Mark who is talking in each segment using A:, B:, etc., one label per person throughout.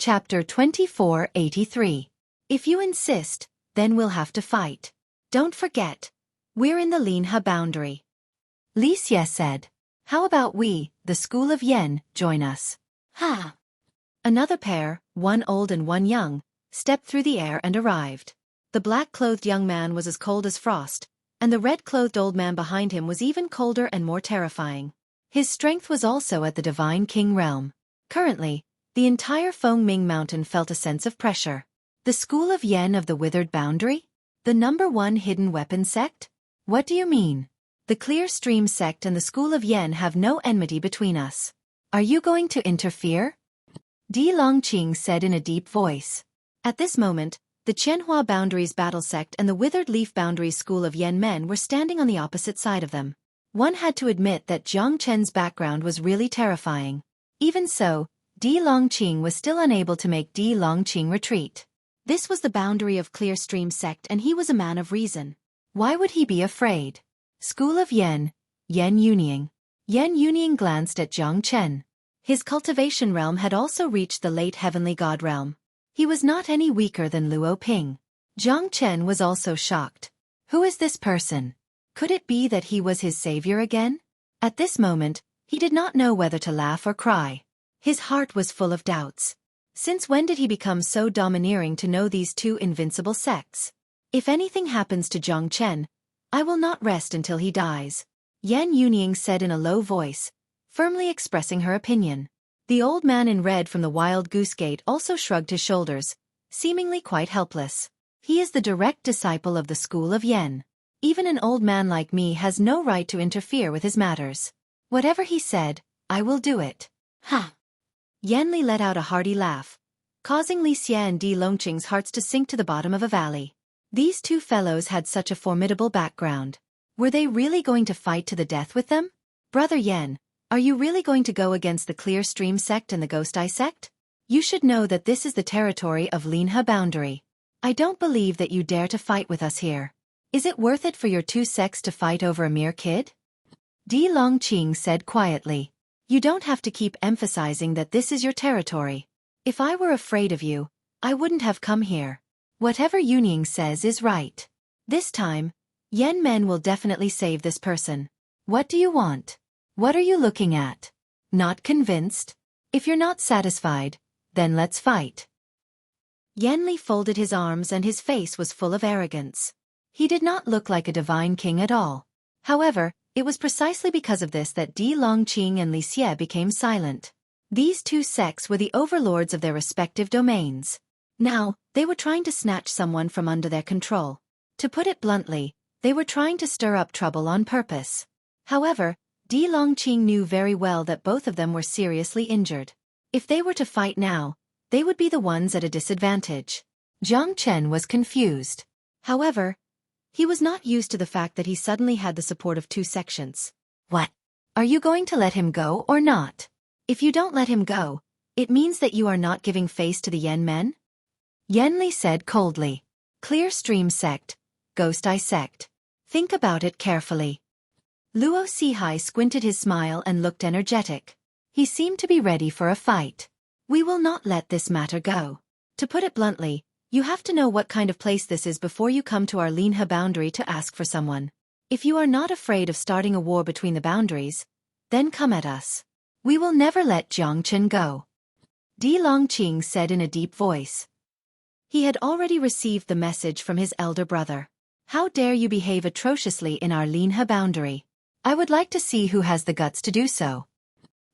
A: Chapter 2483. If you insist, then we'll have to fight. Don't forget, we're in the Linhe boundary. Li Xie said. How about we, the school of Yen, join us? Ha! Another pair, one old and one young, stepped through the air and arrived. The black-clothed young man was as cold as frost, and the red-clothed old man behind him was even colder and more terrifying. His strength was also at the Divine King realm. Currently, the entire Fengming Mountain felt a sense of pressure. The School of Yen of the Withered Boundary? The #1 hidden weapon sect? What do you mean? The Clear Stream sect and the School of Yen have no enmity between us. Are you going to interfere? Di Longqing said in a deep voice. At this moment, the Qianhua Boundaries Battle Sect and the Withered Leaf Boundaries School of Yen men were standing on the opposite side of them. One had to admit that Jiang Chen's background was really terrifying. Even so, Di Longqing was still unable to make Di Longqing retreat. This was the boundary of Clear Stream sect and he was a man of reason. Why would he be afraid? School of Yen, Yen Yunying. Yen Yunying glanced at Jiang Chen. His cultivation realm had also reached the late heavenly god realm. He was not any weaker than Luo Ping. Jiang Chen was also shocked. Who is this person? Could it be that he was his savior again? At this moment, he did not know whether to laugh or cry. His heart was full of doubts. Since when did he become so domineering to know these two invincible sects? If anything happens to Jiang Chen, I will not rest until he dies, Yen Yunying said in a low voice, firmly expressing her opinion. The old man in red from the Wild Goose Gate also shrugged his shoulders, seemingly quite helpless. He is the direct disciple of the School of Yen. Even an old man like me has no right to interfere with his matters. Whatever he said, I will do it. Ha! Yan Li let out a hearty laugh, causing Li Xie and Di Longqing's hearts to sink to the bottom of a valley. These two fellows had such a formidable background. Were they really going to fight to the death with them? Brother Yen, are you really going to go against the Clear Stream sect and the Ghost Eye sect? You should know that this is the territory of Linhe boundary. I don't believe that you dare to fight with us here. Is it worth it for your two sects to fight over a mere kid? Di Longqing said quietly. You don't have to keep emphasizing that this is your territory. If I were afraid of you, I wouldn't have come here. Whatever Yunying says is right. This time, Yen men will definitely save this person. What do you want? What are you looking at? Not convinced? If you're not satisfied, then let's fight. Yen Li folded his arms and his face was full of arrogance. He did not look like a divine king at all. However, it was precisely because of this that Di Longqing and Li Xie became silent. These two sects were the overlords of their respective domains. Now, they were trying to snatch someone from under their control. To put it bluntly, they were trying to stir up trouble on purpose. However, Di Longqing knew very well that both of them were seriously injured. If they were to fight now, they would be the ones at a disadvantage. Jiang Chen was confused. However, he was not used to the fact that he suddenly had the support of two sections. What? Are you going to let him go or not? If you don't let him go, it means that you are not giving face to the Yen men? Yen Li said coldly. Clear Stream sect, Ghost Eye sect. Think about it carefully. Luo Sihai squinted his smile and looked energetic. He seemed to be ready for a fight. We will not let this matter go. To put it bluntly, you have to know what kind of place this is before you come to our Linhe boundary to ask for someone. If you are not afraid of starting a war between the boundaries, then come at us. We will never let Jiang Chen go. Di Longqing said in a deep voice. He had already received the message from his elder brother. How dare you behave atrociously in our Linhe boundary? I would like to see who has the guts to do so.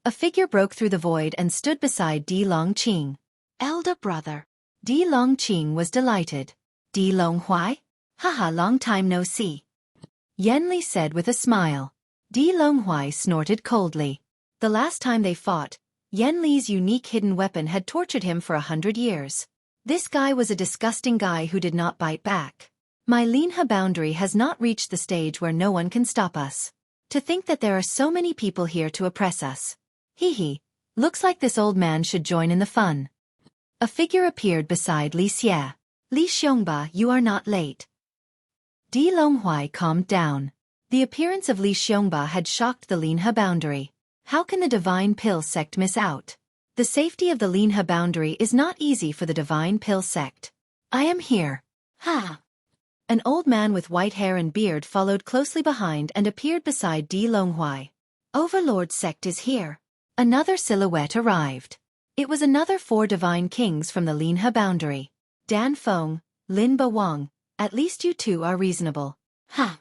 A: A figure broke through the void and stood beside Di Longqing. Elder brother. Di Longqing was delighted. Di Longhuai? Haha, long time no see. Yen Li said with a smile. Di Longhuai snorted coldly. The last time they fought, Yen Li's unique hidden weapon had tortured him for 100 years. This guy was a disgusting guy who did not bite back. My Linhe boundary has not reached the stage where no one can stop us. To think that there are so many people here to oppress us. Hee, looks like this old man should join in the fun. A figure appeared beside Li Xie. Li Xiongba, you are not late. Di Longhuai calmed down. The appearance of Li Xiongba had shocked the Linhe boundary. How can the Divine Pill sect miss out? The safety of the Linha boundary is not easy for the Divine Pill sect. I am here. Ha! An old man with white hair and beard followed closely behind and appeared beside Di Longhuai. Overlord sect is here. Another silhouette arrived. It was another 4 divine kings from the Linha boundary. Dan Feng, Lin Ba Wang, at least you two are reasonable. Ha!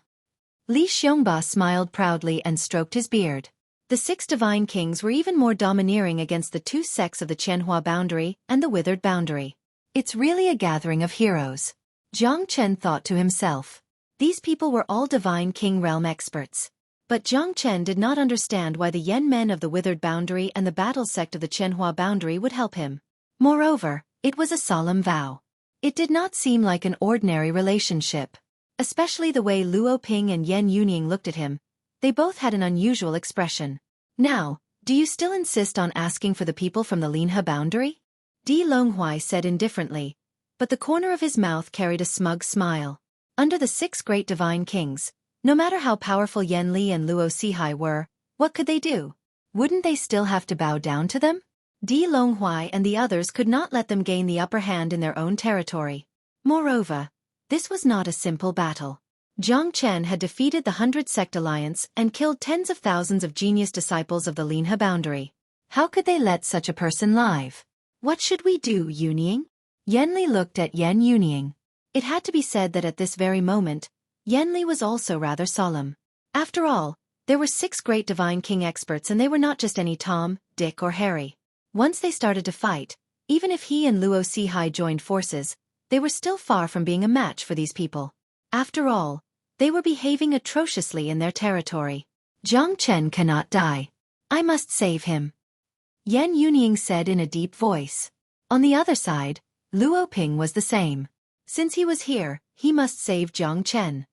A: Li Xiongba smiled proudly and stroked his beard. The 6 divine kings were even more domineering against the 2 sects of the Qianhua boundary and the Withered boundary. It's really a gathering of heroes. Jiang Chen thought to himself. These people were all divine king realm experts. But Jiang Chen did not understand why the Yen men of the Withered boundary and the battle sect of the Qianhua boundary would help him. Moreover, it was a solemn vow. It did not seem like an ordinary relationship. Especially the way Luo Ping and Yen Yuning looked at him. They both had an unusual expression. Now, do you still insist on asking for the people from the Linha boundary? Di Longhuai said indifferently, but the corner of his mouth carried a smug smile. Under the 6 great divine kings, no matter how powerful Yen Li and Luo Sihai were, what could they do? Wouldn't they still have to bow down to them? Di Longhuai and the others could not let them gain the upper hand in their own territory. Moreover, this was not a simple battle. Jiang Chen had defeated the 100 Sect Alliance and killed tens of thousands of genius disciples of the Linha boundary. How could they let such a person live? What should we do, Yuning? Yen Li looked at Yen Yuning. It had to be said that at this very moment, Yen Li was also rather solemn. After all, there were 6 great divine king experts and they were not just any Tom, Dick or Harry. Once they started to fight, even if he and Luo Sihai joined forces, they were still far from being a match for these people. After all, they were behaving atrociously in their territory. Jiang Chen cannot die. I must save him. Yen Yuning said in a deep voice. On the other side, Luo Ping was the same. Since he was here, he must save Jiang Chen.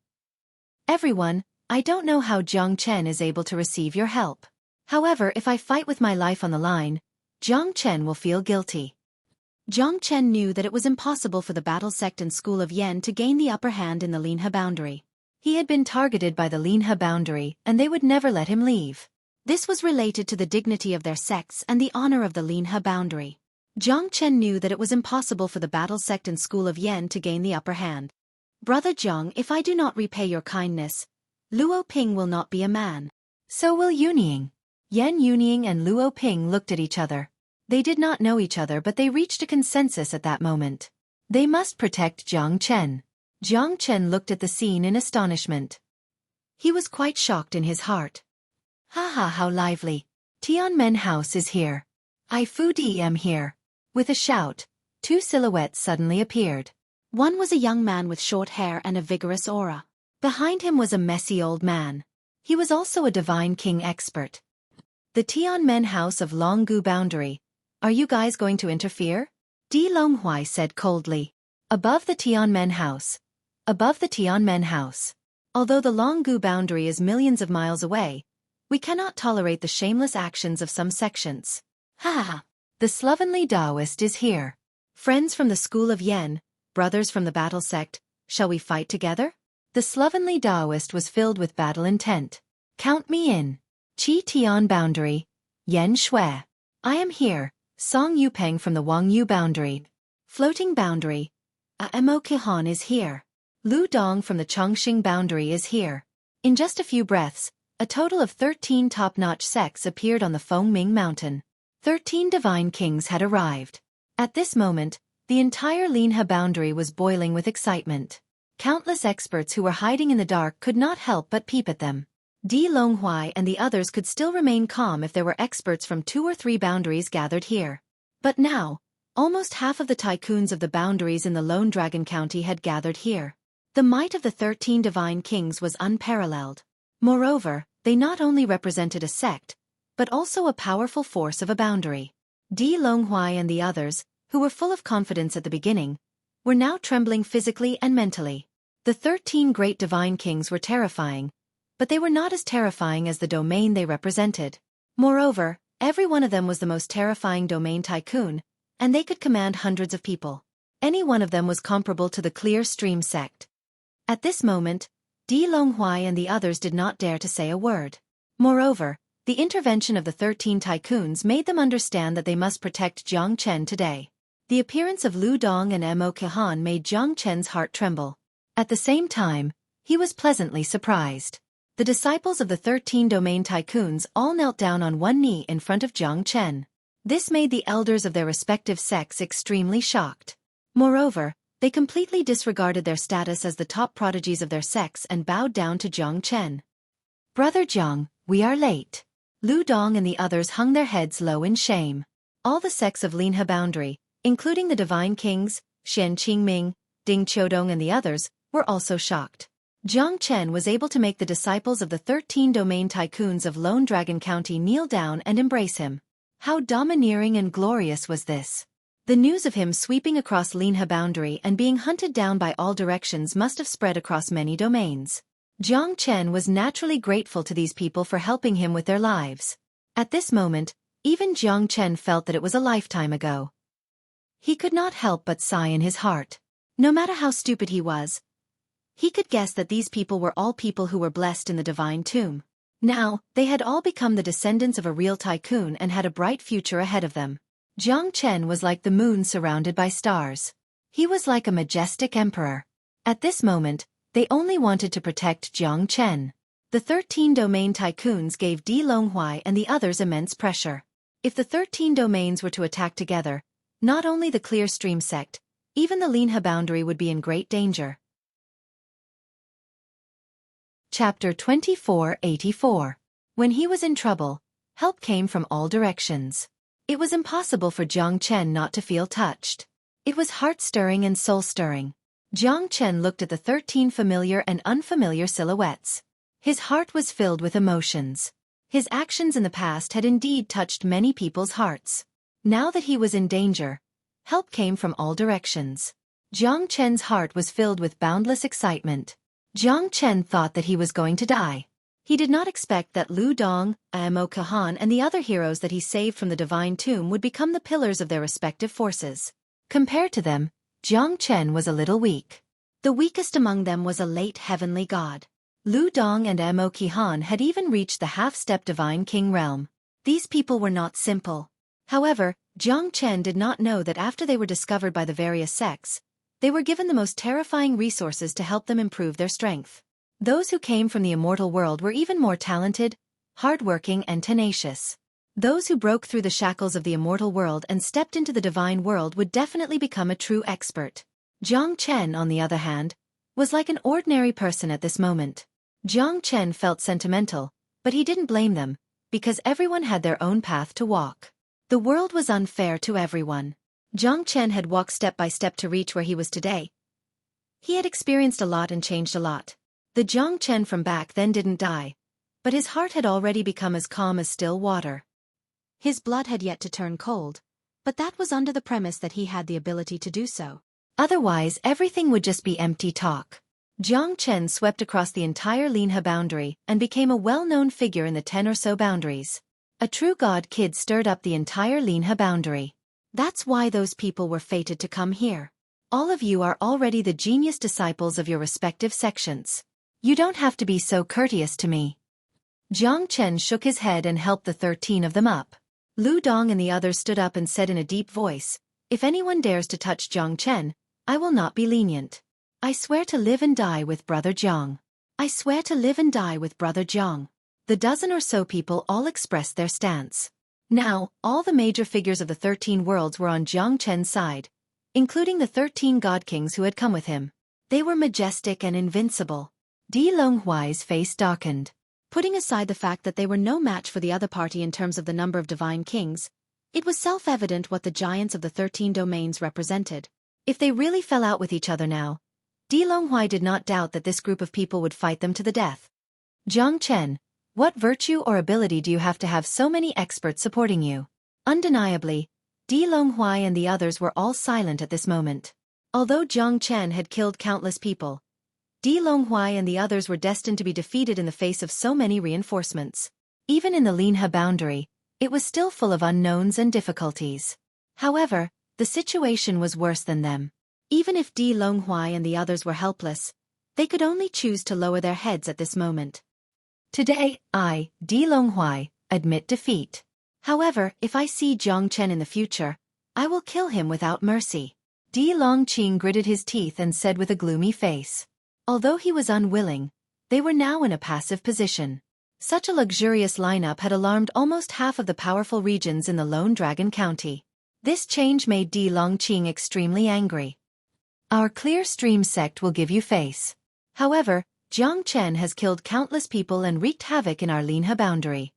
A: Everyone, I don't know how Jiang Chen is able to receive your help. However, if I fight with my life on the line, Jiang Chen will feel guilty. Jiang Chen knew that it was impossible for the battle sect and school of Yen to gain the upper hand in the Linha boundary. He had been targeted by the Linha boundary and they would never let him leave. This was related to the dignity of their sects and the honor of the Linha boundary. Jiang Chen knew that it was impossible for the battle sect and school of Yen to gain the upper hand. Brother Jiang, if I do not repay your kindness, Luo Ping will not be a man. So will Yuning. Yen Yuning and Luo Ping looked at each other. They did not know each other but they reached a consensus at that moment. They must protect Jiang Chen. Jiang Chen looked at the scene in astonishment. He was quite shocked in his heart. Ha ha, how lively. Tianmen House is here. I Fu Di am here. With a shout, 2 silhouettes suddenly appeared. One was a young man with short hair and a vigorous aura. Behind him was a messy old man. He was also a divine king expert. The Tianmen House of Longgu boundary. Are you guys going to interfere? Di Longhuai said coldly. Above the Tianmen House. Above the Tianmen House. Although the Longgu boundary is millions of miles away, we cannot tolerate the shameless actions of some sections. Ha ha! The slovenly Taoist is here. Friends from the school of Yen, brothers from the battle sect, shall we fight together? The slovenly Taoist was filled with battle intent. Count me in. Qi Tian boundary. Yen Shui. I am here. Song Yupeng from the Wangyu boundary. Floating boundary. Amo Kihan is here. Lu Dong from the Chongqing boundary is here. In just a few breaths, a total of 13 top-notch sects appeared on the Fengming mountain. 13 divine kings had arrived. At this moment, the entire Linha boundary was boiling with excitement. Countless experts who were hiding in the dark could not help but peep at them. Di Longhuai and the others could still remain calm if there were experts from 2 or 3 boundaries gathered here. But now, almost half of the tycoons of the boundaries in the Lone Dragon County had gathered here. The might of the 13 divine kings was unparalleled. Moreover, they not only represented a sect, but also a powerful force of a boundary. Di Longhuai and the others, who were full of confidence at the beginning, were now trembling physically and mentally. The 13 great divine kings were terrifying, but they were not as terrifying as the domain they represented. Moreover, every one of them was the most terrifying domain tycoon, and they could command hundreds of people. Any one of them was comparable to the Clear Stream sect. At this moment, Di Longhuai and the others did not dare to say a word. Moreover, The intervention of the 13 tycoons made them understand that they must protect Jiang Chen today. The appearance of Lu Dong and Mo Qihan made Jiang Chen's heart tremble. At the same time, he was pleasantly surprised. The disciples of the 13 domain tycoons all knelt down on one knee in front of Jiang Chen. This made the elders of their respective sects extremely shocked. Moreover, they completely disregarded their status as the top prodigies of their sects and bowed down to Jiang Chen. "Brother Jiang, we are late." Lu Dong and the others hung their heads low in shame. All the sects of Linhe Boundary, including the Divine Kings, Shen Qingming, Ding Qiudong and the others, were also shocked. Jiang Chen was able to make the disciples of the 13 domain tycoons of Lone Dragon County kneel down and embrace him. How domineering and glorious was this! The news of him sweeping across Linhe Boundary and being hunted down by all directions must have spread across many domains. Jiang Chen was naturally grateful to these people for helping him with their lives. At this moment, even Jiang Chen felt that it was a lifetime ago. He could not help but sigh in his heart. No matter how stupid he was, he could guess that these people were all people who were blessed in the divine tomb. Now, they had all become the descendants of a real tycoon and had a bright future ahead of them. Jiang Chen was like the moon surrounded by stars. He was like a majestic emperor. At this moment, they only wanted to protect Jiang Chen. The 13 domain tycoons gave Di Longhuai and the others immense pressure. If the 13 domains were to attack together, not only the Clear Stream sect, even the Linhe Boundary would be in great danger. Chapter 2484. When he was in trouble, help came from all directions. It was impossible for Jiang Chen not to feel touched. It was heart-stirring and soul-stirring. Jiang Chen looked at the 13 familiar and unfamiliar silhouettes. His heart was filled with emotions. His actions in the past had indeed touched many people's hearts. Now that he was in danger, help came from all directions. Jiang Chen's heart was filled with boundless excitement. Jiang Chen thought that he was going to die. He did not expect that Lu Dong, Mo Qihan and the other heroes that he saved from the divine tomb would become the pillars of their respective forces. Compared to them, Jiang Chen was a little weak. The weakest among them was a late heavenly god. Lu Dong and Mo Qihan had even reached the half-step divine king realm. These people were not simple. However, Jiang Chen did not know that after they were discovered by the various sects, they were given the most terrifying resources to help them improve their strength. Those who came from the immortal world were even more talented, hard-working and tenacious. Those who broke through the shackles of the immortal world and stepped into the divine world would definitely become a true expert. Jiang Chen, on the other hand, was like an ordinary person at this moment. Jiang Chen felt sentimental, but he didn't blame them, because everyone had their own path to walk. The world was unfair to everyone. Jiang Chen had walked step by step to reach where he was today. He had experienced a lot and changed a lot. The Jiang Chen from back then didn't die, but his heart had already become as calm as still water. His blood had yet to turn cold, but that was under the premise that he had the ability to do so. Otherwise, everything would just be empty talk. Jiang Chen swept across the entire Linhe Boundary and became a well-known figure in the 10 or so boundaries. A true god kid stirred up the entire Linhe Boundary. That's why those people were fated to come here. All of you are already the genius disciples of your respective sections. You don't have to be so courteous to me. Jiang Chen shook his head and helped the 13 of them up. Lu Dong and the others stood up and said in a deep voice, "If anyone dares to touch Jiang Chen, I will not be lenient. I swear to live and die with Brother Jiang. I swear to live and die with Brother Jiang." The dozen or so people all expressed their stance. Now, all the major figures of the 13 worlds were on Jiang Chen's side, including the 13 god kings who had come with him. They were majestic and invincible. Di Longhuai's face darkened. Putting aside the fact that they were no match for the other party in terms of the number of divine kings, it was self-evident what the giants of the 13 domains represented. If they really fell out with each other now, Di Longhuai did not doubt that this group of people would fight them to the death. "Jiang Chen, what virtue or ability do you have to have so many experts supporting you?" Undeniably, Di Longhuai and the others were all silent at this moment. Although Jiang Chen had killed countless people, Di Longhuai and the others were destined to be defeated in the face of so many reinforcements. Even in the Linhe Boundary, it was still full of unknowns and difficulties. However, the situation was worse than them. Even if Di Longhuai and the others were helpless, they could only choose to lower their heads at this moment. "Today, I, Di Longhuai, admit defeat. However, if I see Jiang Chen in the future, I will kill him without mercy. Di Longqing gritted his teeth and said with a gloomy face. Although he was unwilling, they were now in a passive position. Such a luxurious lineup had alarmed almost half of the powerful regions in the Lone Dragon County. This change made Di Longqing extremely angry. Our clear stream sect will give you face. However, Jiang Chen has killed countless people and wreaked havoc in our Linhe boundary.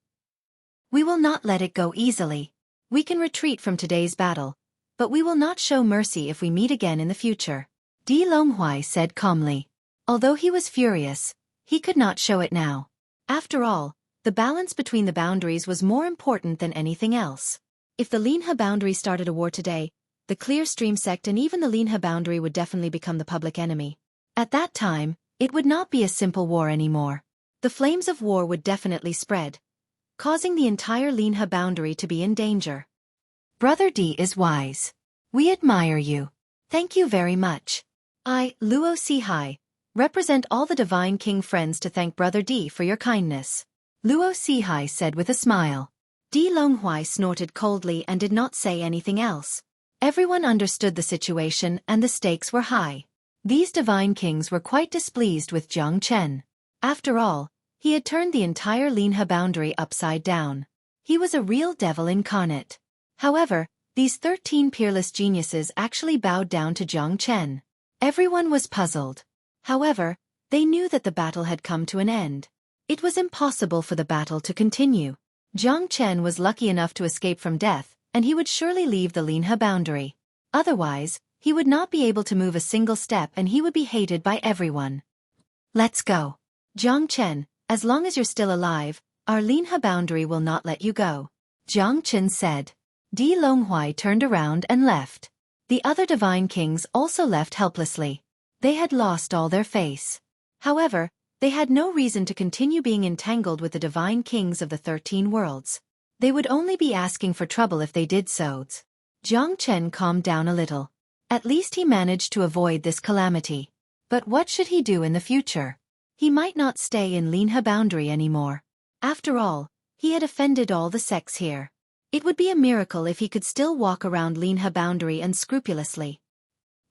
A: We will not let it go easily. We can retreat from today's battle, but we will not show mercy if we meet again in the future. Di Longhuai said calmly. Although he was furious, he could not show it now. After all, the balance between the boundaries was more important than anything else. If the Linhe boundary started a war today, the Clear Stream sect and even the Linhe boundary would definitely become the public enemy. At that time, it would not be a simple war anymore. The flames of war would definitely spread, causing the entire Linhe boundary to be in danger. Brother D is wise. We admire you. Thank you very much. I, Luo Sihai, represent all the Divine King friends to thank Brother D for your kindness. Luo Sihai said with a smile. Di Longhuai snorted coldly and did not say anything else. Everyone understood the situation and the stakes were high. These Divine Kings were quite displeased with Jiang Chen. After all, he had turned the entire Linhe boundary upside down. He was a real devil incarnate. However, these 13 peerless geniuses actually bowed down to Jiang Chen. Everyone was puzzled. However, they knew that the battle had come to an end. It was impossible for the battle to continue. Jiang Chen was lucky enough to escape from death, and he would surely leave the Linhe boundary. Otherwise, he would not be able to move a single step and he would be hated by everyone. Let's go. Jiang Chen, as long as you're still alive, our Linhe boundary will not let you go. Jiang Chen said. Di Longhuai turned around and left. The other Divine Kings also left helplessly. They had lost all their face. However, they had no reason to continue being entangled with the Divine Kings of the 13 worlds. They would only be asking for trouble if they did so. Jiang Chen calmed down a little. At least he managed to avoid this calamity. But what should he do in the future? He might not stay in Linhe boundary anymore. After all, he had offended all the sects here. It would be a miracle if he could still walk around Linhe boundary unscrupulously.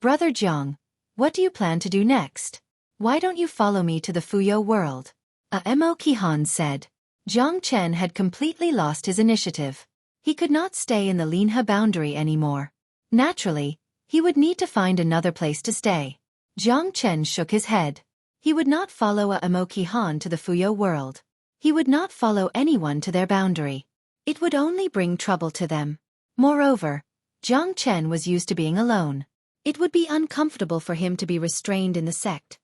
A: Brother Jiang, what do you plan to do next? Why don't you follow me to the Fuyo world? Mo Qihan said. Jiang Chen had completely lost his initiative. He could not stay in the Linhe boundary anymore. Naturally, he would need to find another place to stay. Jiang Chen shook his head. He would not follow Mo Qihan to the Fuyo world. He would not follow anyone to their boundary. It would only bring trouble to them. Moreover, Jiang Chen was used to being alone. It would be uncomfortable for him to be restrained in the sect.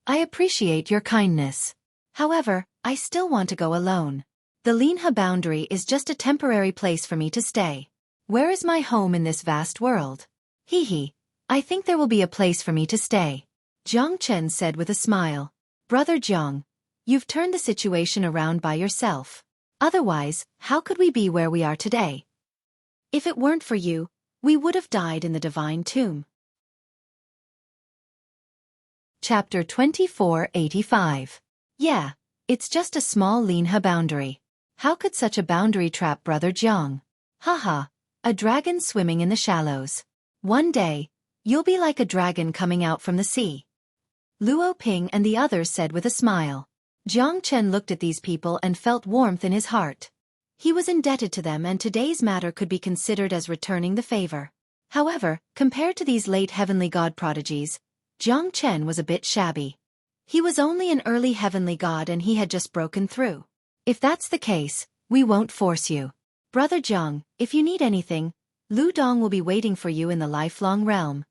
A: I appreciate your kindness. However, I still want to go alone. The Linhe boundary is just a temporary place for me to stay. Where is my home in this vast world? Hee, I think there will be a place for me to stay. Jiang Chen said with a smile. Brother Jiang, you've turned the situation around by yourself. Otherwise, how could we be where we are today? If it weren't for you, we would have died in the divine tomb. Chapter 2485. Yeah, it's just a small Linhe boundary. How could such a boundary trap Brother Jiang? Haha, a dragon swimming in the shallows. One day, you'll be like a dragon coming out from the sea. Luo Ping and the others said with a smile. Jiang Chen looked at these people and felt warmth in his heart. He was indebted to them and today's matter could be considered as returning the favor. However, compared to these late heavenly god prodigies, Jiang Chen was a bit shabby. He was only an early heavenly god and he had just broken through. If that's the case, we won't force you. Brother Jiang, if you need anything, Lu Dong will be waiting for you in the lifelong realm.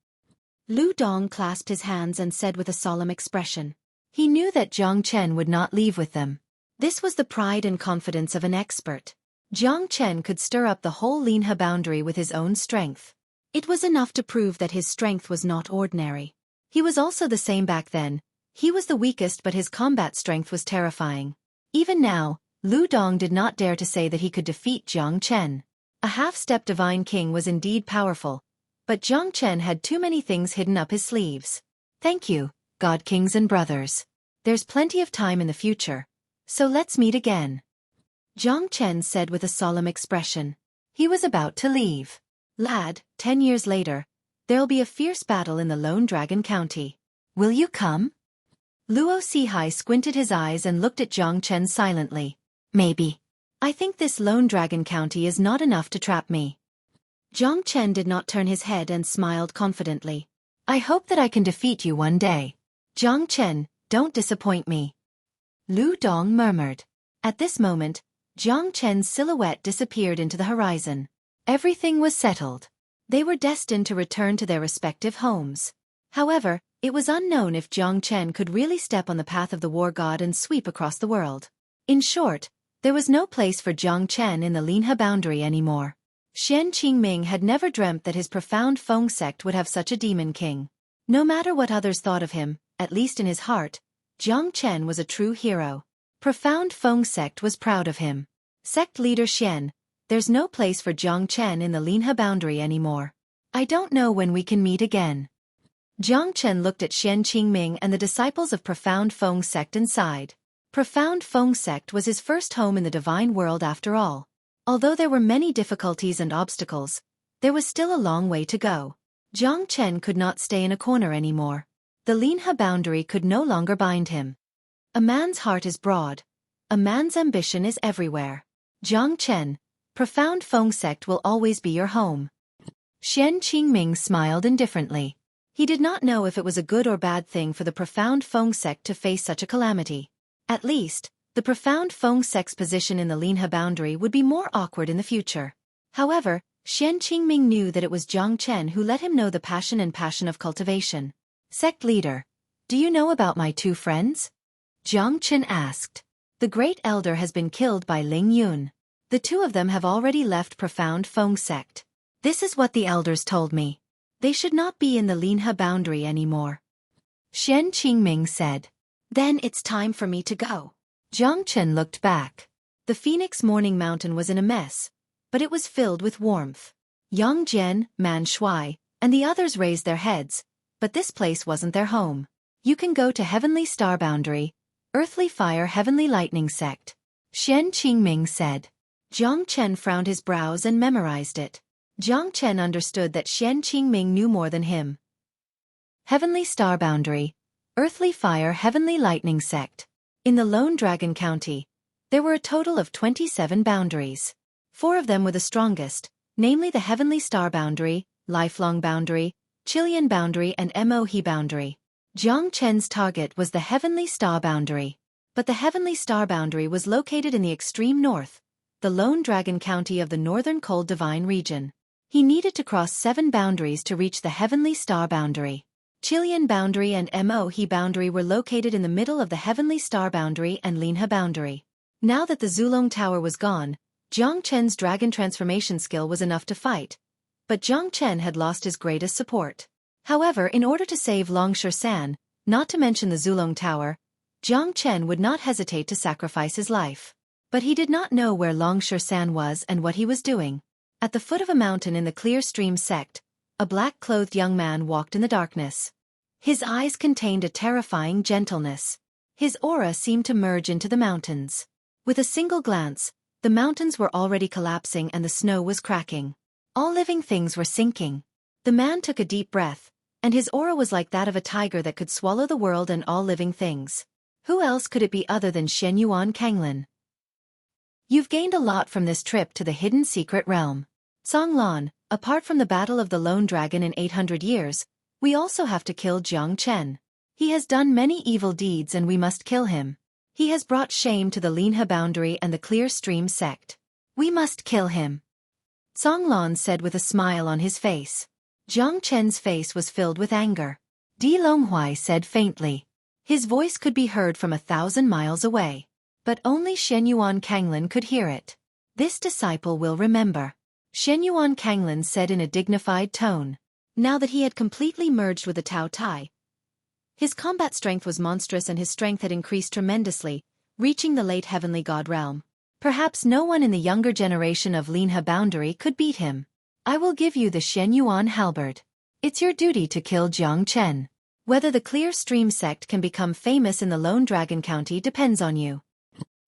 A: Lu Dong clasped his hands and said with a solemn expression. He knew that Jiang Chen would not leave with them. This was the pride and confidence of an expert. Jiang Chen could stir up the whole Linhe boundary with his own strength. It was enough to prove that his strength was not ordinary. He was also the same back then. He was the weakest but his combat strength was terrifying. Even now, Lu Dong did not dare to say that he could defeat Jiang Chen. A half-step divine king was indeed powerful, but Jiang Chen had too many things hidden up his sleeves. Thank you, God Kings and brothers. There's plenty of time in the future, so let's meet again. Jiang Chen said with a solemn expression. He was about to leave. Lad, 10 years later, there'll be a fierce battle in the Lone Dragon County. Will you come? Luo Sihai squinted his eyes and looked at Jiang Chen silently. Maybe. I think this Lone Dragon County is not enough to trap me. Jiang Chen did not turn his head and smiled confidently. I hope that I can defeat you one day. Jiang Chen, don't disappoint me. Lu Dong murmured. At this moment, Jiang Chen's silhouette disappeared into the horizon. Everything was settled. They were destined to return to their respective homes. However, it was unknown if Jiang Chen could really step on the path of the war god and sweep across the world. In short, there was no place for Jiang Chen in the Linhe boundary anymore. Xian Qingming had never dreamt that his profound Feng sect would have such a demon king. No matter what others thought of him, at least in his heart, Jiang Chen was a true hero. Profound Feng sect was proud of him. Sect leader Xian, there's no place for Jiang Chen in the Linhe boundary anymore. I don't know when we can meet again. Jiang Chen looked at Xian Qingming and the disciples of Profound Feng sect and sighed. Profound Feng sect was his first home in the divine world after all. Although there were many difficulties and obstacles, there was still a long way to go. Jiang Chen could not stay in a corner anymore. The Linhe boundary could no longer bind him. A man's heart is broad. A man's ambition is everywhere. Jiang Chen, Profound Feng sect will always be your home. Xian Qingming smiled indifferently. He did not know if it was a good or bad thing for the Profound Feng sect to face such a calamity. At least, the Profound Feng sect's position in the Linhe boundary would be more awkward in the future. However, Xian Qingming knew that it was Jiang Chen who let him know the passion of cultivation. Sect leader, do you know about my two friends? Jiang Chen asked. The great elder has been killed by Ling Yun. The two of them have already left Profound Feng sect. This is what the elders told me. They should not be in the Linhe boundary anymore. Xian Qingming said. Then it's time for me to go. Jiang Chen looked back. The Phoenix Morning Mountain was in a mess, but it was filled with warmth. Yang Jian, Man Shui, and the others raised their heads, but this place wasn't their home. You can go to Heavenly Star Boundary, Earthly Fire Heavenly Lightning Sect. Xian Qingming said. Jiang Chen frowned his brows and memorized it. Jiang Chen understood that Xian Qingming knew more than him. Heavenly Star Boundary, Earthly Fire Heavenly Lightning Sect. In the Lone Dragon County, there were a total of 27 boundaries. 4 of them were the strongest, namely the Heavenly Star Boundary, Lifelong Boundary, Chilean Boundary and Mohe Boundary. Jiang Chen's target was the Heavenly Star Boundary. But the Heavenly Star Boundary was located in the extreme north, the Lone Dragon County of the Northern Cold Divine region. He needed to cross 7 boundaries to reach the Heavenly Star Boundary. Chilean Boundary and Mohe Boundary were located in the middle of the Heavenly Star Boundary and Linhe Boundary. Now that the Zulong Tower was gone, Jiang Chen's dragon transformation skill was enough to fight, but Jiang Chen had lost his greatest support. However, in order to save Longsha San, not to mention the Zulong Tower, Jiang Chen would not hesitate to sacrifice his life. But he did not know where Longsha San was and what he was doing. At the foot of a mountain in the Clear Stream sect, a black-clothed young man walked in the darkness. His eyes contained a terrifying gentleness. His aura seemed to merge into the mountains. With a single glance, the mountains were already collapsing and the snow was cracking. All living things were sinking. The man took a deep breath, and his aura was like that of a tiger that could swallow the world and all living things. Who else could it be other than Shenyuan Kanglin? You've gained a lot from this trip to the hidden secret realm. Songlan, apart from the battle of the Lone Dragon in 800 years, we also have to kill Jiang Chen. He has done many evil deeds and we must kill him. He has brought shame to the Linhe Boundary and the Clear Stream sect. We must kill him. Songlan said with a smile on his face. Jiang Chen's face was filled with anger. Di Longhuai said faintly. His voice could be heard from 1,000 miles away. But only Shenyuan Kanglin could hear it. This disciple will remember. Shenyuan Kanglin said in a dignified tone. Now that he had completely merged with the Tao Tai, his combat strength was monstrous and his strength had increased tremendously, reaching the late heavenly god realm. Perhaps no one in the younger generation of Linhe Boundary could beat him. I will give you the Shenyuan halberd. It's your duty to kill Jiang Chen. Whether the Clear Stream sect can become famous in the Lone Dragon County depends on you.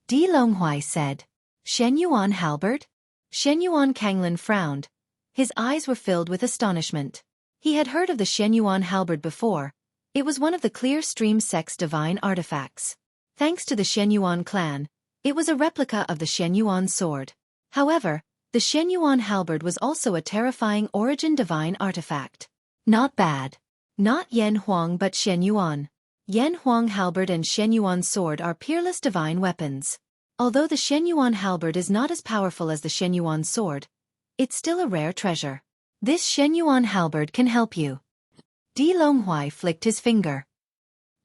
A: Di Longhuai said. Shen Yuan halberd? Shen Yuan Kanglin frowned. His eyes were filled with astonishment. He had heard of the Shen Yuan halberd before. It was one of the clear stream sect's divine artifacts. Thanks to the Shen Yuan clan, it was a replica of the Shen Yuan sword. However, the Shen Yuan halberd was also a terrifying origin divine artifact. Not bad. Not Yan Huang but Shen Yuan. Yan Huang halberd and Shen Yuan sword are peerless divine weapons. Although the Shen Yuan halberd is not as powerful as the Shen Yuan sword, it's still a rare treasure. This Shen Yuan halberd can help you. Di Longhuai flicked his finger.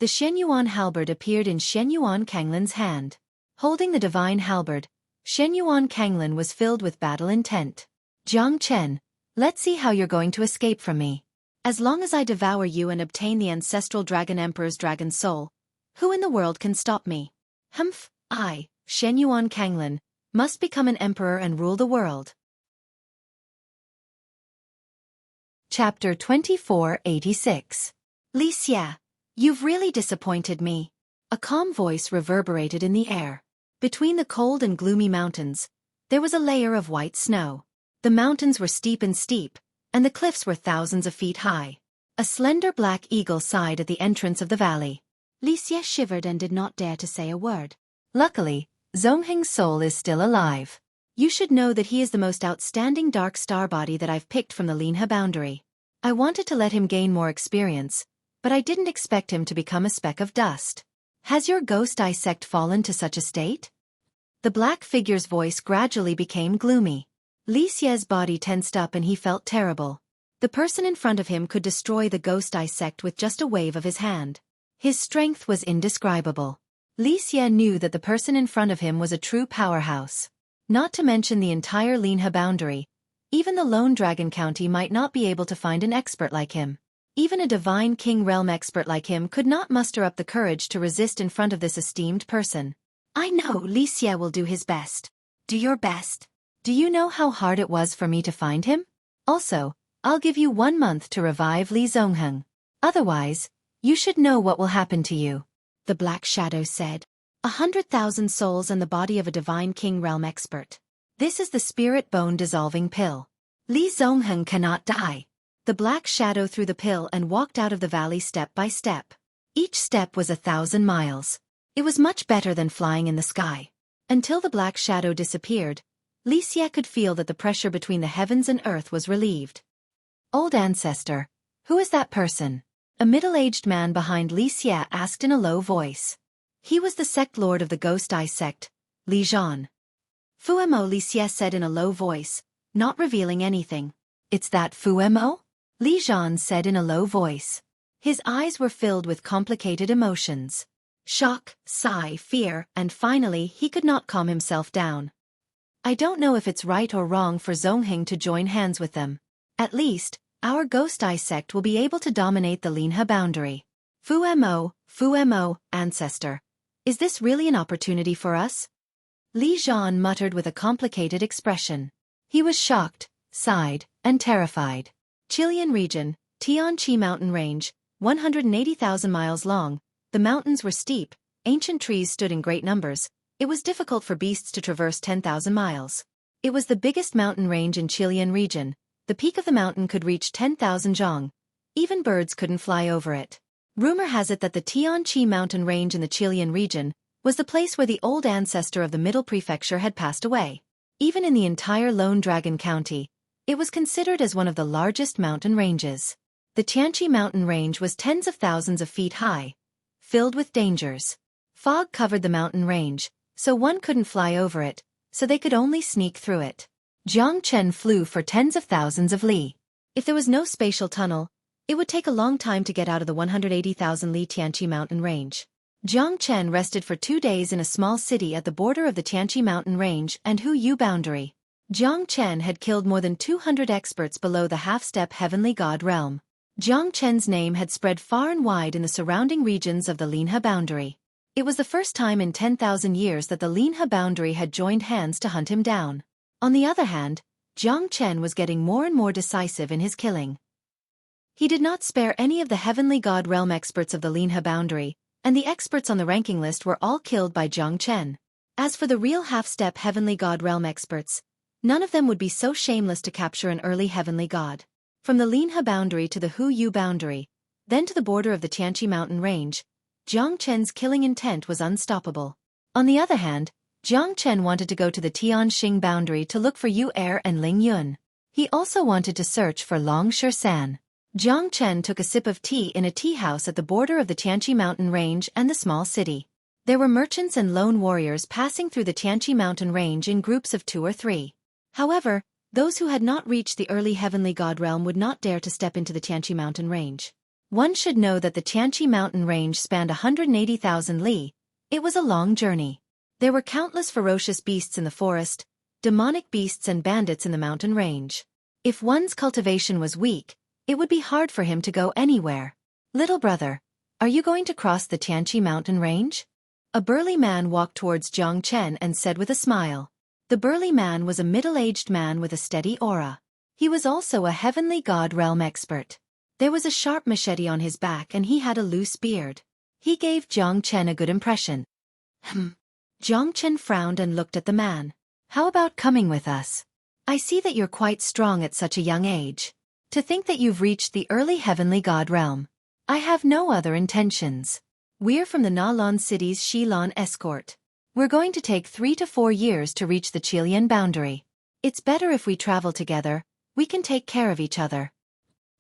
A: The Shen Yuan halberd appeared in Shen Yuan Kanglin's hand. Holding the divine halberd, Shen Yuan Kanglin was filled with battle intent. Jiang Chen, let's see how you're going to escape from me. As long as I devour you and obtain the ancestral Dragon Emperor's dragon soul, who in the world can stop me? Humph, I, Shen Yuan Kanglin, must become an emperor and rule the world. Chapter 2486. Li Xie, you've really disappointed me. A calm voice reverberated in the air. Between the cold and gloomy mountains, there was a layer of white snow. The mountains were steep, and the cliffs were thousands of feet high. A slender black eagle sighed at the entrance of the valley. Li Xie shivered and did not dare to say a word. Luckily, Zongheng's soul is still alive. You should know that he is the most outstanding dark star body that I've picked from the Linhe boundary. I wanted to let him gain more experience, but I didn't expect him to become a speck of dust. Has your ghost eye sect fallen to such a state? The black figure's voice gradually became gloomy. Li Xie's body tensed up and he felt terrible. The person in front of him could destroy the ghost eye sect with just a wave of his hand. His strength was indescribable. Li Xie knew that the person in front of him was a true powerhouse. Not to mention the entire Linhe boundary, even the Lone Dragon County might not be able to find an expert like him. Even a Divine King Realm expert like him could not muster up the courage to resist in front of this esteemed person. I know Li Xie will do his best. Do your best. Do you know how hard it was for me to find him? Also, I'll give you 1 month to revive Li Zongheng. Otherwise, you should know what will happen to you. The Black Shadow said. 100,000 souls and the body of a Divine King Realm expert. This is the spirit bone dissolving pill. Li Zongheng cannot die. The Black Shadow threw the pill and walked out of the valley step by step. Each step was 1,000 miles. It was much better than flying in the sky. Until the Black Shadow disappeared, Li Xie could feel that the pressure between the heavens and earth was relieved. Old ancestor, who is that person? A middle-aged man behind Li Xie asked in a low voice. He was the sect lord of the Ghost Eye sect, Li Zhan. Fuemo, Li Xie said in a low voice, not revealing anything. It's that Fuemo? Li Zhan said in a low voice. His eyes were filled with complicated emotions. Shock, sigh, fear, and finally he could not calm himself down. I don't know if it's right or wrong for Zongheng to join hands with them. At least, our Ghost Eye sect will be able to dominate the Linhe boundary. Fuemo, ancestor. Is this really an opportunity for us? Li Zhan muttered with a complicated expression. He was shocked, sighed, and terrified. Qilian region, Tianqi mountain range, 180,000 miles long. The mountains were steep, ancient trees stood in great numbers. It was difficult for beasts to traverse 10,000 miles. It was the biggest mountain range in Qilian region. The peak of the mountain could reach 10,000 zhang. Even birds couldn't fly over it. Rumor has it that the Tianqi mountain range in the Qilian region was the place where the old ancestor of the Middle Prefecture had passed away. Even in the entire Lone Dragon County, it was considered as one of the largest mountain ranges. The Tianqi mountain range was tens of thousands of feet high, filled with dangers. Fog covered the mountain range, so one couldn't fly over it, so they could only sneak through it. Jiang Chen flew for tens of thousands of li. If there was no spatial tunnel, it would take a long time to get out of the 180,000 li Tianqi mountain range. Jiang Chen rested for 2 days in a small city at the border of the Tianqi mountain range and Huyu boundary. Jiang Chen had killed more than 200 experts below the half-step heavenly god realm. Jiang Chen's name had spread far and wide in the surrounding regions of the Linhe boundary. It was the first time in 10,000 years that the Linhe boundary had joined hands to hunt him down. On the other hand, Jiang Chen was getting more and more decisive in his killing. He did not spare any of the heavenly god realm experts of the Linhe boundary, and the experts on the ranking list were all killed by Jiang Chen. As for the real half-step heavenly god realm experts, none of them would be so shameless to capture an early heavenly god. From the Linha boundary to the Hu boundary, then to the border of the Tianqi mountain range, Jiang Chen's killing intent was unstoppable. On the other hand, Jiang Chen wanted to go to the Tianxing boundary to look for Yu Er and Ling Yun. He also wanted to search for Long Shan. Jiang Chen took a sip of tea in a tea house at the border of the Tianqi mountain range and the small city. There were merchants and lone warriors passing through the Tianqi mountain range in groups of 2 or 3. However, those who had not reached the early heavenly god realm would not dare to step into the Tianqi mountain range. One should know that the Tianqi mountain range spanned 180,000 li. It was a long journey. There were countless ferocious beasts in the forest, demonic beasts and bandits in the mountain range. If one's cultivation was weak, it would be hard for him to go anywhere. Little brother, are you going to cross the Tianqi mountain range? A burly man walked towards Jiang Chen and said with a smile. The burly man was a middle-aged man with a steady aura. He was also a heavenly god realm expert. There was a sharp machete on his back and he had a loose beard. He gave Jiang Chen a good impression. Jiang Chen frowned and looked at the man. How about coming with us? I see that you're quite strong at such a young age. To think that you've reached the early heavenly god realm. I have no other intentions. We're from the Nalon city's Shilon escort. We're going to take 3 to 4 years to reach the Qilian boundary. It's better if we travel together, we can take care of each other.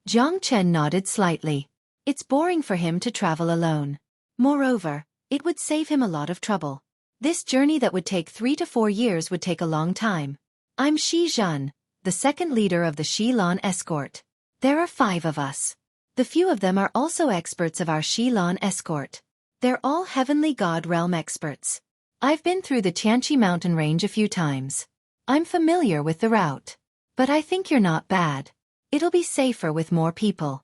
A: Jiang Chen nodded slightly. It's boring for him to travel alone. Moreover, it would save him a lot of trouble. This journey that would take 3 to 4 years would take a long time. I'm Shi Zhan, the second leader of the Shilon escort. There are 5 of us. The few of them are also experts of our Shilon escort. They're all heavenly god realm experts. I've been through the Tianqi mountain range a few times. I'm familiar with the route. But I think you're not bad. It'll be safer with more people.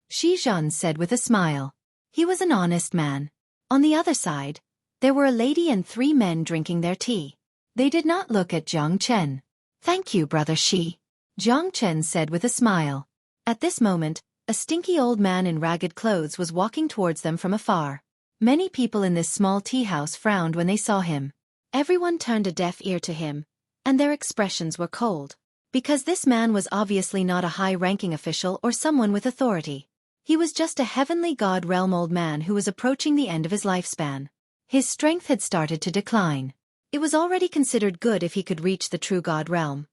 A: Shi Zhan said with a smile. He was an honest man. On the other side, there were a lady and 3 men drinking their tea. They did not look at Jiang Chen. Thank you, brother Shi. Jiang Chen said with a smile. At this moment, a stinky old man in ragged clothes was walking towards them from afar. Many people in this small tea house frowned when they saw him. Everyone turned a deaf ear to him, and their expressions were cold. Because this man was obviously not a high-ranking official or someone with authority. He was just a heavenly god realm old man who was approaching the end of his lifespan. His strength had started to decline. It was already considered good if he could reach the true god realm.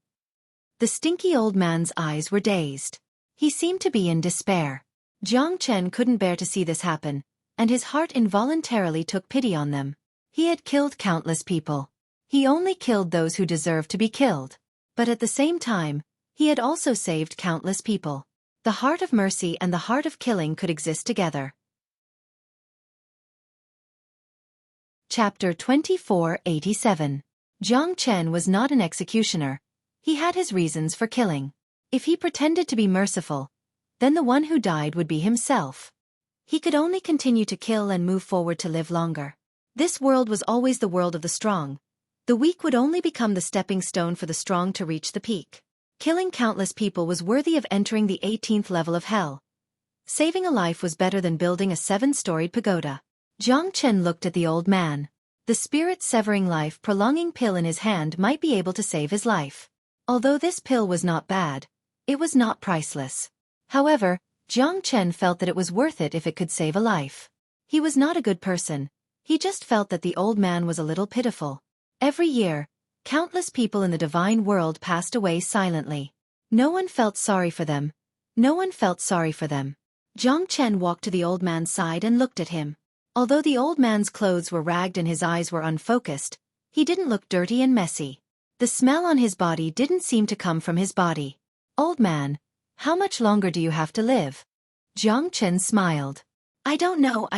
A: The stinky old man's eyes were dazed. He seemed to be in despair. Jiang Chen couldn't bear to see this happen, and his heart involuntarily took pity on them. He had killed countless people. He only killed those who deserved to be killed. But at the same time, he had also saved countless people. The heart of mercy and the heart of killing could exist together. Chapter 2487. Jiang Chen was not an executioner. He had his reasons for killing. If he pretended to be merciful, then the one who died would be himself. He could only continue to kill and move forward to live longer. This world was always the world of the strong. The weak would only become the stepping stone for the strong to reach the peak. Killing countless people was worthy of entering the 18th level of hell. Saving a life was better than building a 7-storied pagoda. Jiang Chen looked at the old man. The spirit-severing life-prolonging pill in his hand might be able to save his life. Although this pill was not bad, it was not priceless. However, Jiang Chen felt that it was worth it if it could save a life. He was not a good person. He just felt that the old man was a little pitiful. Every year, countless people in the divine world passed away silently. No one felt sorry for them. No one felt sorry for them. Jiang Chen walked to the old man's side and looked at him. Although the old man's clothes were ragged and his eyes were unfocused, he didn't look dirty and messy. The smell on his body didn't seem to come from his body. Old man, how much longer do you have to live? Jiang Chen smiled. I don't know,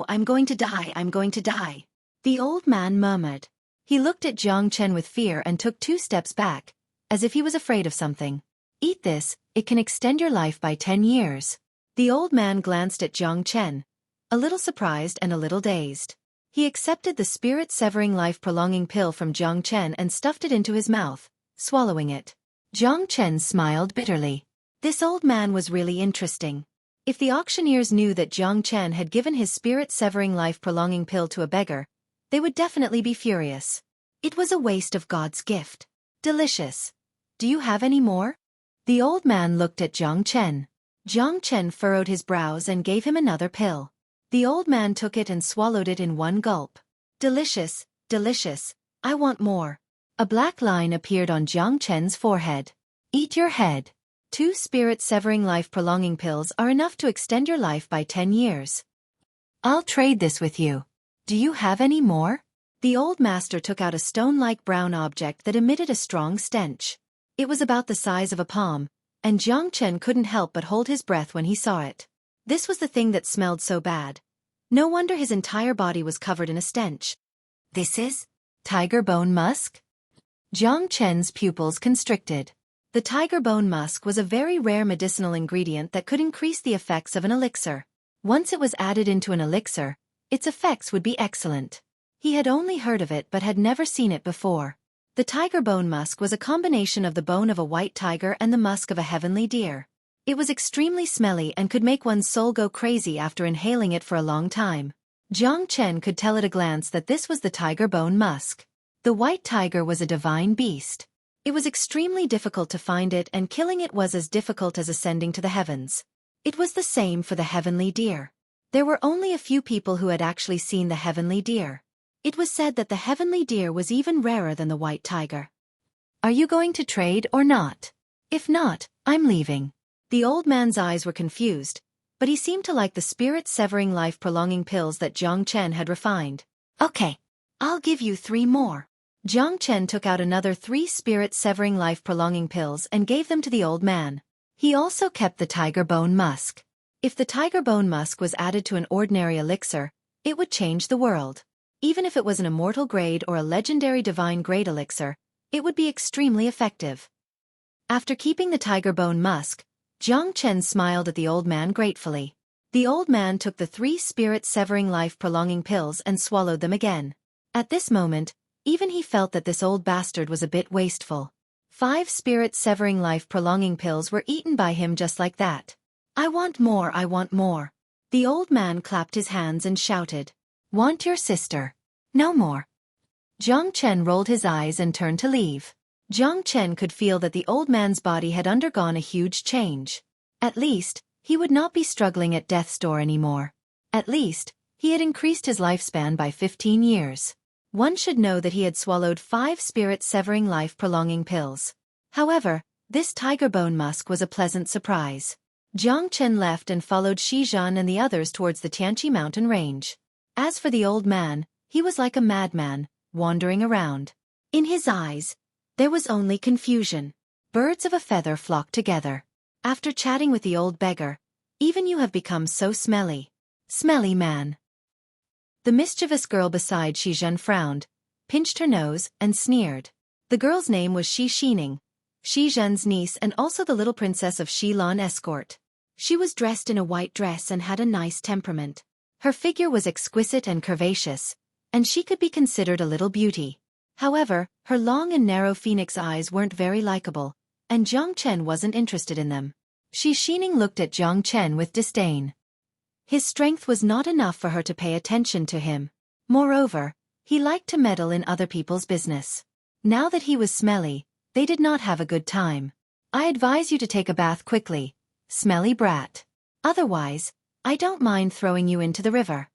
A: I'm going to die. The old man murmured. He looked at Jiang Chen with fear and took 2 steps back, as if he was afraid of something. Eat this, it can extend your life by 10 years. The old man glanced at Jiang Chen, a little surprised and a little dazed. He accepted the spirit-severing life-prolonging pill from Jiang Chen and stuffed it into his mouth, swallowing it. Jiang Chen smiled bitterly. This old man was really interesting. If the auctioneers knew that Jiang Chen had given his spirit-severing life-prolonging pill to a beggar, they would definitely be furious. It was a waste of God's gift. Delicious. Do you have any more? The old man looked at Jiang Chen. Jiang Chen furrowed his brows and gave him another pill. The old man took it and swallowed it in one gulp. Delicious, delicious, I want more. A black line appeared on Jiang Chen's forehead. Eat your head. 2 spirit-severing life-prolonging pills are enough to extend your life by 10 years. I'll trade this with you. Do you have any more? The old master took out a stone-like brown object that emitted a strong stench. It was about the size of a palm, and Jiang Chen couldn't help but hold his breath when he saw it. This was the thing that smelled so bad. No wonder his entire body was covered in a stench. This is tiger bone musk? Jiang Chen's pupils constricted. The tiger bone musk was a very rare medicinal ingredient that could increase the effects of an elixir. Once it was added into an elixir, its effects would be excellent. He had only heard of it but had never seen it before. The tiger bone musk was a combination of the bone of a white tiger and the musk of a heavenly deer. It was extremely smelly and could make one's soul go crazy after inhaling it for a long time. Jiang Chen could tell at a glance that this was the tiger bone musk. The white tiger was a divine beast. It was extremely difficult to find it, and killing it was as difficult as ascending to the heavens. It was the same for the heavenly deer. There were only a few people who had actually seen the heavenly deer. It was said that the heavenly deer was even rarer than the white tiger. Are you going to trade or not? If not, I'm leaving. The old man's eyes were confused, but he seemed to like the spirit-severing life-prolonging pills that Jiang Chen had refined. Okay, I'll give you 3 more. Jiang Chen took out another 3 spirit-severing life-prolonging pills and gave them to the old man. He also kept the tiger bone musk. If the tiger bone musk was added to an ordinary elixir, it would change the world. Even if it was an immortal grade or a legendary divine grade elixir, it would be extremely effective. After keeping the tiger bone musk, Jiang Chen smiled at the old man gratefully. The old man took the 3 spirit-severing life-prolonging pills and swallowed them again. At this moment, even he felt that this old bastard was a bit wasteful. 5 spirit-severing life-prolonging pills were eaten by him just like that. I want more, I want more. The old man clapped his hands and shouted. Want your sister? No more. Jiang Chen rolled his eyes and turned to leave. Jiang Chen could feel that the old man's body had undergone a huge change. At least, he would not be struggling at death's door anymore. At least, he had increased his lifespan by 15 years. One should know that he had swallowed 5 spirit-severing life-prolonging pills. However, this tiger bone musk was a pleasant surprise. Jiang Chen left and followed Xizhan and the others towards the Tianqi mountain range. As for the old man, he was like a madman, wandering around. In his eyes, there was only confusion. Birds of a feather flocked together. After chatting with the old beggar, even you have become so smelly. Smelly man. The mischievous girl beside Xizhan frowned, pinched her nose, and sneered. The girl's name was Shi Xining, Xizhan's niece and also the little princess of Xilan escort. She was dressed in a white dress and had a nice temperament. Her figure was exquisite and curvaceous, and she could be considered a little beauty. However, her long and narrow phoenix eyes weren't very likable, and Jiang Chen wasn't interested in them. Shi Xining looked at Jiang Chen with disdain. His strength was not enough for her to pay attention to him. Moreover, he liked to meddle in other people's business. Now that he was smelly, they did not have a good time. I advise you to take a bath quickly, smelly brat. Otherwise, I don't mind throwing you into the river.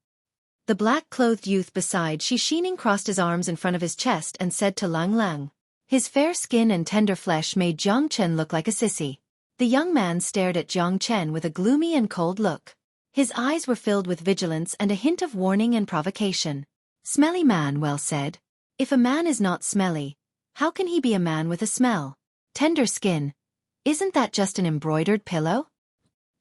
A: The black-clothed youth beside Shi Xining crossed his arms in front of his chest and said to Lang Lang. His fair skin and tender flesh made Jiang Chen look like a sissy. The young man stared at Jiang Chen with a gloomy and cold look. His eyes were filled with vigilance and a hint of warning and provocation. Smelly man, well said. If a man is not smelly, how can he be a man with a smell? Tender skin. Isn't that just an embroidered pillow?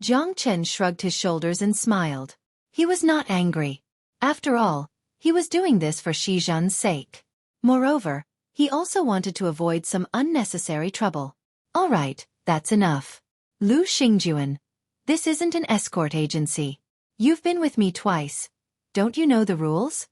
A: Jiang Chen shrugged his shoulders and smiled. He was not angry. After all, he was doing this for Xizhan's sake. Moreover, he also wanted to avoid some unnecessary trouble. All right, that's enough. Lu Xingjuan. This isn't an escort agency. You've been with me twice. Don't you know the rules?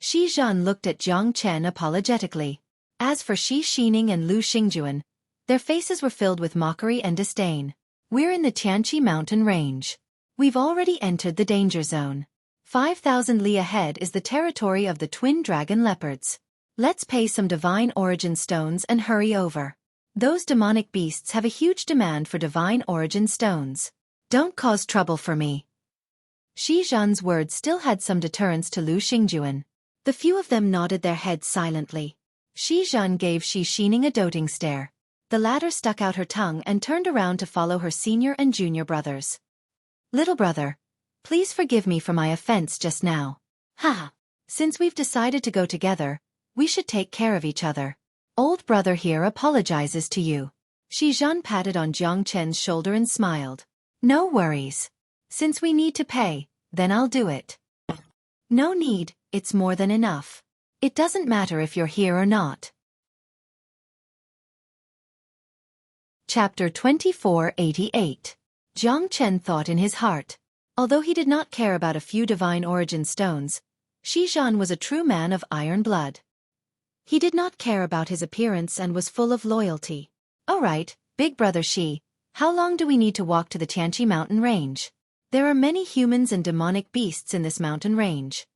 A: Xizhan looked at Jiang Chen apologetically. As for Shi Xining and Lu Xingjuan, their faces were filled with mockery and disdain. We're in the Tianqi mountain range. We've already entered the danger zone. 5,000 li ahead is the territory of the twin dragon leopards. Let's pay some divine origin stones and hurry over. Those demonic beasts have a huge demand for divine origin stones. Don't cause trouble for me. Shi Zhan's words still had some deterrence to Lu Xingjuan. The few of them nodded their heads silently. Shi Zhan gave Shi Xining a doting stare. The latter stuck out her tongue and turned around to follow her senior and junior brothers. Little brother, please forgive me for my offense just now. Ha! Since we've decided to go together, we should take care of each other. Old brother here apologizes to you. Shi Zhan patted on Jiang Chen's shoulder and smiled. No worries. Since we need to pay, then I'll do it. No need, it's more than enough. It doesn't matter if you're here or not. Chapter 2488. Jiang Chen thought in his heart. Although he did not care about a few divine origin stones, Shi Zhan was a true man of iron blood. He did not care about his appearance and was full of loyalty. All right, big brother Shi, how long do we need to walk to the Tianqi mountain range? There are many humans and demonic beasts in this mountain range.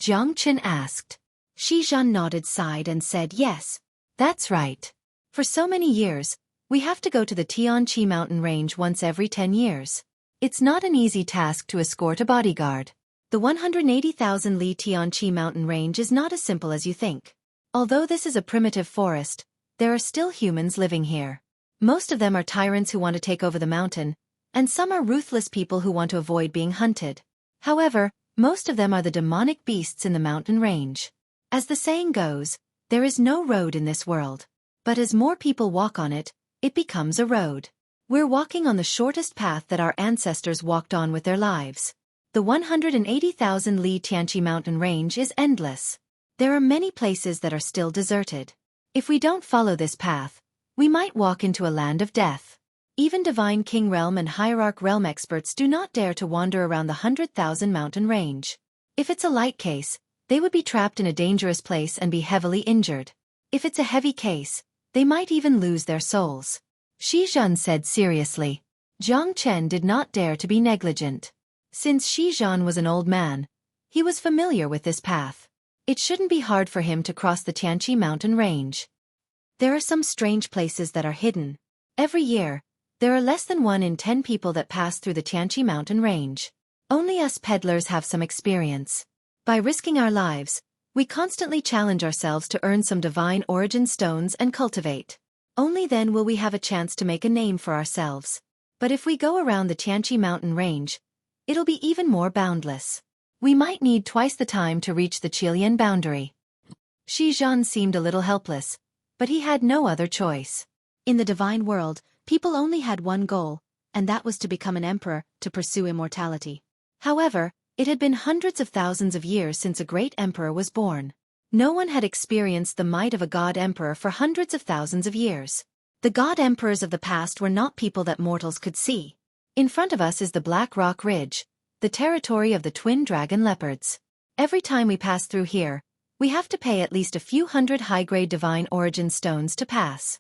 A: Jiang Chen asked. Shi Zhan nodded, sighed and said yes. That's right. For so many years, we have to go to the Tianqi mountain range once every 10 years. It's not an easy task to escort a bodyguard. The 180,000 li Tianqi mountain range is not as simple as you think. Although this is a primitive forest, there are still humans living here. Most of them are tyrants who want to take over the mountain, and some are ruthless people who want to avoid being hunted. However, most of them are the demonic beasts in the mountain range. As the saying goes, there is no road in this world. But as more people walk on it, it becomes a road. We're walking on the shortest path that our ancestors walked on with their lives. The 180,000 li Tianqi mountain range is endless. There are many places that are still deserted. If we don't follow this path, we might walk into a land of death. Even Divine King Realm and Hierarch Realm experts do not dare to wander around the 100,000 mountain range. If it's a light case, they would be trapped in a dangerous place and be heavily injured. If it's a heavy case, they might even lose their souls. Shi Zhan said seriously. Jiang Chen did not dare to be negligent. Since Shi Zhan was an old man, he was familiar with this path. It shouldn't be hard for him to cross the Tianqi mountain range. There are some strange places that are hidden. Every year, there are less than 1 in 10 people that pass through the Tianqi mountain range. Only us peddlers have some experience. By risking our lives, we constantly challenge ourselves to earn some divine origin stones and cultivate. Only then will we have a chance to make a name for ourselves. But if we go around the Tianqi mountain range, it'll be even more boundless. We might need twice the time to reach the Qilian boundary. Shi Zhan seemed a little helpless, but he had no other choice. In the divine world, people only had one goal, and that was to become an emperor, to pursue immortality. However, it had been hundreds of thousands of years since a great emperor was born. No one had experienced the might of a god emperor for hundreds of thousands of years. The god emperors of the past were not people that mortals could see. In front of us is the Black Rock Ridge, the territory of the twin dragon leopards. Every time we pass through here, we have to pay at least a few hundred high-grade divine origin stones to pass.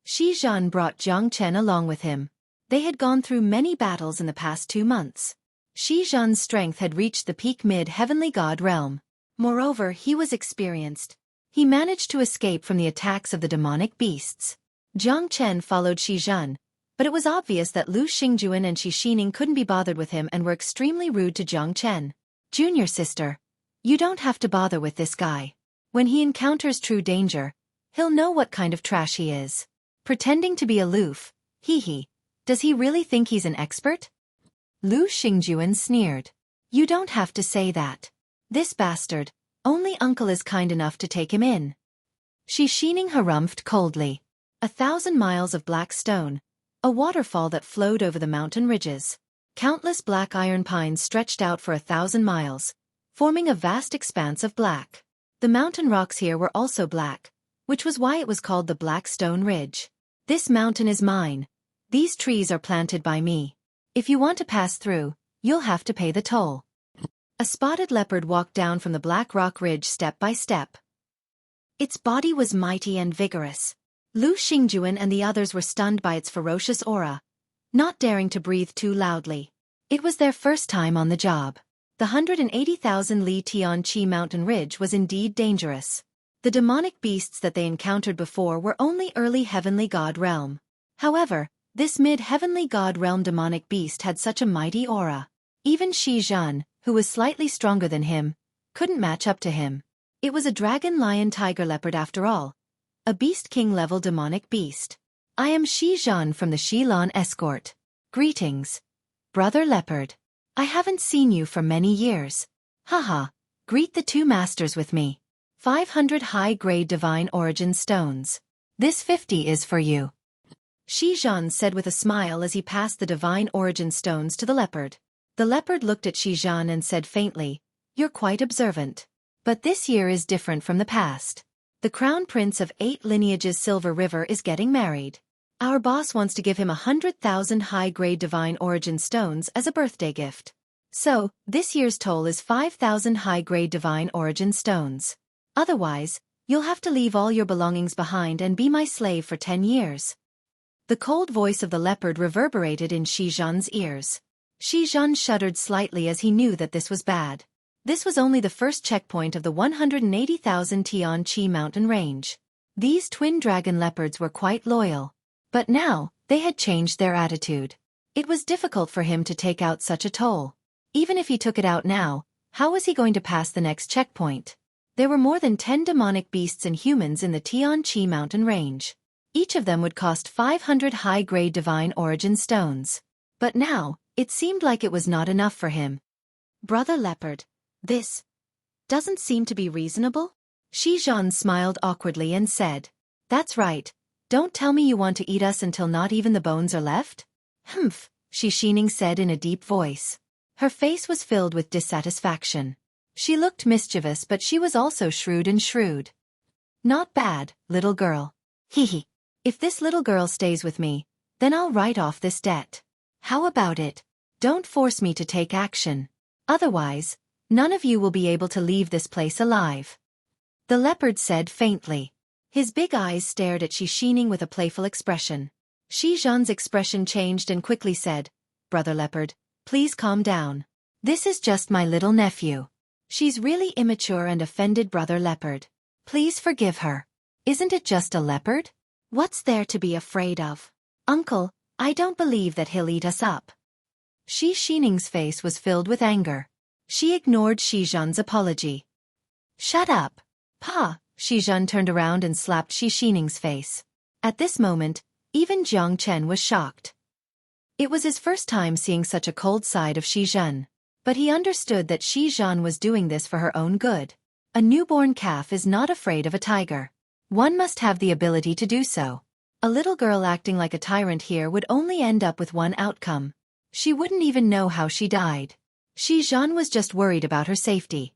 A: Shi Zhan brought Jiang Chen along with him. They had gone through many battles in the past 2 months. Shi Zhan's strength had reached the peak mid-heavenly god realm. Moreover, he was experienced. He managed to escape from the attacks of the demonic beasts. Jiang Chen followed Shi Zhan, but it was obvious that Lu Xingjuan and Shi Xining couldn't be bothered with him and were extremely rude to Jiang Chen. Junior sister, you don't have to bother with this guy. When he encounters true danger, he'll know what kind of trash he is. Pretending to be aloof, hee. Does he really think he's an expert? Lu Xingjuan sneered. You don't have to say that. This bastard, only uncle is kind enough to take him in. Shi Xining harumphed coldly. 1,000 miles of black stone, a waterfall that flowed over the mountain ridges. Countless black iron pines stretched out for 1,000 miles, forming a vast expanse of black. The mountain rocks here were also black, which was why it was called the Black Stone Ridge. This mountain is mine. These trees are planted by me. If you want to pass through, you'll have to pay the toll. A spotted leopard walked down from the Black Rock Ridge step by step. Its body was mighty and vigorous. Lu Xingjuan and the others were stunned by its ferocious aura, not daring to breathe too loudly. It was their first time on the job. The 180,000 Li Tianqi mountain ridge was indeed dangerous. The demonic beasts that they encountered before were only early heavenly god realm. However, this mid-heavenly god realm demonic beast had such a mighty aura. Even Shi Zhan, who was slightly stronger than him, couldn't match up to him. It was a dragon lion tiger leopard after all. A beast king level demonic beast. I am Shi Zhan from the Shilan escort. Greetings, brother leopard. I haven't seen you for many years. Haha, greet the two masters with me. 500 high-grade divine origin stones. This 50 is for you. Shi Zhan said with a smile as he passed the divine origin stones to the leopard. The leopard looked at Shi Zhan and said faintly, "You're quite observant. But this year is different from the past. The crown prince of 8 lineages Silver River is getting married. Our boss wants to give him 100,000 high-grade divine origin stones as a birthday gift. So, this year's toll is 5,000 high-grade divine origin stones. Otherwise, you'll have to leave all your belongings behind and be my slave for 10 years. The cold voice of the leopard reverberated in Shi Zhan's ears. Shi Zhan shuddered slightly as he knew that this was bad. This was only the first checkpoint of the 180,000 Tianqi mountain range. These twin dragon leopards were quite loyal. But now, they had changed their attitude. It was difficult for him to take out such a toll. Even if he took it out now, how was he going to pass the next checkpoint? There were more than 10 demonic beasts and humans in the Tianqi mountain range. Each of them would cost 500 high-grade divine origin stones. But now, it seemed like it was not enough for him. Brother Leopard, this doesn't seem to be reasonable? Shi Zhan smiled awkwardly and said, "That's right. Don't tell me you want to eat us until not even the bones are left?" "Humph," Shi Xining said in a deep voice. Her face was filled with dissatisfaction. She looked mischievous, but she was also shrewd and shrewd. "Not bad, little girl. Hee. If this little girl stays with me, then I'll write off this debt. How about it? Don't force me to take action. Otherwise, none of you will be able to leave this place alive." The leopard said faintly. His big eyes stared at Shi Xining with a playful expression. Shi Zhan's expression changed and quickly said, "Brother Leopard, please calm down. This is just my little nephew. She's really immature and offended, Brother Leopard. Please forgive her. Isn't it just a leopard? What's there to be afraid of? Uncle, I don't believe that he'll eat us up." Shi Xining's face was filled with anger. She ignored Shi Zhan's apology. "Shut up, Pa!" Shi Zhan turned around and slapped Shi Xining's face. At this moment, even Jiang Chen was shocked. It was his first time seeing such a cold side of Shi Zhan. But he understood that Shi Zhan was doing this for her own good. A newborn calf is not afraid of a tiger. One must have the ability to do so. A little girl acting like a tyrant here would only end up with one outcome. She wouldn't even know how she died. Shi Zhan was just worried about her safety.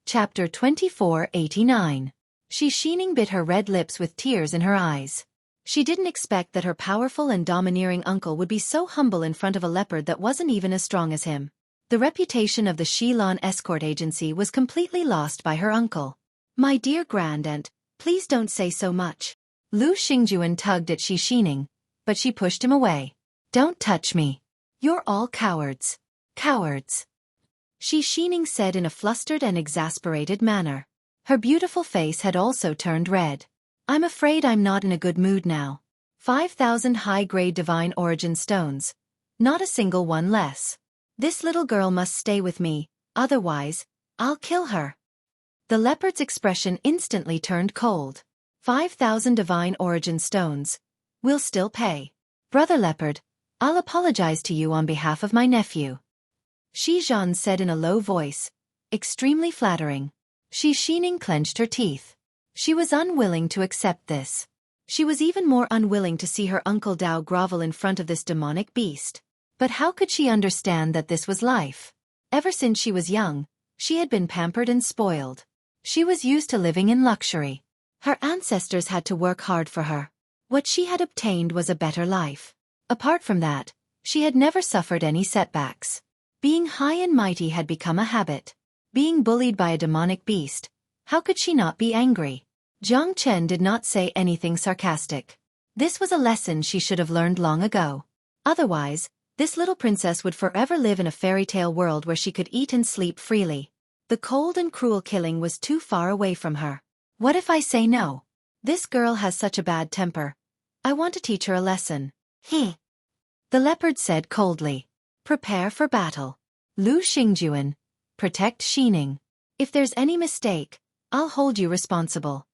A: Chapter 2489. Shi Xining bit her red lips with tears in her eyes. She didn't expect that her powerful and domineering uncle would be so humble in front of a leopard that wasn't even as strong as him. The reputation of the Shilan escort agency was completely lost by her uncle. "My dear grandaunt, please don't say so much." Lu Xingjuan tugged at Shi Xining, but she pushed him away. "Don't touch me. You're all cowards. Cowards." Shi Xining said in a flustered and exasperated manner. Her beautiful face had also turned red. "I'm afraid I'm not in a good mood now. 5,000 high-grade divine origin stones. Not a single one less. This little girl must stay with me, otherwise, I'll kill her." The leopard's expression instantly turned cold. 5,000 divine origin stones. We'll still pay. Brother Leopard, I'll apologize to you on behalf of my nephew. Shi Zhan said in a low voice. Extremely flattering. Shi Xining clenched her teeth. She was unwilling to accept this. She was even more unwilling to see her uncle Dao grovel in front of this demonic beast. But how could she understand that this was life? Ever since she was young, she had been pampered and spoiled. She was used to living in luxury. Her ancestors had to work hard for her. What she had obtained was a better life. Apart from that, she had never suffered any setbacks. Being high and mighty had become a habit. Being bullied by a demonic beast, how could she not be angry? Jiang Chen did not say anything sarcastic. This was a lesson she should have learned long ago. Otherwise, This little princess would forever live in a fairy tale world where she could eat and sleep freely. The cold and cruel killing was too far away from her. What if I say no? This girl has such a bad temper. I want to teach her a lesson. The leopard said coldly. Prepare for battle. Lu Xingjuan, protect Xining. If there's any mistake, I'll hold you responsible.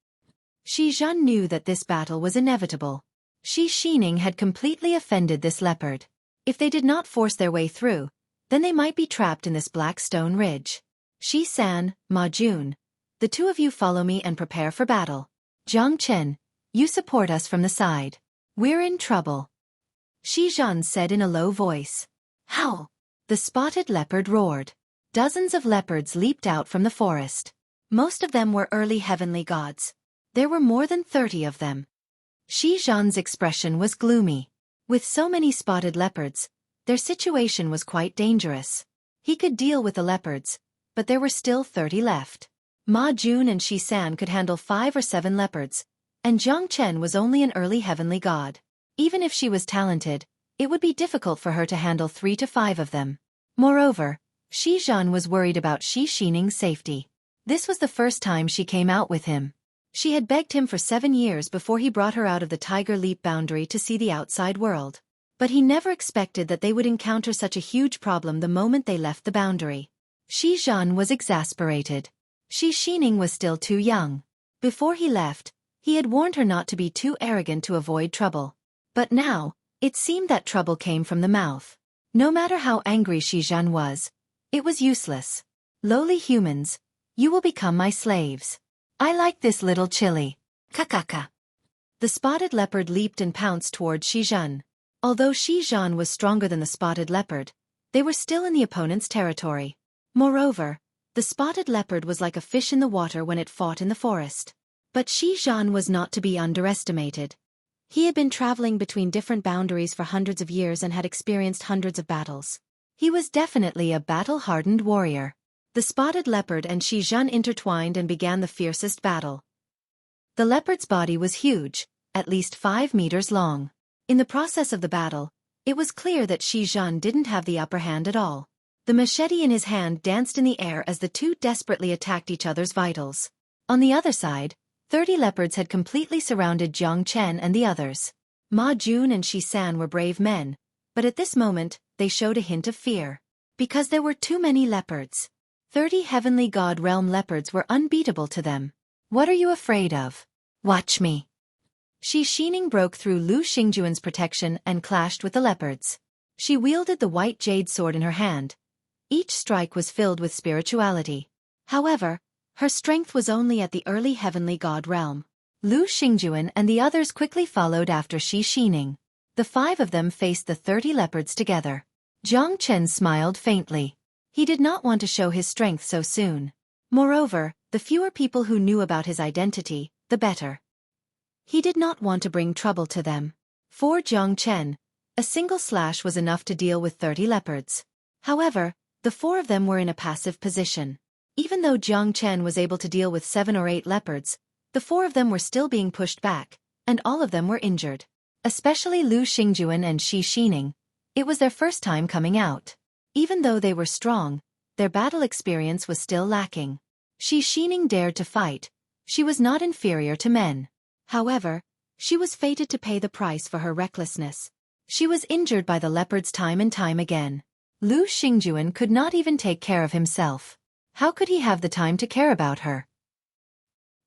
A: Shi Zhan knew that this battle was inevitable. Shi Xining had completely offended this leopard. If they did not force their way through, then they might be trapped in this black stone ridge. Shi San, Ma Jun, the two of you follow me and prepare for battle. Jiang Chen, you support us from the side. We're in trouble. Shi Zhan said in a low voice. Howl! The spotted leopard roared. Dozens of leopards leaped out from the forest. Most of them were early heavenly gods. There were more than 30 of them. Shi Zhan's expression was gloomy. With so many spotted leopards, their situation was quite dangerous. He could deal with the leopards, but there were still 30 left. Ma Jun and Shi San could handle 5 or 7 leopards, and Jiang Chen was only an early heavenly god. Even if she was talented, it would be difficult for her to handle 3 to 5 of them. Moreover, Shi Zhan was worried about Shi Xining's safety. This was the first time she came out with him. She had begged him for 7 years before he brought her out of the Tiger Leap boundary to see the outside world. But he never expected that they would encounter such a huge problem the moment they left the boundary. Shi Zhan was exasperated. Shi Xining was still too young. Before he left, he had warned her not to be too arrogant to avoid trouble. But now, it seemed that trouble came from the mouth. No matter how angry Shi Zhan was, it was useless. Lowly humans, you will become my slaves. I like this little chili. Kakaka. The spotted leopard leaped and pounced toward Shi Zhan. Although Shi Zhan was stronger than the spotted leopard, they were still in the opponent's territory. Moreover, the spotted leopard was like a fish in the water when it fought in the forest. But Shi Zhan was not to be underestimated. He had been traveling between different boundaries for hundreds of years and had experienced hundreds of battles. He was definitely a battle-hardened warrior. The spotted leopard and Shi Zhan intertwined and began the fiercest battle. The leopard's body was huge, at least 5 meters long. In the process of the battle, it was clear that Shi Zhan didn't have the upper hand at all. The machete in his hand danced in the air as the two desperately attacked each other's vitals. On the other side, 30 leopards had completely surrounded Jiang Chen and the others. Ma Jun and Shi San were brave men, but at this moment, they showed a hint of fear. Because there were too many leopards. 30 heavenly god realm leopards were unbeatable to them. What are you afraid of? Watch me. Shi Xining broke through Lu Xingjuan's protection and clashed with the leopards. She wielded the white jade sword in her hand. Each strike was filled with spirituality. However, her strength was only at the early heavenly god realm. Lu Xingjuan and the others quickly followed after Shi Xining. The 5 of them faced the 30 leopards together. Jiang Chen smiled faintly. He did not want to show his strength so soon. Moreover, the fewer people who knew about his identity, the better. He did not want to bring trouble to them. For Jiang Chen, a single slash was enough to deal with 30 leopards. However, the 4 of them were in a passive position. Even though Jiang Chen was able to deal with 7 or 8 leopards, the 4 of them were still being pushed back, and all of them were injured. Especially Lu Xingjuan and Shi Xining. It was their first time coming out. Even though they were strong, their battle experience was still lacking. Shi Xining dared to fight. She was not inferior to men. However, she was fated to pay the price for her recklessness. She was injured by the leopards time and time again. Lu Xingjuan could not even take care of himself. How could he have the time to care about her?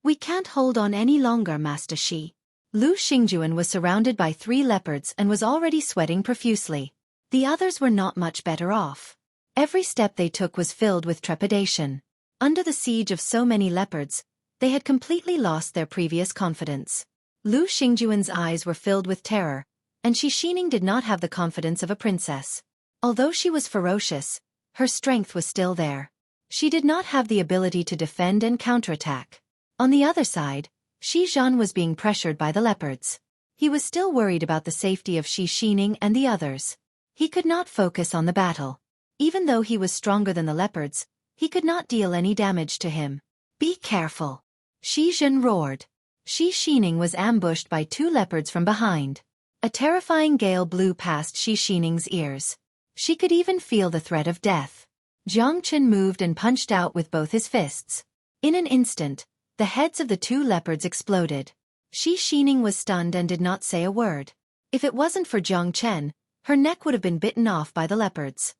A: We can't hold on any longer, Master Shi. Lu Xingjuan was surrounded by 3 leopards and was already sweating profusely. The others were not much better off. Every step they took was filled with trepidation. Under the siege of so many leopards, they had completely lost their previous confidence. Lu Xingjuan's eyes were filled with terror, and Shi Xining did not have the confidence of a princess. Although she was ferocious, her strength was still there. She did not have the ability to defend and counterattack. On the other side, Shi Zhan was being pressured by the leopards. He was still worried about the safety of Shi Xining and the others. He could not focus on the battle. Even though he was stronger than the leopards, he could not deal any damage to him. Be careful. Shi Zhan roared. Shi Xining was ambushed by 2 leopards from behind. A terrifying gale blew past Shi Xining's ears. She could even feel the threat of death. Jiang Chen moved and punched out with both his fists. In an instant, the heads of the two leopards exploded. Shi Xining was stunned and did not say a word. If it wasn't for Jiang Chen, her neck would have been bitten off by the leopards.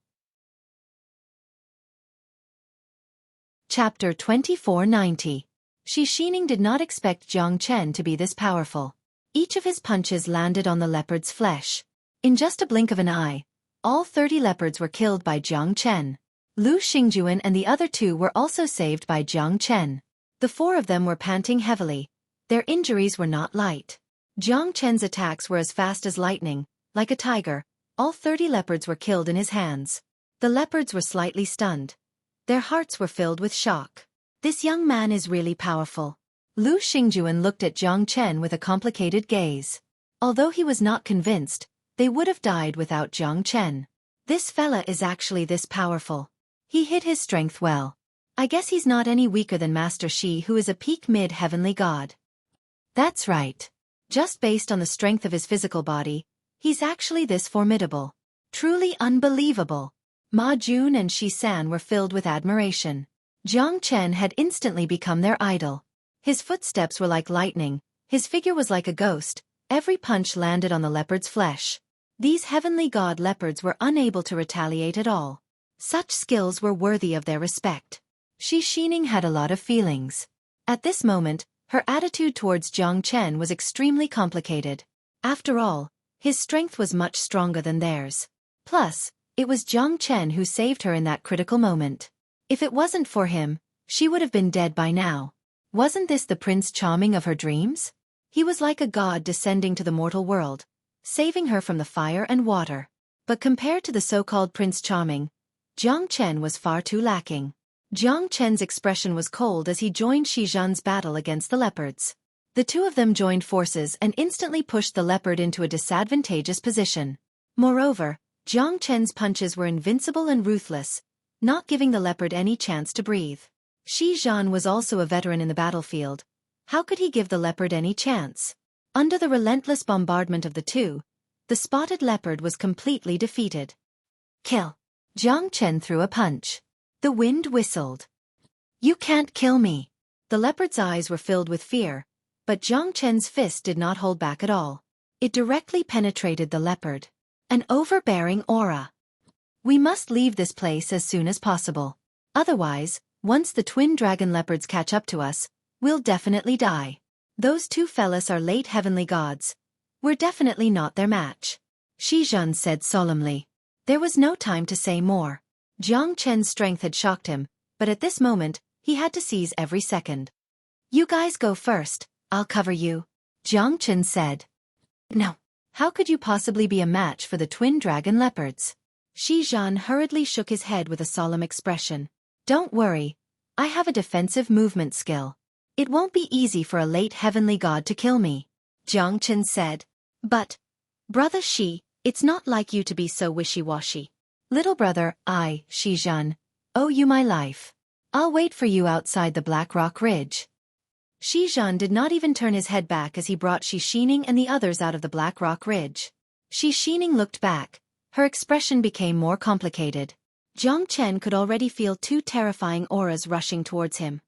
A: Chapter 2490. Shi Xining did not expect Jiang Chen to be this powerful. Each of his punches landed on the leopard's flesh. In just a blink of an eye, all 30 leopards were killed by Jiang Chen. Lu Xingjuan and the other two were also saved by Jiang Chen. The 4 of them were panting heavily. Their injuries were not light. Jiang Chen's attacks were as fast as lightning, like a tiger. All 30 leopards were killed in his hands. The leopards were slightly stunned. Their hearts were filled with shock. This young man is really powerful. Lu Xingjuan looked at Jiang Chen with a complicated gaze. Although he was not convinced, they would have died without Jiang Chen. This fella is actually this powerful. He hid his strength well. I guess he's not any weaker than Master Shi, who is a peak mid-heavenly god. That's right. Just based on the strength of his physical body, he's actually this formidable. Truly unbelievable. Ma Jun and Shi San were filled with admiration. Jiang Chen had instantly become their idol. His footsteps were like lightning, his figure was like a ghost, every punch landed on the leopard's flesh. These heavenly god leopards were unable to retaliate at all. Such skills were worthy of their respect. Shi Xining had a lot of feelings. At this moment, her attitude towards Jiang Chen was extremely complicated. After all, his strength was much stronger than theirs. Plus, it was Jiang Chen who saved her in that critical moment. If it wasn't for him, she would have been dead by now. Wasn't this the Prince Charming of her dreams? He was like a god descending to the mortal world, saving her from the fire and water. But compared to the so-called Prince Charming, Jiang Chen was far too lacking. Jiang Chen's expression was cold as he joined Shi Zhan's battle against the leopards. The two of them joined forces and instantly pushed the leopard into a disadvantageous position. Moreover, Jiang Chen's punches were invincible and ruthless, not giving the leopard any chance to breathe. Shi Zhan was also a veteran in the battlefield. How could he give the leopard any chance? Under the relentless bombardment of the two, the spotted leopard was completely defeated. Kill. Jiang Chen threw a punch. The wind whistled. You can't kill me. The leopard's eyes were filled with fear, but Jiang Chen's fist did not hold back at all. It directly penetrated the leopard. An overbearing aura. We must leave this place as soon as possible. Otherwise, once the twin dragon leopards catch up to us, we'll definitely die. Those two fellas are late heavenly gods. We're definitely not their match. Shi Zhan said solemnly. There was no time to say more. Jiang Chen's strength had shocked him, but at this moment, he had to seize every second. You guys go first, I'll cover you, Jiang Chen said. No. How could you possibly be a match for the twin dragon leopards? Shi Zhan hurriedly shook his head with a solemn expression. Don't worry. I have a defensive movement skill. It won't be easy for a late heavenly god to kill me, Jiang Chen said. But, Brother Shi, it's not like you to be so wishy-washy. Little brother, I, Shi Zhan, owe you my life. I'll wait for you outside the Black Rock Ridge. Shi Zhan did not even turn his head back as he brought Shi Xining and the others out of the Black Rock Ridge. Shi Xining looked back. Her expression became more complicated. Jiang Chen could already feel 2 terrifying auras rushing towards him.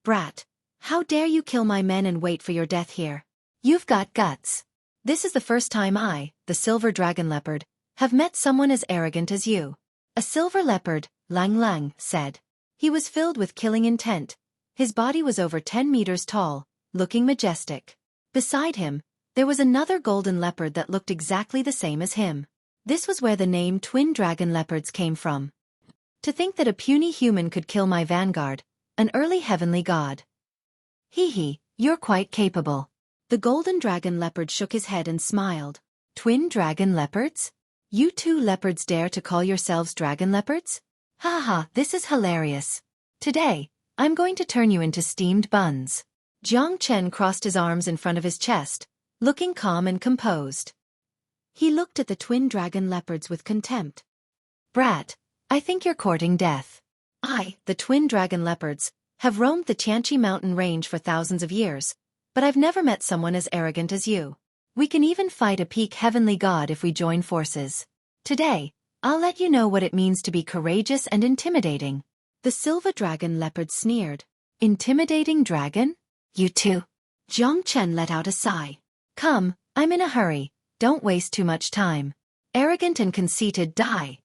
A: Brat, how dare you kill my men and wait for your death here? You've got guts. This is the first time I, the silver dragon leopard, have met someone as arrogant as you. A silver leopard, Lang Lang, said. He was filled with killing intent. His body was over 10 meters tall, looking majestic. Beside him, there was another golden leopard that looked exactly the same as him. This was where the name twin dragon leopards came from. To think that a puny human could kill my vanguard, an early heavenly god. Hee, you're quite capable. The golden dragon leopard shook his head and smiled. Twin dragon leopards? You two leopards dare to call yourselves dragon leopards? Ha ha, this is hilarious. Today, I'm going to turn you into steamed buns. Jiang Chen crossed his arms in front of his chest, looking calm and composed. He looked at the twin dragon leopards with contempt. Brat, I think you're courting death. I, the twin dragon leopards, have roamed the Tianqi mountain range for thousands of years, but I've never met someone as arrogant as you. We can even fight a peak heavenly god if we join forces. Today, I'll let you know what it means to be courageous and intimidating. The silver dragon leopard sneered. Intimidating dragon? You too. Jiang Chen let out a sigh. Come, I'm in a hurry. Don't waste too much time. Arrogant and conceited die.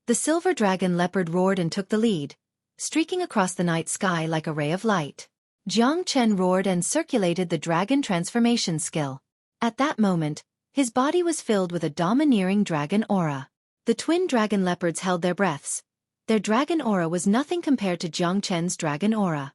A: The silver dragon leopard roared and took the lead, streaking across the night sky like a ray of light. Jiang Chen roared and circulated the dragon transformation skill. At that moment, his body was filled with a domineering dragon aura. The twin dragon leopards held their breaths. Their dragon aura was nothing compared to Jiang Chen's dragon aura.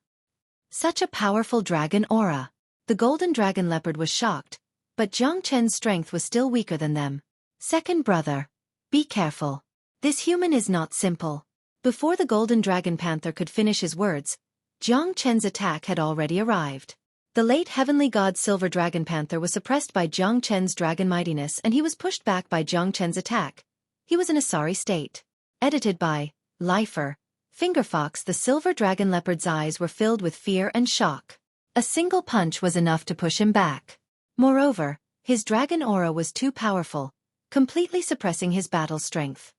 A: Such a powerful dragon aura. The golden dragon leopard was shocked, but Jiang Chen's strength was still weaker than them. Second brother, be careful. This human is not simple. Before the golden dragon panther could finish his words, Jiang Chen's attack had already arrived. The late heavenly god silver dragon panther was suppressed by Jiang Chen's dragon mightiness and he was pushed back by Jiang Chen's attack. He was in a sorry state. Edited by Lifer. Fingerfox. The silver dragon leopard's eyes were filled with fear and shock. A single punch was enough to push him back. Moreover, his dragon aura was too powerful, completely suppressing his battle strength.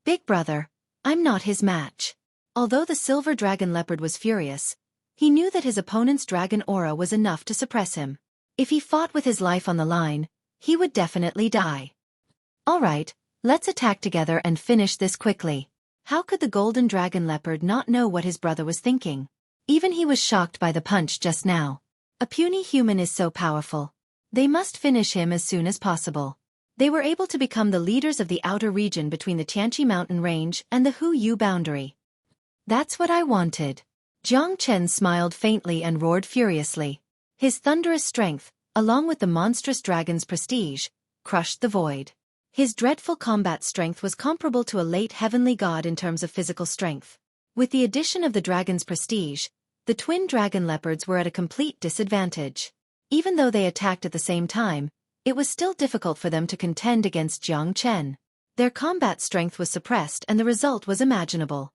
A: Big brother, I'm not his match. Although the silver dragon leopard was furious, he knew that his opponent's dragon aura was enough to suppress him. If he fought with his life on the line, he would definitely die. Alright, let's attack together and finish this quickly. How could the golden dragon leopard not know what his brother was thinking? Even he was shocked by the punch just now. A puny human is so powerful. They must finish him as soon as possible. They were able to become the leaders of the outer region between the Tianqi mountain range and the Huyu boundary. That's what I wanted. Jiang Chen smiled faintly and roared furiously. His thunderous strength, along with the monstrous dragon's prestige, crushed the void. His dreadful combat strength was comparable to a late heavenly god in terms of physical strength. With the addition of the dragon's prestige, the twin dragon leopards were at a complete disadvantage. Even though they attacked at the same time, it was still difficult for them to contend against Jiang Chen. Their combat strength was suppressed and the result was imaginable.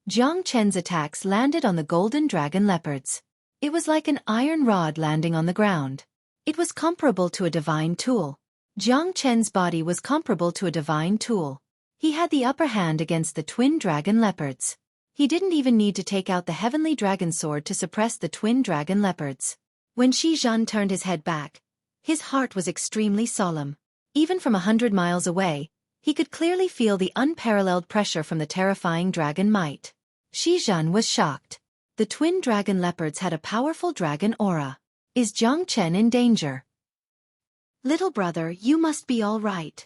A: Jiang Chen's attacks landed on the golden dragon leopards. It was like an iron rod landing on the ground. It was comparable to a divine tool. Jiang Chen's body was comparable to a divine tool. He had the upper hand against the twin dragon leopards. He didn't even need to take out the heavenly dragon sword to suppress the twin dragon leopards. When Shi Zhan turned his head back, his heart was extremely solemn. Even from 100 miles away, he could clearly feel the unparalleled pressure from the terrifying dragon might. Shi Zhan was shocked. The twin dragon leopards had a powerful dragon aura. Is Jiang Chen in danger? Little brother, you must be all right.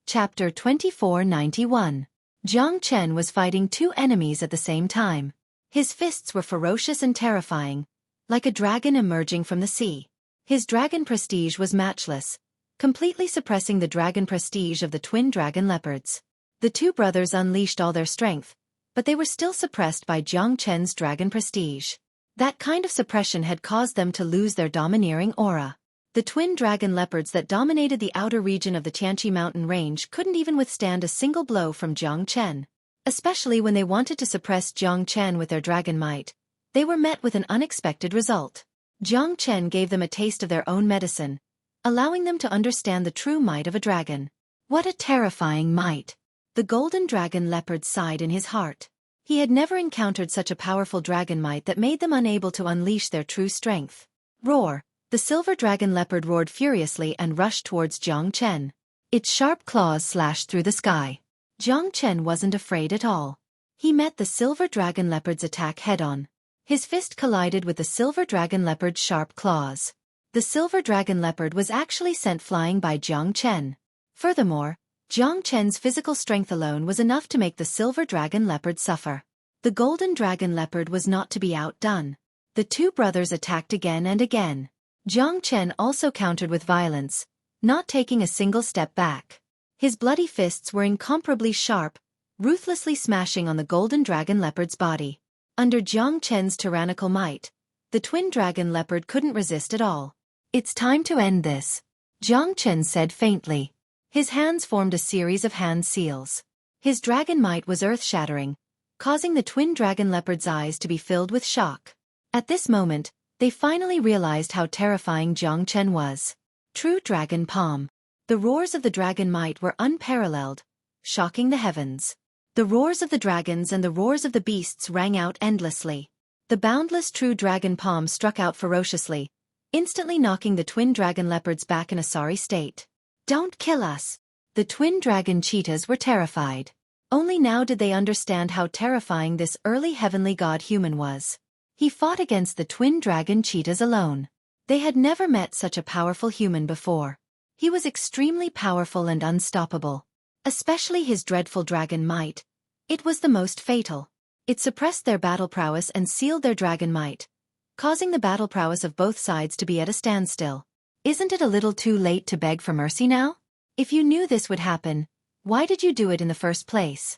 A: Chapter 2491. Jiang Chen was fighting two enemies at the same time. His fists were ferocious and terrifying, like a dragon emerging from the sea. His dragon prestige was matchless, completely suppressing the dragon prestige of the twin dragon leopards. The two brothers unleashed all their strength, but they were still suppressed by Jiang Chen's dragon prestige. That kind of suppression had caused them to lose their domineering aura. The twin dragon leopards that dominated the outer region of the Tianqi mountain range couldn't even withstand a single blow from Jiang Chen. Especially when they wanted to suppress Jiang Chen with their dragon might, they were met with an unexpected result. Jiang Chen gave them a taste of their own medicine, allowing them to understand the true might of a dragon. What a terrifying might! The golden dragon leopard sighed in his heart. He had never encountered such a powerful dragon might that made them unable to unleash their true strength. Roar! The silver dragon leopard roared furiously and rushed towards Jiang Chen. Its sharp claws slashed through the sky. Jiang Chen wasn't afraid at all. He met the silver dragon leopard's attack head-on. His fist collided with the silver dragon leopard's sharp claws. The silver dragon leopard was actually sent flying by Jiang Chen. Furthermore, Jiang Chen's physical strength alone was enough to make the silver dragon leopard suffer. The golden dragon leopard was not to be outdone. The two brothers attacked again and again. Jiang Chen also countered with violence, not taking a single step back. His bloody fists were incomparably sharp, ruthlessly smashing on the golden dragon leopard's body. Under Jiang Chen's tyrannical might, the twin dragon leopard couldn't resist at all. It's time to end this, Jiang Chen said faintly. His hands formed a series of hand seals. His dragon might was earth-shattering, causing the twin dragon leopard's eyes to be filled with shock. At this moment, they finally realized how terrifying Jiang Chen was. True dragon palm. The roars of the dragon might were unparalleled, shocking the heavens. The roars of the dragons and the roars of the beasts rang out endlessly. The boundless true dragon palm struck out ferociously, instantly knocking the twin dragon leopards back in a sorry state. "Don't kill us!" The twin dragon cheetahs were terrified. Only now did they understand how terrifying this early heavenly god human was. He fought against the twin dragon cheetahs alone. They had never met such a powerful human before. He was extremely powerful and unstoppable. Especially his dreadful dragon might. It was the most fatal. It suppressed their battle prowess and sealed their dragon might, causing the battle prowess of both sides to be at a standstill. Isn't it a little too late to beg for mercy now? If you knew this would happen, why did you do it in the first place?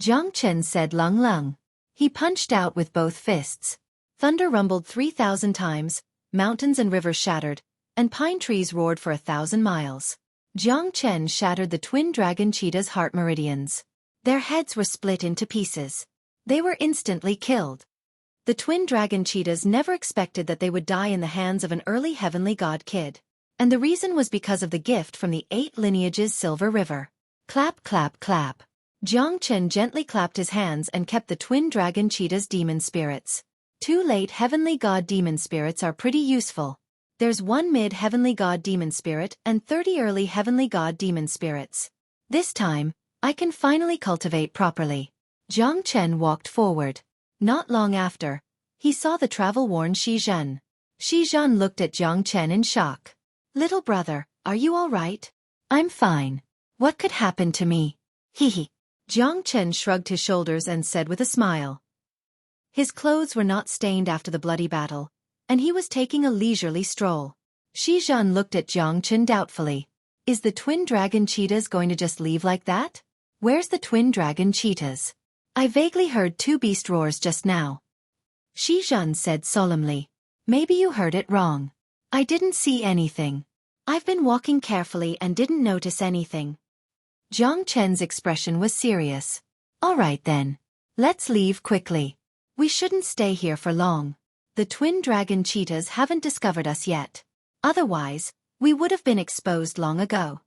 A: Jiang Chen said Lung Lung. He punched out with both fists. Thunder rumbled 3,000 times, mountains and rivers shattered, and pine trees roared for 1,000 miles. Jiang Chen shattered the twin dragon cheetah's heart meridians. Their heads were split into pieces. They were instantly killed. The twin dragon cheetahs never expected that they would die in the hands of an early heavenly god kid. And the reason was because of the gift from the 8 lineages Silver River. Clap, clap, clap. Jiang Chen gently clapped his hands and kept the twin dragon cheetah's demon spirits. 2 late heavenly god demon spirits are pretty useful. There's 1 mid-heavenly god demon spirit and 30 early heavenly god demon spirits. This time, I can finally cultivate properly. Jiang Chen walked forward. Not long after, he saw the travel-worn Shi Zhen. Shi Zhen looked at Jiang Chen in shock. "Little brother, are you all right?" "I'm fine. What could happen to me?" Hee. Jiang Chen shrugged his shoulders and said with a smile. His clothes were not stained after the bloody battle, and he was taking a leisurely stroll. Shi Zhen looked at Jiang Chen doubtfully. "Is the twin dragon cheetahs going to just leave like that? Where's the twin dragon cheetahs? I vaguely heard 2 beast roars just now." Shi Zhen said solemnly. "Maybe you heard it wrong. I didn't see anything. I've been walking carefully and didn't notice anything." Jiang Chen's expression was serious. "All right then. Let's leave quickly. We shouldn't stay here for long. The twin dragon cheetahs haven't discovered us yet. Otherwise, we would have been exposed long ago."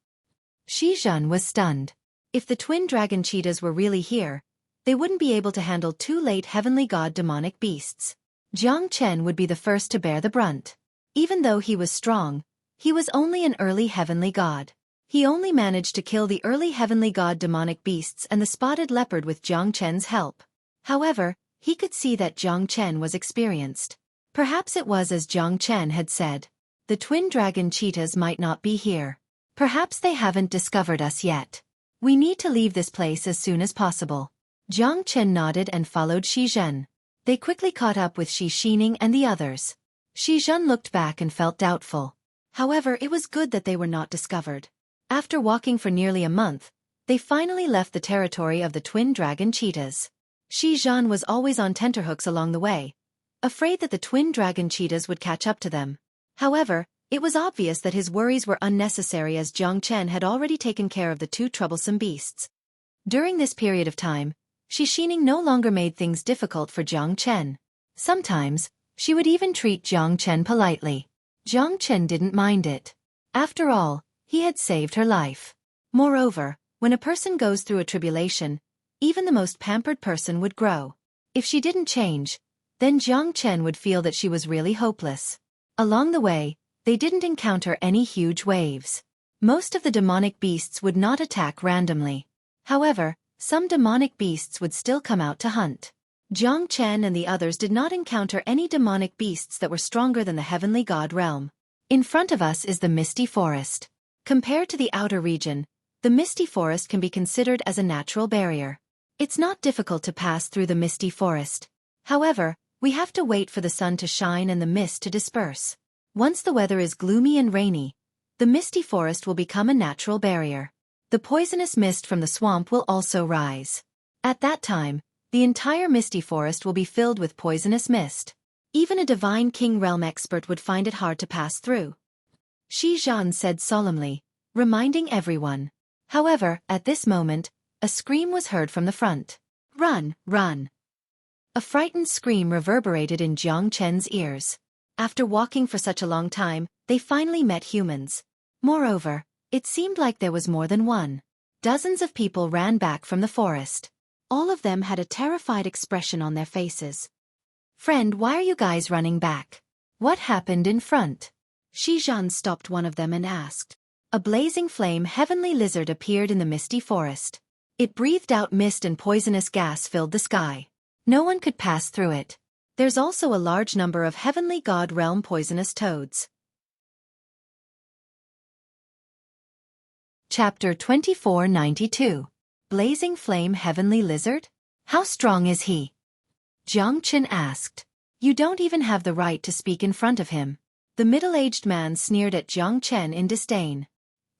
A: Shi Zhen was stunned. If the twin dragon cheetahs were really here, they wouldn't be able to handle 2 late heavenly god demonic beasts. Jiang Chen would be the first to bear the brunt. Even though he was strong, he was only an early heavenly god. He only managed to kill the early heavenly god demonic beasts and the spotted leopard with Jiang Chen's help. However, he could see that Jiang Chen was experienced. Perhaps it was as Jiang Chen had said. The twin dragon cheetahs might not be here. Perhaps they haven't discovered us yet. We need to leave this place as soon as possible. Jiang Chen nodded and followed Shi Zhen. They quickly caught up with Shi Xining and the others. Shi Zhen looked back and felt doubtful. However, it was good that they were not discovered. After walking for nearly a month, they finally left the territory of the twin dragon cheetahs. Shi Zhen was always on tenterhooks along the way, afraid that the twin dragon cheetahs would catch up to them. However, it was obvious that his worries were unnecessary as Jiang Chen had already taken care of the 2 troublesome beasts. During this period of time, Shi Xining no longer made things difficult for Jiang Chen. Sometimes, she would even treat Jiang Chen politely. Jiang Chen didn't mind it. After all, he had saved her life. Moreover, when a person goes through a tribulation, even the most pampered person would grow. If she didn't change, then Jiang Chen would feel that she was really hopeless. Along the way, they didn't encounter any huge waves. Most of the demonic beasts would not attack randomly. However, some demonic beasts would still come out to hunt. Jiang Chen and the others did not encounter any demonic beasts that were stronger than the heavenly god realm. In front of us is the misty forest. Compared to the outer region, the misty forest can be considered as a natural barrier. It's not difficult to pass through the misty forest. However, we have to wait for the sun to shine and the mist to disperse. Once the weather is gloomy and rainy, the misty forest will become a natural barrier. The poisonous mist from the swamp will also rise. At that time, the entire misty forest will be filled with poisonous mist. Even a divine king realm expert would find it hard to pass through. Shi Zhen said solemnly, reminding everyone. However, at this moment, a scream was heard from the front. "Run, run!" A frightened scream reverberated in Jiang Chen's ears. After walking for such a long time, they finally met humans. Moreover, It seemed like there was more than one. Dozens of people ran back from the forest. All of them had a terrified expression on their faces. "Friend, why are you guys running back? What happened in front?" Xizhan stopped one of them and asked. A blazing flame heavenly lizard appeared in the misty forest. It breathed out mist and poisonous gas filled the sky. No one could pass through it. There's also a large number of heavenly god realm poisonous toads. Chapter 2492. Blazing Flame Heavenly Lizard? How strong is he? Jiang Chen asked. You don't even have the right to speak in front of him. The middle-aged man sneered at Jiang Chen in disdain.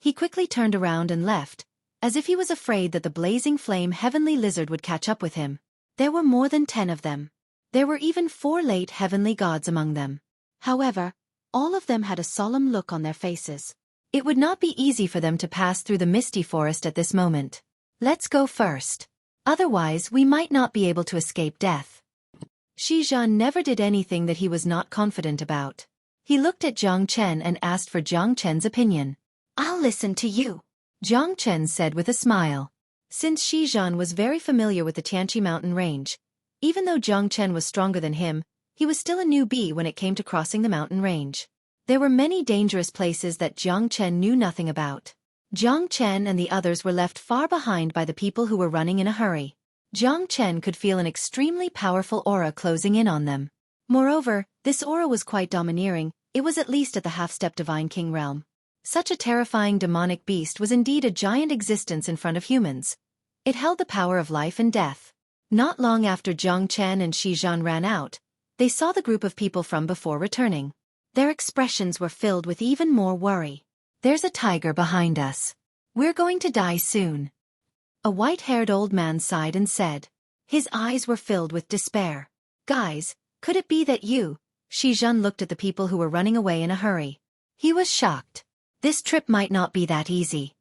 A: He quickly turned around and left, as if he was afraid that the blazing flame heavenly lizard would catch up with him. There were more than 10 of them. There were even 4 late heavenly gods among them. However, all of them had a solemn look on their faces. It would not be easy for them to pass through the misty forest at this moment. Let's go first. Otherwise, we might not be able to escape death. Xizhan never did anything that he was not confident about. He looked at Jiang Chen and asked for Jiang Chen's opinion. I'll listen to you, Jiang Chen said with a smile. Since Xizhan was very familiar with the Tianqi mountain range, even though Jiang Chen was stronger than him, he was still a newbie when it came to crossing the mountain range. There were many dangerous places that Jiang Chen knew nothing about. Jiang Chen and the others were left far behind by the people who were running in a hurry. Jiang Chen could feel an extremely powerful aura closing in on them. Moreover, this aura was quite domineering. It was at least at the half-step divine king realm. Such a terrifying demonic beast was indeed a giant existence in front of humans. It held the power of life and death. Not long after Jiang Chen and Xizhan ran out, they saw the group of people from before returning. Their expressions were filled with even more worry. There's a tiger behind us. We're going to die soon. A white-haired old man sighed and said. His eyes were filled with despair. Guys, could it be that you? Xizhan looked at the people who were running away in a hurry. He was shocked. This trip might not be that easy.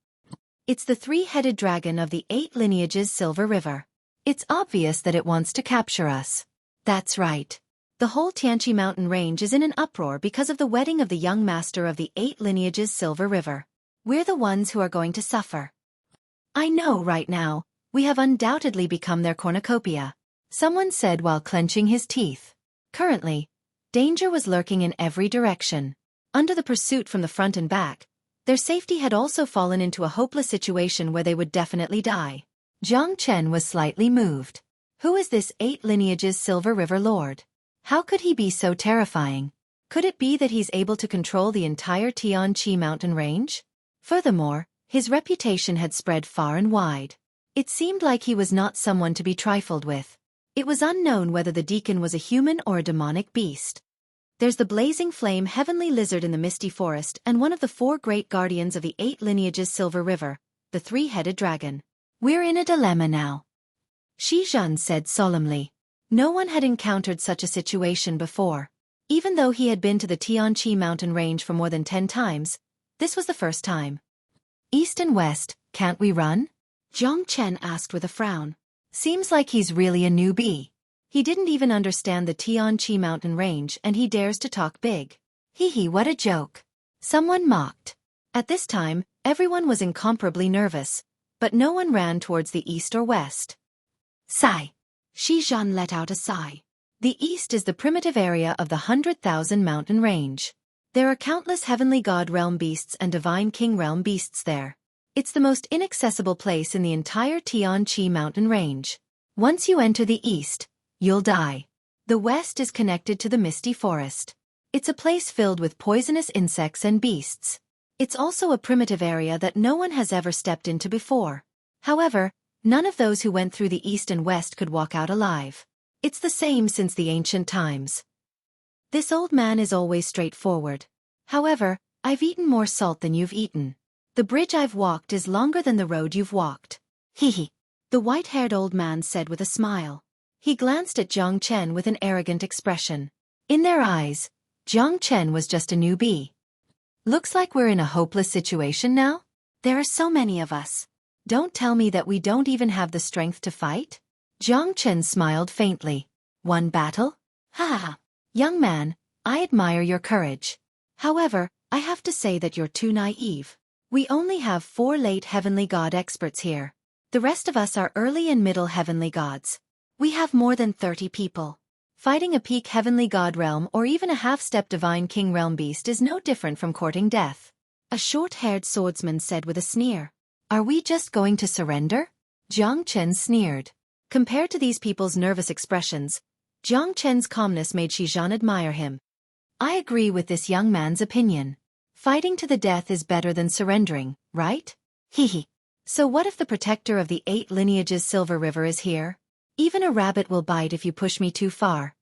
A: It's the 3-headed dragon of the 8 lineages Silver River. It's obvious that it wants to capture us. That's right. The whole Tianqi mountain range is in an uproar because of the wedding of the young master of the 8 lineages Silver River. We're the ones who are going to suffer. I know right now, we have undoubtedly become their cornucopia, someone said while clenching his teeth. Currently, danger was lurking in every direction. Under the pursuit from the front and back, their safety had also fallen into a hopeless situation where they would definitely die. Jiang Chen was slightly moved. Who is this 8 lineages Silver River Lord? How could he be so terrifying? Could it be that he's able to control the entire Tianqi mountain range? Furthermore, his reputation had spread far and wide. It seemed like he was not someone to be trifled with. It was unknown whether the deacon was a human or a demonic beast. There's the blazing flame heavenly lizard in the misty forest and one of the 4 great guardians of the 8 lineages Silver River, the 3-headed dragon. We're in a dilemma now, Xizhan said solemnly. No one had encountered such a situation before. Even though he had been to the Tianqi mountain range for more than 10 times, this was the first time. East and west, can't we run? Jiang Chen asked with a frown. Seems like he's really a newbie. He didn't even understand the Tianqi mountain range and he dares to talk big. Hee, what a joke. Someone mocked. At this time, everyone was incomparably nervous, but no one ran towards the east or west. Sigh. Xizhan let out a sigh. The east is the primitive area of the 100,000 mountain range. There are countless heavenly god realm beasts and divine king realm beasts there. It's the most inaccessible place in the entire Tianqi mountain range. Once you enter the east, you'll die. The west is connected to the misty forest. It's a place filled with poisonous insects and beasts. It's also a primitive area that no one has ever stepped into before. However, none of those who went through the east and west could walk out alive. It's the same since the ancient times. This old man is always straightforward. However, I've eaten more salt than you've eaten. The bridge I've walked is longer than the road you've walked. Hee. The white-haired old man said with a smile. He glanced at Jiang Chen with an arrogant expression. In their eyes, Jiang Chen was just a newbie. Looks like we're in a hopeless situation now? There are so many of us. Don't tell me that we don't even have the strength to fight? Jiang Chen smiled faintly. One battle? Ha ha. Young man, I admire your courage. However, I have to say that you're too naive. We only have 4 late heavenly god experts here. The rest of us are early and middle heavenly gods. We have more than 30 people. Fighting a peak heavenly god realm or even a half-step divine king realm beast is no different from courting death. A short-haired swordsman said with a sneer. Are we just going to surrender? Jiang Chen sneered. Compared to these people's nervous expressions, Jiang Chen's calmness made Shi Zhan admire him. I agree with this young man's opinion. Fighting to the death is better than surrendering, right? Hehe. So what if the protector of the 8 lineages Silver River is here? Even a rabbit will bite if you push me too far.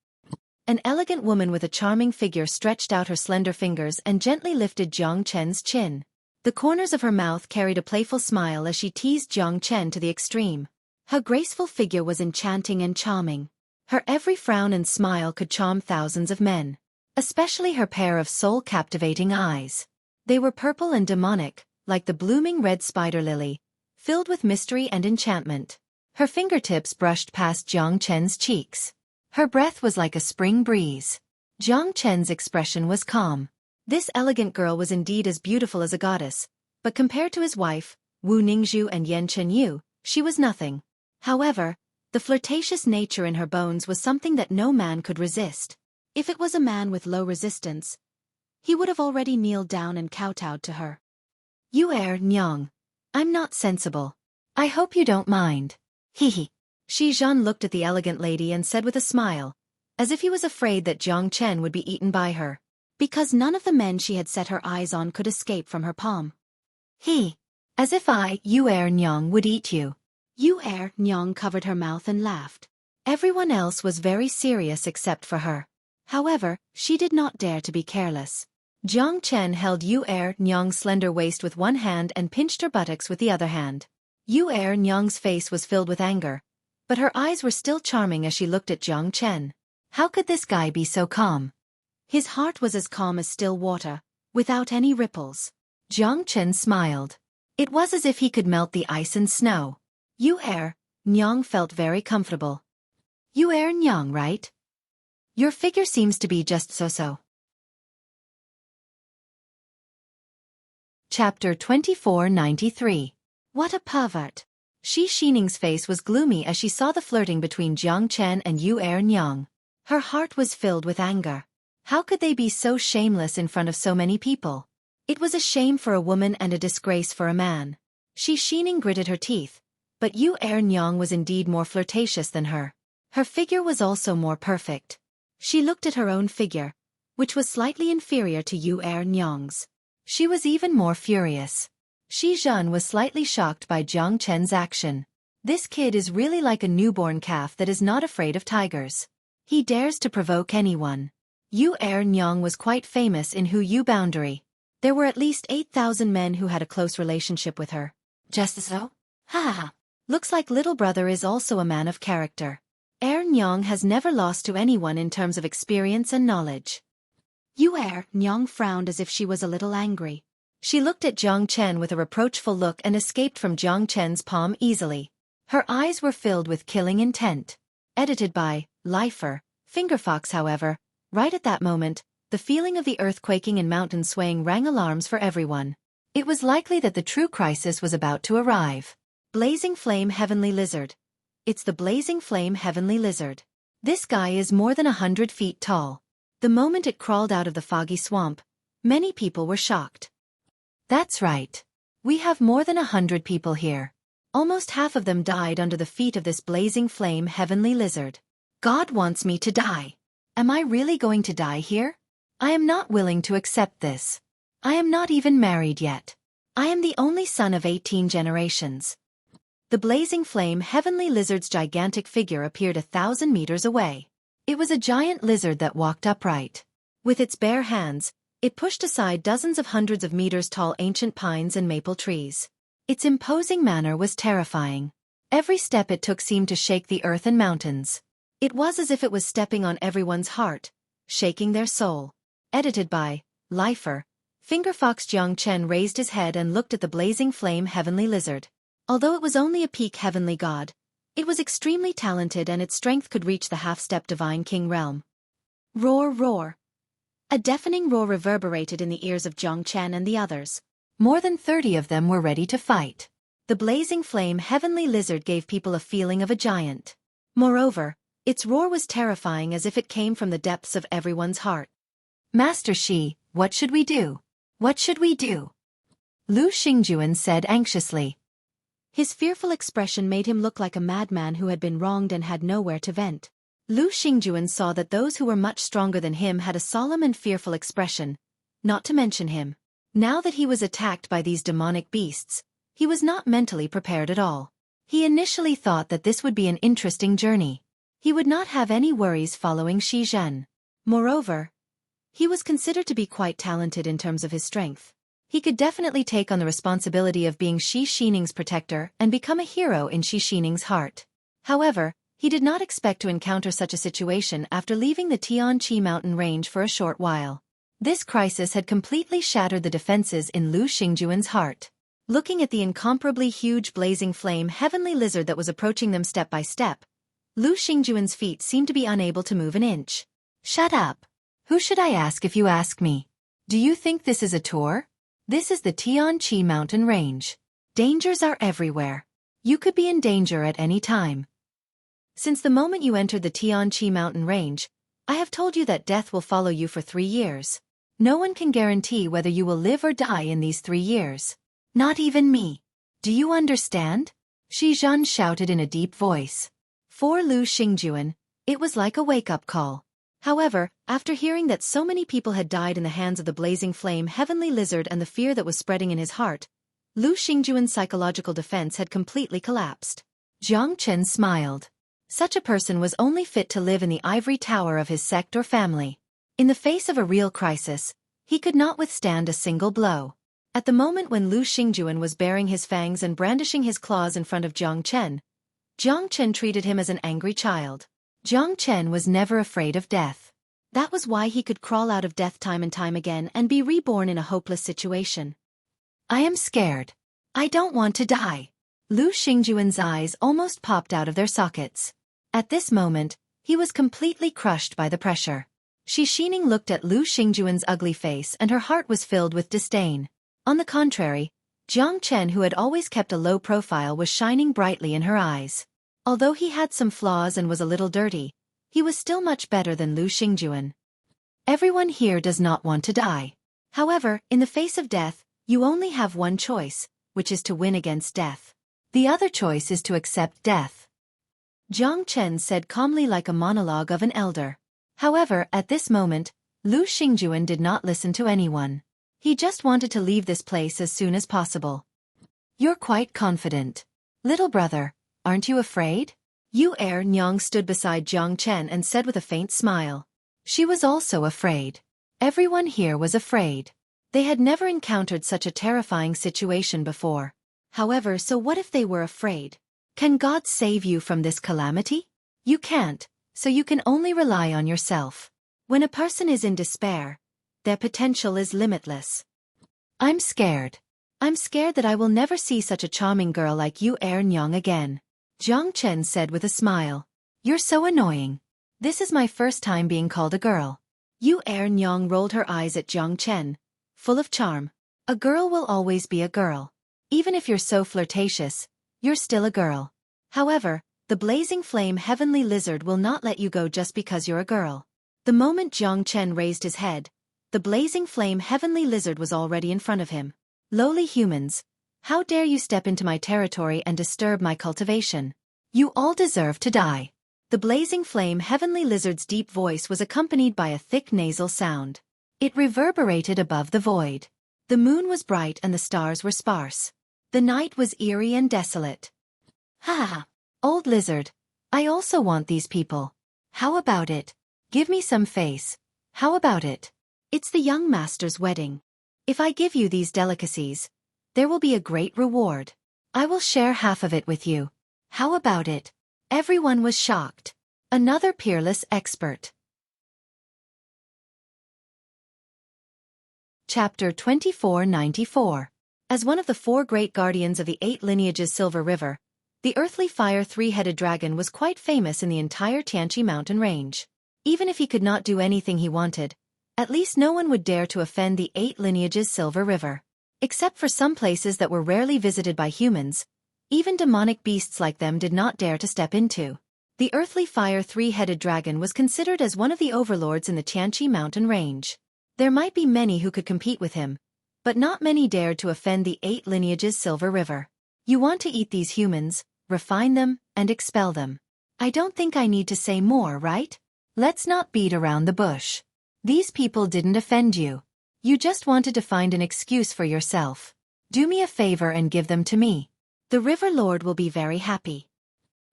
A: An elegant woman with a charming figure stretched out her slender fingers and gently lifted Jiang Chen's chin. The corners of her mouth carried a playful smile as she teased Jiang Chen to the extreme. Her graceful figure was enchanting and charming. Her every frown and smile could charm thousands of men. Especially her pair of soul-captivating eyes. They were purple and demonic, like the blooming red spider lily, filled with mystery and enchantment. Her fingertips brushed past Jiang Chen's cheeks. Her breath was like a spring breeze. Jiang Chen's expression was calm. This elegant girl was indeed as beautiful as a goddess, but compared to his wife, Wu Ningzhu and Yan Chenyu, she was nothing. However, the flirtatious nature in her bones was something that no man could resist. If it was a man with low resistance, he would have already kneeled down and kowtowed to her. You Nyang. I'm not sensible. I hope you don't mind. Hehe. Shi Zhan looked at the elegant lady and said with a smile, as if he was afraid that Jiang Chen would be eaten by her, because none of the men she had set her eyes on could escape from her palm. As if you Nyang would eat you. You Nyang covered her mouth and laughed. Everyone else was very serious except for her. However, she did not dare to be careless. Jiang Chen held Yu Nyang's slender waist with one hand and pinched her buttocks with the other hand. Yu Nyang's face was filled with anger, but her eyes were still charming as she looked at Jiang Chen. How could this guy be so calm? His heart was as calm as still water, without any ripples. Jiang Chen smiled. It was as if he could melt the ice and snow. Yu Nyang felt very comfortable. You Nyang, right? Your figure seems to be just so-so. Chapter 2493. What a pervert. Shi Xining's face was gloomy as she saw the flirting between Jiang Chen and Yu Nyang. Her heart was filled with anger. How could they be so shameless in front of so many people? It was a shame for a woman and a disgrace for a man. Shi Xining gritted her teeth, but Yu Nyang was indeed more flirtatious than her. Her figure was also more perfect. She looked at her own figure, which was slightly inferior to Yu Nyang's. She was even more furious. Shi Zhan was slightly shocked by Jiang Chen's action. This kid is really like a newborn calf that is not afraid of tigers. He dares to provoke anyone. Yu Nyang was quite famous in Yu boundary. There were at least 8,000 men who had a close relationship with her. Just so? Ha ha. Looks like little brother is also a man of character. Nyang has never lost to anyone in terms of experience and knowledge. Yu Nyang frowned as if she was a little angry. She looked at Jiang Chen with a reproachful look and escaped from Jiang Chen's palm easily. Her eyes were filled with killing intent. Edited by Lifer, Fingerfox. However, right at that moment, the feeling of the earth quaking and mountains swaying rang alarms for everyone. It was likely that the true crisis was about to arrive. Blazing Flame Heavenly Lizard. It's the Blazing Flame Heavenly Lizard. This guy is more than 100 feet tall. The moment it crawled out of the foggy swamp, many people were shocked. That's right. We have more than 100 people here. Almost half of them died under the feet of this Blazing Flame Heavenly Lizard. God wants me to die. Am I really going to die here? I am not willing to accept this. I am not even married yet. I am the only son of 18 generations. The Blazing Flame Heavenly Lizard's gigantic figure appeared 1,000 meters away. It was a giant lizard that walked upright. With its bare hands, it pushed aside dozens of hundreds of meters tall ancient pines and maple trees. Its imposing manner was terrifying. Every step it took seemed to shake the earth and mountains. It was as if it was stepping on everyone's heart, shaking their soul. Edited by Lifer, Fingerfox. Jiang Chen raised his head and looked at the Blazing Flame Heavenly Lizard. Although it was only a peak heavenly god, it was extremely talented and its strength could reach the half-step divine king realm. Roar, roar. A deafening roar reverberated in the ears of Jiang Chen and the others. More than 30 of them were ready to fight. The blazing flame heavenly lizard gave people a feeling of a giant. Moreover, its roar was terrifying as if it came from the depths of everyone's heart. Master Shi, what should we do? What should we do? Lu Xingjuan said anxiously. His fearful expression made him look like a madman who had been wronged and had nowhere to vent. Lu Xingjuan saw that those who were much stronger than him had a solemn and fearful expression, not to mention him. Now that he was attacked by these demonic beasts, he was not mentally prepared at all. He initially thought that this would be an interesting journey. He would not have any worries following Shi Zhen. Moreover, he was considered to be quite talented in terms of his strength. He could definitely take on the responsibility of being Shi Xining's protector and become a hero in Shi Xining's heart. However, he did not expect to encounter such a situation after leaving the Tianqi mountain range for a short while. This crisis had completely shattered the defenses in Lu Xingjuan's heart. Looking at the incomparably huge blazing flame heavenly lizard that was approaching them step by step, Lu Xingjuan's feet seemed to be unable to move an inch. Shut up. Who should I ask if you ask me? Do you think this is a tour? This is the Tianqi mountain range. Dangers are everywhere. You could be in danger at any time. Since the moment you entered the Tianqi mountain range, I have told you that death will follow you for 3 years. No one can guarantee whether you will live or die in these 3 years. Not even me. Do you understand? Shi Zhen shouted in a deep voice. For Lu Xingjuan, it was like a wake-up call. However, after hearing that so many people had died in the hands of the blazing flame heavenly lizard and the fear that was spreading in his heart, Lu Xingjuan's psychological defense had completely collapsed. Jiang Chen smiled. Such a person was only fit to live in the ivory tower of his sect or family. In the face of a real crisis, he could not withstand a single blow. At the moment when Lu Xingjuan was baring his fangs and brandishing his claws in front of Jiang Chen treated him as an angry child. Jiang Chen was never afraid of death. That was why he could crawl out of death time and time again and be reborn in a hopeless situation. I am scared. I don't want to die. Lu Xingjuan's eyes almost popped out of their sockets. At this moment, he was completely crushed by the pressure. Shi Xining looked at Lu Xingjuan's ugly face and her heart was filled with disdain. On the contrary, Jiang Chen, who had always kept a low profile, was shining brightly in her eyes. Although he had some flaws and was a little dirty, he was still much better than Lu Xingjuan. Everyone here does not want to die. However, in the face of death, you only have one choice, which is to win against death. The other choice is to accept death. Jiang Chen said calmly, like a monologue of an elder. However, at this moment, Lu Xingjuan did not listen to anyone. He just wanted to leave this place as soon as possible. You're quite confident. Little brother, aren't you afraid? Yu Nyang stood beside Jiang Chen and said with a faint smile. She was also afraid. Everyone here was afraid. They had never encountered such a terrifying situation before. However, so what if they were afraid? Can God save you from this calamity? You can't, so you can only rely on yourself. When a person is in despair, their potential is limitless. I'm scared. I'm scared that I will never see such a charming girl like Yu Nyang again. Jiang Chen said with a smile. You're so annoying. This is my first time being called a girl. Yu Nyang rolled her eyes at Jiang Chen, full of charm. A girl will always be a girl. Even if you're so flirtatious, you're still a girl. However, the blazing flame heavenly lizard will not let you go just because you're a girl. The moment Jiang Chen raised his head, the blazing flame heavenly lizard was already in front of him. Lowly humans, how dare you step into my territory and disturb my cultivation? You all deserve to die. The blazing flame heavenly lizard's deep voice was accompanied by a thick nasal sound. It reverberated above the void. The moon was bright and the stars were sparse. The night was eerie and desolate. Ha ha! Old lizard, I also want these people. How about it? Give me some face. How about it? It's the young master's wedding. If I give you these delicacies, there will be a great reward. I will share half of it with you. How about it? Everyone was shocked. Another peerless expert. Chapter 2494. As one of the 4 great guardians of the 8 lineages Silver River, the earthly fire 3-headed dragon was quite famous in the entire Tianqi mountain range. Even if he could not do anything he wanted, at least no one would dare to offend the 8 lineages Silver River. Except for some places that were rarely visited by humans, even demonic beasts like them did not dare to step into. The earthly fire three-headed dragon was considered as one of the overlords in the Xueqi mountain range. There might be many who could compete with him, but not many dared to offend the 8 lineages Silver River. You want to eat these humans, refine them, and expel them. I don't think I need to say more, right? Let's not beat around the bush. These people didn't offend you. You just wanted to find an excuse for yourself. Do me a favor and give them to me. The River Lord will be very happy.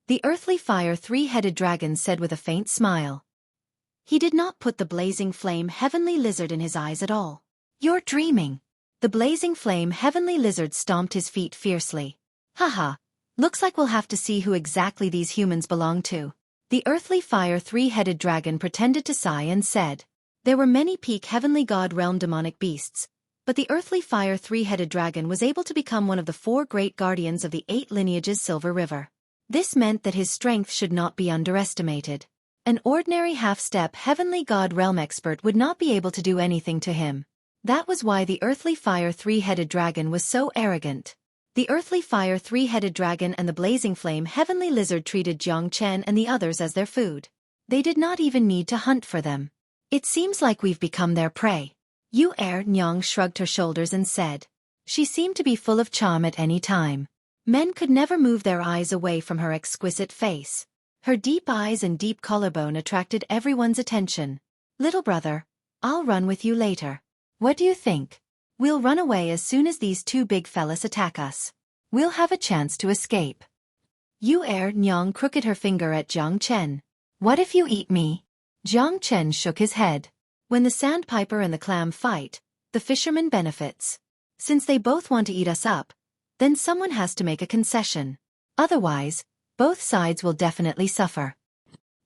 A: The earthly fire three-headed dragon said with a faint smile. He did not put the blazing flame heavenly lizard in his eyes at all. You're dreaming. The blazing flame heavenly lizard stomped his feet fiercely. Haha, looks like we'll have to see who exactly these humans belong to. The earthly fire three-headed dragon pretended to sigh and said. There were many peak heavenly god realm demonic beasts, but the earthly fire three-headed dragon was able to become one of the 4 great guardians of the 8 lineages Silver River. This meant that his strength should not be underestimated. An ordinary half-step heavenly god realm expert would not be able to do anything to him. That was why the earthly fire three-headed dragon was so arrogant. The earthly fire three-headed dragon and the blazing flame heavenly lizard treated Jiang Chen and the others as their food. They did not even need to hunt for them. It seems like we've become their prey. Nyang shrugged her shoulders and said. She seemed to be full of charm at any time. Men could never move their eyes away from her exquisite face. Her deep eyes and deep collarbone attracted everyone's attention. Little brother, I'll run with you later. What do you think? We'll run away as soon as these 2 big fellas attack us. We'll have a chance to escape. Nyang crooked her finger at Jiang Chen. What if you eat me? Jiang Chen shook his head. When the sandpiper and the clam fight, the fisherman benefits. Since they both want to eat us up, then someone has to make a concession. Otherwise, both sides will definitely suffer.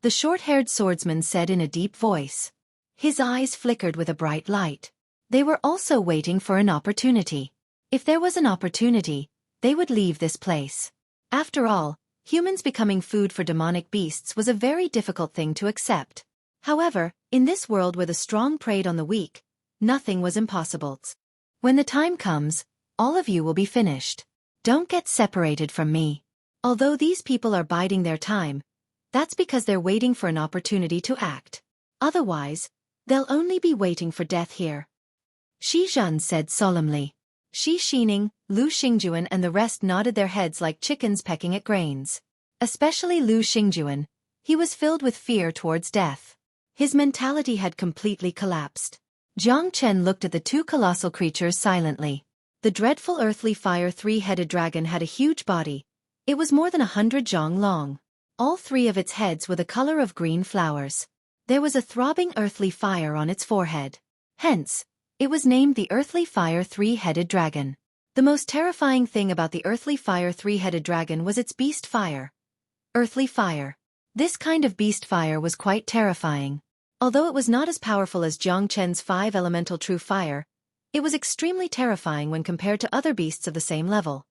A: The short-haired swordsman said in a deep voice. His eyes flickered with a bright light. They were also waiting for an opportunity. If there was an opportunity, they would leave this place. After all, humans becoming food for demonic beasts was a very difficult thing to accept. However, in this world where the strong preyed on the weak, nothing was impossible. When the time comes, all of you will be finished. Don't get separated from me. Although these people are biding their time, that's because they're waiting for an opportunity to act. Otherwise, they'll only be waiting for death here. Shi Zhan said solemnly. Shi Xining, Lu Xingjuan and the rest nodded their heads like chickens pecking at grains. Especially Lu Xingjuan. He was filled with fear towards death. His mentality had completely collapsed. Jiang Chen looked at the 2 colossal creatures silently. The dreadful earthly fire three-headed dragon had a huge body. It was more than 100 zhang long. All 3 of its heads were the color of green flowers. There was a throbbing earthly fire on its forehead. Hence, it was named the earthly fire three-headed dragon. The most terrifying thing about the earthly fire three-headed dragon was its beast fire. Earthly fire. This kind of beast fire was quite terrifying. Although it was not as powerful as Jiang Chen's 5 elemental true fire, it was extremely terrifying when compared to other beasts of the same level.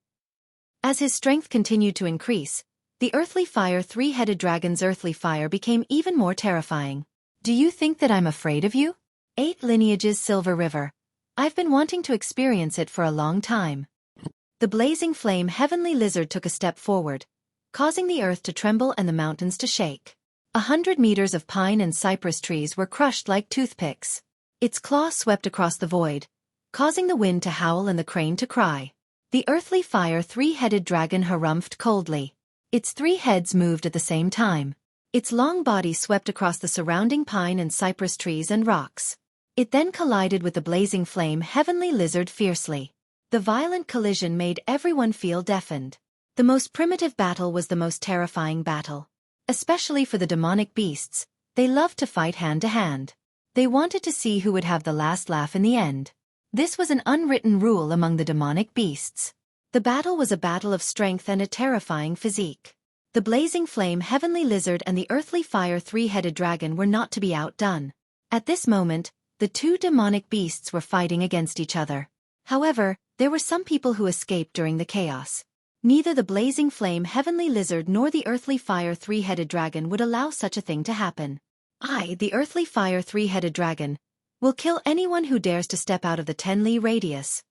A: As his strength continued to increase, the earthly fire three-headed dragon's earthly fire became even more terrifying. Do you think that I'm afraid of you? 8 lineages Silver River. I've been wanting to experience it for a long time. The blazing flame heavenly lizard took a step forward, causing the earth to tremble and the mountains to shake. 100 meters of pine and cypress trees were crushed like toothpicks. Its claw swept across the void, causing the wind to howl and the crane to cry. The earthly fire three-headed dragon harumphed coldly. Its 3 heads moved at the same time. Its long body swept across the surrounding pine and cypress trees and rocks. It then collided with the blazing flame heavenly lizard fiercely. The violent collision made everyone feel deafened. The most primitive battle was the most terrifying battle. Especially for the demonic beasts, they loved to fight hand-to-hand. They wanted to see who would have the last laugh in the end. This was an unwritten rule among the demonic beasts. The battle was a battle of strength and a terrifying physique. The blazing flame heavenly lizard and the earthly fire three-headed dragon were not to be outdone. At this moment, the 2 demonic beasts were fighting against each other. However, there were some people who escaped during the chaos. Neither the blazing flame heavenly lizard nor the earthly fire three-headed dragon would allow such a thing to happen. I, the earthly fire three-headed dragon, will kill anyone who dares to step out of the 10 li radius.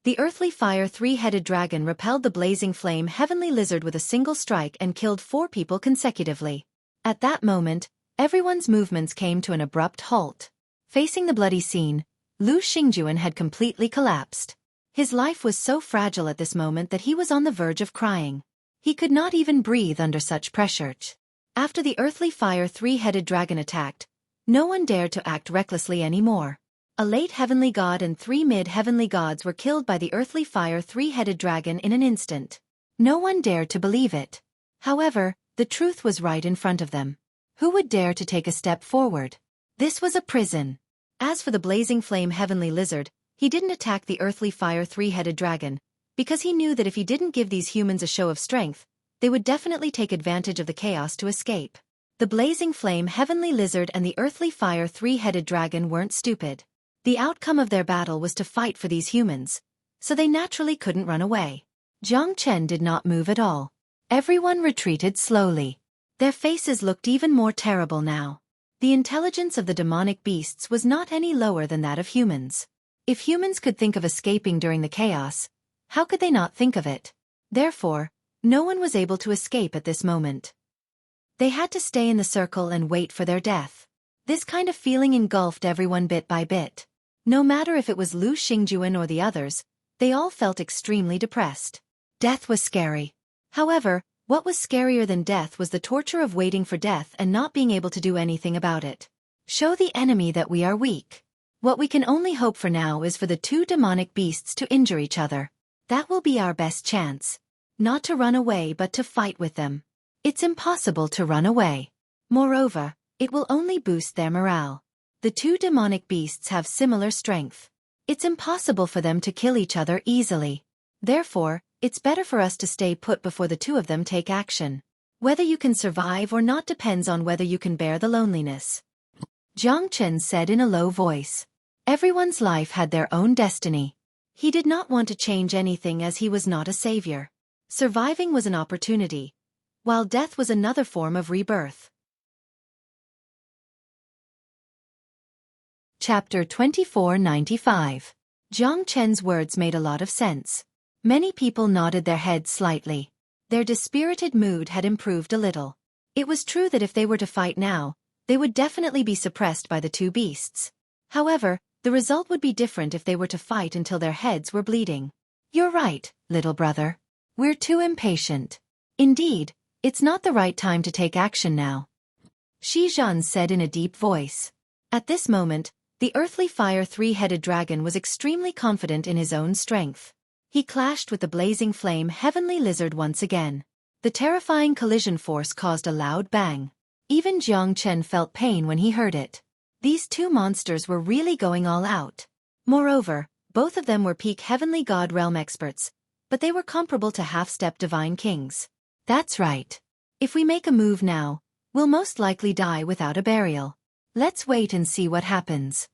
A: The earthly fire three-headed dragon repelled the blazing flame heavenly lizard with a single strike and killed 4 people consecutively. At that moment, everyone's movements came to an abrupt halt. Facing the bloody scene, Lu Xingjuan had completely collapsed. His life was so fragile at this moment that he was on the verge of crying. He could not even breathe under such pressure. After the earthly fire three-headed dragon attacked, no one dared to act recklessly anymore. A late heavenly god and 3 mid-heavenly gods were killed by the earthly fire three-headed dragon in an instant. No one dared to believe it. However, the truth was right in front of them. Who would dare to take a step forward? This was a prison. As for the blazing flame heavenly lizard, he didn't attack the earthly fire three-headed dragon, because he knew that if he didn't give these humans a show of strength, they would definitely take advantage of the chaos to escape. The blazing flame heavenly lizard and the earthly fire three-headed dragon weren't stupid. The outcome of their battle was to fight for these humans, so they naturally couldn't run away. Jiang Chen did not move at all. Everyone retreated slowly. Their faces looked even more terrible now. The intelligence of the demonic beasts was not any lower than that of humans. If humans could think of escaping during the chaos, how could they not think of it? Therefore, no one was able to escape at this moment. They had to stay in the circle and wait for their death. This kind of feeling engulfed everyone bit by bit. No matter if it was Lu Xingjuan or the others, they all felt extremely depressed. Death was scary. However, what was scarier than death was the torture of waiting for death and not being able to do anything about it. Show the enemy that we are weak. What we can only hope for now is for the 2 demonic beasts to injure each other. That will be our best chance. Not to run away but to fight with them. It's impossible to run away. Moreover, it will only boost their morale. The 2 demonic beasts have similar strength. It's impossible for them to kill each other easily. Therefore, it's better for us to stay put before the 2 of them take action. Whether you can survive or not depends on whether you can bear the loneliness. Jiang Chen said in a low voice. Everyone's life had their own destiny. He did not want to change anything as he was not a savior. Surviving was an opportunity, while death was another form of rebirth. Chapter 2495. Jiang Chen's words made a lot of sense. Many people nodded their heads slightly. Their dispirited mood had improved a little. It was true that if they were to fight now, they would definitely be suppressed by the 2 beasts. However, the result would be different if they were to fight until their heads were bleeding. You're right, little brother. We're too impatient. Indeed, it's not the right time to take action now. Shi Zhan said in a deep voice. At this moment, the earthly fire three-headed dragon was extremely confident in his own strength. He clashed with the blazing flame heavenly lizard once again. The terrifying collision force caused a loud bang. Even Jiang Chen felt pain when he heard it. These 2 monsters were really going all out. Moreover, both of them were peak heavenly god realm experts, but they were comparable to half-step divine kings. That's right. If we make a move now, we'll most likely die without a burial. Let's wait and see what happens.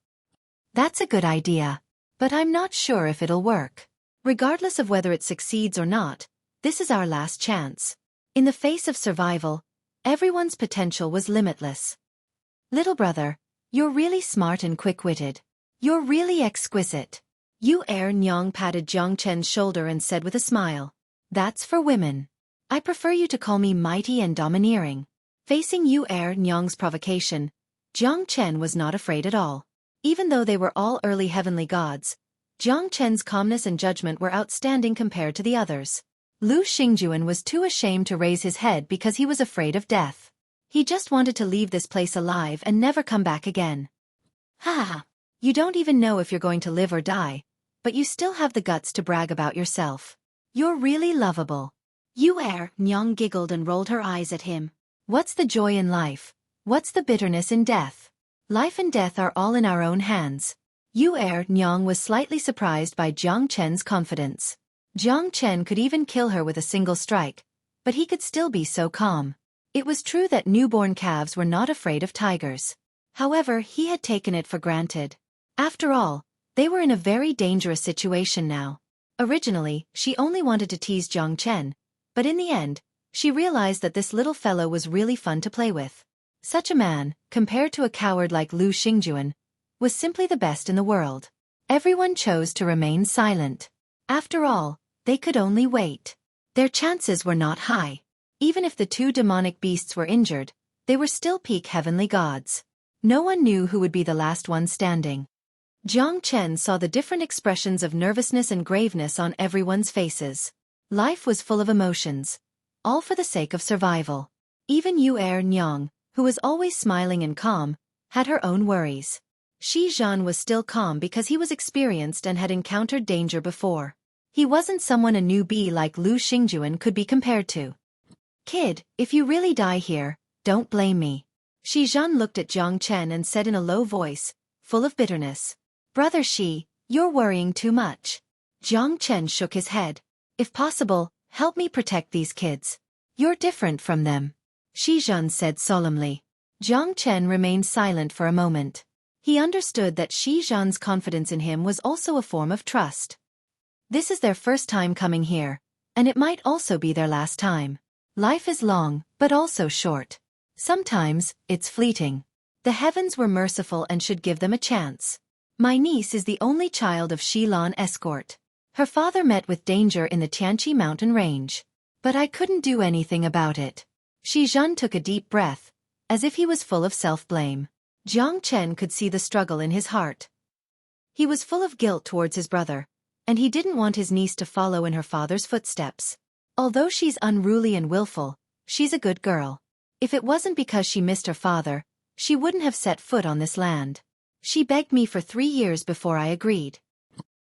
A: That's a good idea, but I'm not sure if it'll work. Regardless of whether it succeeds or not, this is our last chance. In the face of survival, everyone's potential was limitless. Little brother, you're really smart and quick-witted. You're really exquisite. Yu Nyang patted Jiang Chen's shoulder and said with a smile. That's for women. I prefer you to call me mighty and domineering. Facing Yu Nyang's provocation, Jiang Chen was not afraid at all. Even though they were all early heavenly gods, Jiang Chen's calmness and judgment were outstanding compared to the others. Lu Xingjuan was too ashamed to raise his head because he was afraid of death. He just wanted to leave this place alive and never come back again. Ha! You don't even know if you're going to live or die, but you still have the guts to brag about yourself. You're really lovable. Yu Nyang giggled and rolled her eyes at him. What's the joy in life? What's the bitterness in death? Life and death are all in our own hands. Yu Nyang was slightly surprised by Jiang Chen's confidence. Jiang Chen could even kill her with a single strike, but he could still be so calm. It was true that newborn calves were not afraid of tigers. However, he had taken it for granted. After all, they were in a very dangerous situation now. Originally, she only wanted to tease Jiang Chen, but in the end, she realized that this little fellow was really fun to play with. Such a man, compared to a coward like Lu Xingjuan, was simply the best in the world. Everyone chose to remain silent. After all, they could only wait. Their chances were not high. Even if the two demonic beasts were injured, they were still peak heavenly gods. No one knew who would be the last one standing. Jiang Chen saw the different expressions of nervousness and graveness on everyone's faces. Life was full of emotions, all for the sake of survival. Even Yu Nyang, who was always smiling and calm, had her own worries. Shi Zhan was still calm because he was experienced and had encountered danger before. He wasn't someone a newbie like Lu Xingjuan could be compared to. Kid, if you really die here, don't blame me. Shi Zhan looked at Jiang Chen and said in a low voice, full of bitterness. Brother Shi, you're worrying too much. Jiang Chen shook his head. If possible, help me protect these kids. You're different from them. Shi Zhan said solemnly. Jiang Chen remained silent for a moment. He understood that Shi Zhan's confidence in him was also a form of trust. This is their first time coming here, and it might also be their last time. Life is long, but also short. Sometimes, it's fleeting. The heavens were merciful and should give them a chance. My niece is the only child of Shilan escort. Her father met with danger in the Tianqi mountain range. But I couldn't do anything about it. Shi Zhan took a deep breath, as if he was full of self-blame. Jiang Chen could see the struggle in his heart. He was full of guilt towards his brother, and he didn't want his niece to follow in her father's footsteps. Although she's unruly and willful, she's a good girl. If it wasn't because she missed her father, she wouldn't have set foot on this land. She begged me for 3 years before I agreed.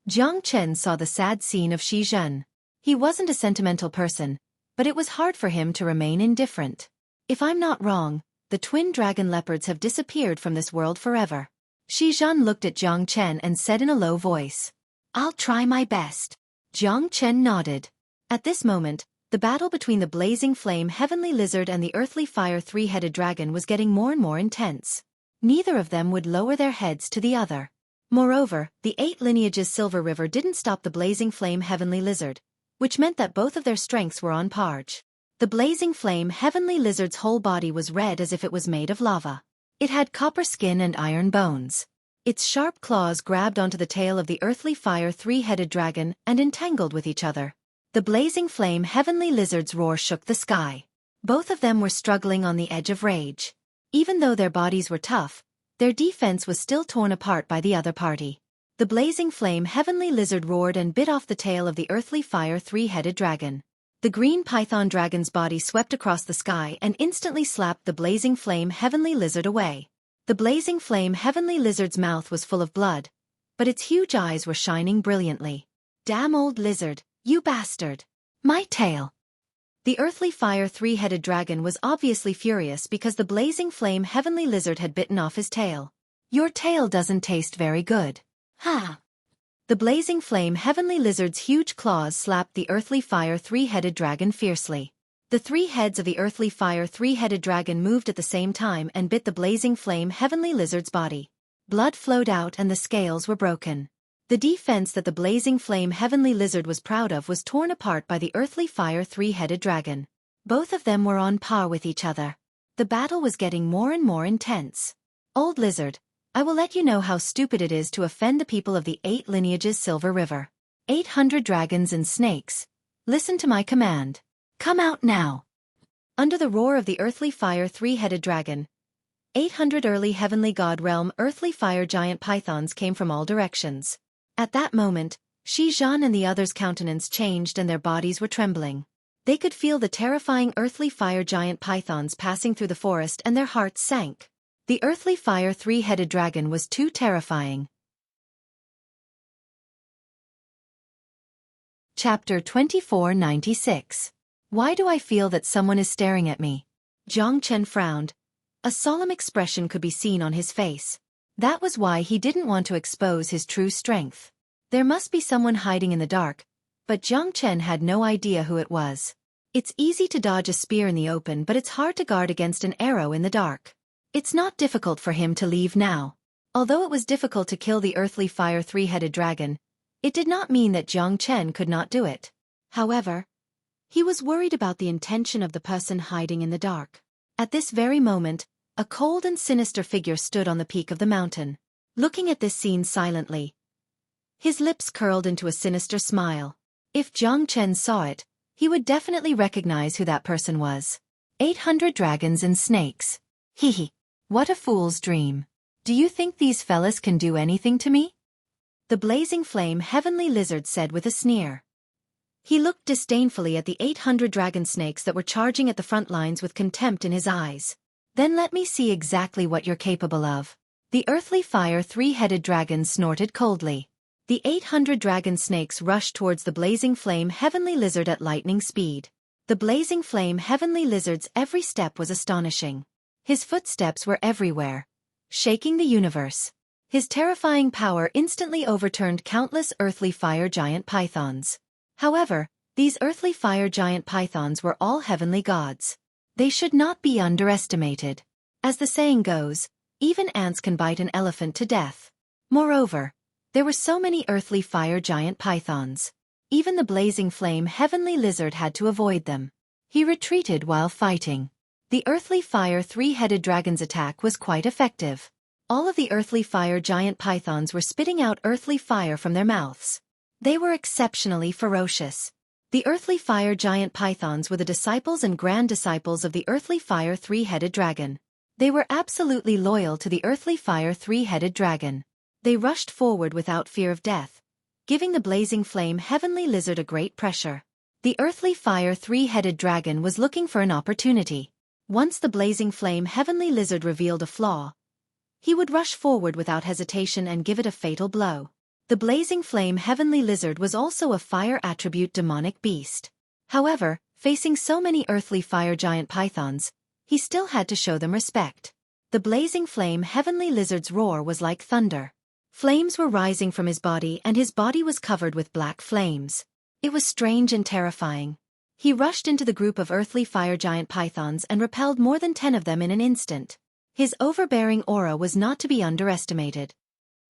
A: Jiang Chen saw the sad scene of Shi Zhen. He wasn't a sentimental person, but it was hard for him to remain indifferent. If I'm not wrong, the twin dragon leopards have disappeared from this world forever. Shi Zhen looked at Jiang Chen and said in a low voice. I'll try my best. Jiang Chen nodded. At this moment, the battle between the blazing flame heavenly lizard and the earthly fire three-headed dragon was getting more and more intense. Neither of them would lower their heads to the other. Moreover, the 8 lineages Silver River didn't stop the blazing flame heavenly lizard, which meant that both of their strengths were on par. The blazing flame heavenly lizard's whole body was red as if it was made of lava. It had copper skin and iron bones. Its sharp claws grabbed onto the tail of the earthly fire three-headed dragon and entangled with each other. The blazing flame heavenly lizard's roar shook the sky. Both of them were struggling on the edge of rage. Even though their bodies were tough, their defense was still torn apart by the other party. The blazing flame heavenly lizard roared and bit off the tail of the earthly fire three-headed dragon. The green python dragon's body swept across the sky and instantly slapped the blazing flame heavenly lizard away. The blazing flame heavenly lizard's mouth was full of blood, but its huge eyes were shining brilliantly. Damn old lizard, you bastard! My tail! The earthly fire three-headed dragon was obviously furious because the blazing flame heavenly lizard had bitten off his tail. Your tail doesn't taste very good. Ha! The blazing flame heavenly lizard's huge claws slapped the earthly fire three-headed dragon fiercely. The 3 heads of the earthly fire three-headed dragon moved at the same time and bit the blazing flame heavenly lizard's body. Blood flowed out and the scales were broken. The defense that the blazing flame heavenly lizard was proud of was torn apart by the earthly fire three-headed dragon. Both of them were on par with each other. The battle was getting more and more intense. Old lizard, I will let you know how stupid it is to offend the people of the 8 lineages Silver River. 800 dragons and snakes. Listen to my command. Come out now. Under the roar of the earthly fire three-headed dragon, 800 early heavenly god realm earthly fire giant pythons came from all directions. At that moment, Shi Zhan and the others' countenance changed and their bodies were trembling. They could feel the terrifying earthly fire giant pythons passing through the forest and their hearts sank. The earthly fire three-headed dragon was too terrifying. Chapter 2496. Why do I feel that someone is staring at me? Jiang Chen frowned. A solemn expression could be seen on his face. That was why he didn't want to expose his true strength. There must be someone hiding in the dark, but Jiang Chen had no idea who it was. It's easy to dodge a spear in the open, but it's hard to guard against an arrow in the dark. It's not difficult for him to leave now. Although it was difficult to kill the earthly fire three-headed dragon, it did not mean that Jiang Chen could not do it. However, he was worried about the intention of the person hiding in the dark. At this very moment, a cold and sinister figure stood on the peak of the mountain. Looking at this scene silently, His lips curled into a sinister smile. If Jiang Chen saw it, he would definitely recognize who that person was. 800 dragons and snakes. Hee. What a fool's dream. Do you think these fellas can do anything to me? The blazing flame heavenly lizard said with a sneer. He looked disdainfully at the 800 dragon snakes that were charging at the front lines with contempt in his eyes. Then let me see exactly what you're capable of. The earthly fire three-headed dragon snorted coldly. The 800 dragon snakes rushed towards the blazing flame heavenly lizard at lightning speed. The blazing flame heavenly lizard's every step was astonishing. His footsteps were everywhere, shaking the universe. His terrifying power instantly overturned countless earthly fire giant pythons. However, these earthly fire giant pythons were all heavenly gods. They should not be underestimated. As the saying goes, even ants can bite an elephant to death. Moreover, there were so many earthly fire giant pythons. Even the blazing flame heavenly lizard had to avoid them. He retreated while fighting. The earthly fire three-headed dragon's attack was quite effective. All of the earthly fire giant pythons were spitting out earthly fire from their mouths. They were exceptionally ferocious. The earthly fire giant pythons were the disciples and grand disciples of the earthly fire three-headed dragon. They were absolutely loyal to the earthly fire three-headed dragon. They rushed forward without fear of death, giving the blazing flame heavenly lizard a great pressure. The earthly fire three-headed dragon was looking for an opportunity. Once the blazing flame heavenly lizard revealed a flaw, he would rush forward without hesitation and give it a fatal blow. The blazing flame heavenly lizard was also a fire attribute demonic beast. However, facing so many earthly fire giant pythons, he still had to show them respect. The blazing flame heavenly lizard's roar was like thunder. Flames were rising from his body and his body was covered with black flames. It was strange and terrifying. He rushed into the group of earthly fire giant pythons and repelled more than 10 of them in an instant. His overbearing aura was not to be underestimated.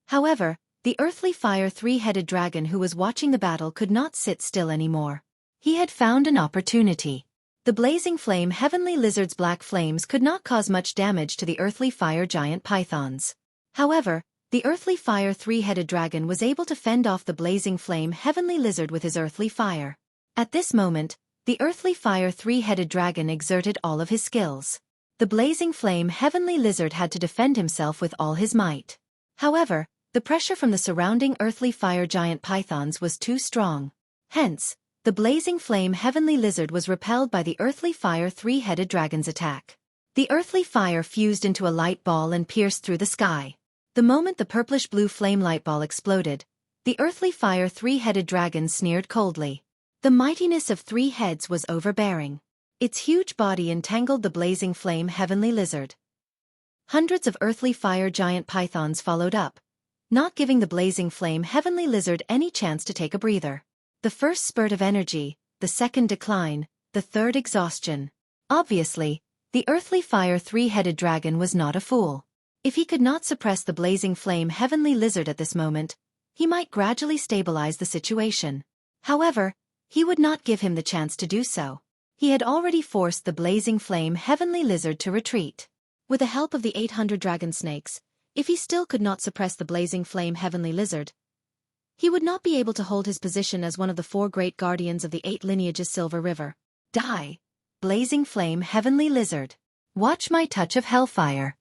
A: However, the earthly fire three-headed dragon who was watching the battle could not sit still anymore. He had found an opportunity. The blazing flame heavenly lizard's black flames could not cause much damage to the earthly fire giant pythons. However, the earthly fire three-headed dragon was able to fend off the blazing flame heavenly lizard with his earthly fire. At this moment, the earthly fire three-headed dragon exerted all of his skills. The blazing flame heavenly lizard had to defend himself with all his might. However, the pressure from the surrounding earthly fire giant pythons was too strong. Hence, the blazing flame heavenly lizard was repelled by the earthly fire three-headed dragon's attack. The earthly fire fused into a light ball and pierced through the sky. The moment the purplish-blue flame light ball exploded, the earthly fire three-headed dragon sneered coldly. The mightiness of 3 heads was overbearing. Its huge body entangled the blazing flame heavenly lizard. Hundreds of earthly fire giant pythons followed up, not giving the blazing flame heavenly lizard any chance to take a breather. The first spurt of energy, the second decline, the third exhaustion. Obviously, the earthly fire three-headed dragon was not a fool. If he could not suppress the blazing flame heavenly lizard at this moment, he might gradually stabilize the situation. However, he would not give him the chance to do so. He had already forced the blazing flame heavenly lizard to retreat. With the help of the 800 dragon snakes, if he still could not suppress the blazing flame heavenly lizard, he would not be able to hold his position as one of the 4 great guardians of the 8 lineages Silver River. Die, blazing flame heavenly lizard. Watch my touch of hellfire.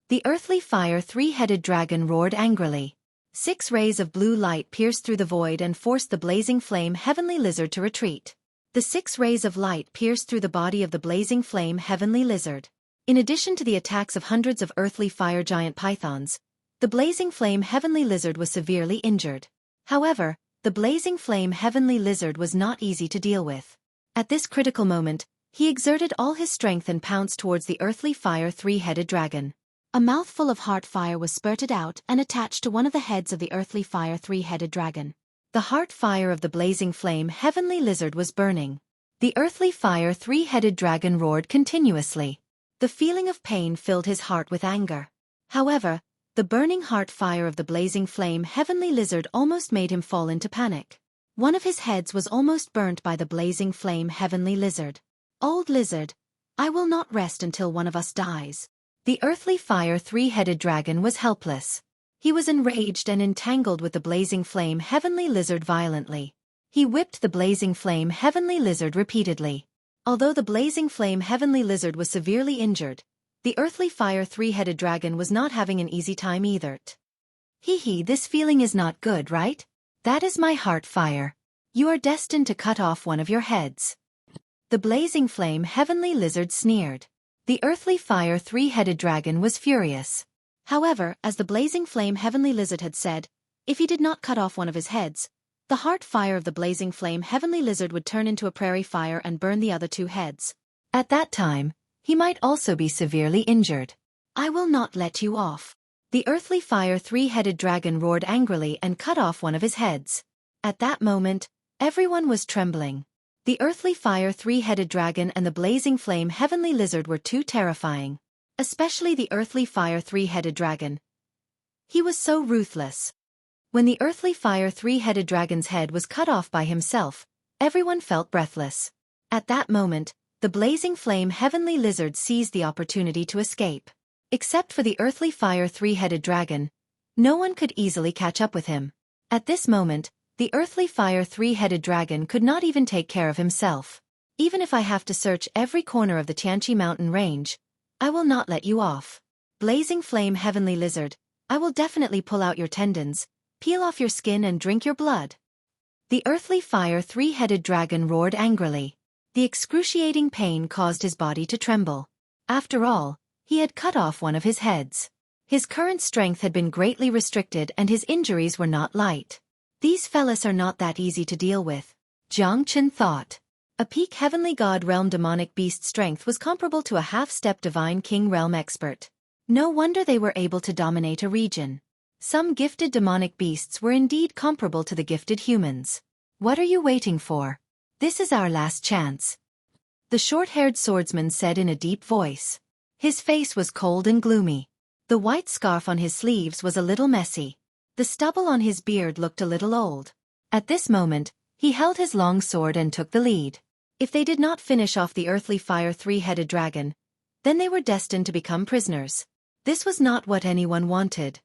A: The earthly fire three-headed dragon roared angrily. 6 rays of blue light pierced through the void and forced the blazing flame heavenly lizard to retreat. The 6 rays of light pierced through the body of the blazing flame heavenly lizard. In addition to the attacks of hundreds of earthly fire giant pythons, the blazing flame heavenly lizard was severely injured. However, the blazing flame heavenly lizard was not easy to deal with. At this critical moment, he exerted all his strength and pounced towards the earthly fire three-headed dragon. A mouthful of heart fire was spurted out and attached to one of the heads of the earthly fire three-headed dragon. The heart fire of the blazing flame heavenly lizard was burning. The earthly fire three-headed dragon roared continuously. The feeling of pain filled his heart with anger. However, the burning heart fire of the blazing flame heavenly lizard almost made him fall into panic. One of his heads was almost burnt by the blazing flame heavenly lizard. Old lizard, I will not rest until one of us dies. The earthly fire three-headed dragon was helpless. He was enraged and entangled with the blazing flame heavenly lizard violently. He whipped the blazing flame heavenly lizard repeatedly. Although the blazing flame heavenly lizard was severely injured, the earthly fire three-headed dragon was not having an easy time either. Hee, this feeling is not good, right? That is my heart fire. You are destined to cut off one of your heads. The blazing flame heavenly lizard sneered. The earthly fire three-headed dragon was furious. However, as the blazing flame heavenly lizard had said, if he did not cut off one of his heads, the heart fire of the blazing flame heavenly lizard would turn into a prairie fire and burn the other two heads. At that time, he might also be severely injured. I will not let you off. The earthly fire three-headed dragon roared angrily and cut off one of his heads. At that moment, everyone was trembling. The earthly fire three-headed dragon and the blazing flame heavenly lizard were too terrifying. Especially the earthly fire three-headed dragon. He was so ruthless. When the earthly fire three-headed dragon's head was cut off by himself, everyone felt breathless. At that moment, the blazing flame heavenly lizard seized the opportunity to escape. Except for the earthly fire three-headed dragon, no one could easily catch up with him. At this moment, the earthly fire three-headed dragon could not even take care of himself. Even if I have to search every corner of the Tianqi mountain range, I will not let you off. Blazing flame heavenly lizard, I will definitely pull out your tendons, peel off your skin and drink your blood. The earthly fire three-headed dragon roared angrily. The excruciating pain caused his body to tremble. After all, he had cut off one of his heads. His current strength had been greatly restricted and his injuries were not light. These fellas are not that easy to deal with, Jiang Chen thought. A peak heavenly god realm demonic beast strength was comparable to a half-step divine king realm expert. No wonder they were able to dominate a region. Some gifted demonic beasts were indeed comparable to the gifted humans. What are you waiting for? This is our last chance. The short-haired swordsman said in a deep voice. His face was cold and gloomy. The white scarf on his sleeves was a little messy. The stubble on his beard looked a little old. At this moment, he held his long sword and took the lead. If they did not finish off the earthly fire three-headed dragon, then they were destined to become prisoners. This was not what anyone wanted.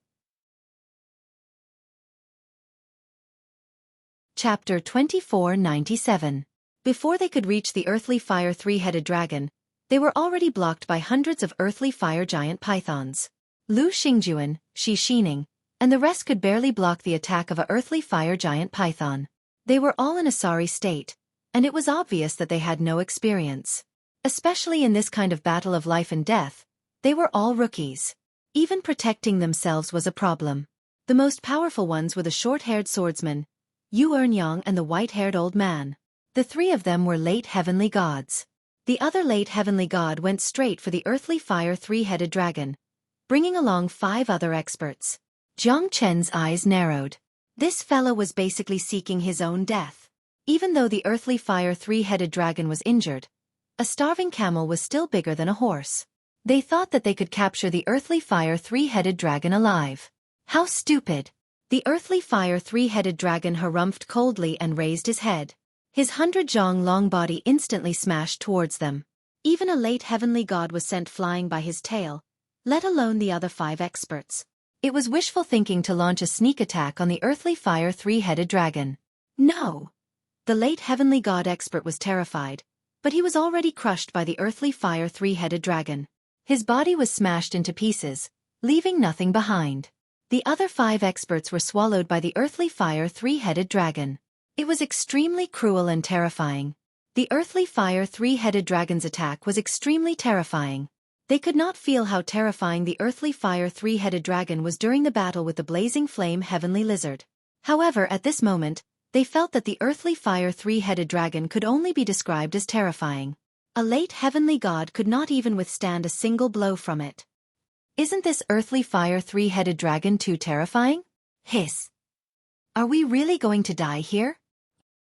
A: Chapter 2497. Before they could reach the earthly fire three-headed dragon, they were already blocked by hundreds of earthly fire giant pythons. Lu Xingjuan, Shi Xining, and the rest could barely block the attack of a earthly fire giant python. They were all in a sorry state, and it was obvious that they had no experience. Especially in this kind of battle of life and death, they were all rookies. Even protecting themselves was a problem. The most powerful ones were the short-haired swordsman, Yu Ernyang, and the white-haired old man. The three of them were late heavenly gods. The other late heavenly god went straight for the earthly fire three-headed dragon, bringing along 5 other experts. Jiang Chen's eyes narrowed. This fellow was basically seeking his own death. Even though the earthly fire three-headed dragon was injured, a starving camel was still bigger than a horse. They thought that they could capture the earthly fire three-headed dragon alive. How stupid! The earthly fire three-headed dragon harumphed coldly and raised his head. His 100-zhong long body instantly smashed towards them. Even a late heavenly god was sent flying by his tail, let alone the other 5 experts. It was wishful thinking to launch a sneak attack on the earthly fire three-headed dragon. No! The late heavenly god expert was terrified, but he was already crushed by the earthly fire three-headed dragon. His body was smashed into pieces, leaving nothing behind. The other 5 experts were swallowed by the earthly fire three-headed dragon. It was extremely cruel and terrifying. The earthly fire three-headed dragon's attack was extremely terrifying. They could not feel how terrifying the earthly fire three-headed dragon was during the battle with the blazing flame heavenly lizard. However, at this moment, they felt that the earthly fire three-headed dragon could only be described as terrifying. A late heavenly god could not even withstand a single blow from it. Isn't this earthly fire three-headed dragon too terrifying? Hiss. Are we really going to die here?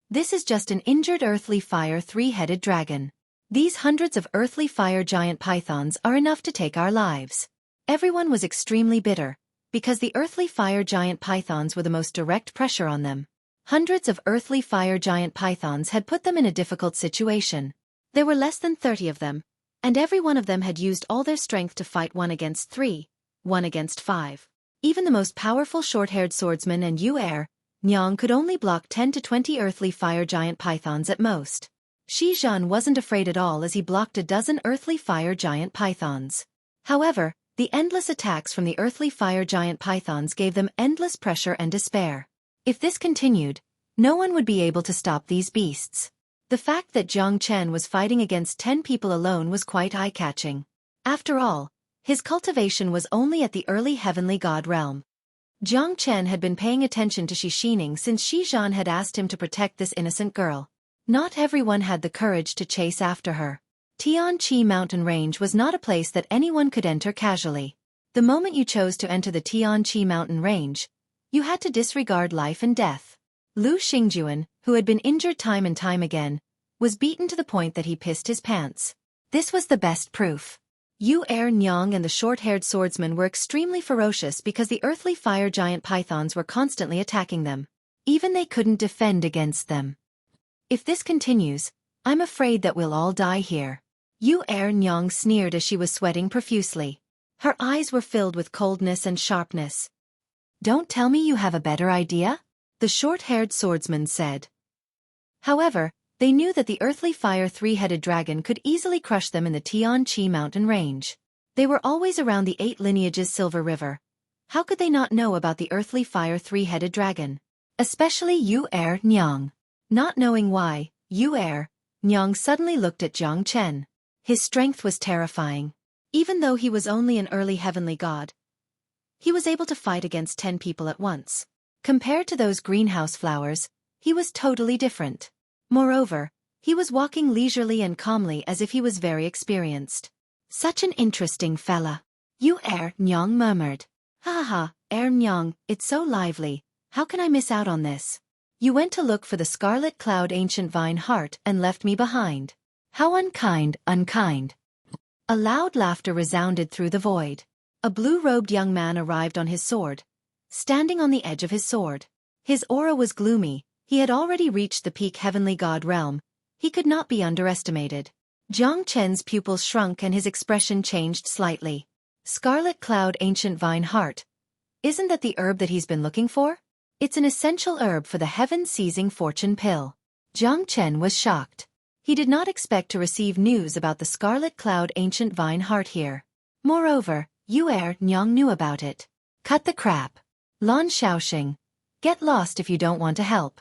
A: This is just an injured earthly fire three-headed dragon. These hundreds of earthly fire giant pythons are enough to take our lives. Everyone was extremely bitter, because the earthly fire giant pythons were the most direct pressure on them. Hundreds of earthly fire giant pythons had put them in a difficult situation. There were less than 30 of them, and every one of them had used all their strength to fight 1 against 3, 1 against 5. Even the most powerful short-haired swordsman and Nyang could only block 10 to 20 earthly fire giant pythons at most. Shi Zhan wasn't afraid at all as he blocked a dozen earthly fire giant pythons. However, the endless attacks from the earthly fire giant pythons gave them endless pressure and despair. If this continued, no one would be able to stop these beasts. The fact that Jiang Chen was fighting against 10 people alone was quite eye-catching. After all, his cultivation was only at the early heavenly god realm. Jiang Chen had been paying attention to Shi Xining since Shi Zhan had asked him to protect this innocent girl. Not everyone had the courage to chase after her. Tianqi mountain range was not a place that anyone could enter casually. The moment you chose to enter the Tianqi mountain range, you had to disregard life and death. Lu Xingjuan, who had been injured time and time again, was beaten to the point that he pissed his pants. This was the best proof. Nyang and the short-haired swordsman were extremely ferocious because the earthly fire giant pythons were constantly attacking them. Even they couldn't defend against them. If this continues, I'm afraid that we'll all die here. Nyang sneered as she was sweating profusely. Her eyes were filled with coldness and sharpness. Don't tell me you have a better idea? The short-haired swordsman said. However, they knew that the earthly fire three-headed dragon could easily crush them in the Tianqi mountain range. They were always around the 8 lineages Silver River. How could they not know about the earthly fire three-headed dragon? Especially Nyang. Not knowing why, Nyang suddenly looked at Jiang Chen. His strength was terrifying. Even though he was only an early heavenly god, he was able to fight against 10 people at once. Compared to those greenhouse flowers, he was totally different. Moreover, he was walking leisurely and calmly as if he was very experienced. Such an interesting fella. Nyang murmured. Ha ha, Nyang, it's so lively. How can I miss out on this? You went to look for the Scarlet Cloud Ancient Vine Heart and left me behind. How unkind. A loud laughter resounded through the void. A blue-robed young man arrived on his sword, standing on the edge of his sword. His aura was gloomy. He had already reached the peak heavenly god realm. He could not be underestimated. Jiang Chen's pupils shrunk and his expression changed slightly. Scarlet Cloud Ancient Vine Heart. Isn't that the herb that he's been looking for? It's an essential herb for the heaven-seizing fortune pill. Jiang Chen was shocked. He did not expect to receive news about the Scarlet Cloud Ancient Vine Heart here. Moreover, Nyang knew about it. Cut the crap. Lan Shaoxing. Get lost if you don't want to help.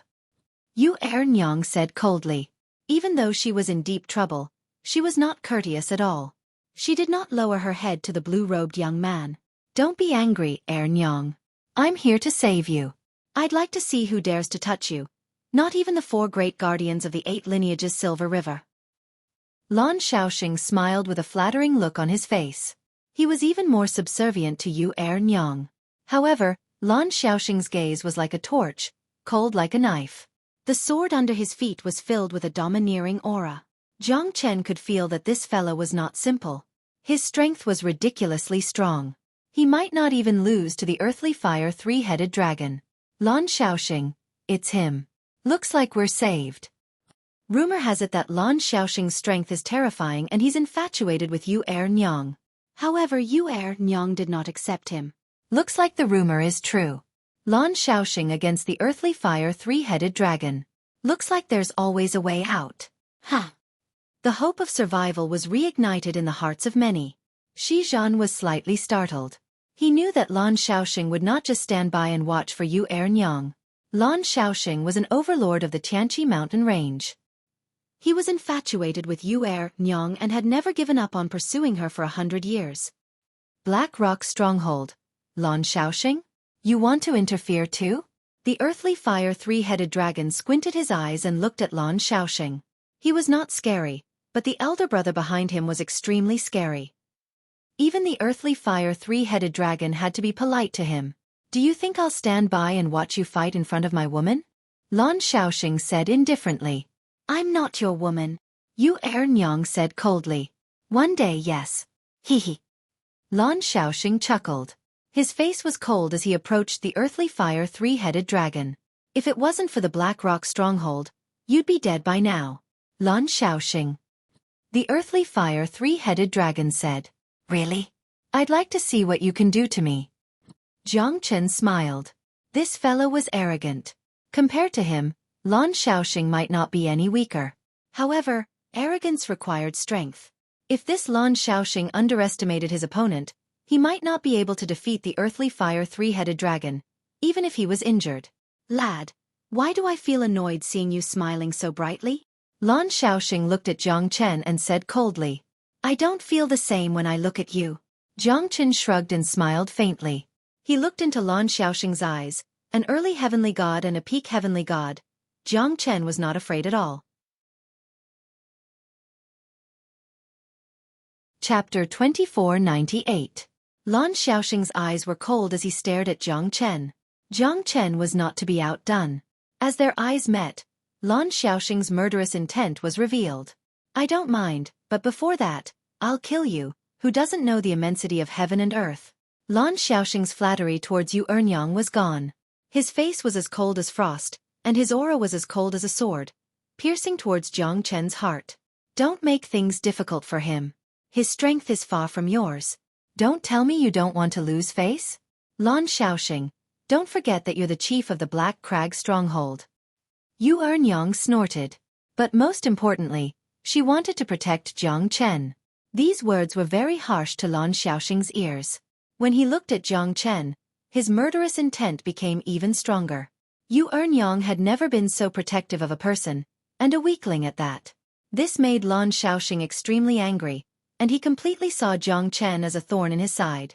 A: Nyang said coldly. Even though she was in deep trouble, she was not courteous at all. She did not lower her head to the blue-robed young man. Don't be angry, Nyang. I'm here to save you. I'd like to see who dares to touch you. Not even the 4 great guardians of the 8 lineages Silver River. Lan Shaoxing smiled with a flattering look on his face. He was even more subservient to Nyang. However, Lan Shaoxing's gaze was like a torch, cold like a knife. The sword under his feet was filled with a domineering aura. Jiang Chen could feel that this fellow was not simple. His strength was ridiculously strong. He might not even lose to the earthly fire three-headed dragon. Lan Shaoxing, it's him. Looks like we're saved. Rumor has it that Lan Shaoxing's strength is terrifying and he's infatuated with Nyang. However, Nyang did not accept him. Looks like the rumor is true. Lan Shaoxing against the earthly fire three-headed dragon. Looks like there's always a way out. Ha! The hope of survival was reignited in the hearts of many. Shi Zhan was slightly startled. He knew that Lan Shaoxing would not just stand by and watch for Nyang. Lan Shaoxing was an overlord of the Tianqi mountain range. He was infatuated with Nyang and had never given up on pursuing her for 100 years. Black Rock Stronghold. Lan Shaoxing? You want to interfere too? The earthly fire three-headed dragon squinted his eyes and looked at Lan Shaoxing. He was not scary, but the elder brother behind him was extremely scary. Even the earthly fire three-headed dragon had to be polite to him. Do you think I'll stand by and watch you fight in front of my woman? Lan Shaoxing said indifferently. I'm not your woman. Nyang said coldly. One day, yes. Hee. Lan Shaoxing chuckled. His face was cold as he approached the earthly fire three-headed dragon. If it wasn't for the Black Rock Stronghold, you'd be dead by now. Lan Shaoxing. The earthly fire three-headed dragon said. Really? I'd like to see what you can do to me. Jiang Chen smiled. This fellow was arrogant. Compared to him, Lan Shaoxing might not be any weaker. However, arrogance required strength. If this Lan Shaoxing underestimated his opponent, he might not be able to defeat the earthly fire three-headed dragon, even if he was injured. Lad, why do I feel annoyed seeing you smiling so brightly? Lan Shaoxing looked at Jiang Chen and said coldly. I don't feel the same when I look at you. Jiang Chen shrugged and smiled faintly. He looked into Lan Shaoxing's eyes, an early heavenly god and a peak heavenly god. Jiang Chen was not afraid at all. Chapter 2498. Lan Shaoxing's eyes were cold as he stared at Jiang Chen. Jiang Chen was not to be outdone. As their eyes met, Lan Shaoxing's murderous intent was revealed. I don't mind, but before that, I'll kill you, who doesn't know the immensity of heaven and earth. Lan Shaoxing's flattery towards Yu Ernyang was gone. His face was as cold as frost, and his aura was as cold as a sword, piercing towards Jiang Chen's heart. Don't make things difficult for him. His strength is far from yours. Don't tell me you don't want to lose face? Lan Shaoxing, don't forget that you're the chief of the Black Crag stronghold. Yu Ernyang snorted. But most importantly, she wanted to protect Jiang Chen. These words were very harsh to Lan Shaoxing's ears. When he looked at Jiang Chen, his murderous intent became even stronger. Yu Ernyang had never been so protective of a person, and a weakling at that. This made Lan Shaoxing extremely angry, and he completely saw Jiang Chen as a thorn in his side.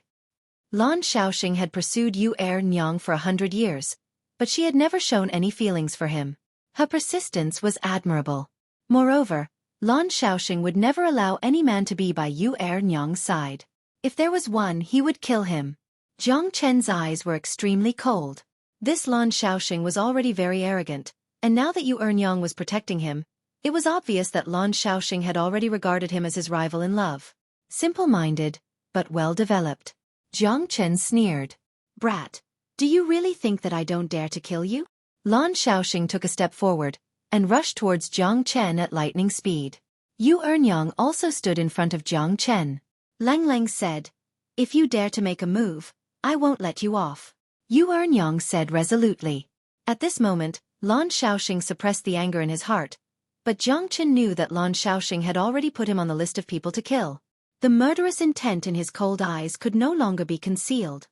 A: Lan Shaoxing had pursued Yu Ernyang for 100 years, but she had never shown any feelings for him. Her persistence was admirable. Moreover, Lan Shaoxing would never allow any man to be by Yu Ernyang's side. If there was one, he would kill him. Jiang Chen's eyes were extremely cold. This Lan Shaoxing was already very arrogant, and now that Yu Ernyang was protecting him, it was obvious that Lan Shaoxing had already regarded him as his rival in love. Simple-minded, but well-developed. Jiang Chen sneered. Brat, do you really think that I don't dare to kill you? Lan Shaoxing took a step forward, and rushed towards Jiang Chen at lightning speed. Yu Ernyang also stood in front of Jiang Chen. Lang Lang said, if you dare to make a move, I won't let you off. Yu Ernyang said resolutely. At this moment, Lan Shaoxing suppressed the anger in his heart, but Jiang Chen knew that Lan Shaoxing had already put him on the list of people to kill. The murderous intent in his cold eyes could no longer be concealed.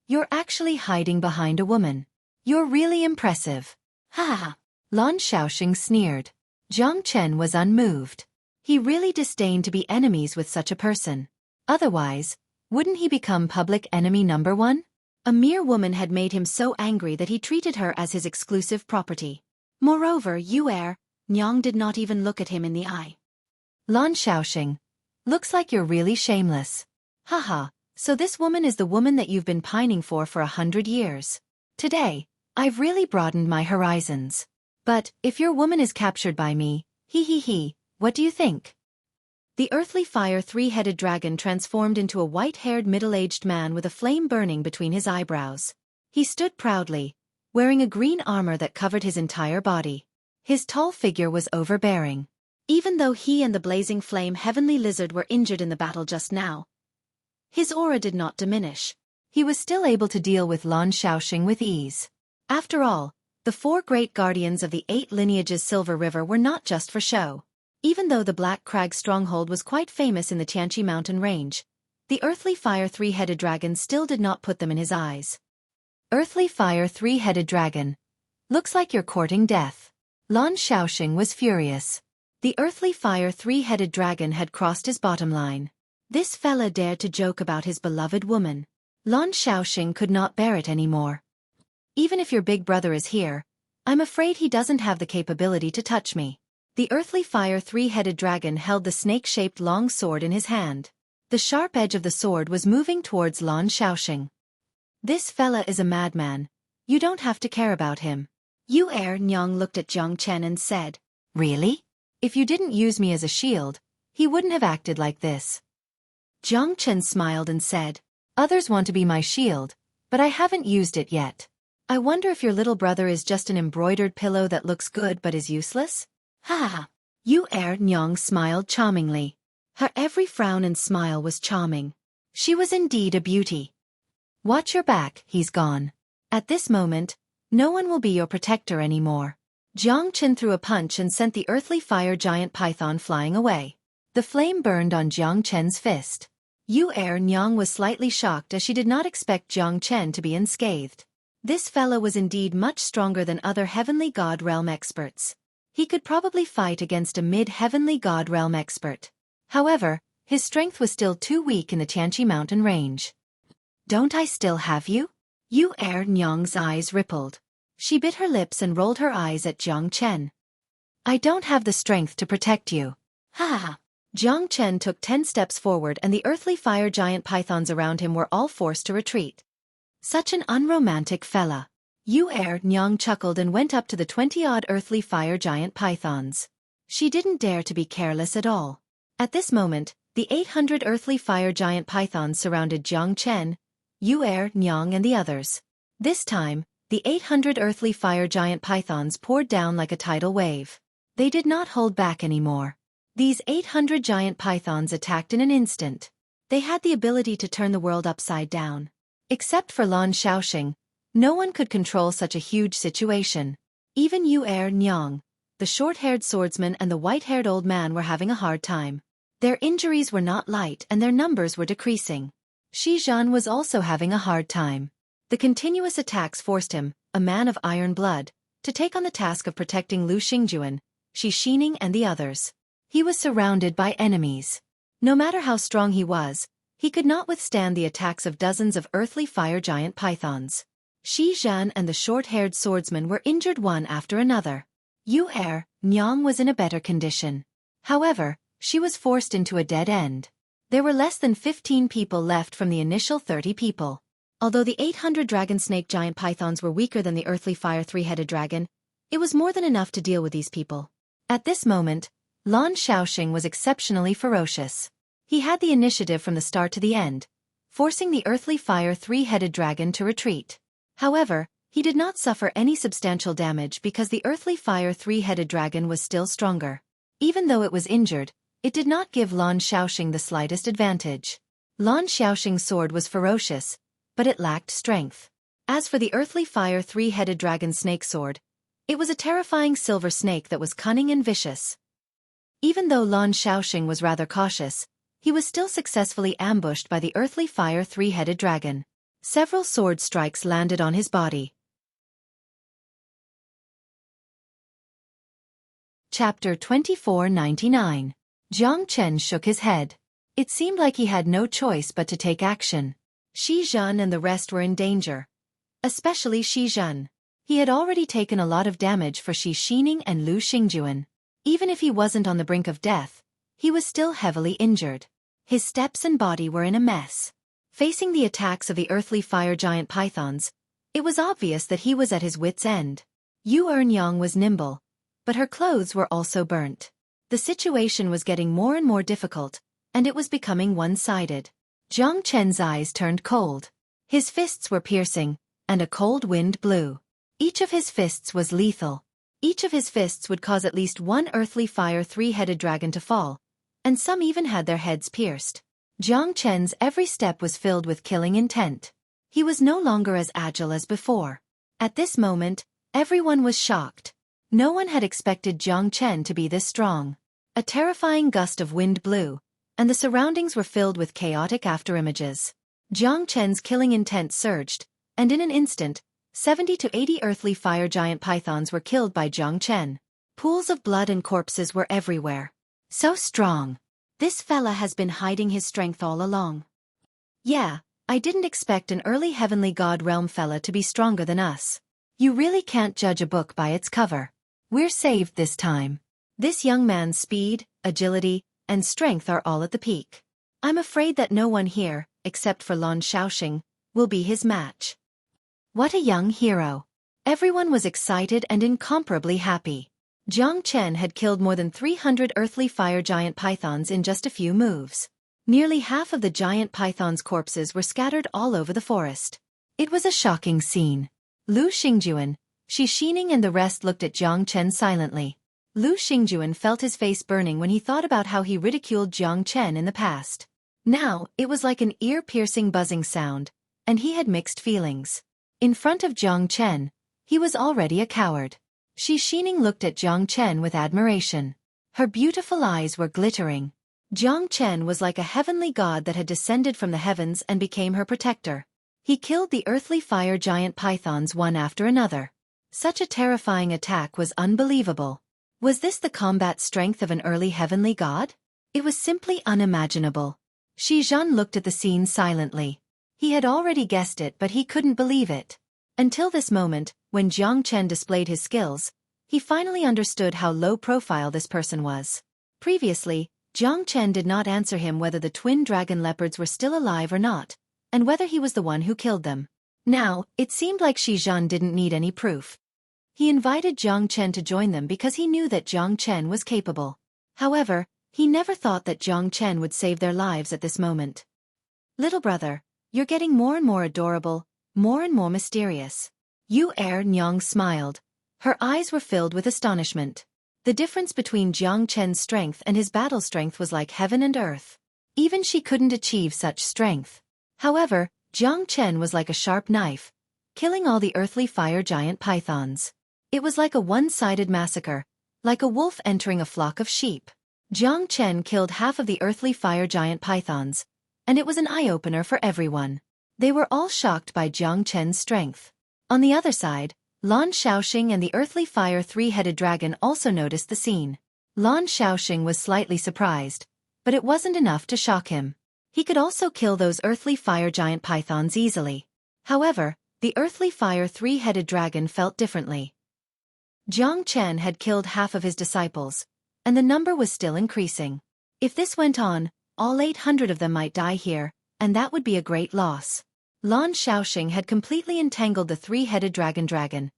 A: You're actually hiding behind a woman. You're really impressive. Ha ha ha. Lan Shaoxing sneered. Jiang Chen was unmoved. He really disdained to be enemies with such a person. Otherwise, wouldn't he become public enemy number one? A mere woman had made him so angry that he treated her as his exclusive property. Moreover, Yu Ernyang did not even look at him in the eye. Lan Shaoxing, looks like you're really shameless. Haha, so this woman is the woman that you've been pining for 100 years. Today, I've really broadened my horizons. But, if your woman is captured by me, what do you think? The earthly fire three-headed dragon transformed into a white-haired middle-aged man with a flame burning between his eyebrows. He stood proudly, wearing a green armor that covered his entire body. His tall figure was overbearing. Even though he and the blazing flame heavenly lizard were injured in the battle just now, his aura did not diminish. He was still able to deal with Lan Shaoxing with ease. After all, the 4 great guardians of the 8 lineages Silver River were not just for show. Even though the Black Crag stronghold was quite famous in the Tianqi mountain range, the earthly fire three-headed dragon still did not put them in his eyes. Earthly fire three-headed dragon. Looks like you're courting death. Lan Shaoxing was furious. The earthly fire three-headed dragon had crossed his bottom line. This fella dared to joke about his beloved woman. Lan Shaoxing could not bear it anymore. Even if your big brother is here, I'm afraid he doesn't have the capability to touch me. The earthly fire three-headed dragon held the snake-shaped long sword in his hand. The sharp edge of the sword was moving towards Lan Shaoxing. This fella is a madman. You don't have to care about him. Yu Ernyang looked at Jiang Chen and said, really? If you didn't use me as a shield, he wouldn't have acted like this. Jiang Chen smiled and said, others want to be my shield, but I haven't used it yet. I wonder if your little brother is just an embroidered pillow that looks good but is useless? Ha ha ha. Yu Ernyang smiled charmingly. Her every frown and smile was charming. She was indeed a beauty. Watch your back, he's gone. At this moment, no one will be your protector anymore. Jiang Chen threw a punch and sent the earthly fire giant python flying away. The flame burned on Jiang Chen's fist. Nyang was slightly shocked as she did not expect Jiang Chen to be unscathed. This fellow was indeed much stronger than other Heavenly God Realm experts. He could probably fight against a mid-Heavenly God Realm expert. However, his strength was still too weak in the Tianqi mountain range. Don't I still have you? Nyang's eyes rippled. She bit her lips and rolled her eyes at Jiang Chen. I don't have the strength to protect you. Ha ha. Jiang Chen took 10 steps forward and the earthly fire giant pythons around him were all forced to retreat. Such an unromantic fella. Nyang chuckled and went up to the 20-odd earthly fire giant pythons. She didn't dare to be careless at all. At this moment, the 800 earthly fire giant pythons surrounded Jiang Chen, Nyang and the others. This time, the 800 earthly fire giant pythons poured down like a tidal wave. They did not hold back anymore. These 800 giant pythons attacked in an instant. They had the ability to turn the world upside down. Except for Lan Shaoxing, no one could control such a huge situation. Even Nyang, the short-haired swordsman and the white-haired old man were having a hard time. Their injuries were not light and their numbers were decreasing. Shi Zhan was also having a hard time. The continuous attacks forced him, a man of iron blood, to take on the task of protecting Lu Xingjuan, Shi Xining and the others. He was surrounded by enemies. No matter how strong he could not withstand the attacks of dozens of earthly fire giant pythons. Shi Zhan and the short-haired swordsman were injured one after another. Nyang was in a better condition. However, she was forced into a dead end. There were less than 15 people left from the initial 30 people. Although the 800 dragon snake giant pythons were weaker than the earthly fire three-headed dragon, it was more than enough to deal with these people. At this moment, Lan Shaoxing was exceptionally ferocious. He had the initiative from the start to the end, forcing the earthly fire three-headed dragon to retreat. However, he did not suffer any substantial damage because the earthly fire three-headed dragon was still stronger. Even though it was injured, it did not give Lan Shaoxing the slightest advantage. Lan Shaoxing's sword was ferocious, but it lacked strength. As for the earthly fire three-headed dragon snake sword, it was a terrifying silver snake that was cunning and vicious. Even though Lan Shaoxing was rather cautious, he was still successfully ambushed by the earthly fire three-headed dragon. Several sword strikes landed on his body. Chapter 2499. Jiang Chen shook his head. It seemed like he had no choice but to take action. Shi Zhan and the rest were in danger. Especially Shi Zhan. He had already taken a lot of damage for Shi Xining and Lu Xingjuan. Even if he wasn't on the brink of death, he was still heavily injured. His steps and body were in a mess. Facing the attacks of the earthly fire giant pythons, it was obvious that he was at his wits' end. Nyang was nimble, but her clothes were also burnt. The situation was getting more and more difficult, and it was becoming one-sided. Jiang Chen's eyes turned cold. His fists were piercing, and a cold wind blew. Each of his fists was lethal. Each of his fists would cause at least one earthly fire three-headed dragon to fall, and some even had their heads pierced. Jiang Chen's every step was filled with killing intent. He was no longer as agile as before. At this moment, everyone was shocked. No one had expected Jiang Chen to be this strong. A terrifying gust of wind blew, and the surroundings were filled with chaotic afterimages. Jiang Chen's killing intent surged, and in an instant, 70 to 80 earthly fire giant pythons were killed by Jiang Chen. Pools of blood and corpses were everywhere. So strong. This fella has been hiding his strength all along. Yeah, I didn't expect an early heavenly god realm fella to be stronger than us. You really can't judge a book by its cover. We're saved this time. This young man's speed, agility, and strength are all at the peak. I'm afraid that no one here, except for Lan Shaoxing, will be his match. What a young hero. Everyone was excited and incomparably happy. Jiang Chen had killed more than 300 earthly fire giant pythons in just a few moves. Nearly half of the giant pythons' corpses were scattered all over the forest. It was a shocking scene. Lu Xingjuan, Shi Xining and the rest looked at Jiang Chen silently. Lu Xingjuan felt his face burning when he thought about how he ridiculed Jiang Chen in the past. Now, it was like an ear-piercing buzzing sound, and he had mixed feelings. In front of Jiang Chen, he was already a coward. Shi Xining looked at Jiang Chen with admiration. Her beautiful eyes were glittering. Jiang Chen was like a heavenly god that had descended from the heavens and became her protector. He killed the earthly fire giant pythons one after another. Such a terrifying attack was unbelievable. Was this the combat strength of an early heavenly god? It was simply unimaginable. Shi Zhan looked at the scene silently. He had already guessed it, but he couldn't believe it. Until this moment, when Jiang Chen displayed his skills, he finally understood how low profile this person was. Previously, Jiang Chen did not answer him whether the twin dragon leopards were still alive or not, and whether he was the one who killed them. Now, it seemed like Shi Zhan didn't need any proof. He invited Jiang Chen to join them because he knew that Jiang Chen was capable. However, he never thought that Jiang Chen would save their lives at this moment. Little brother, you're getting more and more adorable, more and more mysterious. Yu Nyang smiled. Her eyes were filled with astonishment. The difference between Jiang Chen's strength and his battle strength was like heaven and earth. Even she couldn't achieve such strength. However, Jiang Chen was like a sharp knife, killing all the earthly fire giant pythons. It was like a one-sided massacre, like a wolf entering a flock of sheep. Jiang Chen killed half of the earthly fire giant pythons, and it was an eye-opener for everyone. They were all shocked by Jiang Chen's strength. On the other side, Lan Shaoxing and the earthly fire three-headed dragon also noticed the scene. Lan Shaoxing was slightly surprised, but it wasn't enough to shock him. He could also kill those earthly fire giant pythons easily. However, the earthly fire three-headed dragon felt differently. Jiang Chen had killed half of his disciples, and the number was still increasing. If this went on, all 800 of them might die here, and that would be a great loss. Lan Shaoxing had completely entangled the three-headed dragon,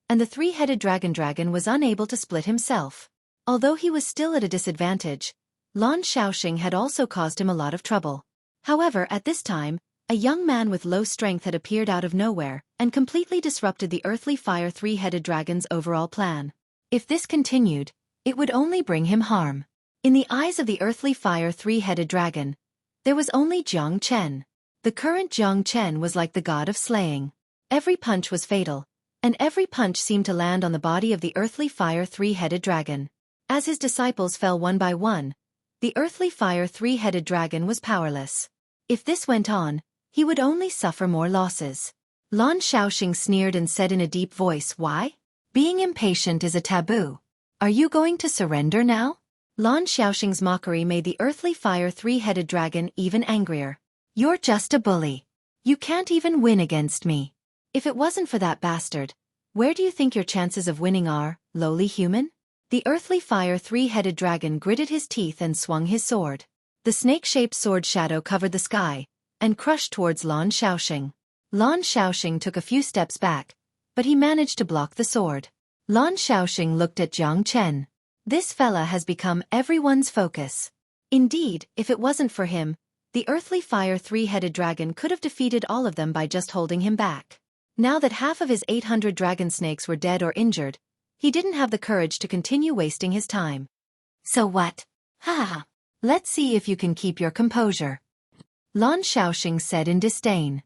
A: and the three-headed dragon was unable to split himself. Although he was still at a disadvantage, Lan Shaoxing had also caused him a lot of trouble. However, at this time, a young man with low strength had appeared out of nowhere and completely disrupted the earthly fire three-headed dragon's overall plan. If this continued, it would only bring him harm. In the eyes of the earthly fire three-headed dragon, there was only Jiang Chen. The current Jiang Chen was like the god of slaying. Every punch was fatal, and every punch seemed to land on the body of the earthly fire three-headed dragon. As his disciples fell one by one, the earthly fire three-headed dragon was powerless. If this went on, he would only suffer more losses. Lan Shaoxing sneered and said in a deep voice, "Why? Being impatient is a taboo. Are you going to surrender now?" Lan Shaoxing's mockery made the earthly fire three-headed dragon even angrier. "You're just a bully. You can't even win against me. If it wasn't for that bastard, where do you think your chances of winning are, lowly human?" The earthly fire three-headed dragon gritted his teeth and swung his sword. The snake-shaped sword shadow covered the sky and crushed towards Lan Shaoxing. Lan Shaoxing took a few steps back, but he managed to block the sword. Lan Shaoxing looked at Jiang Chen. This fella has become everyone's focus. Indeed, if it wasn't for him, the earthly fire three-headed dragon could have defeated all of them by just holding him back. Now that half of his 800 dragon snakes were dead or injured, he didn't have the courage to continue wasting his time. "So what? Ha! Let's see if you can keep your composure," Lan Shaoxing said in disdain.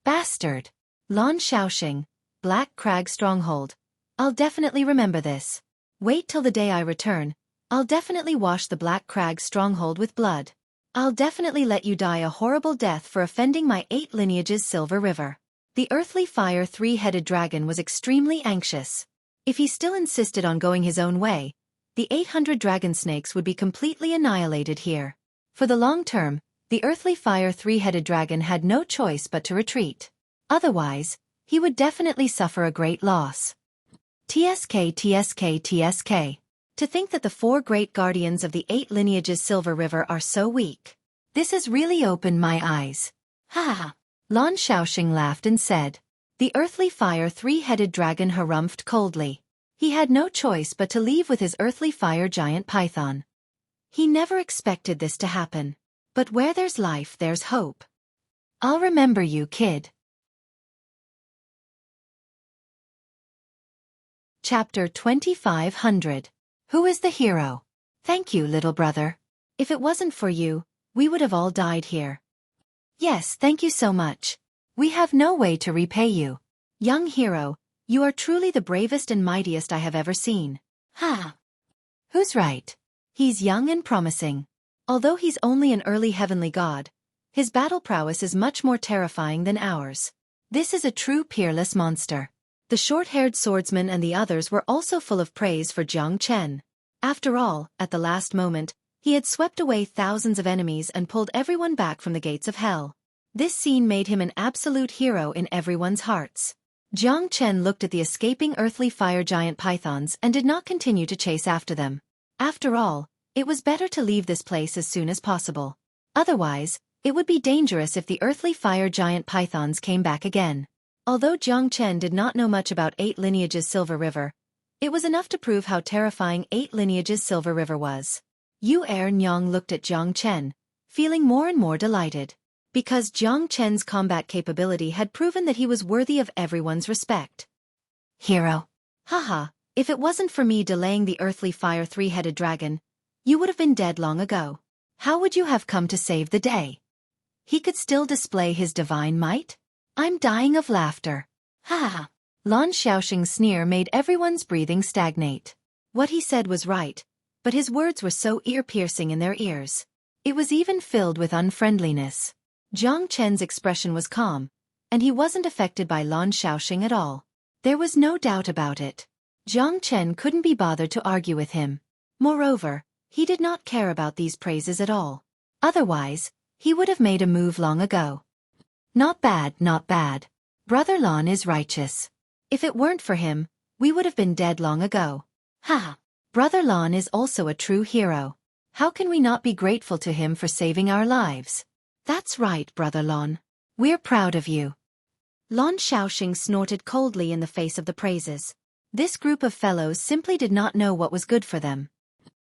A: "Bastard! Lan Shaoxing, Black Crag Stronghold. I'll definitely remember this. Wait till the day I return. I'll definitely wash the Black Crag Stronghold with blood. I'll definitely let you die a horrible death for offending my 8 lineages Silver River." The earthly fire three-headed dragon was extremely anxious. If he still insisted on going his own way, the 800 dragon snakes would be completely annihilated here. For the long term, the earthly fire three-headed dragon had no choice but to retreat. Otherwise, he would definitely suffer a great loss. TSK. To think that the 4 great guardians of the 8 lineages Silver River are so weak. This has really opened my eyes. Ha! Lan Shaoxing laughed and said. The earthly fire three-headed dragon harumphed coldly. He had no choice but to leave with his earthly fire giant python. He never expected this to happen. But where there's life, there's hope. I'll remember you, kid. Chapter 2500. Who is the hero? Thank you, little brother. If it wasn't for you, we would have all died here. Yes, thank you so much. We have no way to repay you. Young hero, you are truly the bravest and mightiest I have ever seen. Ha! Who's right? He's young and promising. Although he's only an early heavenly god, his battle prowess is much more terrifying than ours. This is a true peerless monster. The short-haired swordsman and the others were also full of praise for Jiang Chen. After all, at the last moment, he had swept away thousands of enemies and pulled everyone back from the gates of hell. This scene made him an absolute hero in everyone's hearts. Jiang Chen looked at the escaping earthly fire giant pythons and did not continue to chase after them. After all, it was better to leave this place as soon as possible. Otherwise, it would be dangerous if the earthly fire giant pythons came back again. Although Jiang Chen did not know much about 8 Lineages Silver River, it was enough to prove how terrifying 8 Lineages Silver River was. Yu Nyang looked at Jiang Chen, feeling more and more delighted. Because Jiang Chen's combat capability had proven that he was worthy of everyone's respect. Hero. Haha, if it wasn't for me delaying the earthly fire 3-headed dragon, you would have been dead long ago. How would you have come to save the day? He could still display his divine might? I'm dying of laughter. Ha! Lan Xiaoxing's sneer made everyone's breathing stagnate. What he said was right, but his words were so ear-piercing in their ears. It was even filled with unfriendliness. Jiang Chen's expression was calm, and he wasn't affected by Lan Xiaoxing at all. There was no doubt about it. Jiang Chen couldn't be bothered to argue with him. Moreover, he did not care about these praises at all. Otherwise, he would have made a move long ago. Not bad, not bad. Brother Lan is righteous. If it weren't for him, we would have been dead long ago. Ha! Brother Lan is also a true hero. How can we not be grateful to him for saving our lives? That's right, Brother Lan. We're proud of you. Lan Xiaoxing snorted coldly in the face of the praises. This group of fellows simply did not know what was good for them.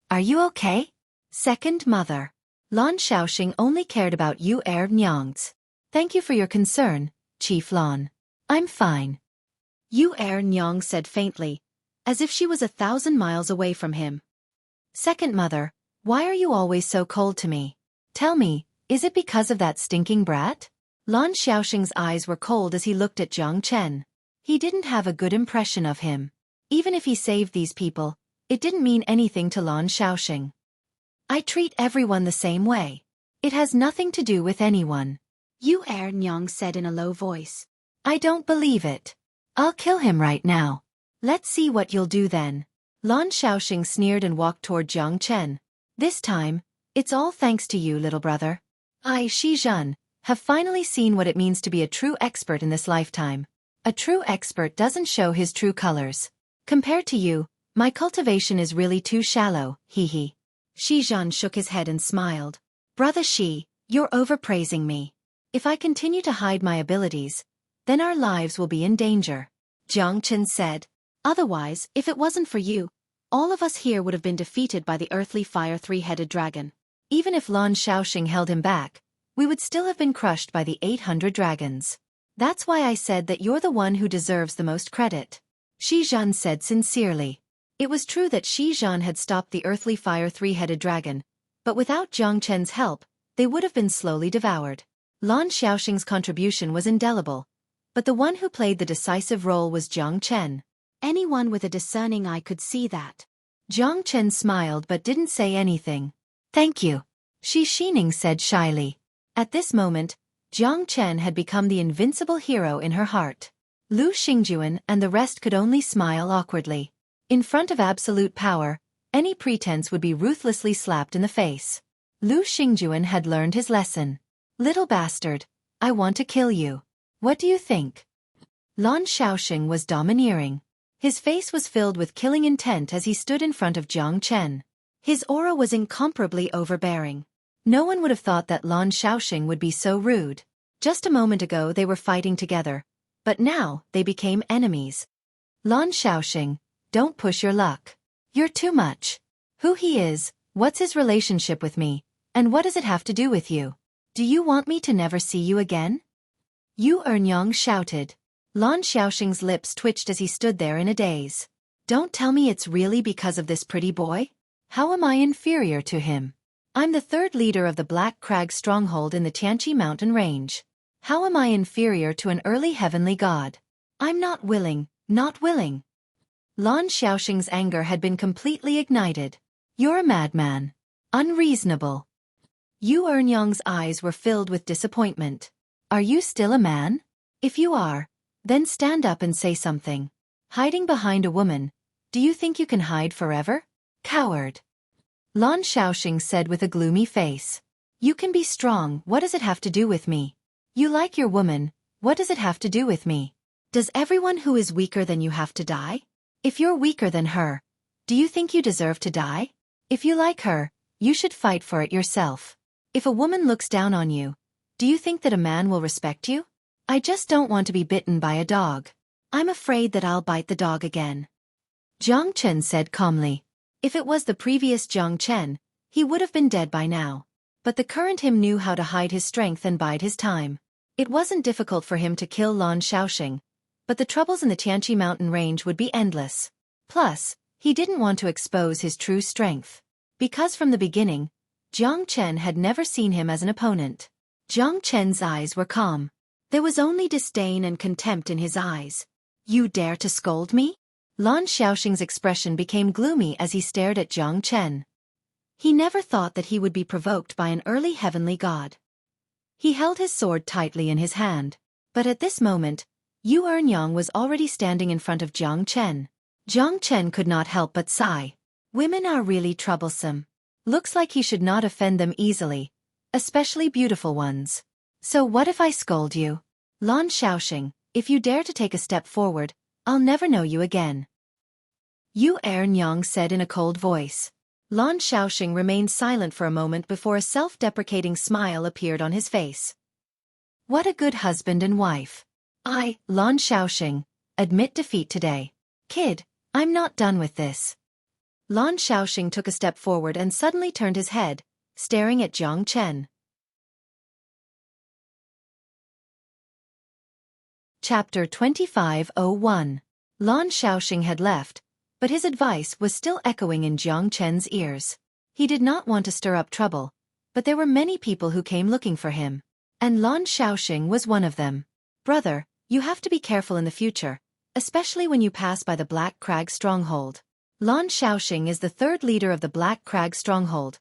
A: Are you okay? Second mother. Lan Xiaoxing only cared about Yu Nyang's. Thank you for your concern, Chief Lan. I'm fine. Yu Nyang said faintly, as if she was 1,000 miles away from him. Second mother, why are you always so cold to me? Tell me, is it because of that stinking brat? Lan Xiaoxing's eyes were cold as he looked at Jiang Chen. He didn't have a good impression of him. Even if he saved these people, it didn't mean anything to Lan Xiaoxing. I treat everyone the same way. It has nothing to do with anyone. Yu Nyang said in a low voice. I don't believe it. I'll kill him right now. Let's see what you'll do then. Lan Xiaoxing sneered and walked toward Jiang Chen. This time, it's all thanks to you, little brother. I, Shi Zhen, have finally seen what it means to be a true expert in this lifetime. A true expert doesn't show his true colors. Compared to you, my cultivation is really too shallow, hee. Shi Zhen shook his head and smiled. Brother Shi, you're overpraising me. If I continue to hide my abilities, then our lives will be in danger. Jiang Chen said. Otherwise, if it wasn't for you, all of us here would have been defeated by the earthly fire 3-headed dragon. Even if Lan Xiaoxing held him back, we would still have been crushed by the 800 dragons. That's why I said that you're the one who deserves the most credit. Shi Zhen said sincerely. It was true that Shi Zhen had stopped the earthly fire 3-headed dragon, but without Jiang Chen's help, they would have been slowly devoured. Lan Xiaoxing's contribution was indelible, but the one who played the decisive role was Jiang Chen. Anyone with a discerning eye could see that. Jiang Chen smiled but didn't say anything. Thank you, Shi Xining said shyly. At this moment, Jiang Chen had become the invincible hero in her heart. Lu Xingjuan and the rest could only smile awkwardly. In front of absolute power, any pretense would be ruthlessly slapped in the face. Lu Xingjuan had learned his lesson. Little bastard, I want to kill you. What do you think? Lan Xiaoxing was domineering. His face was filled with killing intent as he stood in front of Jiang Chen. His aura was incomparably overbearing. No one would have thought that Lan Xiaoxing would be so rude. Just a moment ago they were fighting together, but now they became enemies. Lan Xiaoxing, don't push your luck. You're too much. Who he is, what's his relationship with me, and what does it have to do with you? Do you want me to never see you again? Yu Nyang shouted. Lan Xiaoxing's lips twitched as he stood there in a daze. Don't tell me it's really because of this pretty boy? How am I inferior to him? I'm the third leader of the Black Crag stronghold in the Tianqi mountain range. How am I inferior to an early heavenly god? I'm not willing, not willing. Lan Xiaoxing's anger had been completely ignited. You're a madman. Unreasonable. Yu Ernyang's eyes were filled with disappointment. Are you still a man? If you are, then stand up and say something. Hiding behind a woman, do you think you can hide forever? Coward. Lan Xiaoxing said with a gloomy face. You can be strong, what does it have to do with me? You like your woman, what does it have to do with me? Does everyone who is weaker than you have to die? If you're weaker than her, do you think you deserve to die? If you like her, you should fight for it yourself. If a woman looks down on you, do you think that a man will respect you? I just don't want to be bitten by a dog. I'm afraid that I'll bite the dog again. Jiang Chen said calmly. If it was the previous Jiang Chen, he would have been dead by now. But the current him knew how to hide his strength and bide his time. It wasn't difficult for him to kill Lan Xiaoxing, but the troubles in the Tianqi mountain range would be endless. Plus, he didn't want to expose his true strength. Because from the beginning, Jiang Chen had never seen him as an opponent. Jiang Chen's eyes were calm. There was only disdain and contempt in his eyes. You dare to scold me? Lan Xiaoxing's expression became gloomy as he stared at Jiang Chen. He never thought that he would be provoked by an early heavenly god. He held his sword tightly in his hand. But at this moment, Yu Ernyang was already standing in front of Jiang Chen. Jiang Chen could not help but sigh. Women are really troublesome. Looks like he should not offend them easily, especially beautiful ones. So what if I scold you? Lan Xiaoxing, if you dare to take a step forward, I'll never know you again. Yu Ernyang said in a cold voice. Lan Xiaoxing remained silent for a moment before a self-deprecating smile appeared on his face. What a good husband and wife. I, Lan Xiaoxing, admit defeat today. Kid, I'm not done with this. Lan Xiaoxing took a step forward and suddenly turned his head, staring at Jiang Chen. Chapter 25:01. Lan Xiaoxing had left, but his advice was still echoing in Jiang Chen's ears. He did not want to stir up trouble, but there were many people who came looking for him, and Lan Xiaoxing was one of them. Brother, you have to be careful in the future, especially when you pass by the Black Crag stronghold. Lan Xiaoxing is the third leader of the Black Crag stronghold.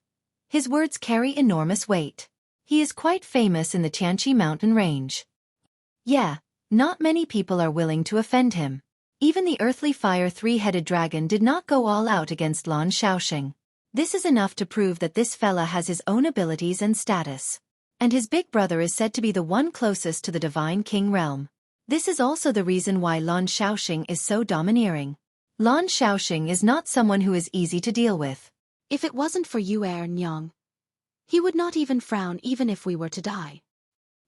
A: His words carry enormous weight. He is quite famous in the Tianqi mountain range. Yeah, not many people are willing to offend him. Even the earthly fire three-headed dragon did not go all out against Lan Xiaoxing. This is enough to prove that this fella has his own abilities and status. And his big brother is said to be the one closest to the Divine King realm. This is also the reason why Lan Xiaoxing is so domineering. Lan Xiaoxing is not someone who is easy to deal with. If it wasn't for Yu Ernyang, he would not even frown even if we were to die.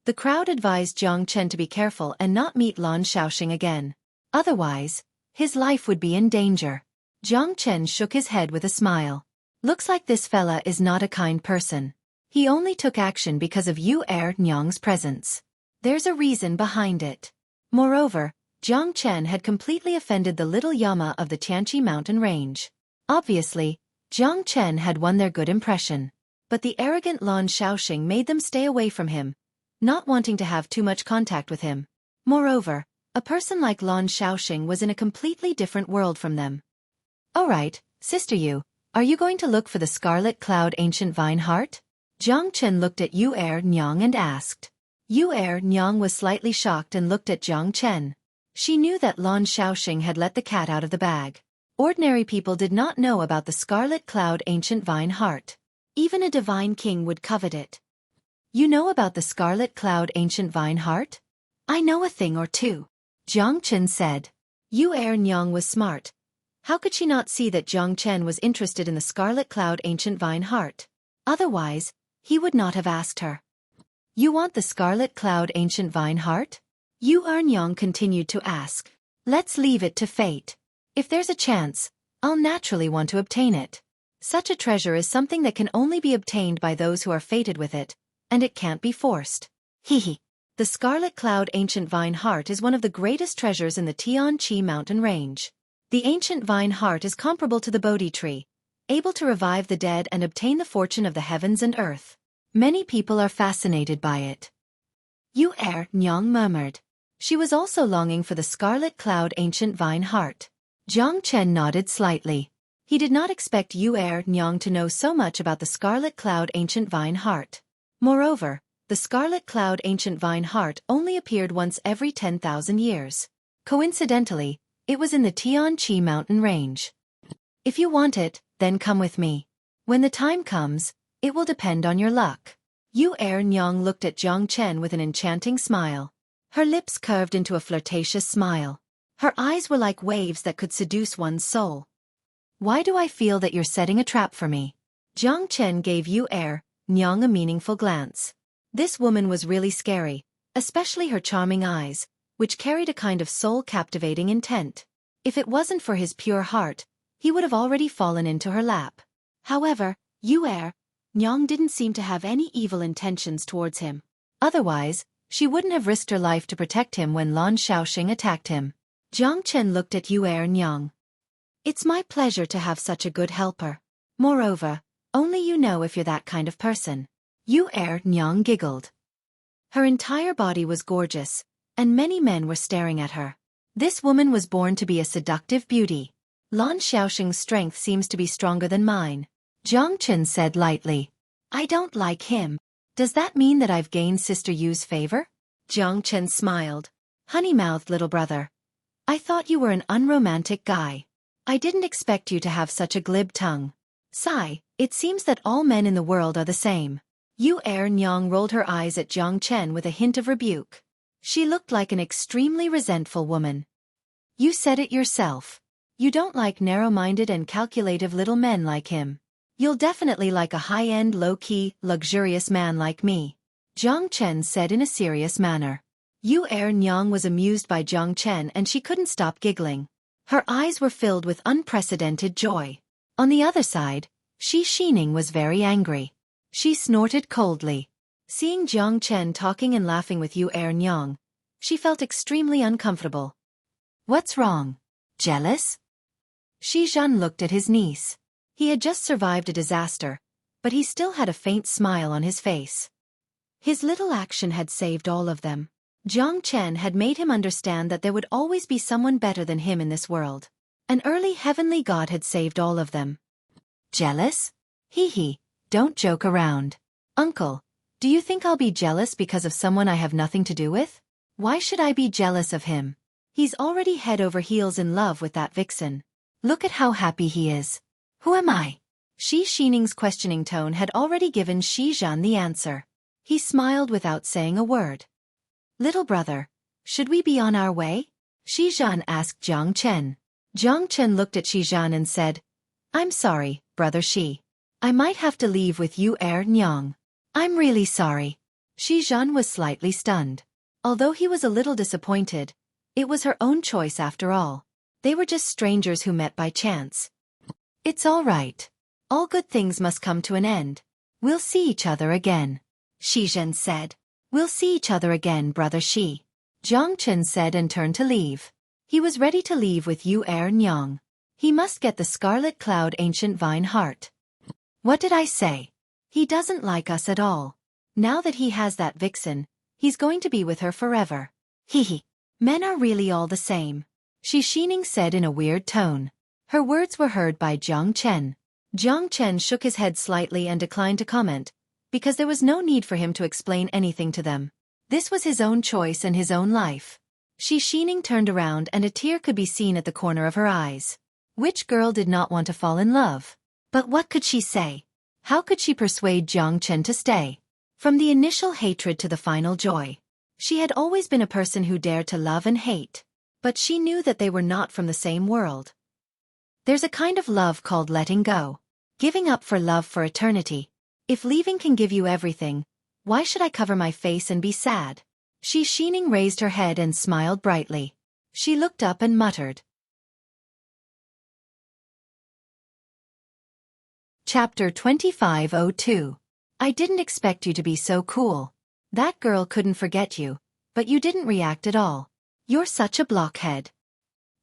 A: The crowd advised Jiang Chen to be careful and not meet Lan Xiaoxing again. Otherwise, his life would be in danger. Jiang Chen shook his head with a smile. Looks like this fella is not a kind person. He only took action because of Yu Ernyang's presence. There's a reason behind it. Moreover, Jiang Chen had completely offended the little Yama of the Tianqi mountain range. Obviously, Jiang Chen had won their good impression. But the arrogant Lan Xiaoxing made them stay away from him, not wanting to have too much contact with him. Moreover, a person like Lan Xiaoxing was in a completely different world from them. Alright, Sister Yu, are you going to look for the Scarlet Cloud Ancient Vine Heart? Jiang Chen looked at Yu Ernyang and asked. Yu Ernyang was slightly shocked and looked at Jiang Chen. She knew that Lan Xiaoxing had let the cat out of the bag. Ordinary people did not know about the Scarlet Cloud Ancient Vine Heart. Even a divine king would covet it. You know about the Scarlet Cloud Ancient Vine Heart? I know a thing or two, Jiang Chen said. Yu Ernyang was smart. How could she not see that Jiang Chen was interested in the Scarlet Cloud Ancient Vine Heart? Otherwise, he would not have asked her. You want the Scarlet Cloud Ancient Vine Heart? Yu Ernyang continued to ask. Let's leave it to fate. If there's a chance, I'll naturally want to obtain it. Such a treasure is something that can only be obtained by those who are fated with it, and it can't be forced. Hehe. The Scarlet Cloud Ancient Vine Heart is one of the greatest treasures in the Tianqi mountain range. The Ancient Vine Heart is comparable to the Bodhi tree, able to revive the dead and obtain the fortune of the heavens and earth. Many people are fascinated by it. You Nyang murmured. She was also longing for the scarlet cloud ancient vine heart. Jiang Chen nodded slightly. He did not expect Yu Nyang to know so much about the scarlet cloud ancient vine heart. Moreover, the scarlet cloud ancient vine heart only appeared once every 10,000 years. Coincidentally, it was in the Tianqi mountain range. If you want it, then come with me. When the time comes, it will depend on your luck. Yu Nyang looked at Jiang Chen with an enchanting smile. Her lips curved into a flirtatious smile. Her eyes were like waves that could seduce one's soul. Why do I feel that you're setting a trap for me? Jiang Chen gave Yu Nyang a meaningful glance. This woman was really scary, especially her charming eyes, which carried a kind of soul-captivating intent. If it wasn't for his pure heart, he would have already fallen into her lap. However, Yu Nyang didn't seem to have any evil intentions towards him. Otherwise, she wouldn't have risked her life to protect him when Lan Shaoxing attacked him. Jiang Chen looked at Yu Nyang. It's my pleasure to have such a good helper. Moreover, only you know if you're that kind of person. Yu Nyang giggled. Her entire body was gorgeous, and many men were staring at her. This woman was born to be a seductive beauty. Lan Shaoxing's strength seems to be stronger than mine. Jiang Chen said lightly. I don't like him. Does that mean that I've gained Sister Yu's favor? Jiang Chen smiled. Honey-mouthed little brother. I thought you were an unromantic guy. I didn't expect you to have such a glib tongue. Sigh, it seems that all men in the world are the same. Yu Nyang rolled her eyes at Jiang Chen with a hint of rebuke. She looked like an extremely resentful woman. You said it yourself. You don't like narrow-minded and calculative little men like him. You'll definitely like a high-end, low-key, luxurious man like me. Jiang Chen said in a serious manner. Yu Nyang was amused by Jiang Chen and she couldn't stop giggling. Her eyes were filled with unprecedented joy. On the other side, Shi Xining was very angry. She snorted coldly. Seeing Jiang Chen talking and laughing with Yu Nyang, she felt extremely uncomfortable. What's wrong? Jealous? Shi Zhan looked at his niece. He had just survived a disaster, but he still had a faint smile on his face. His little action had saved all of them. Jiang Chen had made him understand that there would always be someone better than him in this world. An early heavenly god had saved all of them. Jealous? Hee, don't joke around. Uncle, do you think I'll be jealous because of someone I have nothing to do with? Why should I be jealous of him? He's already head over heels in love with that vixen. Look at how happy he is. Who am I? Shi Xining's questioning tone had already given Shi Zhan the answer. He smiled without saying a word. Little brother, should we be on our way? Shi Zhan asked Jiang Chen. Jiang Chen looked at Shi Zhan and said, I'm sorry, brother Shi. I might have to leave with you Nyang. I'm really sorry. Shi Zhan was slightly stunned. Although he was a little disappointed, it was her own choice after all. They were just strangers who met by chance. It's all right. All good things must come to an end. We'll see each other again. Shi Zhan said. We'll see each other again, brother Shi. Jiang Chen said and turned to leave. He was ready to leave with Yu Nyang. He must get the scarlet cloud ancient vine heart. What did I say? He doesn't like us at all. Now that he has that vixen, he's going to be with her forever. Hee. Men are really all the same. Shi Xining said in a weird tone. Her words were heard by Jiang Chen. Jiang Chen shook his head slightly and declined to comment, because there was no need for him to explain anything to them. This was his own choice and his own life. Shi Xining turned around and a tear could be seen at the corner of her eyes. Which girl did not want to fall in love? But what could she say? How could she persuade Jiang Chen to stay? From the initial hatred to the final joy. She had always been a person who dared to love and hate. But she knew that they were not from the same world. There's a kind of love called letting go. Giving up for love for eternity. If leaving can give you everything, why should I cover my face and be sad? Shi Xining raised her head and smiled brightly. She looked up and muttered. Chapter 2502. I didn't expect you to be so cool. That girl couldn't forget you, but you didn't react at all. You're such a blockhead.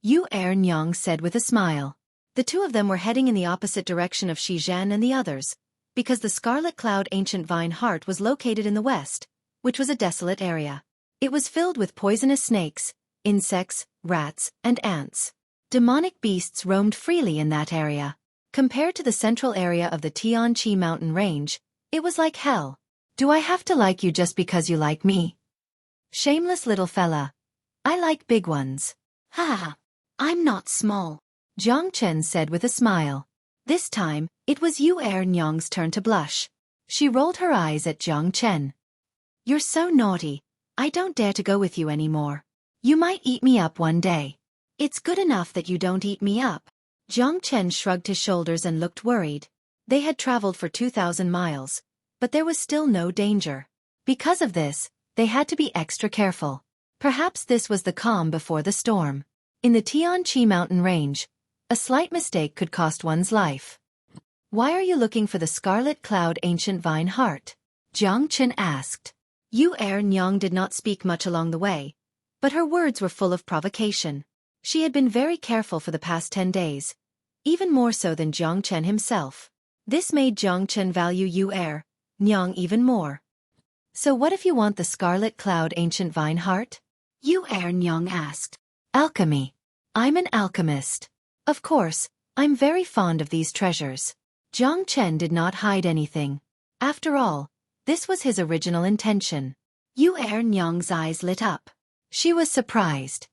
A: Yu Nyang said with a smile. The two of them were heading in the opposite direction of Shi Zhan and the others, because the Scarlet Cloud Ancient Vine Heart was located in the west, which was a desolate area. It was filled with poisonous snakes, insects, rats, and ants. Demonic beasts roamed freely in that area. Compared to the central area of the Tianqi mountain range, it was like hell. Do I have to like you just because you like me? Shameless little fella. I like big ones. Ha! I'm not small, Jiang Chen said with a smile. This time, it was Yu Nyang's turn to blush. She rolled her eyes at Jiang Chen. You're so naughty. I don't dare to go with you anymore. You might eat me up one day. It's good enough that you don't eat me up. Jiang Chen shrugged his shoulders and looked worried. They had traveled for 2,000 miles, but there was still no danger. Because of this, they had to be extra careful. Perhaps this was the calm before the storm. In the Tianqi mountain range, a slight mistake could cost one's life. Why are you looking for the Scarlet Cloud Ancient Vine Heart? Jiang Chen asked. Yu Nyang did not speak much along the way, but her words were full of provocation. She had been very careful for the past 10 days, even more so than Jiang Chen himself. This made Jiang Chen value Yu Nyang even more. So what if you want the Scarlet Cloud Ancient Vine Heart? Yu Nyang asked. Alchemy. I'm an alchemist. Of course, I'm very fond of these treasures. Jiang Chen did not hide anything. After all, this was his original intention. Yu Nyang's eyes lit up. She was surprised.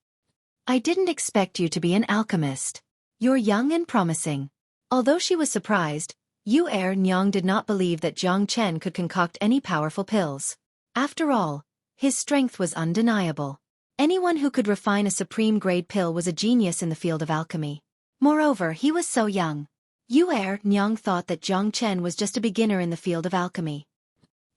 A: I didn't expect you to be an alchemist. You're young and promising. Although she was surprised, Yu Nyang did not believe that Jiang Chen could concoct any powerful pills. After all, his strength was undeniable. Anyone who could refine a supreme-grade pill was a genius in the field of alchemy. Moreover, he was so young. Yu Nyang thought that Jiang Chen was just a beginner in the field of alchemy.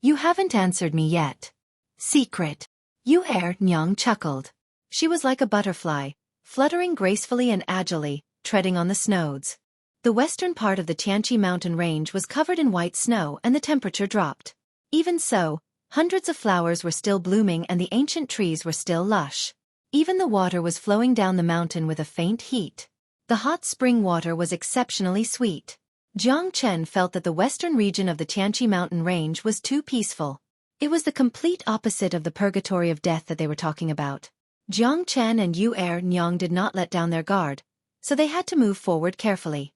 A: You haven't answered me yet. Secret. Yu Nyang chuckled. She was like a butterfly, fluttering gracefully and agilely, treading on the snows. The western part of the Tianqi mountain range was covered in white snow and the temperature dropped. Even so, hundreds of flowers were still blooming and the ancient trees were still lush. Even the water was flowing down the mountain with a faint heat. The hot spring water was exceptionally sweet. Jiang Chen felt that the western region of the Tianqi mountain range was too peaceful. It was the complete opposite of the purgatory of death that they were talking about. Jiang Chen and Yu Nyang did not let down their guard, so they had to move forward carefully.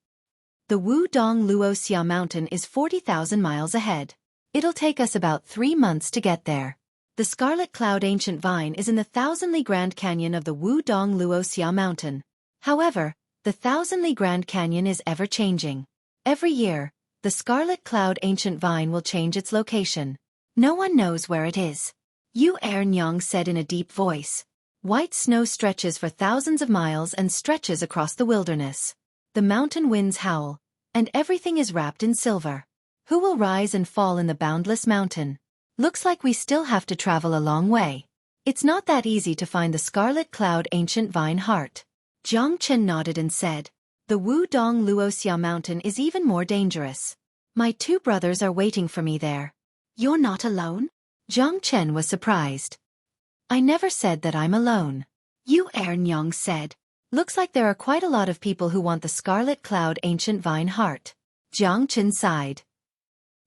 A: The Wudong Luoxia mountain is 40,000 miles ahead. It'll take us about 3 months to get there. The Scarlet Cloud Ancient Vine is in the 1,000-li Grand Canyon of the Wudong Luoxia mountain. However, the 1,000-li Grand Canyon is ever-changing. Every year, the Scarlet Cloud Ancient Vine will change its location. No one knows where it is. Yu Nyang said in a deep voice. White snow stretches for thousands of miles and stretches across the wilderness. The mountain winds howl, and everything is wrapped in silver. Who will rise and fall in the boundless mountain? Looks like we still have to travel a long way. It's not that easy to find the Scarlet Cloud Ancient Vine Heart. Jiang Chen nodded and said, the Wudong Luoxia mountain is even more dangerous. My 2 brothers are waiting for me there. You're not alone? Jiang Chen was surprised. I never said that I'm alone. Yu Nyang said. Looks like there are quite a lot of people who want the Scarlet Cloud Ancient Vine Heart. Jiang Chen sighed.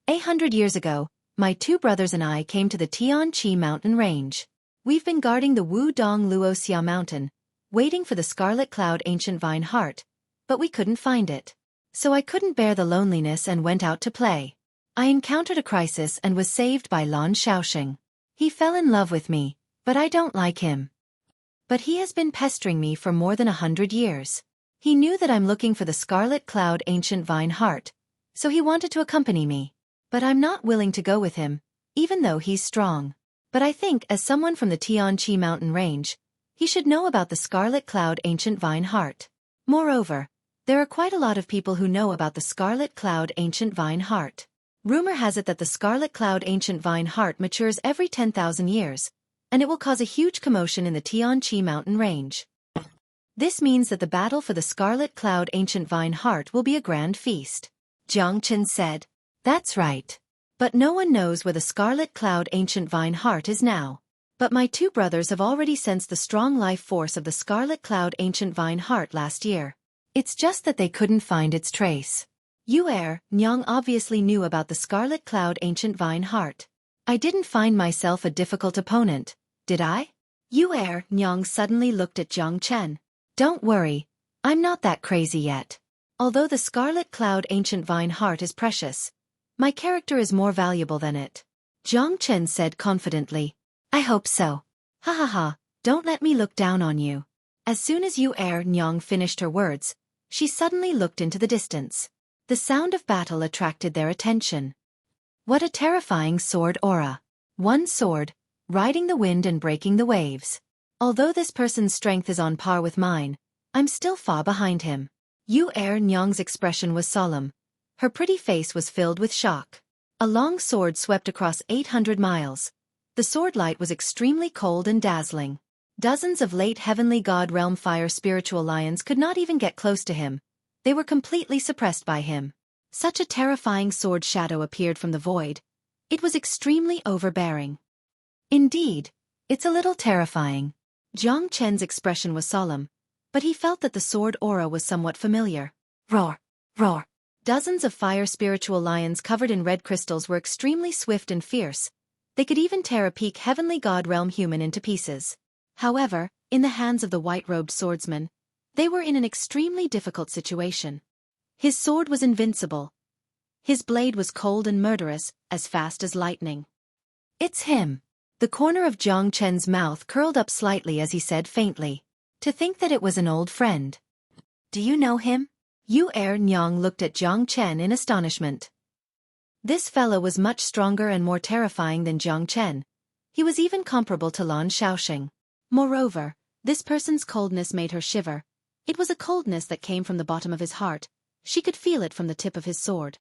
A: 800 years ago, my 2 brothers and I came to the Tianqi mountain range. We've been guarding the Wudong Luoxia mountain, waiting for the Scarlet Cloud Ancient Vine Heart, but we couldn't find it. So I couldn't bear the loneliness and went out to play. I encountered a crisis and was saved by Lan Shaoxing. He fell in love with me, but I don't like him. But he has been pestering me for more than 100 years. He knew that I'm looking for the Scarlet Cloud Ancient Vine Heart, so he wanted to accompany me. But I'm not willing to go with him, even though he's strong. But I think as someone from the Tianqi mountain range, he should know about the Scarlet Cloud Ancient Vine Heart. Moreover, there are quite a lot of people who know about the Scarlet Cloud Ancient Vine Heart. Rumor has it that the Scarlet Cloud Ancient Vine Heart matures every 10,000 years, and it will cause a huge commotion in the Tianqi mountain range. This means that the battle for the Scarlet Cloud Ancient Vine Heart will be a grand feast. Jiang Chen said. That's right. But no one knows where the Scarlet Cloud Ancient Vine Heart is now. But my 2 brothers have already sensed the strong life force of the Scarlet Cloud Ancient Vine Heart last year. It's just that they couldn't find its trace. Yu Nyang obviously knew about the Scarlet Cloud Ancient Vine Heart. I didn't find myself a difficult opponent, did I? Yue Nyang suddenly looked at Jiang Chen. Don't worry, I'm not that crazy yet. Although the Scarlet Cloud Ancient Vine Heart is precious, my character is more valuable than it. Jiang Chen said confidently. I hope so. Ha ha ha, don't let me look down on you. As soon as Yue Nyang finished her words, she suddenly looked into the distance. The sound of battle attracted their attention. What a terrifying sword aura. One sword, riding the wind and breaking the waves. Although this person's strength is on par with mine, I'm still far behind him. Yue Nyang's expression was solemn. Her pretty face was filled with shock. A long sword swept across 800 miles. The sword light was extremely cold and dazzling. Dozens of late heavenly god realm fire spiritual lions could not even get close to him. They were completely suppressed by him. Such a terrifying sword shadow appeared from the void. It was extremely overbearing. Indeed, it's a little terrifying. Jiang Chen's expression was solemn, but he felt that the sword aura was somewhat familiar. Roar! Roar! Dozens of fire spiritual lions covered in red crystals were extremely swift and fierce. They could even tear a peak heavenly god realm human into pieces. However, in the hands of the white-robed swordsman, they were in an extremely difficult situation. His sword was invincible. His blade was cold and murderous, as fast as lightning. It's him. The corner of Jiang Chen's mouth curled up slightly as he said faintly. To think that it was an old friend. Do you know him? Yue Nyang looked at Jiang Chen in astonishment. This fellow was much stronger and more terrifying than Jiang Chen. He was even comparable to Lan Shaoxing. Moreover, this person's coldness made her shiver. It was a coldness that came from the bottom of his heart. She could feel it from the tip of his sword.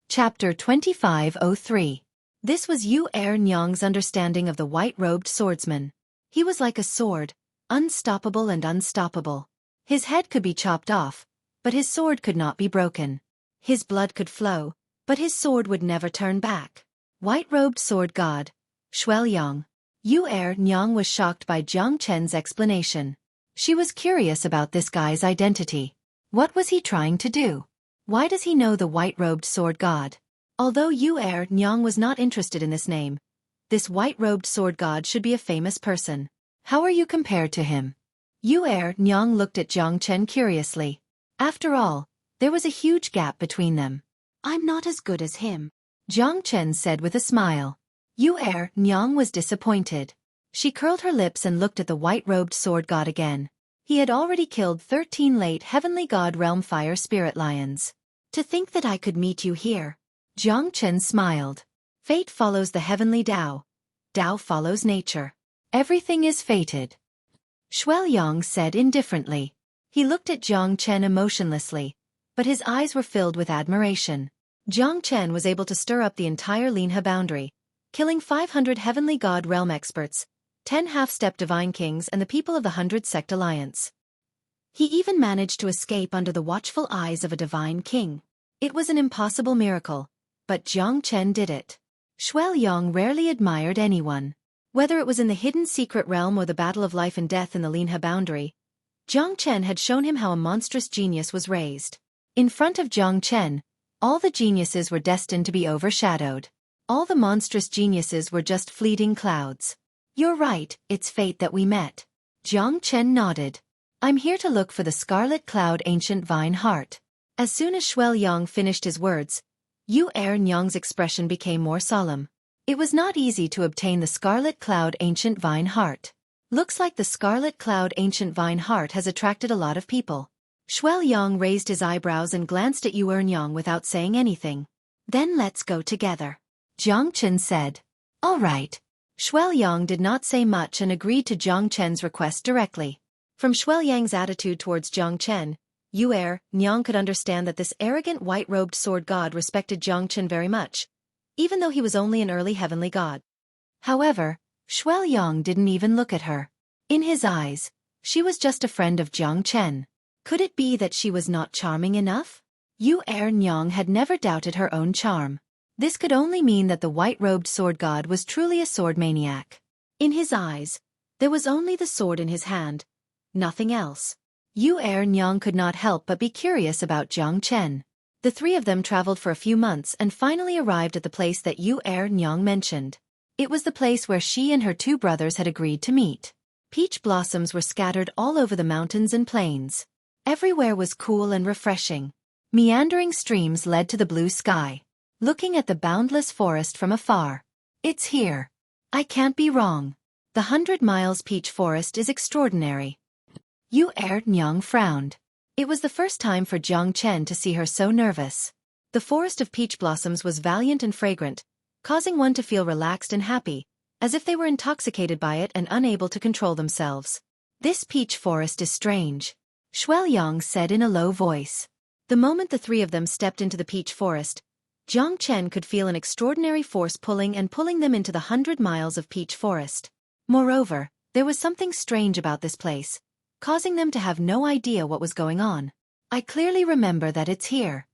A: Chapter 2503. This was Yue Nyang's understanding of the white-robed swordsman. He was like a sword, unstoppable and unstoppable. His head could be chopped off, but his sword could not be broken. His blood could flow, but his sword would never turn back. White-robed sword god, Xueqi. Yue Nyang was shocked by Jiang Chen's explanation. She was curious about this guy's identity. What was he trying to do? Why does he know the white-robed sword god? Although Yue Nyang was not interested in this name, this white-robed sword god should be a famous person. How are you compared to him? Yue Nyang looked at Jiang Chen curiously. After all, there was a huge gap between them. I'm not as good as him, Jiang Chen said with a smile. Yue Nyang was disappointed. She curled her lips and looked at the white-robed sword god again. He had already killed 13 late heavenly god realm fire spirit lions. To think that I could meet you here. Jiang Chen smiled. Fate follows the heavenly Tao. Tao follows nature. Everything is fated. Xueqi said indifferently. He looked at Jiang Chen emotionlessly, but his eyes were filled with admiration. Jiang Chen was able to stir up the entire Linhe boundary, killing 500 heavenly god realm experts, 10 half-step divine kings and the people of the 100 Sect Alliance. He even managed to escape under the watchful eyes of a divine king. It was an impossible miracle, but Jiang Chen did it. Xueqi rarely admired anyone. Whether it was in the hidden secret realm or the battle of life and death in the Linhe boundary, Jiang Chen had shown him how a monstrous genius was raised. In front of Jiang Chen, all the geniuses were destined to be overshadowed. All the monstrous geniuses were just fleeting clouds. You're right, it's fate that we met. Jiang Chen nodded. I'm here to look for the Scarlet Cloud Ancient Vine Heart. As soon as Xueqi finished his words, Yue Nyang's expression became more solemn. It was not easy to obtain the Scarlet Cloud Ancient Vine Heart. Looks like the Scarlet Cloud Ancient Vine Heart has attracted a lot of people. Xueqi raised his eyebrows and glanced at Yue Nyang without saying anything. Then let's go together, Jiang Chen said. All right. Xueqi did not say much and agreed to Jiang Chen's request directly. From Xueqi's attitude towards Jiang Chen, Yue Nyang could understand that this arrogant white-robed sword god respected Jiang Chen very much, even though he was only an early heavenly god. However, Xueqi didn't even look at her. In his eyes, she was just a friend of Jiang Chen. Could it be that she was not charming enough? Yue Nyang had never doubted her own charm. This could only mean that the white-robed sword god was truly a sword maniac. In his eyes, there was only the sword in his hand, nothing else. Yue Nyang could not help but be curious about Jiang Chen. The three of them traveled for a few months and finally arrived at the place that Xueqi mentioned. It was the place where she and her two brothers had agreed to meet. Peach blossoms were scattered all over the mountains and plains. Everywhere was cool and refreshing. Meandering streams led to the blue sky. Looking at the boundless forest from afar. It's here. I can't be wrong. The 100 Miles Peach Forest is extraordinary. Xueqi frowned. It was the first time for Jiang Chen to see her so nervous. The forest of peach blossoms was valiant and fragrant, causing one to feel relaxed and happy, as if they were intoxicated by it and unable to control themselves. This peach forest is strange, Xueqi said in a low voice. The moment the three of them stepped into the peach forest, Jiang Chen could feel an extraordinary force pulling them into the 100 miles of peach forest. Moreover, there was something strange about this place, causing them to have no idea what was going on. I clearly remember that it's here.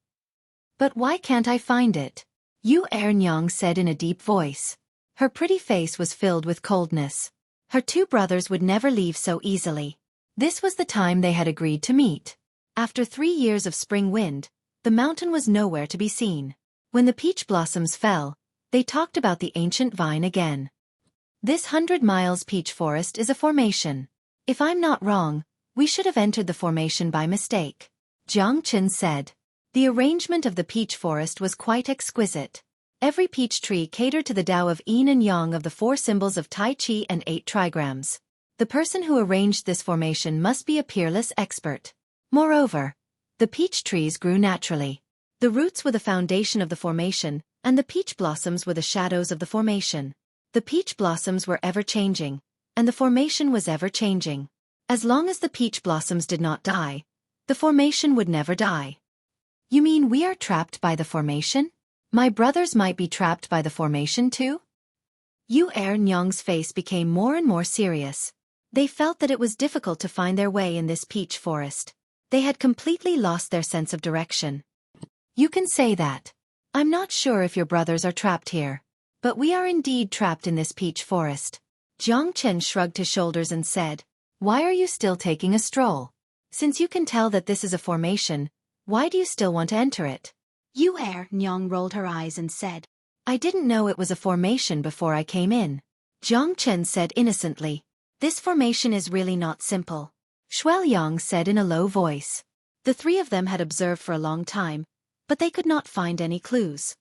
A: But why can't I find it? Xueqi said in a deep voice. Her pretty face was filled with coldness. Her two brothers would never leave so easily. This was the time they had agreed to meet. After 3 years of spring wind, the mountain was nowhere to be seen. When the peach blossoms fell, they talked about the ancient vine again. This 100 Miles peach forest is a formation. If I'm not wrong, we should have entered the formation by mistake, Jiang Chen said. The arrangement of the peach forest was quite exquisite. Every peach tree catered to the Tao of Yin and Yang of the 4 symbols of Tai Chi and 8 trigrams. The person who arranged this formation must be a peerless expert. Moreover, the peach trees grew naturally. The roots were the foundation of the formation, and the peach blossoms were the shadows of the formation. The peach blossoms were ever-changing, and the formation was ever-changing. As long as the peach blossoms did not die, the formation would never die. You mean we are trapped by the formation? My brothers might be trapped by the formation too? Xueqi's face became more and more serious. They felt that it was difficult to find their way in this peach forest. They had completely lost their sense of direction. You can say that. I'm not sure if your brothers are trapped here. But we are indeed trapped in this peach forest. Jiang Chen shrugged his shoulders and said, Why are you still taking a stroll? Since you can tell that this is a formation, why do you still want to enter it? Xueqi rolled her eyes and said, I didn't know it was a formation before I came in. Jiang Chen said innocently, This formation is really not simple. Xueqi said in a low voice. The three of them had observed for a long time, but they could not find any clues.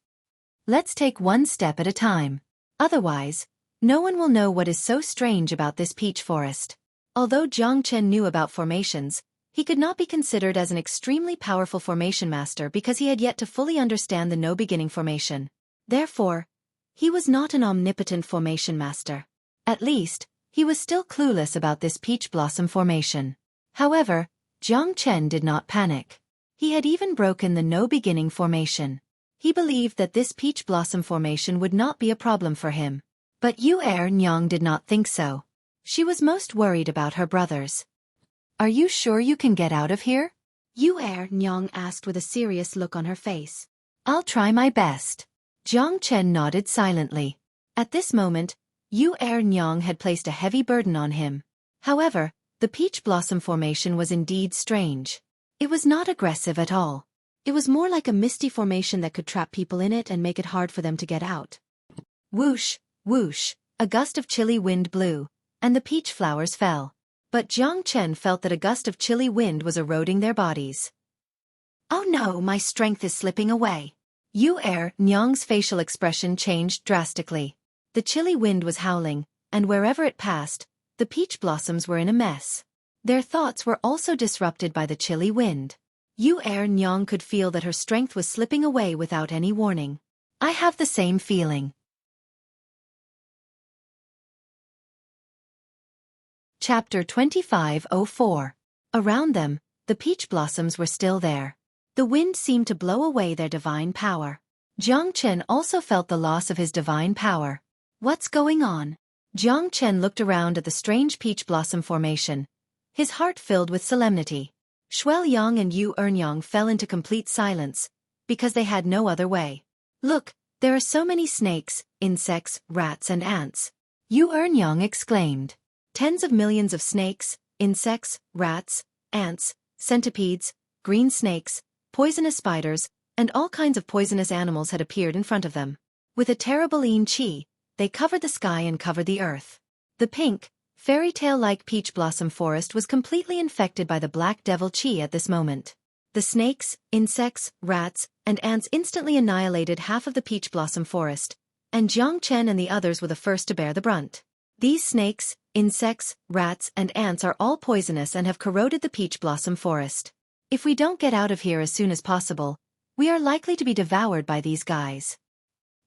A: Let's take one step at a time. Otherwise, no one will know what is so strange about this peach forest. Although Jiang Chen knew about formations, he could not be considered as an extremely powerful formation master because he had yet to fully understand the no-beginning formation. Therefore, he was not an omnipotent formation master. At least, he was still clueless about this peach blossom formation. However, Jiang Chen did not panic. He had even broken the no-beginning formation. He believed that this peach blossom formation would not be a problem for him. But Xueqi did not think so. She was most worried about her brothers. Are you sure you can get out of here? Xueqi asked with a serious look on her face. I'll try my best. Jiang Chen nodded silently. At this moment, Xueqi had placed a heavy burden on him. However, the peach blossom formation was indeed strange. It was not aggressive at all. It was more like a misty formation that could trap people in it and make it hard for them to get out. Whoosh, whoosh, a gust of chilly wind blew, and the peach flowers fell. But Jiang Chen felt that a gust of chilly wind was eroding their bodies. Oh no, my strength is slipping away. Xueqi's facial expression changed drastically. The chilly wind was howling, and wherever it passed, the peach blossoms were in a mess. Their thoughts were also disrupted by the chilly wind. Xueqi could feel that her strength was slipping away without any warning. I have the same feeling. Chapter 25:04. Around them, the peach blossoms were still there. The wind seemed to blow away their divine power. Jiang Chen also felt the loss of his divine power. What's going on? Jiang Chen looked around at the strange peach blossom formation, his heart filled with solemnity. Xueqi and Xueqi fell into complete silence, because they had no other way. Look, there are so many snakes, insects, rats and ants. Xueqi exclaimed. Tens of millions of snakes, insects, rats, ants, centipedes, green snakes, poisonous spiders, and all kinds of poisonous animals had appeared in front of them. With a terrible qi, they covered the sky and covered the earth. The pink, fairy tale-like peach blossom forest was completely infected by the black devil qi at this moment. The snakes, insects, rats, and ants instantly annihilated half of the peach blossom forest, and Jiang Chen and the others were the first to bear the brunt. These snakes, insects, rats, and ants are all poisonous and have corroded the peach blossom forest. If we don't get out of here as soon as possible, we are likely to be devoured by these guys.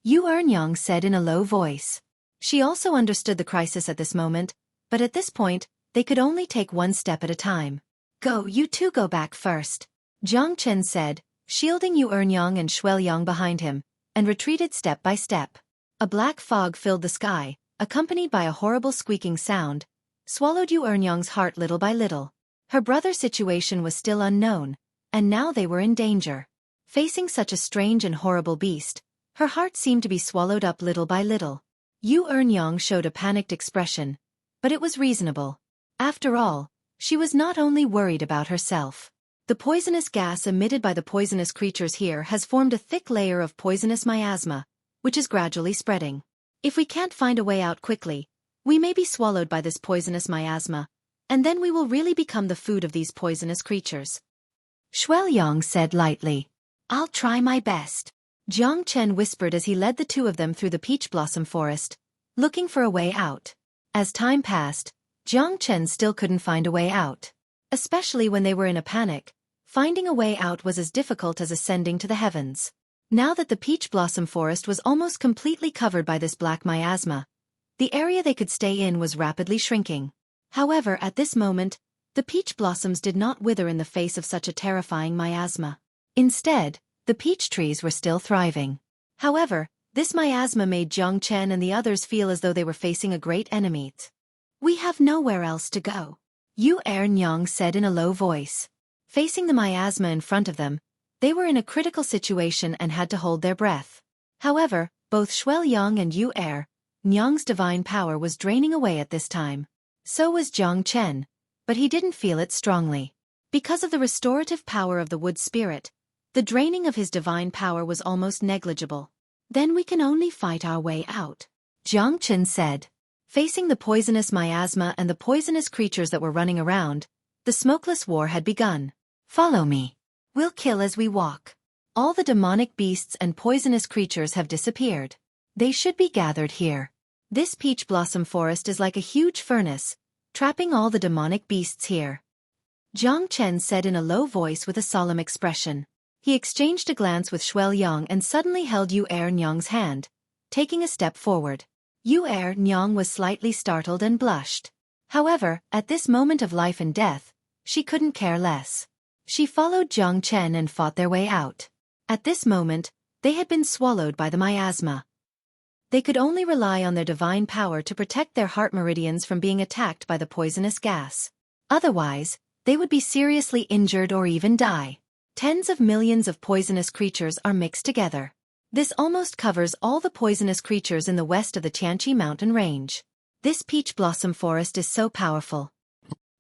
A: Yu Ernyang said in a low voice. She also understood the crisis at this moment, but at this point, they could only take one step at a time. Go, you two go back first, Jiang Chen said, shielding Yu Ernyang and Xueqi behind him, and retreated step by step. A black fog filled the sky, accompanied by a horrible squeaking sound, swallowed Yu Ernyang's heart little by little. Her brother's situation was still unknown, and now they were in danger. Facing such a strange and horrible beast, her heart seemed to be swallowed up little by little. Yu Ernyang showed a panicked expression, but it was reasonable. After all, she was not only worried about herself. The poisonous gas emitted by the poisonous creatures here has formed a thick layer of poisonous miasma, which is gradually spreading. If we can't find a way out quickly, we may be swallowed by this poisonous miasma, and then we will really become the food of these poisonous creatures. Xueqi said lightly. I'll try my best, Jiang Chen whispered as he led the two of them through the peach blossom forest, looking for a way out. As time passed, Jiang Chen still couldn't find a way out. Especially when they were in a panic, finding a way out was as difficult as ascending to the heavens. Now that the peach blossom forest was almost completely covered by this black miasma, the area they could stay in was rapidly shrinking. However, at this moment, the peach blossoms did not wither in the face of such a terrifying miasma. Instead, the peach trees were still thriving. However, this miasma made Jiang Chen and the others feel as though they were facing a great enemy. We have nowhere else to go, Yu Ernyang said in a low voice. Facing the miasma in front of them, they were in a critical situation and had to hold their breath. However, both Xueqi and Yu Ernyang's divine power was draining away at this time. So was Jiang Chen, but he didn't feel it strongly. Because of the restorative power of the wood spirit, the draining of his divine power was almost negligible. Then we can only fight our way out, Jiang Chen said. Facing the poisonous miasma and the poisonous creatures that were running around, the smokeless war had begun. Follow me. We'll kill as we walk. All the demonic beasts and poisonous creatures have disappeared. They should be gathered here. This peach blossom forest is like a huge furnace, trapping all the demonic beasts here, Jiang Chen said in a low voice with a solemn expression. He exchanged a glance with Xueqi and suddenly held Yu Ernyang's hand, taking a step forward. Yu Ernyang was slightly startled and blushed. However, at this moment of life and death, she couldn't care less. She followed Jiang Chen and fought their way out. At this moment, they had been swallowed by the miasma. They could only rely on their divine power to protect their heart meridians from being attacked by the poisonous gas. Otherwise, they would be seriously injured or even die. Tens of millions of poisonous creatures are mixed together. This almost covers all the poisonous creatures in the west of the Tianqi mountain range. This peach blossom forest is so powerful.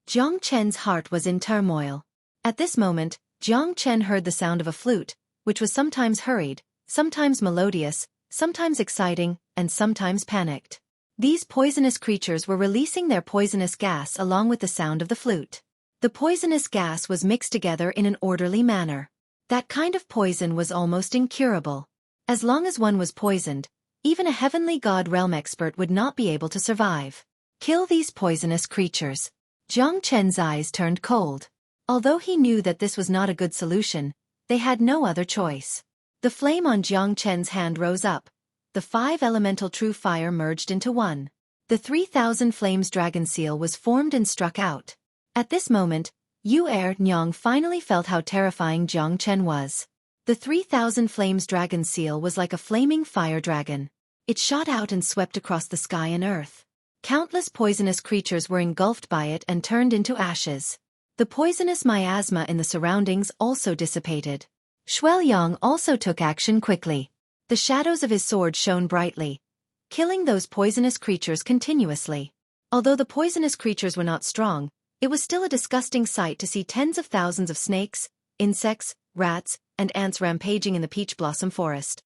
A: Jiang Chen's heart was in turmoil. At this moment, Jiang Chen heard the sound of a flute, which was sometimes hurried, sometimes melodious, sometimes exciting, and sometimes panicked. These poisonous creatures were releasing their poisonous gas along with the sound of the flute. The poisonous gas was mixed together in an orderly manner. That kind of poison was almost incurable. As long as one was poisoned, even a heavenly god realm expert would not be able to survive. Kill these poisonous creatures. Jiang Chen's eyes turned cold. Although he knew that this was not a good solution, they had no other choice. The flame on Jiang Chen's hand rose up. The 5 elemental true fire merged into one. The 3,000 flames dragon seal was formed and struck out. At this moment, Yu Ernyang finally felt how terrifying Jiang Chen was. The 3,000 flames dragon seal was like a flaming fire dragon. It shot out and swept across the sky and earth. Countless poisonous creatures were engulfed by it and turned into ashes. The poisonous miasma in the surroundings also dissipated. Xueqi also took action quickly. The shadows of his sword shone brightly, killing those poisonous creatures continuously. Although the poisonous creatures were not strong, it was still a disgusting sight to see tens of thousands of snakes, insects, rats, and ants rampaging in the peach blossom forest.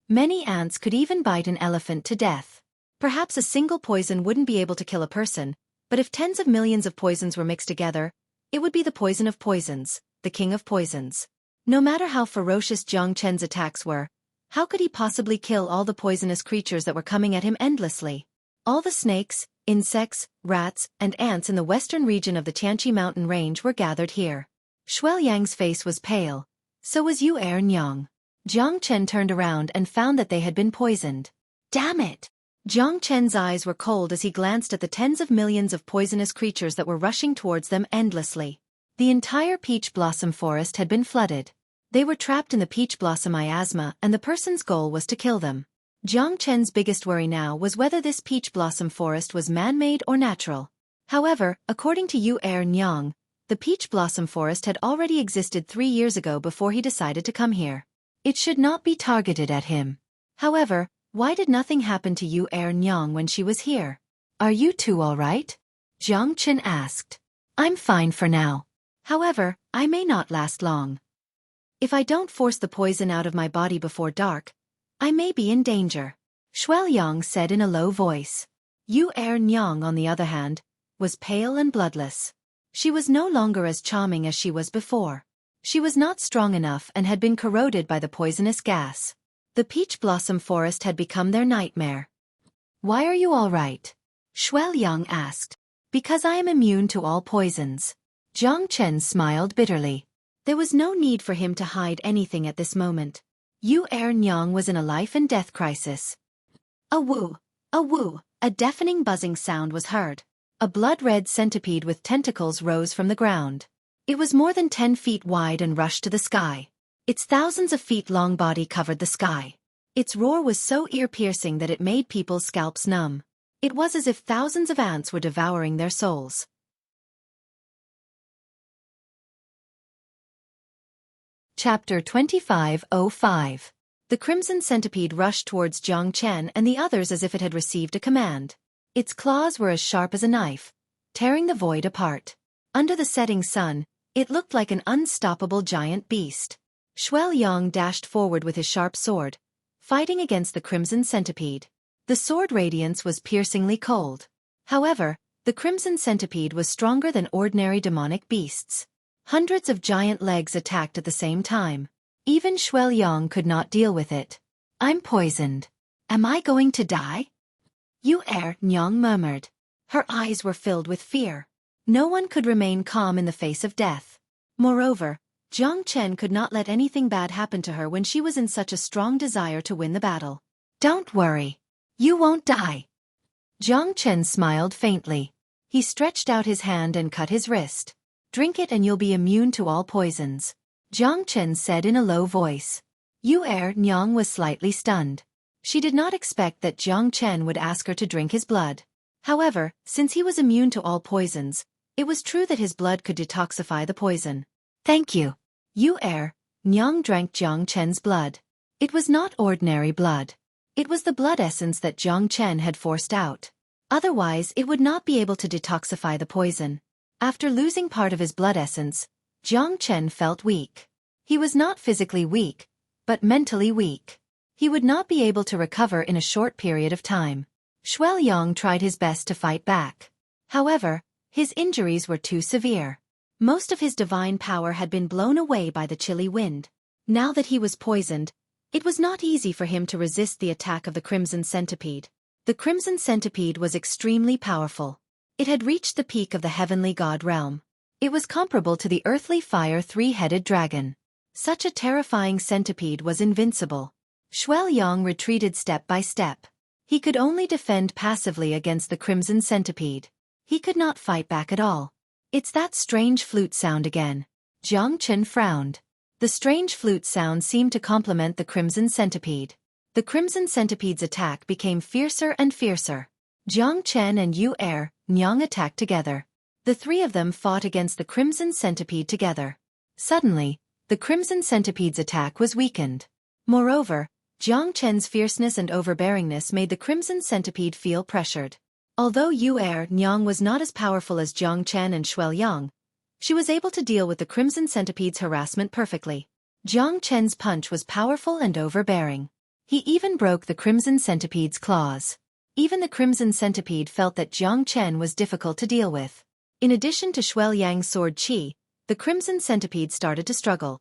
A: Many ants could even bite an elephant to death. Perhaps a single poison wouldn't be able to kill a person, but if tens of millions of poisons were mixed together, it would be the poison of poisons, the king of poisons. No matter how ferocious Jiang Chen's attacks were, how could he possibly kill all the poisonous creatures that were coming at him endlessly? All the snakes, insects, rats, and ants in the western region of the Tianqi mountain range were gathered here. Xueqi's face was pale. So was Yu Nyang. Jiang Chen turned around and found that they had been poisoned. Damn it! Jiang Chen's eyes were cold as he glanced at the tens of millions of poisonous creatures that were rushing towards them endlessly. The entire peach blossom forest had been flooded. They were trapped in the peach blossom miasma, and the person's goal was to kill them. Jiang Chen's biggest worry now was whether this peach blossom forest was man-made or natural. However, according to Yu Nyang, the peach blossom forest had already existed 3 years ago before he decided to come here. It should not be targeted at him. However, why did nothing happen to Yu Nyang when she was here? Are you two all right? Jiang Chen asked. I'm fine for now. However, I may not last long. If I don't force the poison out of my body before dark, I may be in danger, Xueqi said in a low voice. Yu Nyang, on the other hand, was pale and bloodless. She was no longer as charming as she was before. She was not strong enough and had been corroded by the poisonous gas. The peach blossom forest had become their nightmare. Why are you all right? Xueqi asked. Because I am immune to all poisons. Jiang Chen smiled bitterly. There was no need for him to hide anything at this moment. Yu Nyang was in a life-and-death crisis. A woo, a deafening buzzing sound was heard. A blood-red centipede with tentacles rose from the ground. It was more than 10 feet wide and rushed to the sky. Its thousands of feet long body covered the sky. Its roar was so ear-piercing that it made people's scalps numb. It was as if thousands of ants were devouring their souls. Chapter 25:05. The crimson centipede rushed towards Jiang Chen and the others as if it had received a command. Its claws were as sharp as a knife, tearing the void apart. Under the setting sun, it looked like an unstoppable giant beast. Xueqi dashed forward with his sharp sword, fighting against the crimson centipede. The sword radiance was piercingly cold. However, the crimson centipede was stronger than ordinary demonic beasts. Hundreds of giant legs attacked at the same time. Even Xueqi could not deal with it. I'm poisoned. Am I going to die? Yu Nyang murmured. Her eyes were filled with fear. No one could remain calm in the face of death. Moreover, Jiang Chen could not let anything bad happen to her when she was in such a strong desire to win the battle. Don't worry. You won't die. Jiang Chen smiled faintly. He stretched out his hand and cut his wrist. Drink it and you'll be immune to all poisons, Jiang Chen said in a low voice. Yu Nyang was slightly stunned. She did not expect that Jiang Chen would ask her to drink his blood. However, since he was immune to all poisons, it was true that his blood could detoxify the poison. Thank you. Yu Nyang drank Jiang Chen's blood. It was not ordinary blood. It was the blood essence that Jiang Chen had forced out. Otherwise, it would not be able to detoxify the poison. After losing part of his blood essence, Jiang Chen felt weak. He was not physically weak, but mentally weak. He would not be able to recover in a short period of time. Xueqi tried his best to fight back. However, his injuries were too severe. Most of his divine power had been blown away by the chilly wind. Now that he was poisoned, it was not easy for him to resist the attack of the crimson centipede. The crimson centipede was extremely powerful. It had reached the peak of the heavenly god realm. It was comparable to the earthly fire three-headed dragon. Such a terrifying centipede was invincible. Xueqi retreated step by step. He could only defend passively against the crimson centipede. He could not fight back at all. It's that strange flute sound again. Jiang Chen frowned. The strange flute sound seemed to complement the crimson centipede. The crimson centipede's attack became fiercer and fiercer. Jiang Chen and Yu Nyang attacked together. The three of them fought against the crimson centipede together. Suddenly, the crimson centipede's attack was weakened. Moreover, Jiang Chen's fierceness and overbearingness made the crimson centipede feel pressured. Although Yu Nyang was not as powerful as Jiang Chen and Xueqi, she was able to deal with the crimson centipede's harassment perfectly. Jiang Chen's punch was powerful and overbearing. He even broke the Crimson Centipede's claws. Even the Crimson Centipede felt that Jiang Chen was difficult to deal with. In addition to Xueqi's sword Qi, the Crimson Centipede started to struggle.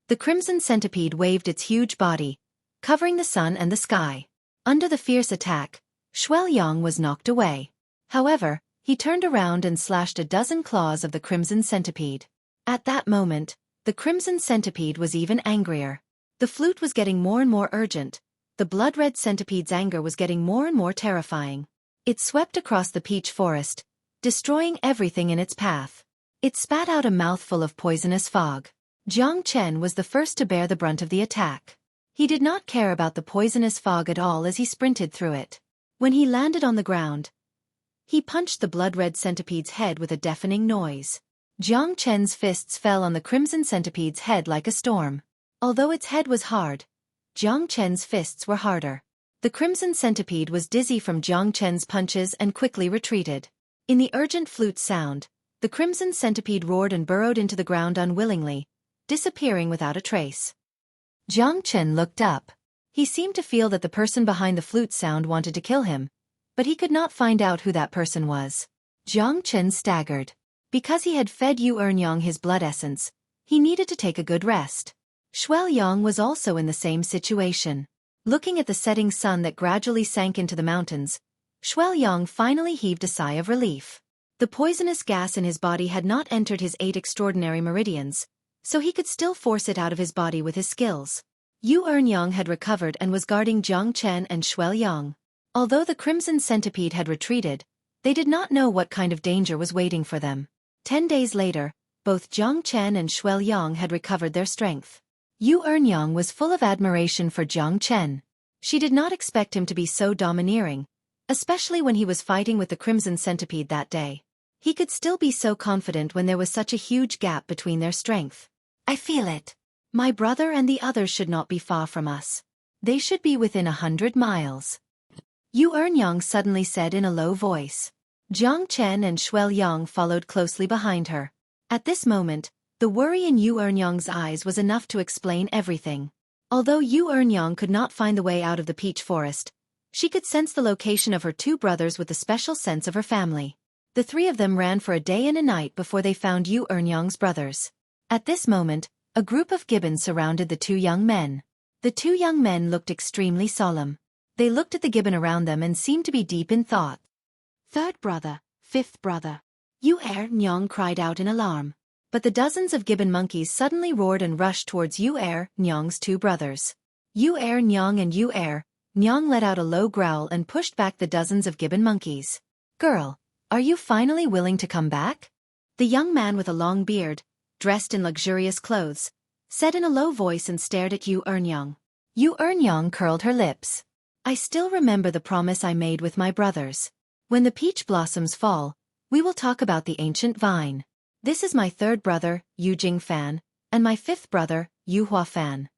A: The Crimson Centipede waved its huge body, covering the sun and the sky. Under the fierce attack, Xueqi was knocked away. However, he turned around and slashed a dozen claws of the Crimson Centipede. At that moment, the Crimson Centipede was even angrier. The flute was getting more and more urgent. The blood-red centipede's anger was getting more and more terrifying. It swept across the peach forest, destroying everything in its path. It spat out a mouthful of poisonous fog. Jiang Chen was the first to bear the brunt of the attack. He did not care about the poisonous fog at all as he sprinted through it. When he landed on the ground, he punched the blood-red centipede's head with a deafening noise. Jiang Chen's fists fell on the Crimson Centipede's head like a storm. Although its head was hard, Jiang Chen's fists were harder. The Crimson Centipede was dizzy from Jiang Chen's punches and quickly retreated. In the urgent flute sound, the Crimson Centipede roared and burrowed into the ground unwillingly, disappearing without a trace. Jiang Chen looked up. He seemed to feel that the person behind the flute sound wanted to kill him, but he could not find out who that person was. Jiang Chen staggered. Because he had fed Yu Ernyang his blood essence, he needed to take a good rest. Xueqi was also in the same situation. Looking at the setting sun that gradually sank into the mountains, Xueqi finally heaved a sigh of relief. The poisonous gas in his body had not entered his 8 extraordinary meridians, so he could still force it out of his body with his skills. Yu Ernyang had recovered and was guarding Jiang Chen and Xueqi. Although the Crimson Centipede had retreated, they did not know what kind of danger was waiting for them. 10 days later, both Jiang Chen and Xueqi had recovered their strength. Yu Ernyang was full of admiration for Jiang Chen. She did not expect him to be so domineering, especially when he was fighting with the Crimson Centipede that day. He could still be so confident when there was such a huge gap between their strength. I feel it. My brother and the others should not be far from us. They should be within 100 miles. Yu Ernyang suddenly said in a low voice. Jiang Chen and Xueqi followed closely behind her. At this moment, the worry in Yu Ernyang's eyes was enough to explain everything. Although Yu Ernyang could not find the way out of the peach forest, she could sense the location of her 2 brothers with the special sense of her family. The 3 of them ran for a day and a night before they found Yu Ernyang's brothers. At this moment, a group of gibbons surrounded the 2 young men. The 2 young men looked extremely solemn. They looked at the gibbon around them and seemed to be deep in thought. 3rd brother, 5th brother. Yu Ernyang cried out in alarm. But the dozens of gibbon monkeys suddenly roared and rushed towards Yu Ernyang's 2 brothers. Yu Ernyang and Yu Ernyang let out a low growl and pushed back the dozens of gibbon monkeys. Girl, are you finally willing to come back? The young man with a long beard, dressed in luxurious clothes, said in a low voice and stared at Yu Ernyang. Yu Ernyang curled her lips. I still remember the promise I made with my brothers. When the peach blossoms fall, we will talk about the ancient vine. This is my 3rd brother, Yu Jingfan, and my 5th brother, Yu Huafan.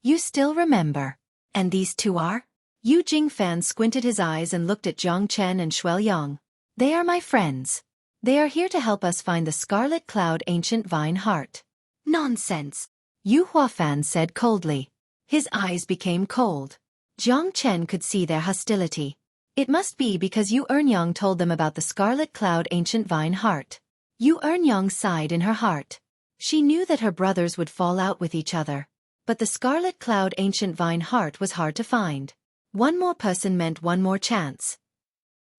A: You still remember. And these 2 are? Yu Jingfan squinted his eyes and looked at Jiang Chen and Xueqi. They are my friends. They are here to help us find the Scarlet Cloud ancient vine heart. Nonsense. Yu Huafan said coldly. His eyes became cold. Jiang Chen could see their hostility. It must be because Yu Ernyang told them about the Scarlet Cloud ancient vine heart. Yu Ernyang sighed in her heart. She knew that her brothers would fall out with each other. But the Scarlet Cloud ancient vine heart was hard to find. One more person meant one more chance.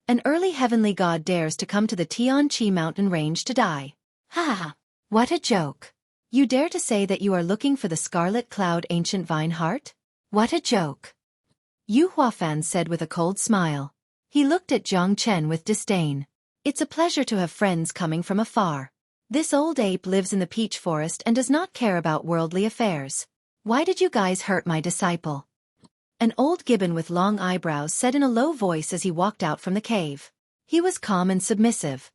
A: An early heavenly god dares to come to the Tianqi mountain range to die. Ha ha! What a joke! You dare to say that you are looking for the Scarlet Cloud ancient vine heart? What a joke! Yu Huafan said with a cold smile. He looked at Jiang Chen with disdain. It's a pleasure to have friends coming from afar. This old ape lives in the peach forest and does not care about worldly affairs. Why did you guys hurt my disciple? An old gibbon with long eyebrows said in a low voice as he walked out from the cave. He was calm and submissive.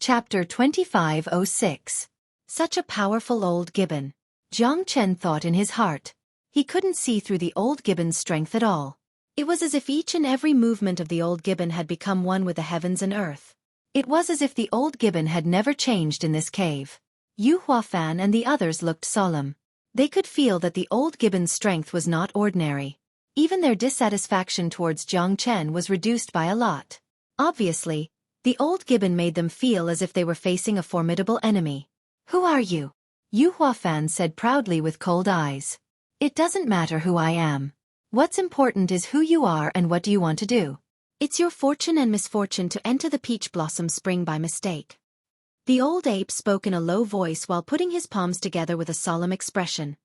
A: Chapter 2506. Such a powerful old gibbon. Jiang Chen thought in his heart. He couldn't see through the old gibbon's strength at all. It was as if each and every movement of the old gibbon had become one with the heavens and earth. It was as if the old gibbon had never changed in this cave. Yu Huafan and the others looked solemn. They could feel that the old gibbon's strength was not ordinary. Even their dissatisfaction towards Jiang Chen was reduced by a lot. Obviously, the old gibbon made them feel as if they were facing a formidable enemy. "Who are you?" Yu Huafan said proudly with cold eyes. "It doesn't matter who I am. What's important is who you are and what do you want to do. It's your fortune and misfortune to enter the peach blossom spring by mistake." The old ape spoke in a low voice while putting his palms together with a solemn expression.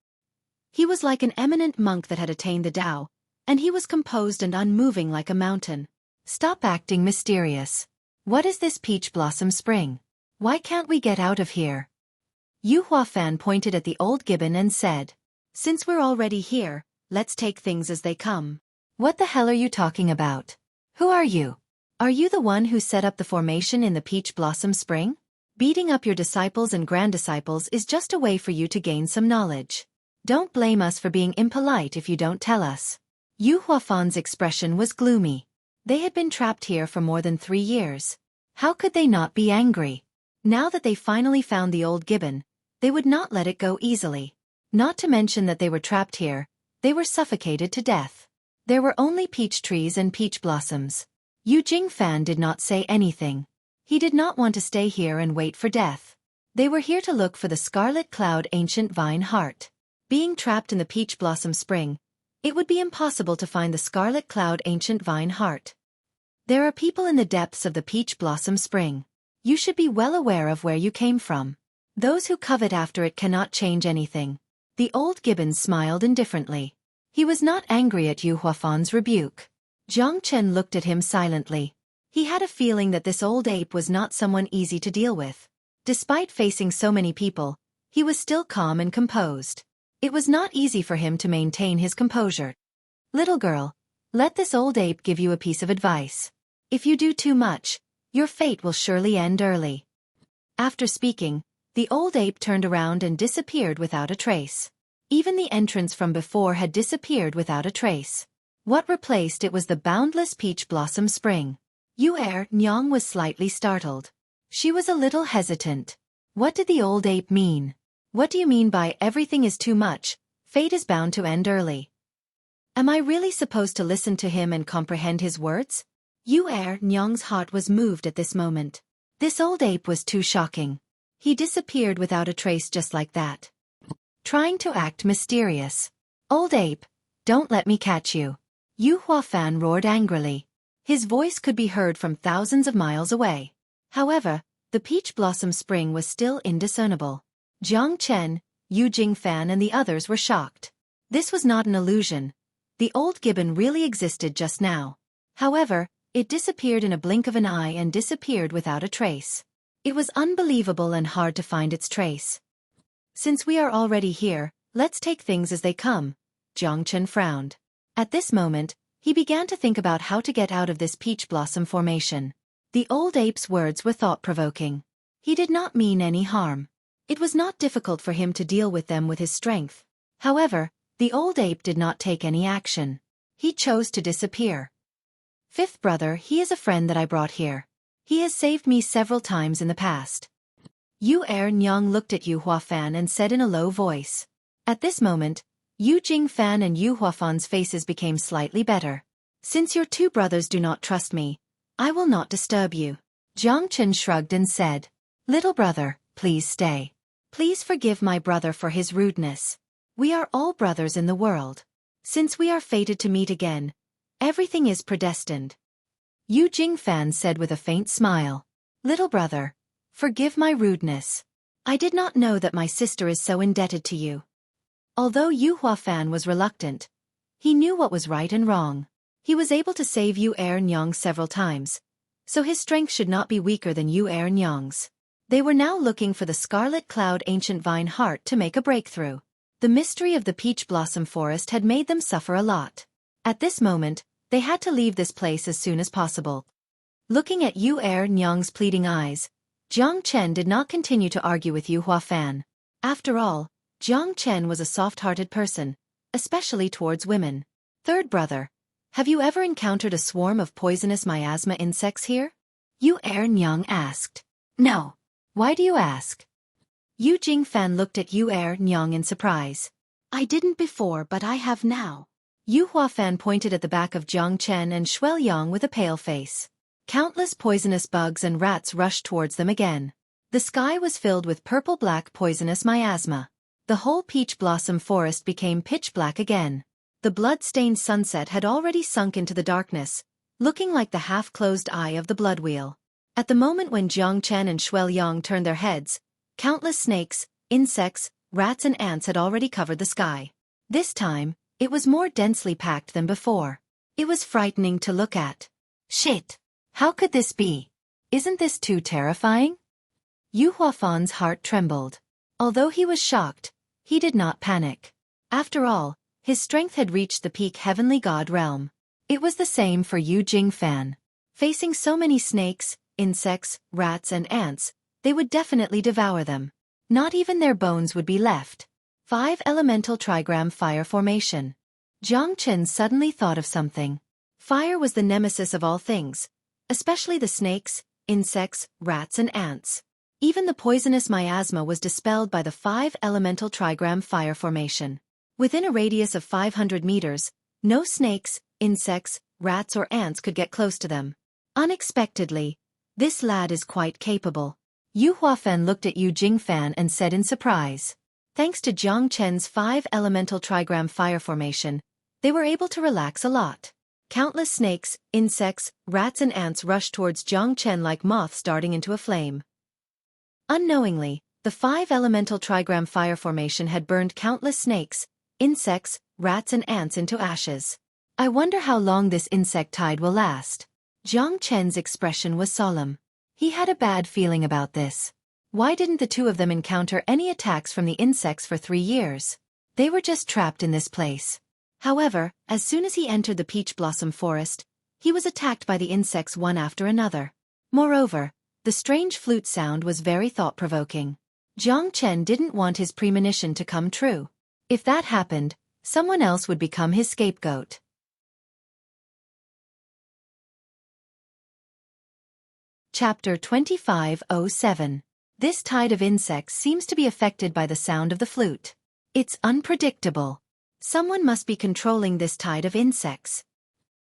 A: He was like an eminent monk that had attained the Tao, and he was composed and unmoving like a mountain. "Stop acting mysterious. What is this peach blossom spring? Why can't we get out of here?" Yu Huafan pointed at the old gibbon and said, "Since we're already here, let's take things as they come." "What the hell are you talking about? Who are you? Are you the one who set up the formation in the peach blossom spring? Beating up your disciples and granddisciples is just a way for you to gain some knowledge. Don't blame us for being impolite if you don't tell us." Yu Huafan's expression was gloomy. They had been trapped here for more than 3 years. How could they not be angry? Now that they finally found the old gibbon, they would not let it go easily. Not to mention that they were trapped here, they were suffocated to death. There were only peach trees and peach blossoms. Yu Jingfan did not say anything. He did not want to stay here and wait for death. They were here to look for the Scarlet Cloud Ancient Vine Heart. Being trapped in the peach blossom spring, it would be impossible to find the Scarlet Cloud Ancient Vine Heart. There are people in the depths of the peach blossom spring. You should be well aware of where you came from. Those who covet after it cannot change anything. The old gibbon smiled indifferently. He was not angry at Yu Huafan's rebuke. Jiang Chen looked at him silently. He had a feeling that this old ape was not someone easy to deal with. Despite facing so many people, he was still calm and composed. It was not easy for him to maintain his composure. "Little girl, let this old ape give you a piece of advice. If you do too much, your fate will surely end early." After speaking, the old ape turned around and disappeared without a trace. Even the entrance from before had disappeared without a trace. What replaced it was the boundless peach blossom spring. Yu Nyang was slightly startled. She was a little hesitant. What did the old ape mean? "What do you mean by everything is too much, fate is bound to end early?" Am I really supposed to listen to him and comprehend his words? Yu Nyang's heart was moved at this moment. This old ape was too shocking. He disappeared without a trace just like that. Trying to act mysterious. "Old ape, don't let me catch you." Yu Huafan roared angrily. His voice could be heard from thousands of miles away. However, the peach blossom spring was still indiscernible. Jiang Chen, Yu Jingfan and the others were shocked. This was not an illusion. The old gibbon really existed just now. However, it disappeared in a blink of an eye and disappeared without a trace. It was unbelievable and hard to find its trace. "Since we are already here, let's take things as they come," Jiang Chen frowned. At this moment, he began to think about how to get out of this peach blossom formation. The old ape's words were thought-provoking. He did not mean any harm. It was not difficult for him to deal with them with his strength. However, the old ape did not take any action. He chose to disappear. "Fifth brother, he is a friend that I brought here. He has saved me several times in the past." Yu Nyang looked at Yu Huafan and said in a low voice. At this moment, Yu Jingfan and Yu Huafan's faces became slightly better. "Since your 2 brothers do not trust me, I will not disturb you." Jiang Chen shrugged and said, "Little brother, please stay. Please forgive my brother for his rudeness. We are all brothers in the world. Since we are fated to meet again, everything is predestined." Yu Jingfan said with a faint smile, "Little brother, forgive my rudeness. I did not know that my sister is so indebted to you." Although Yu Huafan was reluctant, he knew what was right and wrong. He was able to save Yu Nyang several times, so his strength should not be weaker than Yu Nyang's. They were now looking for the Scarlet Cloud Ancient Vine Heart to make a breakthrough. The mystery of the peach blossom forest had made them suffer a lot. At this moment, they had to leave this place as soon as possible. Looking at Yu Nyang's pleading eyes, Jiang Chen did not continue to argue with Yu Huafan. After all, Jiang Chen was a soft-hearted person, especially towards women. "Third brother, have you ever encountered a swarm of poisonous miasma insects here?" Yu Er-nyang asked. No. Why do you ask? Yu Jingfan looked at Yu Er-nyang in surprise. I didn't before but I have now. Yu Huafan pointed at the back of Jiang Chen and Xueqi with a pale face. Countless poisonous bugs and rats rushed towards them again. The sky was filled with purple-black poisonous miasma. The whole peach blossom forest became pitch black again. The blood-stained sunset had already sunk into the darkness, looking like the half-closed eye of the blood wheel. At the moment when Jiang Chen and Xueqi turned their heads, countless snakes, insects, rats and ants had already covered the sky. This time, it was more densely packed than before. It was frightening to look at. Shit! How could this be? Isn't this too terrifying? Yu Huafan's heart trembled. Although he was shocked, he did not panic. After all, his strength had reached the peak heavenly god realm. It was the same for Yu Jingfan. Facing so many snakes, insects, rats and ants, they would definitely devour them. Not even their bones would be left. 5 elemental trigram fire formation. Jiang Chen suddenly thought of something. Fire was the nemesis of all things, especially the snakes, insects, rats and ants. Even the poisonous miasma was dispelled by the 5 elemental trigram fire formation. Within a radius of 500 meters, no snakes, insects, rats or ants could get close to them. Unexpectedly, this lad is quite capable. Yu Huafen looked at Yu Jingfan and said in surprise. Thanks to Jiang Chen's 5 elemental trigram fire formation, they were able to relax a lot. Countless snakes, insects, rats and ants rushed towards Jiang Chen like moths darting into a flame. Unknowingly, the 5 elemental trigram fire formation had burned countless snakes, insects, rats and ants into ashes. I wonder how long this insect tide will last. Jiang Chen's expression was solemn. He had a bad feeling about this. Why didn't the two of them encounter any attacks from the insects for 3 years? They were just trapped in this place. However, as soon as he entered the peach blossom forest, he was attacked by the insects one after another. Moreover, the strange flute sound was very thought-provoking. Jiang Chen didn't want his premonition to come true. If that happened, someone else would become his scapegoat. Chapter 2507. This tide of insects seems to be affected by the sound of the flute. It's unpredictable. Someone must be controlling this tide of insects.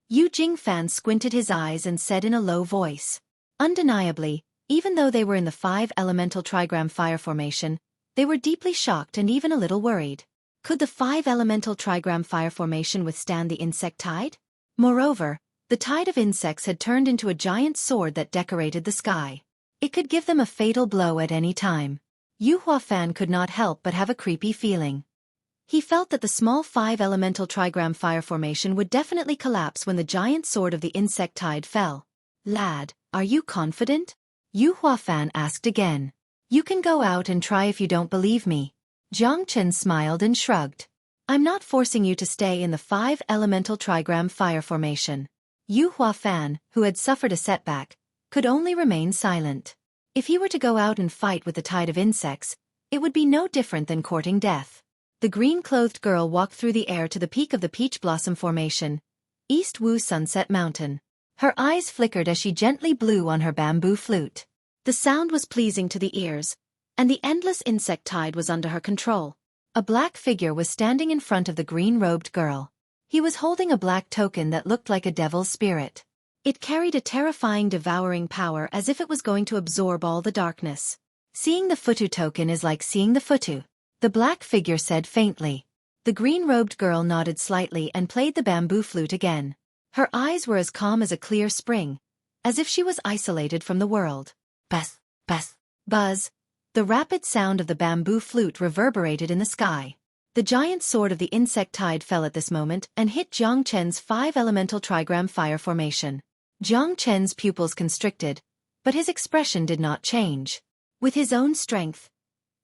A: Yu Jingfan squinted his eyes and said in a low voice. Undeniably, even though they were in the 5 elemental trigram fire formation, they were deeply shocked and even a little worried. Could the 5 elemental trigram fire formation withstand the insect tide? Moreover, the tide of insects had turned into a giant sword that decorated the sky. It could give them a fatal blow at any time. Yu Huafan could not help but have a creepy feeling. He felt that the small 5 elemental trigram fire formation would definitely collapse when the giant sword of the insect tide fell. Lad, are you confident? Yu Huafan asked again. You can go out and try if you don't believe me. Jiang Chen smiled and shrugged. I'm not forcing you to stay in the 5 elemental trigram fire formation. Yu Huafan, who had suffered a setback, could only remain silent. If he were to go out and fight with the tide of insects, it would be no different than courting death. The green-clothed girl walked through the air to the peak of the peach blossom formation, East Wu Sunset Mountain. Her eyes flickered as she gently blew on her bamboo flute. The sound was pleasing to the ears, and the endless insect tide was under her control. A black figure was standing in front of the green-robed girl. He was holding a black token that looked like a devil's spirit. It carried a terrifying devouring power as if it was going to absorb all the darkness. Seeing the Futu token is like seeing the Futu, the black figure said faintly. The green-robed girl nodded slightly and played the bamboo flute again. Her eyes were as calm as a clear spring, as if she was isolated from the world. Buzz, buzz, buzz. The rapid sound of the bamboo flute reverberated in the sky. The giant sword of the insect tide fell at this moment and hit Jiang Chen's 5 elemental trigram fire formation. Jiang Chen's pupils constricted, but his expression did not change. With his own strength,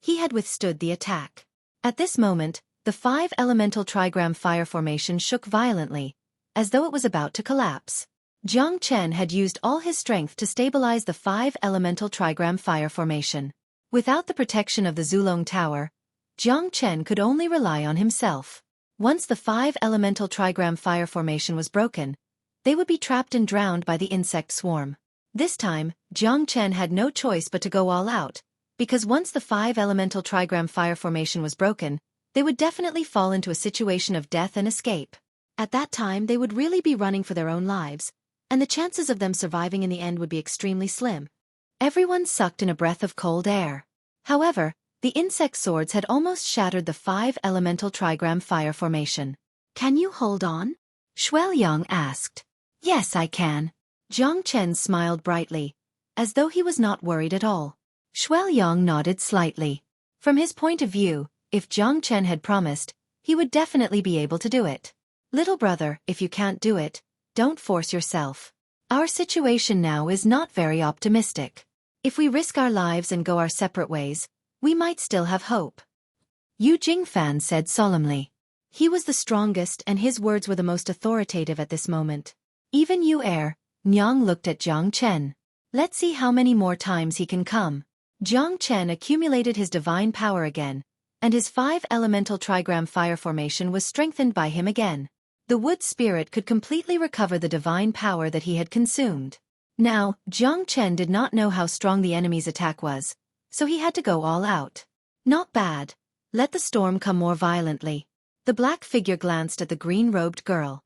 A: he had withstood the attack. At this moment, the 5 elemental trigram fire formation shook violently, as though it was about to collapse. Jiang Chen had used all his strength to stabilize the 5 elemental trigram fire formation. Without the protection of the Zulong Tower, Jiang Chen could only rely on himself. Once the 5 elemental trigram fire formation was broken, they would be trapped and drowned by the insect swarm. This time, Jiang Chen had no choice but to go all out, because once the 5-elemental trigram fire formation was broken, they would definitely fall into a situation of death and escape. At that time they would really be running for their own lives, and the chances of them surviving in the end would be extremely slim. Everyone sucked in a breath of cold air. However, the insect swords had almost shattered the 5-elemental trigram fire formation. "Can you hold on?" Xueqi asked. "Yes, I can." Jiang Chen smiled brightly, as though he was not worried at all. Xueqi nodded slightly. From his point of view, if Jiang Chen had promised, he would definitely be able to do it. "Little brother, if you can't do it, don't force yourself. Our situation now is not very optimistic. If we risk our lives and go our separate ways, we might still have hope." Yu Jingfan said solemnly. He was the strongest and his words were the most authoritative at this moment. Even Yu Nyang looked at Jiang Chen. "Let's see how many more times he can come." Jiang Chen accumulated his divine power again, and his 5-elemental trigram fire formation was strengthened by him again. The wood spirit could completely recover the divine power that he had consumed. Now, Jiang Chen did not know how strong the enemy's attack was, so he had to go all out. "Not bad. Let the storm come more violently." The black figure glanced at the green-robed girl.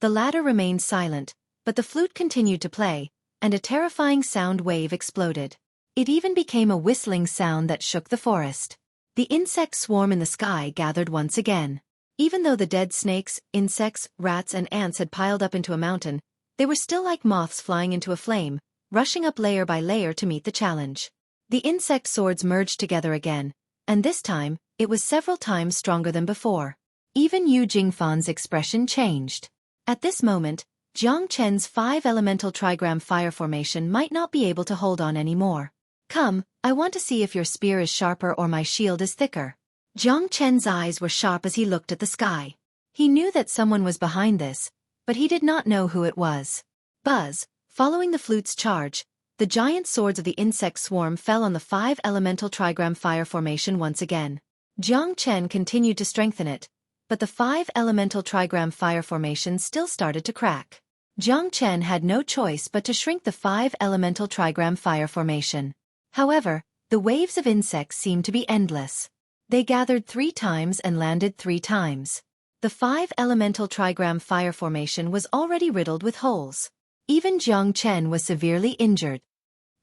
A: The latter remained silent, but the flute continued to play, and a terrifying sound wave exploded. It even became a whistling sound that shook the forest. The insect swarm in the sky gathered once again. Even though the dead snakes, insects, rats and ants had piled up into a mountain, they were still like moths flying into a flame, rushing up layer by layer to meet the challenge. The insect swords merged together again, and this time, it was several times stronger than before. Even Yu Jingfan's expression changed. At this moment, Jiang Chen's 5-elemental trigram fire formation might not be able to hold on anymore. "Come, I want to see if your spear is sharper or my shield is thicker." Jiang Chen's eyes were sharp as he looked at the sky. He knew that someone was behind this, but he did not know who it was. Buzz, following the flute's charge, the giant swords of the insect swarm fell on the 5-elemental trigram fire formation once again. Jiang Chen continued to strengthen it, but the 5-elemental trigram fire formation still started to crack. Jiang Chen had no choice but to shrink the 5-elemental trigram fire formation. However, the waves of insects seemed to be endless. They gathered 3 times and landed 3 times. The 5-elemental trigram fire formation was already riddled with holes. Even Jiang Chen was severely injured.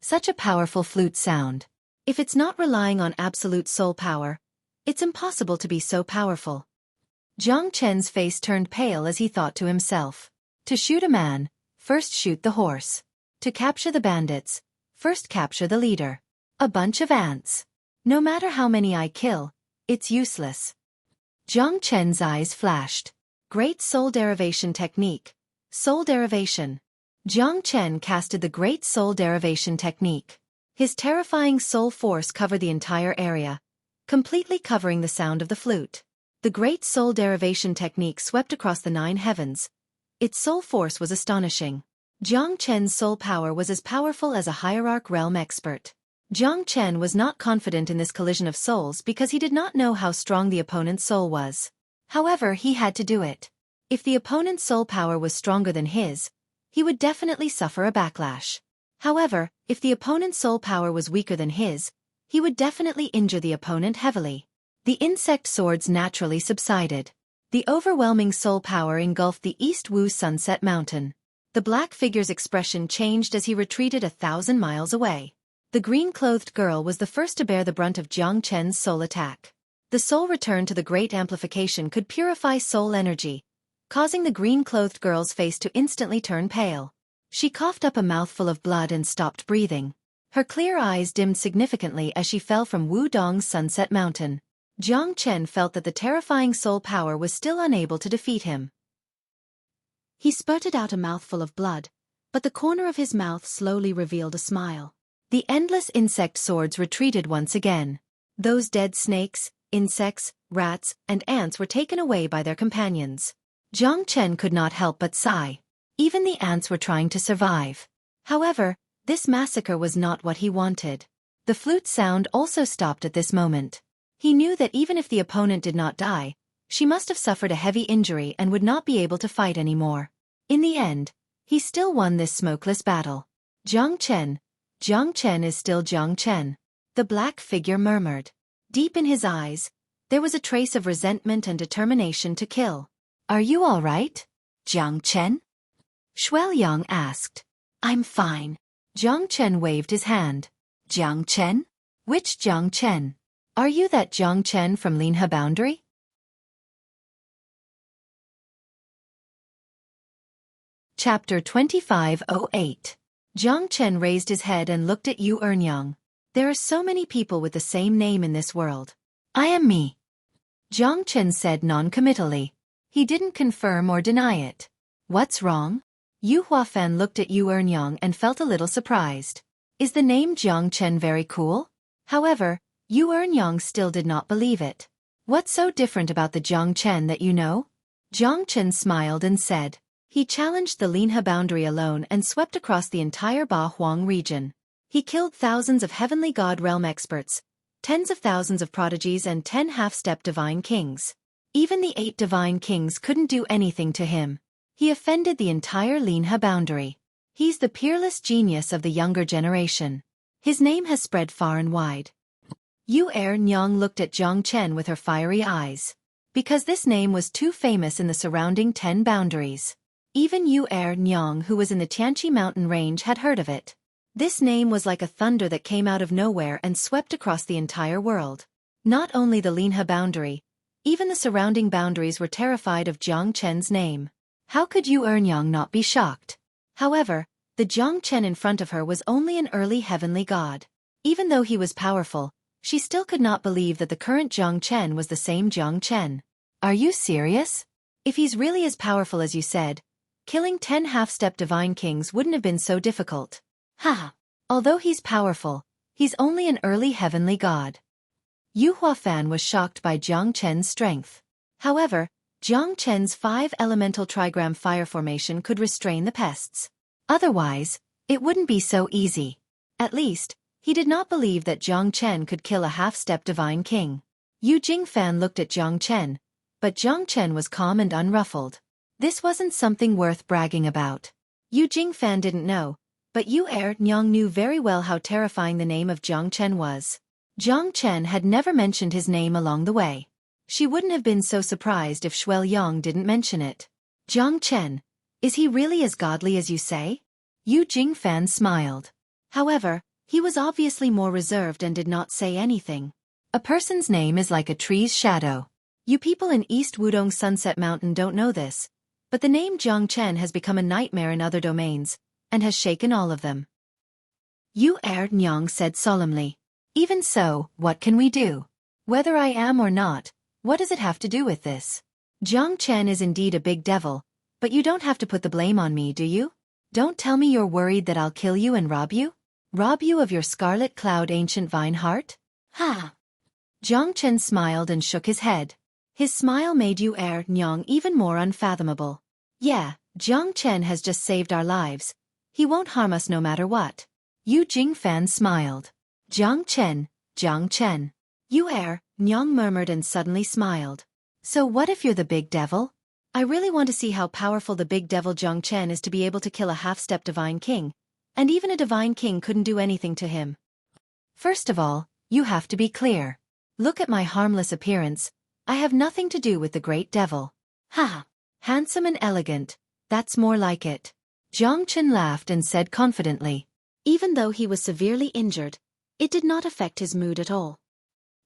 A: Such a powerful flute sound. If it's not relying on absolute soul power, it's impossible to be so powerful. Jiang Chen's face turned pale as he thought to himself. To shoot a man, first shoot the horse. To capture the bandits, first capture the leader. A bunch of ants. No matter how many I kill, it's useless. Jiang Chen's eyes flashed. Great Soul Derivation Technique. Soul Derivation. Jiang Chen casted the Great Soul Derivation Technique. His terrifying soul force covered the entire area, completely covering the sound of the flute. The Great Soul Derivation Technique swept across the 9 heavens. Its soul force was astonishing. Jiang Chen's soul power was as powerful as a hierarch realm expert. Jiang Chen was not confident in this collision of souls because he did not know how strong the opponent's soul was. However, he had to do it. If the opponent's soul power was stronger than his, he would definitely suffer a backlash. However, if the opponent's soul power was weaker than his, he would definitely injure the opponent heavily. The insect swords naturally subsided. The overwhelming soul power engulfed the East Wu Sunset Mountain. The black figure's expression changed as he retreated 1,000 miles away. The green-clothed girl was the first to bear the brunt of Jiang Chen's soul attack. The soul return to the great amplification could purify soul energy, causing the green-clothed girl's face to instantly turn pale. She coughed up a mouthful of blood and stopped breathing. Her clear eyes dimmed significantly as she fell from Wudong's Sunset Mountain. Jiang Chen felt that the terrifying soul power was still unable to defeat him. He spurted out a mouthful of blood, but the corner of his mouth slowly revealed a smile. The endless insect swords retreated once again. Those dead snakes, insects, rats, and ants were taken away by their companions. Jiang Chen could not help but sigh. Even the ants were trying to survive. However, this massacre was not what he wanted. The flute sound also stopped at this moment. He knew that even if the opponent did not die, she must have suffered a heavy injury and would not be able to fight anymore. In the end, he still won this smokeless battle. Jiang Chen is still Jiang Chen. The black figure murmured. Deep in his eyes, there was a trace of resentment and determination to kill. Are you all right, Jiang Chen? Xueqi asked. I'm fine. Jiang Chen waved his hand. Jiang Chen? Which Jiang Chen? Are you that Jiang Chen from Linhe Boundary? Chapter 2508. Jiang Chen raised his head and looked at Yu Ernyang. There are so many people with the same name in this world. I am me. Jiang Chen said non-committally. He didn't confirm or deny it. What's wrong? Yu Huafan looked at Yu Ernyang and felt a little surprised. Is the name Jiang Chen very cool? However, Yu Ernyang still did not believe it. What's so different about the Jiang Chen that you know? Jiang Chen smiled and said. He challenged the Linhe Boundary alone and swept across the entire Ba Huang region. He killed thousands of heavenly god realm experts, tens of thousands of prodigies and 10 half-step divine kings. Even the 8 divine kings couldn't do anything to him. He offended the entire Linhe Boundary. He's the peerless genius of the younger generation. His name has spread far and wide. Yu Ernyang looked at Jiang Chen with her fiery eyes. Because this name was too famous in the surrounding 10 boundaries. Even Yu Ernyang, who was in the Tianqi mountain range, had heard of it. This name was like a thunder that came out of nowhere and swept across the entire world. Not only the Linhe Boundary, even the surrounding boundaries were terrified of Jiang Chen's name. How could Yu Ernyang not be shocked? However, the Jiang Chen in front of her was only an early heavenly god. Even though he was powerful, she still could not believe that the current Jiang Chen was the same Jiang Chen. Are you serious? If he's really as powerful as you said, killing 10 half-step divine kings wouldn't have been so difficult. Haha. Although he's powerful, he's only an early heavenly god. Yu Huafan was shocked by Jiang Chen's strength. However, Jiang Chen's 5 elemental trigram fire formation could restrain the pests. Otherwise, it wouldn't be so easy. At least, he did not believe that Jiang Chen could kill a half-step divine king. Yu Jingfan looked at Jiang Chen, but Jiang Chen was calm and unruffled. This wasn't something worth bragging about. Yu Jingfan didn't know, but Yu Ernyang knew very well how terrifying the name of Jiang Chen was. Jiang Chen had never mentioned his name along the way. She wouldn't have been so surprised if Xueqi didn't mention it. Jiang Chen, is he really as godly as you say? Yu Jingfan smiled. However, he was obviously more reserved and did not say anything. A person's name is like a tree's shadow. You people in East Wudong Sunset Mountain don't know this, but the name Jiang Chen has become a nightmare in other domains, and has shaken all of them. Yu Ernyang said solemnly. Even so, what can we do? Whether I am or not, what does it have to do with this? Jiang Chen is indeed a big devil, but you don't have to put the blame on me, do you? Don't tell me you're worried that I'll kill you and rob you? Rob you of your scarlet cloud ancient vine heart? Ha! Jiang Chen smiled and shook his head. His smile made Yu Ernyang even more unfathomable. Yeah, Jiang Chen has just saved our lives. He won't harm us no matter what. Yu Jingfan smiled. Jiang Chen. Yu Ernyang murmured and suddenly smiled. So what if you're the big devil? I really want to see how powerful the big devil Jiang Chen is to be able to kill a half-step divine king, and even a divine king couldn't do anything to him. First of all, you have to be clear. Look at my harmless appearance. I have nothing to do with the great devil. Ha! Handsome and elegant, that's more like it. Jiang Chen laughed and said confidently. Even though he was severely injured, it did not affect his mood at all.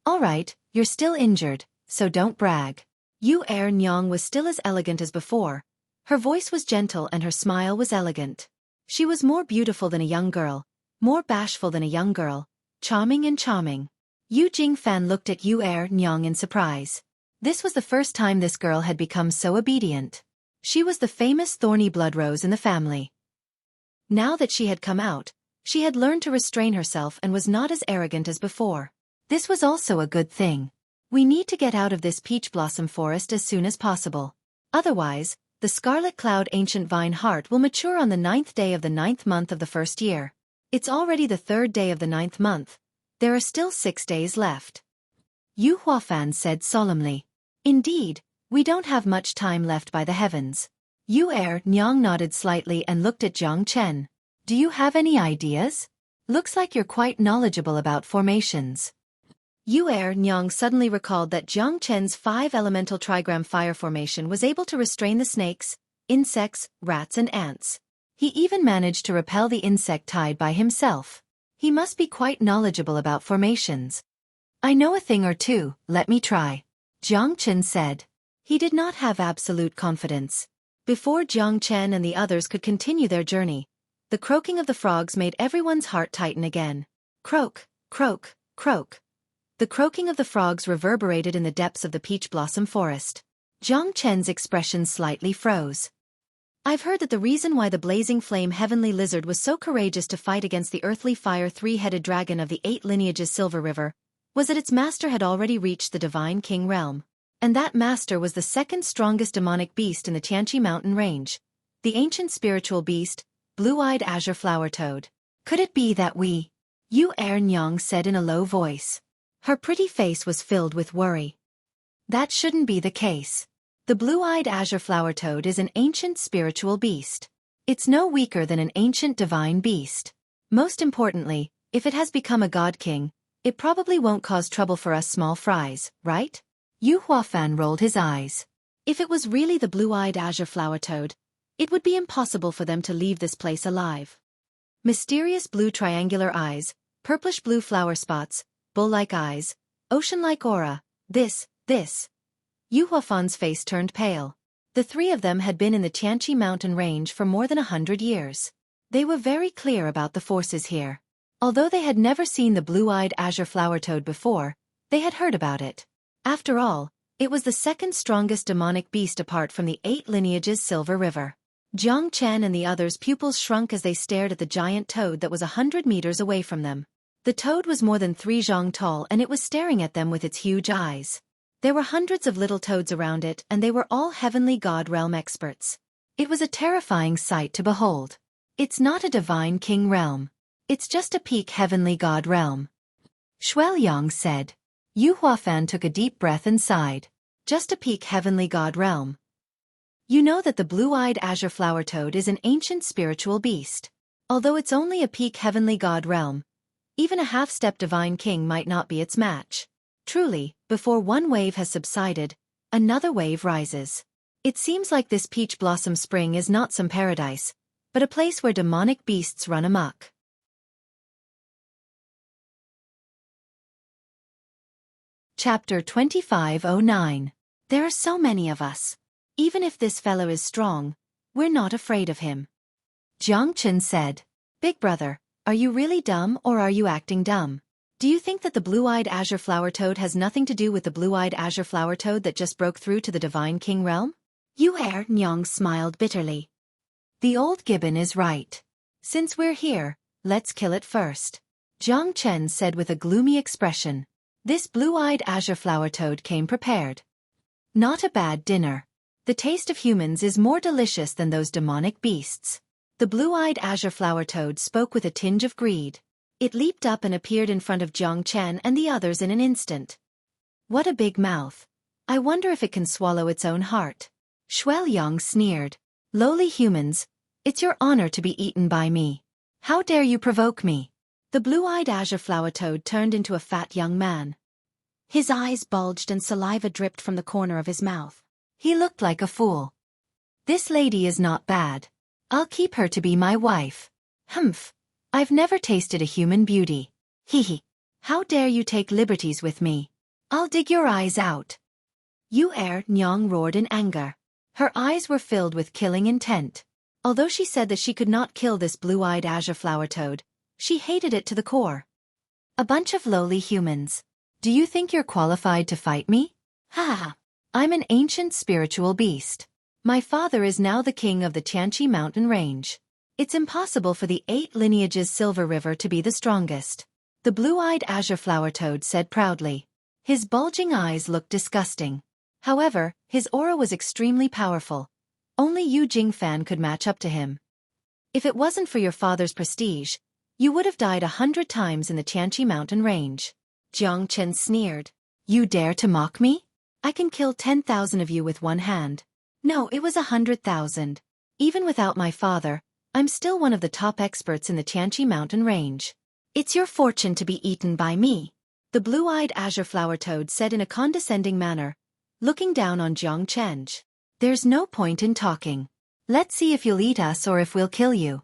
A: All right, you're still injured, so don't brag. Yu Ernyang was still as elegant as before. Her voice was gentle and her smile was elegant. She was more beautiful than a young girl, more bashful than a young girl, charming and charming. Yu Jingfan looked at Yu Ernyang in surprise. This was the first time this girl had become so obedient. She was the famous thorny blood rose in the family. Now that she had come out, she had learned to restrain herself and was not as arrogant as before. This was also a good thing. We need to get out of this peach blossom forest as soon as possible. Otherwise, the scarlet cloud ancient vine heart will mature on the 9th day of the 9th month of the first year. It's already the 3rd day of the 9th month. There are still 6 days left. Yu Huafan said solemnly. Indeed, we don't have much time left by the heavens. Yu Ernyang nodded slightly and looked at Jiang Chen. Do you have any ideas? Looks like you're quite knowledgeable about formations. Nyang suddenly recalled that Jiang Chen's 5-elemental trigram fire formation was able to restrain the snakes, insects, rats and ants. He even managed to repel the insect tide by himself. He must be quite knowledgeable about formations. I know a thing or two, let me try. Jiang Chen said. He did not have absolute confidence. Before Jiang Chen and the others could continue their journey, the croaking of the frogs made everyone's heart tighten again. Croak, croak, croak. The croaking of the frogs reverberated in the depths of the peach blossom forest. Jiang Chen's expression slightly froze. I've heard that the reason why the blazing flame heavenly lizard was so courageous to fight against the earthly fire 3-headed dragon of the 8 lineages Silver River was that its master had already reached the divine king realm. And that master was the second strongest demonic beast in the Tianqi mountain range, the ancient spiritual beast, blue-eyed azure flower toad. Could it be that Nyang said in a low voice. Her pretty face was filled with worry. That shouldn't be the case. The blue-eyed azure flower toad is an ancient spiritual beast. It's no weaker than an ancient divine beast. Most importantly, if it has become a god king, it probably won't cause trouble for us small fries, right? Yu Huafan rolled his eyes. If it was really the blue-eyed azure flower toad, it would be impossible for them to leave this place alive. Mysterious blue triangular eyes, purplish blue flower spots, bull-like eyes, ocean-like aura, this. Yu Huafan's face turned pale. The three of them had been in the Tianqi mountain range for more than 100 years. They were very clear about the forces here. Although they had never seen the blue-eyed azure flower toad before, they had heard about it. After all, it was the second strongest demonic beast apart from the 8 lineages Silver River. Jiang Chen and the others' pupils shrunk as they stared at the giant toad that was 100 meters away from them. The toad was more than 3 zhang tall and it was staring at them with its huge eyes. There were hundreds of little toads around it and they were all heavenly god realm experts. It was a terrifying sight to behold. It's not a divine king realm. It's just a peak heavenly god realm. Xueqi said. Yu Huafan took a deep breath and sighed. Just a peak heavenly god realm. You know that the blue-eyed azure flower toad is an ancient spiritual beast. Although it's only a peak heavenly god realm, even a half-step divine king might not be its match. Truly, before one wave has subsided, another wave rises. It seems like this peach blossom spring is not some paradise, but a place where demonic beasts run amok. Chapter 2509. There are so many of us. Even if this fellow is strong, we're not afraid of him. Jiang Chen said. Big brother, are you really dumb or are you acting dumb? Do you think that the blue-eyed azure flower toad has nothing to do with the blue-eyed azure flower toad that just broke through to the divine king realm? Nyang smiled bitterly. The old gibbon is right. Since we're here, let's kill it first. Jiang Chen said with a gloomy expression. This blue-eyed azure flower toad came prepared. Not a bad dinner. The taste of humans is more delicious than those demonic beasts. The blue-eyed azure flower toad spoke with a tinge of greed. It leaped up and appeared in front of Jiang Chen and the others in an instant. What a big mouth. I wonder if it can swallow its own heart. Xueqi sneered. Lowly humans, it's your honor to be eaten by me. How dare you provoke me? The blue-eyed azure flower toad turned into a fat young man. His eyes bulged and saliva dripped from the corner of his mouth. He looked like a fool. This lady is not bad. I'll keep her to be my wife. Humph. I've never tasted a human beauty. Hee. How dare you take liberties with me? I'll dig your eyes out. Nyang roared in anger. Her eyes were filled with killing intent. Although she said that she could not kill this blue-eyed azure flower toad, she hated it to the core. A bunch of lowly humans. Do you think you're qualified to fight me? Ha! I'm an ancient spiritual beast. My father is now the king of the Tianqi mountain range. It's impossible for the 8 lineages Silver River to be the strongest. The blue-eyed azure flower toad said proudly. His bulging eyes looked disgusting. However, his aura was extremely powerful. Only Yu Jingfan could match up to him. If it wasn't for your father's prestige, you would have died 100 times in the Tianqi mountain range. Jiang Chen sneered. You dare to mock me? I can kill 10,000 of you with one hand. No, it was 100,000. Even without my father, I'm still one of the top experts in the Tianqi mountain range. It's your fortune to be eaten by me, the blue-eyed azure flower toad said in a condescending manner, looking down on Jiang Chenj. There's no point in talking. Let's see if you'll eat us or if we'll kill you.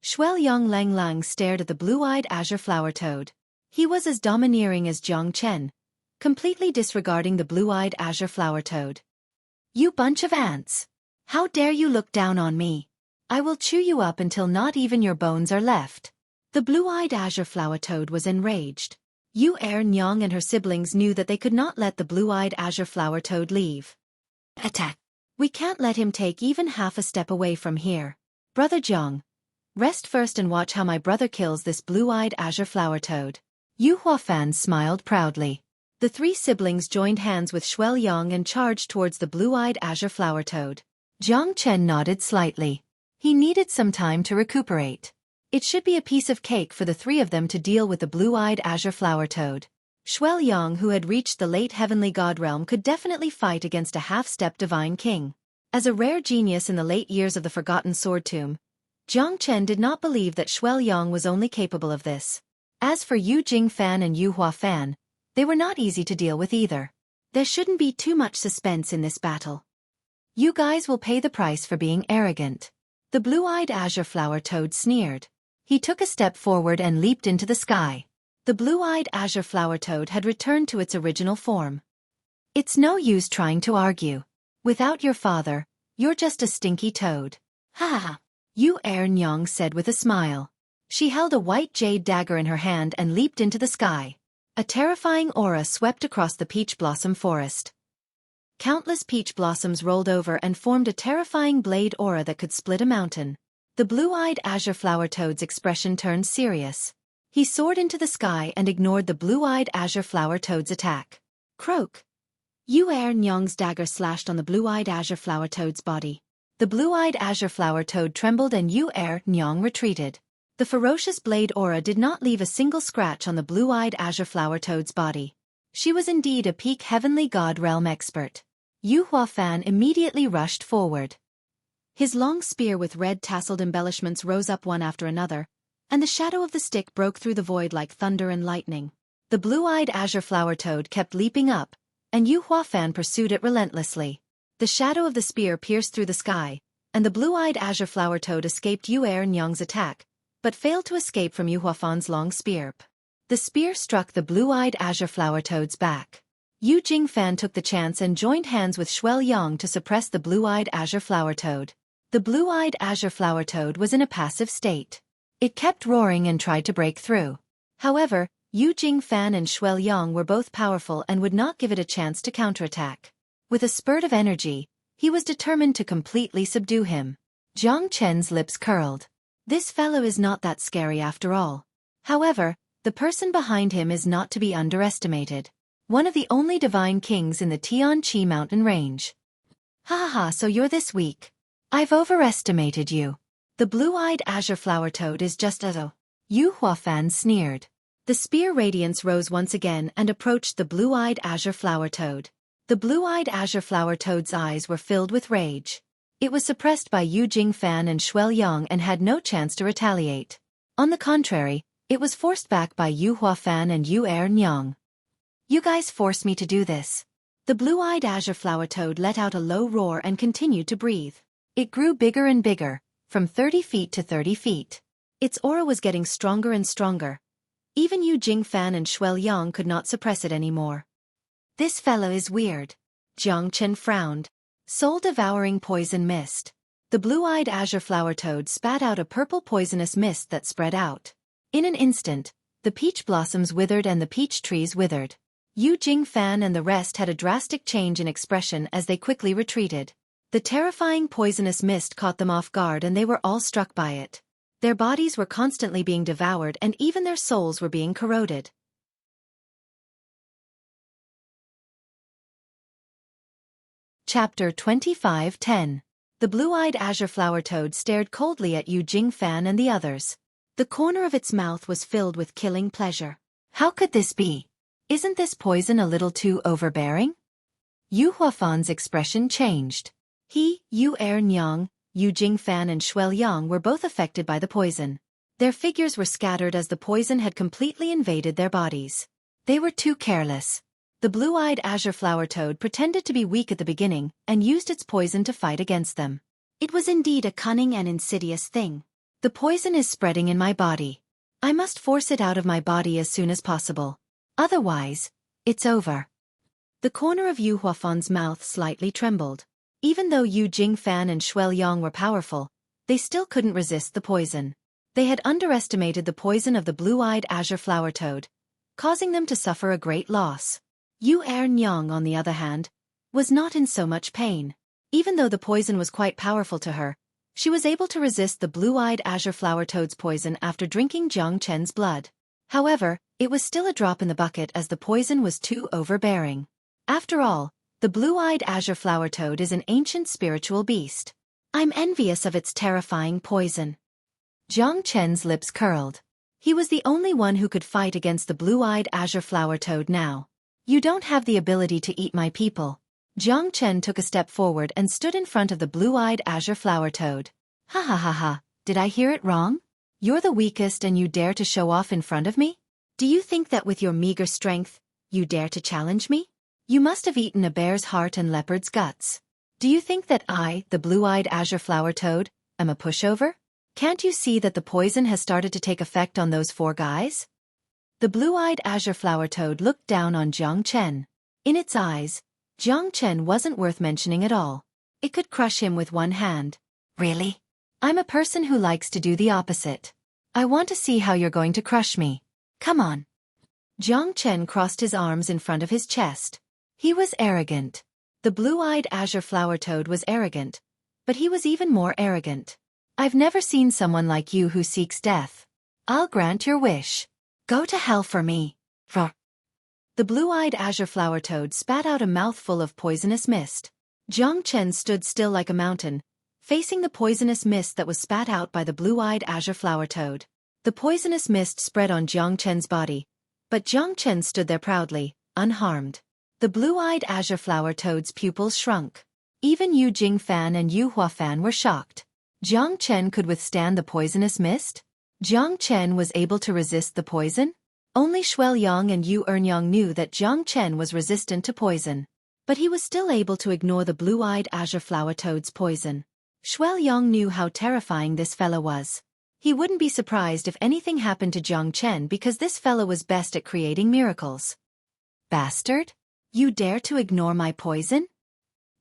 A: Xueqi Lang Lang stared at the blue-eyed azure flower toad. He was as domineering as Jiang Chen, completely disregarding the blue-eyed azure flower toad. You bunch of ants! How dare you look down on me? I will chew you up until not even your bones are left. The blue-eyed azure flower toad was enraged. Yu Nyang and her siblings knew that they could not let the blue-eyed azure flower toad leave. Attack! We can't let him take even half a step away from here. Brother Jiang, rest first and watch how my brother kills this blue-eyed azure flower toad. Yu Huafan smiled proudly. The three siblings joined hands with Xueqi and charged towards the blue-eyed azure flower toad. Jiang Chen nodded slightly. He needed some time to recuperate. It should be a piece of cake for the three of them to deal with the blue-eyed azure flower toad. Xueqi, who had reached the late heavenly god realm, could definitely fight against a half-step divine king. As a rare genius in the late years of the Forgotten Sword Tomb, Jiang Chen did not believe that Xueqi was only capable of this. As for Yu Jingfan and Yu Huafan, they were not easy to deal with either. There shouldn't be too much suspense in this battle. You guys will pay the price for being arrogant. The blue-eyed azure flower toad sneered. He took a step forward and leaped into the sky. The blue-eyed azure flower toad had returned to its original form. It's no use trying to argue. Without your father, you're just a stinky toad. Ha ha ha, Yu Nyang said with a smile. She held a white jade dagger in her hand and leaped into the sky. A terrifying aura swept across the peach blossom forest. Countless peach blossoms rolled over and formed a terrifying blade aura that could split a mountain. The blue-eyed azure flower toad's expression turned serious. He soared into the sky and ignored the blue-eyed azure flower toad's attack. Croak! Yu Nyang's dagger slashed on the blue-eyed azure flower toad's body. The blue-eyed azure flower toad trembled and Yu Nyang retreated. The ferocious blade aura did not leave a single scratch on the blue-eyed azure flower toad's body. She was indeed a peak heavenly god realm expert. Yu Huafan immediately rushed forward. His long spear with red tasseled embellishments rose up one after another, and the shadow of the stick broke through the void like thunder and lightning. The blue-eyed azure flower toad kept leaping up, and Yu Huafan pursued it relentlessly. The shadow of the spear pierced through the sky, and the blue-eyed azure flower toad escaped Yu Nyang's attack, but failed to escape from Yu Huafan's long spear. The spear struck the blue-eyed azure flower toad's back. Yu Jingfan took the chance and joined hands with Xueqi to suppress the blue-eyed azure flower toad. The blue-eyed azure flower toad was in a passive state. It kept roaring and tried to break through. However, Yu Jingfan and Xueqi were both powerful and would not give it a chance to counterattack. With a spurt of energy, he was determined to completely subdue him. Jiang Chen's lips curled. This fellow is not that scary after all. However, the person behind him is not to be underestimated. One of the only divine kings in the Tianqi mountain range. Ha ha ha, so you're this weak. I've overestimated you. The blue-eyed azure flower toad is just as Yu Huafan sneered. The spear radiance rose once again and approached the blue-eyed azure flower toad. The blue-eyed azure flower toad's eyes were filled with rage. It was suppressed by Yu Jingfan and Xueqi and had no chance to retaliate. On the contrary, it was forced back by Yu Huafan and Yu Nyang. You guys forced me to do this. The blue-eyed azure flower toad let out a low roar and continued to breathe. It grew bigger and bigger, from 30 feet to 30 feet. Its aura was getting stronger and stronger. Even Yu Jingfan and Xueqi could not suppress it anymore. This fellow is weird. Jiang Chen frowned. Soul-devouring poison mist. The blue-eyed azure flower toad spat out a purple poisonous mist that spread out. In an instant, the peach blossoms withered and the peach trees withered. Yu Jingfan and the rest had a drastic change in expression as they quickly retreated. The terrifying poisonous mist caught them off guard and they were all struck by it. Their bodies were constantly being devoured and even their souls were being corroded. Chapter 25:10. The blue-eyed azure flower toad stared coldly at Yu Jingfan and the others. The corner of its mouth was filled with killing pleasure. How could this be? Isn't this poison a little too overbearing? Yu Huafan's expression changed. He, Yu Nyang, Yu Jingfan and Xueqi were both affected by the poison. Their figures were scattered as the poison had completely invaded their bodies. They were too careless. The blue-eyed azure flower toad pretended to be weak at the beginning and used its poison to fight against them. It was indeed a cunning and insidious thing. The poison is spreading in my body. I must force it out of my body as soon as possible. Otherwise, it's over. The corner of Yu Huafan's mouth slightly trembled. Even though Yu Jingfan and Xueqi were powerful, they still couldn't resist the poison. They had underestimated the poison of the blue-eyed azure flower toad, causing them to suffer a great loss. Yu Ernyang, on the other hand, was not in so much pain. Even though the poison was quite powerful to her, she was able to resist the blue-eyed azure flower toad's poison after drinking Jiang Chen's blood. However, it was still a drop in the bucket as the poison was too overbearing. After all, the blue-eyed azure flower toad is an ancient spiritual beast. I'm envious of its terrifying poison. Jiang Chen's lips curled. He was the only one who could fight against the blue-eyed azure flower toad now. You don't have the ability to eat my people. Jiang Chen took a step forward and stood in front of the blue-eyed azure flower toad. Ha ha ha ha, did I hear it wrong? You're the weakest and you dare to show off in front of me? Do you think that with your meager strength, you dare to challenge me? You must have eaten a bear's heart and leopard's guts. Do you think that I, the blue-eyed azure flower toad, am a pushover? Can't you see that the poison has started to take effect on those four guys? The blue-eyed azure flower toad looked down on Jiang Chen. In its eyes, Jiang Chen wasn't worth mentioning at all. It could crush him with one hand. Really? I'm a person who likes to do the opposite. I want to see how you're going to crush me. Come on. Jiang Chen crossed his arms in front of his chest. He was arrogant. The blue-eyed azure flower toad was arrogant, but he was even more arrogant. I've never seen someone like you who seeks death. I'll grant your wish. Go to hell for me. The blue-eyed azure flower toad spat out a mouthful of poisonous mist. Jiang Chen stood still like a mountain, facing the poisonous mist that was spat out by the blue-eyed azure flower toad. The poisonous mist spread on Jiang Chen's body, but Jiang Chen stood there proudly, unharmed. The blue-eyed azure flower toad's pupils shrunk. Even Yu Jingfan and Yu Huafan were shocked. Jiang Chen could withstand the poisonous mist? Jiang Chen was able to resist the poison? Only Xueqi and Yu Ernyang knew that Jiang Chen was resistant to poison. But he was still able to ignore the blue-eyed azure flower toad's poison. Xueqi knew how terrifying this fellow was. He wouldn't be surprised if anything happened to Jiang Chen because this fellow was best at creating miracles. Bastard! You dare to ignore my poison?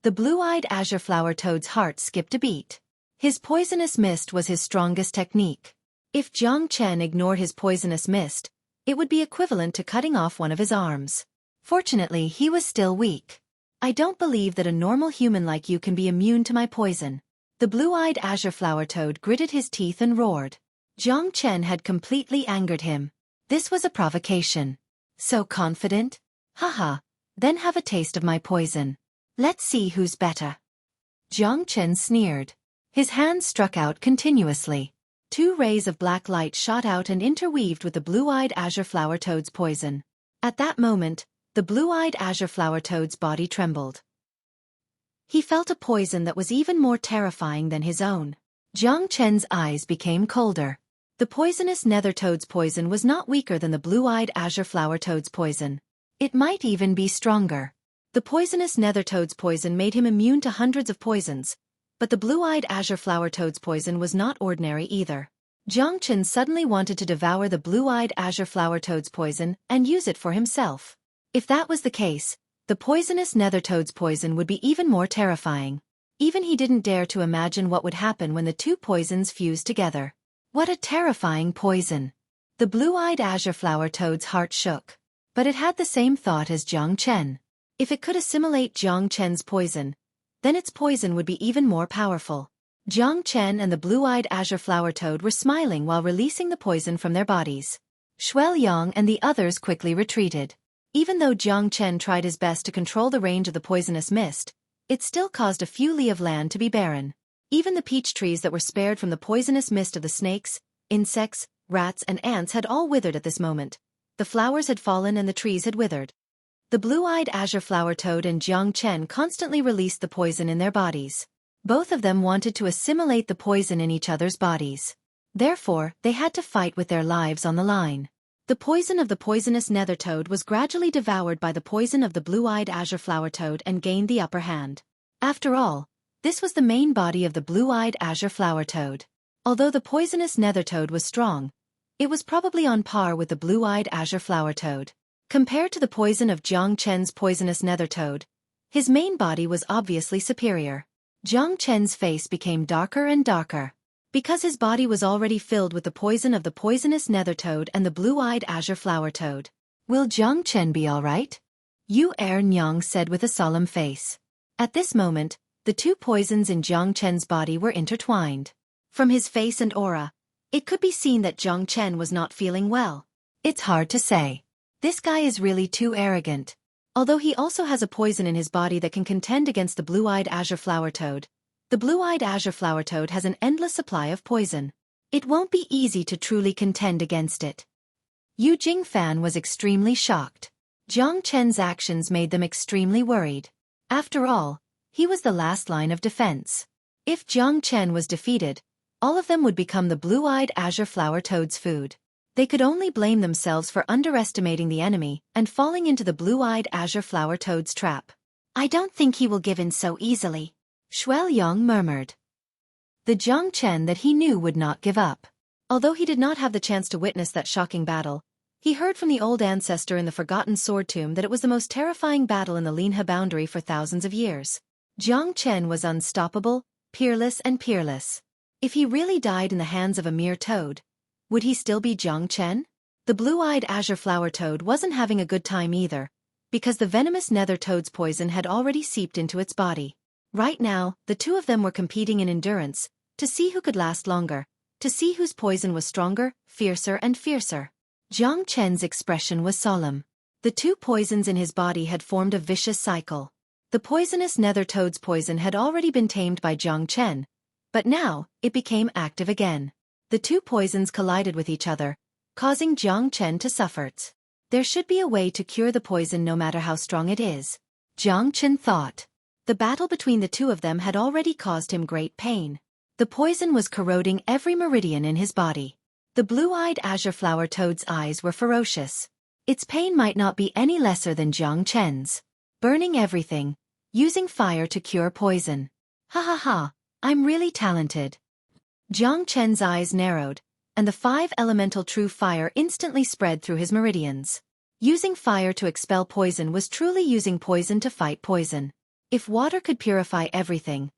A: The blue-eyed azure flower toad's heart skipped a beat. His poisonous mist was his strongest technique. If Jiang Chen ignored his poisonous mist, it would be equivalent to cutting off one of his arms. Fortunately, he was still weak. I don't believe that a normal human like you can be immune to my poison. The blue-eyed azure flower toad gritted his teeth and roared. Jiang Chen had completely angered him. This was a provocation. So confident? Haha, then have a taste of my poison. Let's see who's better. Jiang Chen sneered. His hands struck out continuously. Two rays of black light shot out and interweaved with the blue-eyed azure flower toad's poison. At that moment, the blue-eyed azure flower toad's body trembled. He felt a poison that was even more terrifying than his own. Jiang Chen's eyes became colder. The poisonous nether toad's poison was not weaker than the blue-eyed azure flower toad's poison. It might even be stronger. The poisonous nether toad's poison made him immune to hundreds of poisons, but the blue-eyed azure flower toad's poison was not ordinary either. Jiang Chen suddenly wanted to devour the blue-eyed azure flower toad's poison and use it for himself. If that was the case, the poisonous nether toad's poison would be even more terrifying. Even he didn't dare to imagine what would happen when the two poisons fused together. What a terrifying poison! The blue-eyed azure flower toad's heart shook. But it had the same thought as Jiang Chen. If it could assimilate Jiang Chen's poison, then its poison would be even more powerful. Jiang Chen and the blue-eyed azure flower toad were smiling while releasing the poison from their bodies. Xueqi and the others quickly retreated. Even though Jiang Chen tried his best to control the range of the poisonous mist, it still caused a few li of land to be barren. Even the peach trees that were spared from the poisonous mist of the snakes, insects, rats and ants had all withered at this moment. The flowers had fallen and the trees had withered. The blue-eyed azure flower toad and Jiang Chen constantly released the poison in their bodies. Both of them wanted to assimilate the poison in each other's bodies. Therefore, they had to fight with their lives on the line. The poison of the poisonous nether toad was gradually devoured by the poison of the blue-eyed azure flower toad and gained the upper hand. After all, this was the main body of the blue-eyed azure flower toad. Although the poisonous nether toad was strong, it was probably on par with the blue-eyed azure flower toad. Compared to the poison of Jiang Chen's poisonous nether toad, his main body was obviously superior. Jiang Chen's face became darker and darker. Because his body was already filled with the poison of the poisonous nether toad and the blue-eyed azure flower toad. Will Jiang Chen be all right? Yu Nyang said with a solemn face. At this moment, the two poisons in Jiang Chen's body were intertwined. From his face and aura, it could be seen that Jiang Chen was not feeling well. It's hard to say. This guy is really too arrogant. Although he also has a poison in his body that can contend against the blue-eyed azure flower toad, the blue-eyed azure flower toad has an endless supply of poison. It won't be easy to truly contend against it. Yu Jingfan was extremely shocked. Jiang Chen's actions made them extremely worried. After all, he was the last line of defense. If Jiang Chen was defeated, all of them would become the blue-eyed azure flower toad's food. They could only blame themselves for underestimating the enemy and falling into the blue-eyed azure flower toad's trap. I don't think he will give in so easily, Xueqi murmured. The Jiang Chen that he knew would not give up. Although he did not have the chance to witness that shocking battle, he heard from the old ancestor in the Forgotten Sword Tomb that it was the most terrifying battle in the Linhe boundary for thousands of years. Jiang Chen was unstoppable, peerless and peerless. If he really died in the hands of a mere toad, would he still be Jiang Chen? The blue-eyed azure flower toad wasn't having a good time either, because the venomous nether toad's poison had already seeped into its body. Right now, the two of them were competing in endurance, to see who could last longer, to see whose poison was stronger, fiercer and fiercer. Jiang Chen's expression was solemn. The two poisons in his body had formed a vicious cycle. The poisonous nether toad's poison had already been tamed by Jiang Chen, but now, it became active again. The two poisons collided with each other, causing Jiang Chen to suffer. There should be a way to cure the poison no matter how strong it is, Jiang Chen thought. The battle between the two of them had already caused him great pain. The poison was corroding every meridian in his body. The blue-eyed azure flower toad's eyes were ferocious. Its pain might not be any lesser than Jiang Chen's. Burning everything, using fire to cure poison. Ha ha ha, I'm really talented. Jiang Chen's eyes narrowed, and the 5-elemental true fire instantly spread through his meridians. Using fire to expel poison was truly using poison to fight poison. If water could purify everything,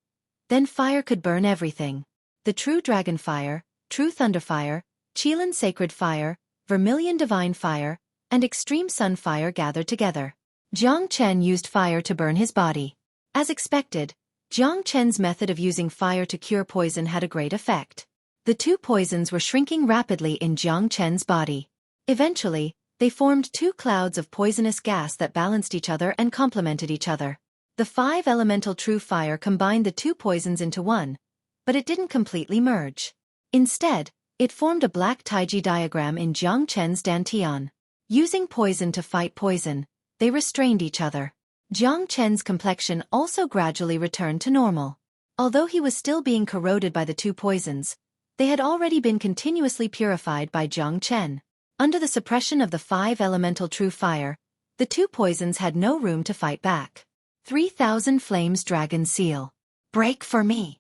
A: then fire could burn everything. The true dragon fire, true thunder fire, Qilin sacred fire, vermilion divine fire, and extreme sun fire gathered together. Jiang Chen used fire to burn his body. As expected, Jiang Chen's method of using fire to cure poison had a great effect. The two poisons were shrinking rapidly in Jiang Chen's body. Eventually, they formed two clouds of poisonous gas that balanced each other and complemented each other. The 5-elemental true fire combined the two poisons into one, but it didn't completely merge. Instead, it formed a black taiji diagram in Jiang Chen's dantian. Using poison to fight poison, they restrained each other. Jiang Chen's complexion also gradually returned to normal. Although he was still being corroded by the two poisons, they had already been continuously purified by Jiang Chen. Under the suppression of the 5-elemental true fire, the two poisons had no room to fight back. 3,000 Flames Dragon Seal. Break for me.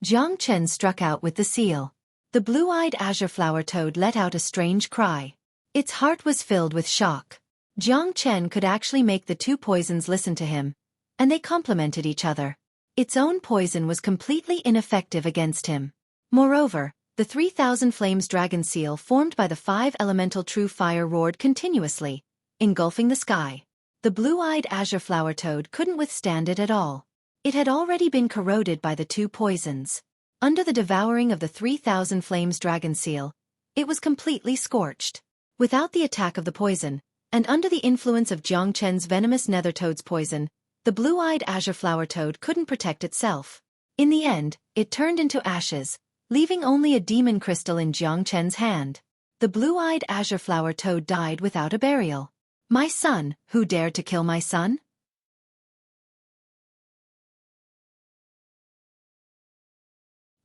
A: Jiang Chen struck out with the seal. The blue-eyed azure flower toad let out a strange cry. Its heart was filled with shock. Jiang Chen could actually make the two poisons listen to him, and they complemented each other. Its own poison was completely ineffective against him. Moreover, the 3,000 Flames Dragon Seal formed by the 5-elemental true fire roared continuously, engulfing the sky. The blue-eyed azure flower toad couldn't withstand it at all. It had already been corroded by the two poisons. Under the devouring of the 3,000 Flames Dragon Seal, it was completely scorched. Without the attack of the poison, and under the influence of Jiang Chen's venomous nether toad's poison, the blue-eyed azure flower toad couldn't protect itself. In the end, it turned into ashes, leaving only a demon crystal in Jiang Chen's hand. The blue-eyed azure flower toad died without a burial. My son, who dared to kill my son?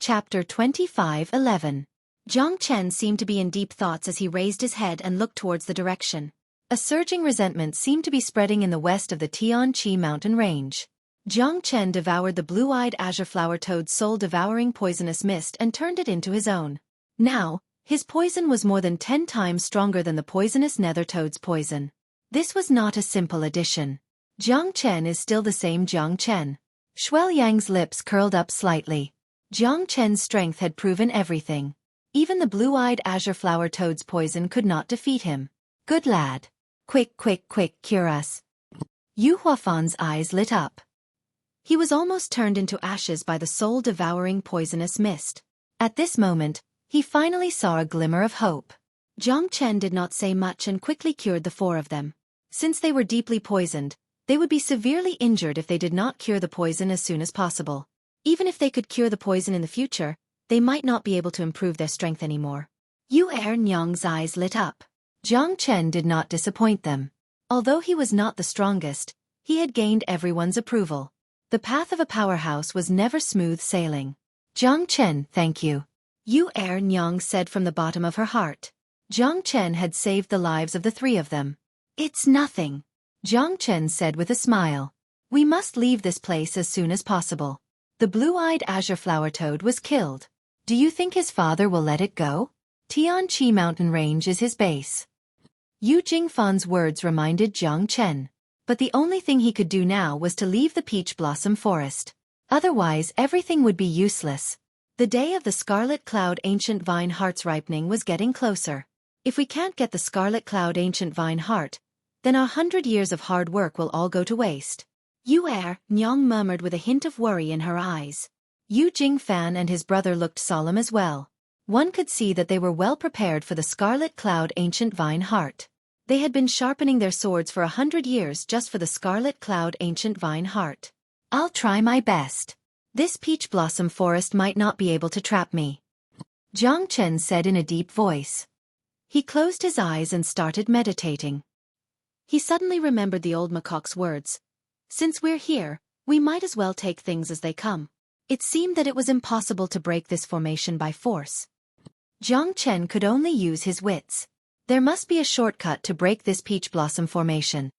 A: Chapter 25:11. Jiang Chen seemed to be in deep thoughts as he raised his head and looked towards the direction. A surging resentment seemed to be spreading in the west of the Tianqi mountain range. Jiang Chen devoured the blue-eyed azure flower toad's soul-devouring poisonous mist and turned it into his own. Now, his poison was more than 10 times stronger than the poisonous nether toad's poison. This was not a simple addition. Jiang Chen is still the same Jiang Chen. Xueqi's lips curled up slightly. Jiang Chen's strength had proven everything. Even the blue-eyed azure flower toad's poison could not defeat him. Good lad. Quick, cure us. Yu Huafan's eyes lit up. He was almost turned into ashes by the soul-devouring poisonous mist. At this moment, he finally saw a glimmer of hope. Jiang Chen did not say much and quickly cured the 4 of them. Since they were deeply poisoned, they would be severely injured if they did not cure the poison as soon as possible. Even if they could cure the poison in the future, they might not be able to improve their strength anymore. Yu Nyang's eyes lit up. Jiang Chen did not disappoint them. Although he was not the strongest, he had gained everyone's approval. The path of a powerhouse was never smooth sailing. Jiang Chen, thank you. Yu Nyang said from the bottom of her heart. Jiang Chen had saved the lives of the 3 of them. It's nothing. Jiang Chen said with a smile. We must leave this place as soon as possible. The blue-eyed azure flower toad was killed. Do you think his father will let it go? Tianqi mountain range is his base. Yu Jingfan's words reminded Jiang Chen. But the only thing he could do now was to leave the peach blossom forest. Otherwise everything would be useless. The day of the Scarlet Cloud Ancient Vine Heart's ripening was getting closer. If we can't get the Scarlet Cloud Ancient Vine Heart, then our 100 years of hard work will all go to waste. Yu Nyang murmured with a hint of worry in her eyes. Yu Jingfan and his brother looked solemn as well. One could see that they were well prepared for the Scarlet Cloud Ancient Vine Heart. They had been sharpening their swords for 100 years just for the Scarlet Cloud Ancient Vine Heart. I'll try my best. This peach blossom forest might not be able to trap me. Jiang Chen said in a deep voice. He closed his eyes and started meditating. He suddenly remembered the old macaque's words. Since we're here, we might as well take things as they come. It seemed that it was impossible to break this formation by force. Jiang Chen could only use his wits. There must be a shortcut to break this peach blossom formation.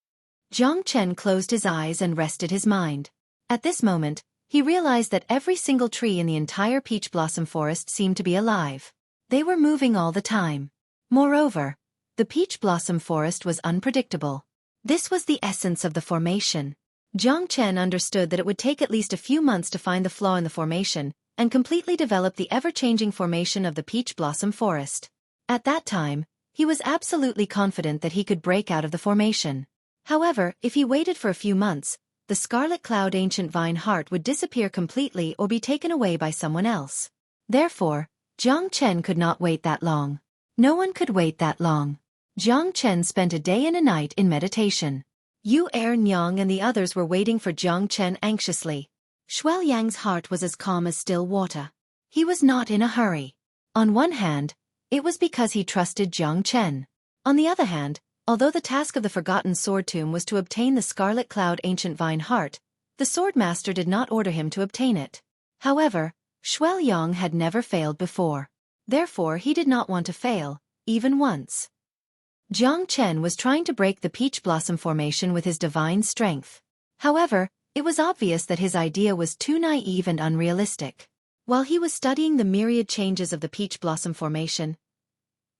A: Jiang Chen closed his eyes and rested his mind. At this moment, he realized that every single tree in the entire peach blossom forest seemed to be alive. They were moving all the time. Moreover, the peach blossom forest was unpredictable. This was the essence of the formation. Jiang Chen understood that it would take at least a few months to find the flaw in the formation and completely develop the ever-changing formation of the peach blossom forest. At that time, he was absolutely confident that he could break out of the formation. However, if he waited for a few months, the Scarlet Cloud Ancient Vine Heart would disappear completely or be taken away by someone else. Therefore, Jiang Chen could not wait that long. No one could wait that long. Jiang Chen spent a day and a night in meditation. Yu Nyang and the others were waiting for Jiang Chen anxiously. Xueqi's heart was as calm as still water. He was not in a hurry. On one hand, it was because he trusted Jiang Chen. On the other hand, although the task of the Forgotten Sword Tomb was to obtain the Scarlet Cloud Ancient Vine Heart, the Swordmaster did not order him to obtain it. However, Xueqi had never failed before. Therefore he did not want to fail, even once. Jiang Chen was trying to break the peach blossom formation with his divine strength. However, it was obvious that his idea was too naive and unrealistic. While he was studying the myriad changes of the peach blossom formation,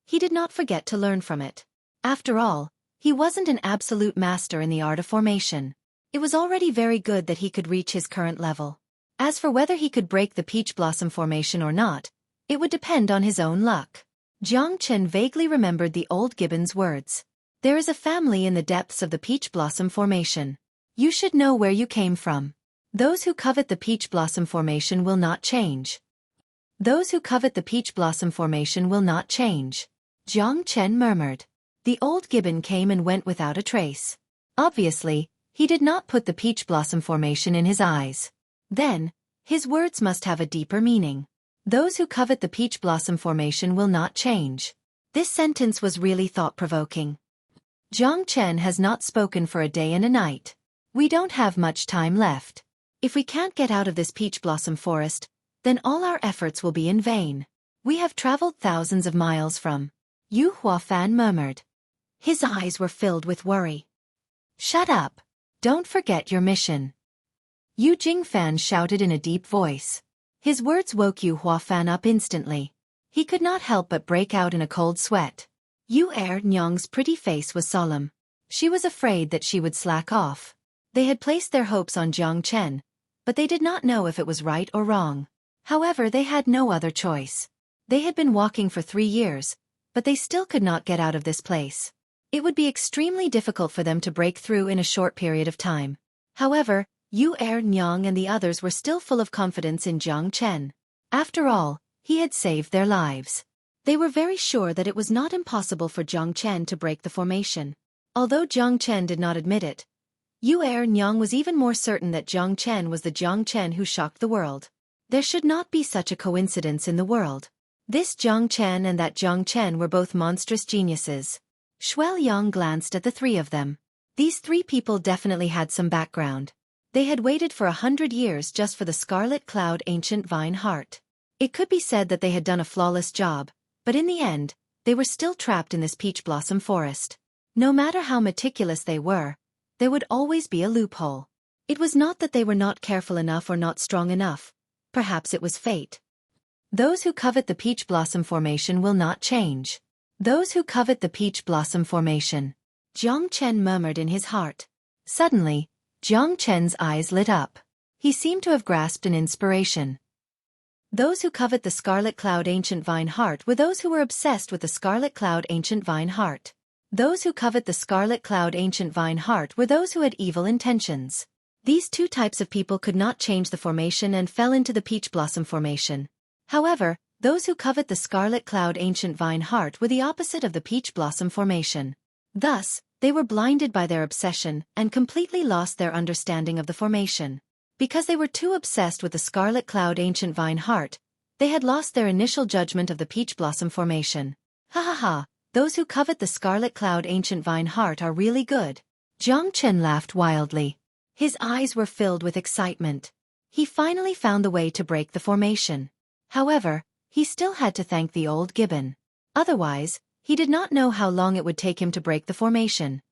A: he did not forget to learn from it. After all, he wasn't an absolute master in the art of formation. It was already very good that he could reach his current level. As for whether he could break the peach blossom formation or not, it would depend on his own luck. Jiang Chen vaguely remembered the old gibbon's words. There is a family in the depths of the peach blossom formation. You should know where you came from. Those who covet the peach blossom formation will not change. Those who covet the peach blossom formation will not change. Jiang Chen murmured. The old gibbon came and went without a trace. Obviously, he did not put the peach blossom formation in his eyes. Then, his words must have a deeper meaning. Those who covet the peach blossom formation will not change. This sentence was really thought-provoking. Jiang Chen has not spoken for a day and a night. We don't have much time left. If we can't get out of this peach blossom forest, then all our efforts will be in vain. We have traveled thousands of miles from. Yu Huafan murmured. His eyes were filled with worry. Shut up. Don't forget your mission. Yu Jingfan shouted in a deep voice. His words woke Yu Huafan up instantly. He could not help but break out in a cold sweat. Yu Nyang's pretty face was solemn. She was afraid that she would slack off. They had placed their hopes on Jiang Chen, but they did not know if it was right or wrong. However, they had no other choice. They had been walking for 3 years, but they still could not get out of this place. It would be extremely difficult for them to break through in a short period of time. However, Yu Nyang and the others were still full of confidence in Jiang Chen. After all, he had saved their lives. They were very sure that it was not impossible for Jiang Chen to break the formation. Although Jiang Chen did not admit it, Yu Nyang was even more certain that Jiang Chen was the Jiang Chen who shocked the world. There should not be such a coincidence in the world. This Jiang Chen and that Jiang Chen were both monstrous geniuses. Xueqi glanced at the 3 of them. These 3 people definitely had some background. They had waited for 100 years just for the Scarlet Cloud Ancient Vine Heart. It could be said that they had done a flawless job, but in the end, they were still trapped in this peach blossom forest. No matter how meticulous they were, there would always be a loophole. It was not that they were not careful enough or not strong enough. Perhaps it was fate. Those who covet the peach blossom formation will not change. Those who covet the peach blossom formation. Jiang Chen murmured in his heart. Suddenly, Jiang Chen's eyes lit up. He seemed to have grasped an inspiration. Those who covet the Scarlet Cloud Ancient Vine Heart were those who were obsessed with the Scarlet Cloud Ancient Vine Heart. Those who covet the Scarlet Cloud Ancient Vine Heart were those who had evil intentions. These 2 types of people could not change the formation and fell into the peach blossom formation. However, those who covet the Scarlet Cloud Ancient Vine Heart were the opposite of the peach blossom formation. Thus, they were blinded by their obsession and completely lost their understanding of the formation. Because they were too obsessed with the Scarlet Cloud Ancient Vine Heart, they had lost their initial judgment of the peach blossom formation. Ha ha ha, those who covet the Scarlet Cloud Ancient Vine Heart are really good. Jiang Chen laughed wildly. His eyes were filled with excitement. He finally found the way to break the formation. However, he still had to thank the old gibbon. Otherwise, he did not know how long it would take him to break the formation.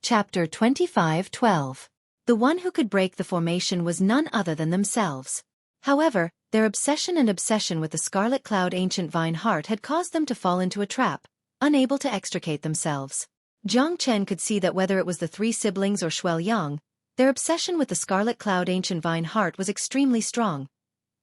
A: Chapter 25:12. The one who could break the formation was none other than themselves. However, their obsession with the Scarlet Cloud Ancient Vine Heart had caused them to fall into a trap, unable to extricate themselves. Jiang Chen could see that whether it was the 3 siblings or Xueqi, their obsession with the Scarlet Cloud Ancient Vine Heart was extremely strong.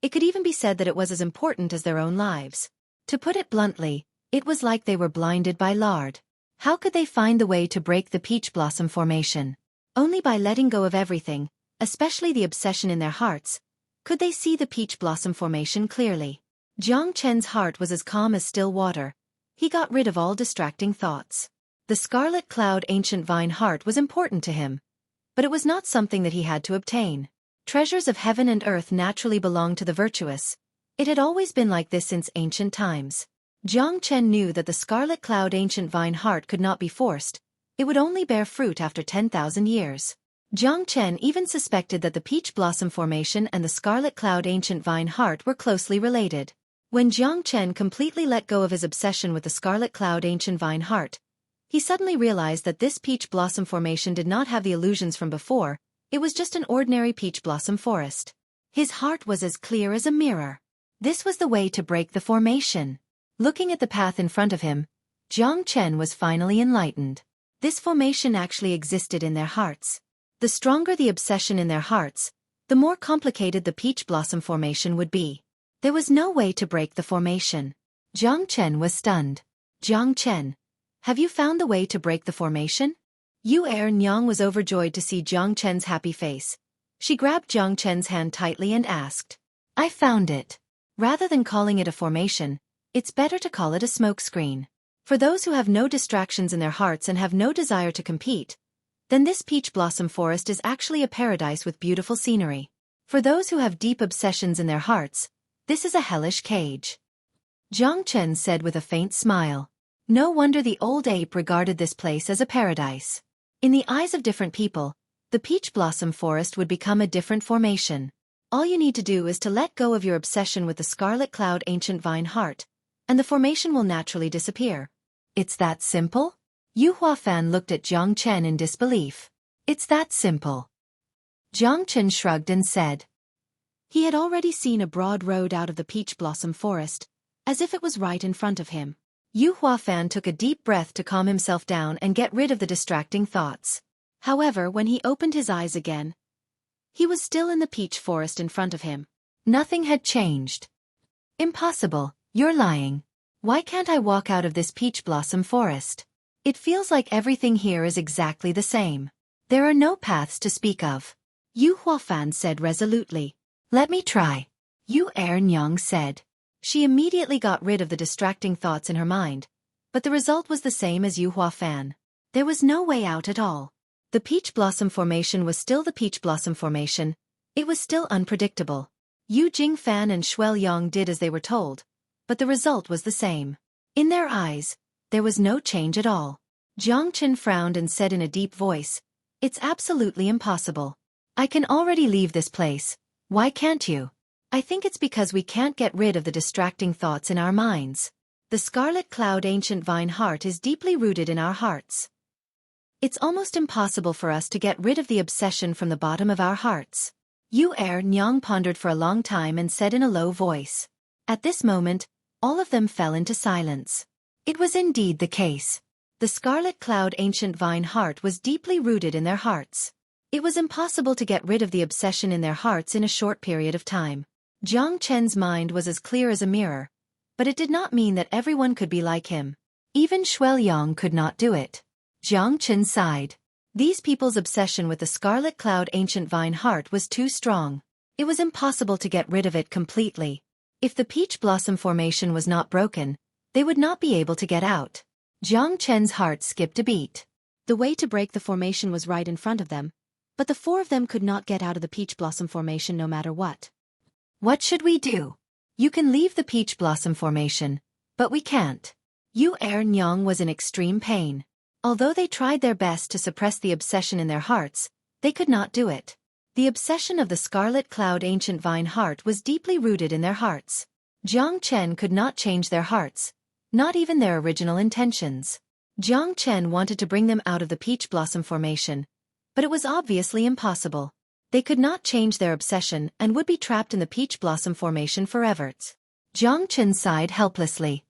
A: It could even be said that it was as important as their own lives. To put it bluntly, it was like they were blinded by lard. How could they find the way to break the peach blossom formation? Only by letting go of everything, especially the obsession in their hearts, could they see the peach blossom formation clearly. Jiang Chen's heart was as calm as still water. He got rid of all distracting thoughts. The Scarlet Cloud Ancient Vine Heart was important to him, but it was not something that he had to obtain. Treasures of heaven and earth naturally belong to the virtuous. It had always been like this since ancient times. Jiang Chen knew that the Scarlet Cloud Ancient Vine Heart could not be forced. It would only bear fruit after 10,000 years. Jiang Chen even suspected that the peach blossom formation and the Scarlet Cloud Ancient Vine Heart were closely related. When Jiang Chen completely let go of his obsession with the Scarlet Cloud Ancient Vine Heart, he suddenly realized that this peach blossom formation did not have the illusions from before. It was just an ordinary peach blossom forest. His heart was as clear as a mirror. This was the way to break the formation. Looking at the path in front of him, Jiang Chen was finally enlightened. This formation actually existed in their hearts. The stronger the obsession in their hearts, the more complicated the peach blossom formation would be. There was no way to break the formation. Jiang Chen was stunned. Jiang Chen, have you found the way to break the formation? Yu Nyang was overjoyed to see Jiang Chen's happy face. She grabbed Jiang Chen's hand tightly and asked, I found it. Rather than calling it a formation, it's better to call it a smokescreen. For those who have no distractions in their hearts and have no desire to compete, then this peach blossom forest is actually a paradise with beautiful scenery. For those who have deep obsessions in their hearts, this is a hellish cage. Jiang Chen said with a faint smile. No wonder the old ape regarded this place as a paradise. In the eyes of different people, the peach blossom forest would become a different formation. All you need to do is to let go of your obsession with the scarlet cloud ancient vine heart, and the formation will naturally disappear. It's that simple? Yu Huafan looked at Jiang Chen in disbelief. It's that simple. Jiang Chen shrugged and said. He had already seen a broad road out of the peach blossom forest, as if it was right in front of him. Yu Huafan took a deep breath to calm himself down and get rid of the distracting thoughts. However, when he opened his eyes again, he was still in the peach forest in front of him. Nothing had changed. Impossible, you're lying. Why can't I walk out of this peach blossom forest? It feels like everything here is exactly the same. There are no paths to speak of. Yu Huafan said resolutely. Let me try. Yu Nyang said. She immediately got rid of the distracting thoughts in her mind, but the result was the same as Yu Huafan. There was no way out at all. The peach blossom formation was still the peach blossom formation. It was still unpredictable. Yu Jingfan and Xueqi did as they were told, but the result was the same. In their eyes, there was no change at all. Jiang Chen frowned and said in a deep voice, It's absolutely impossible. I can already leave this place. Why can't you? I think it's because we can't get rid of the distracting thoughts in our minds. The scarlet cloud ancient vine heart is deeply rooted in our hearts. It's almost impossible for us to get rid of the obsession from the bottom of our hearts. Yu Nyang pondered for a long time and said in a low voice. At this moment, all of them fell into silence. It was indeed the case. The scarlet cloud ancient vine heart was deeply rooted in their hearts. It was impossible to get rid of the obsession in their hearts in a short period of time. Jiang Chen's mind was as clear as a mirror, but it did not mean that everyone could be like him. Even Xueqi could not do it. Jiang Chen sighed. These people's obsession with the scarlet cloud ancient vine heart was too strong. It was impossible to get rid of it completely. If the peach blossom formation was not broken, they would not be able to get out. Jiang Chen's heart skipped a beat. The way to break the formation was right in front of them, but the four of them could not get out of the peach blossom formation no matter what. What should we do? You can leave the peach blossom formation, but we can't. Yu Nyang was in extreme pain. Although they tried their best to suppress the obsession in their hearts, they could not do it. The obsession of the scarlet cloud ancient vine heart was deeply rooted in their hearts. Jiang Chen could not change their hearts, not even their original intentions. Jiang Chen wanted to bring them out of the peach blossom formation, but it was obviously impossible. They could not change their obsession and would be trapped in the peach blossom formation forever. Jiang Chen sighed helplessly.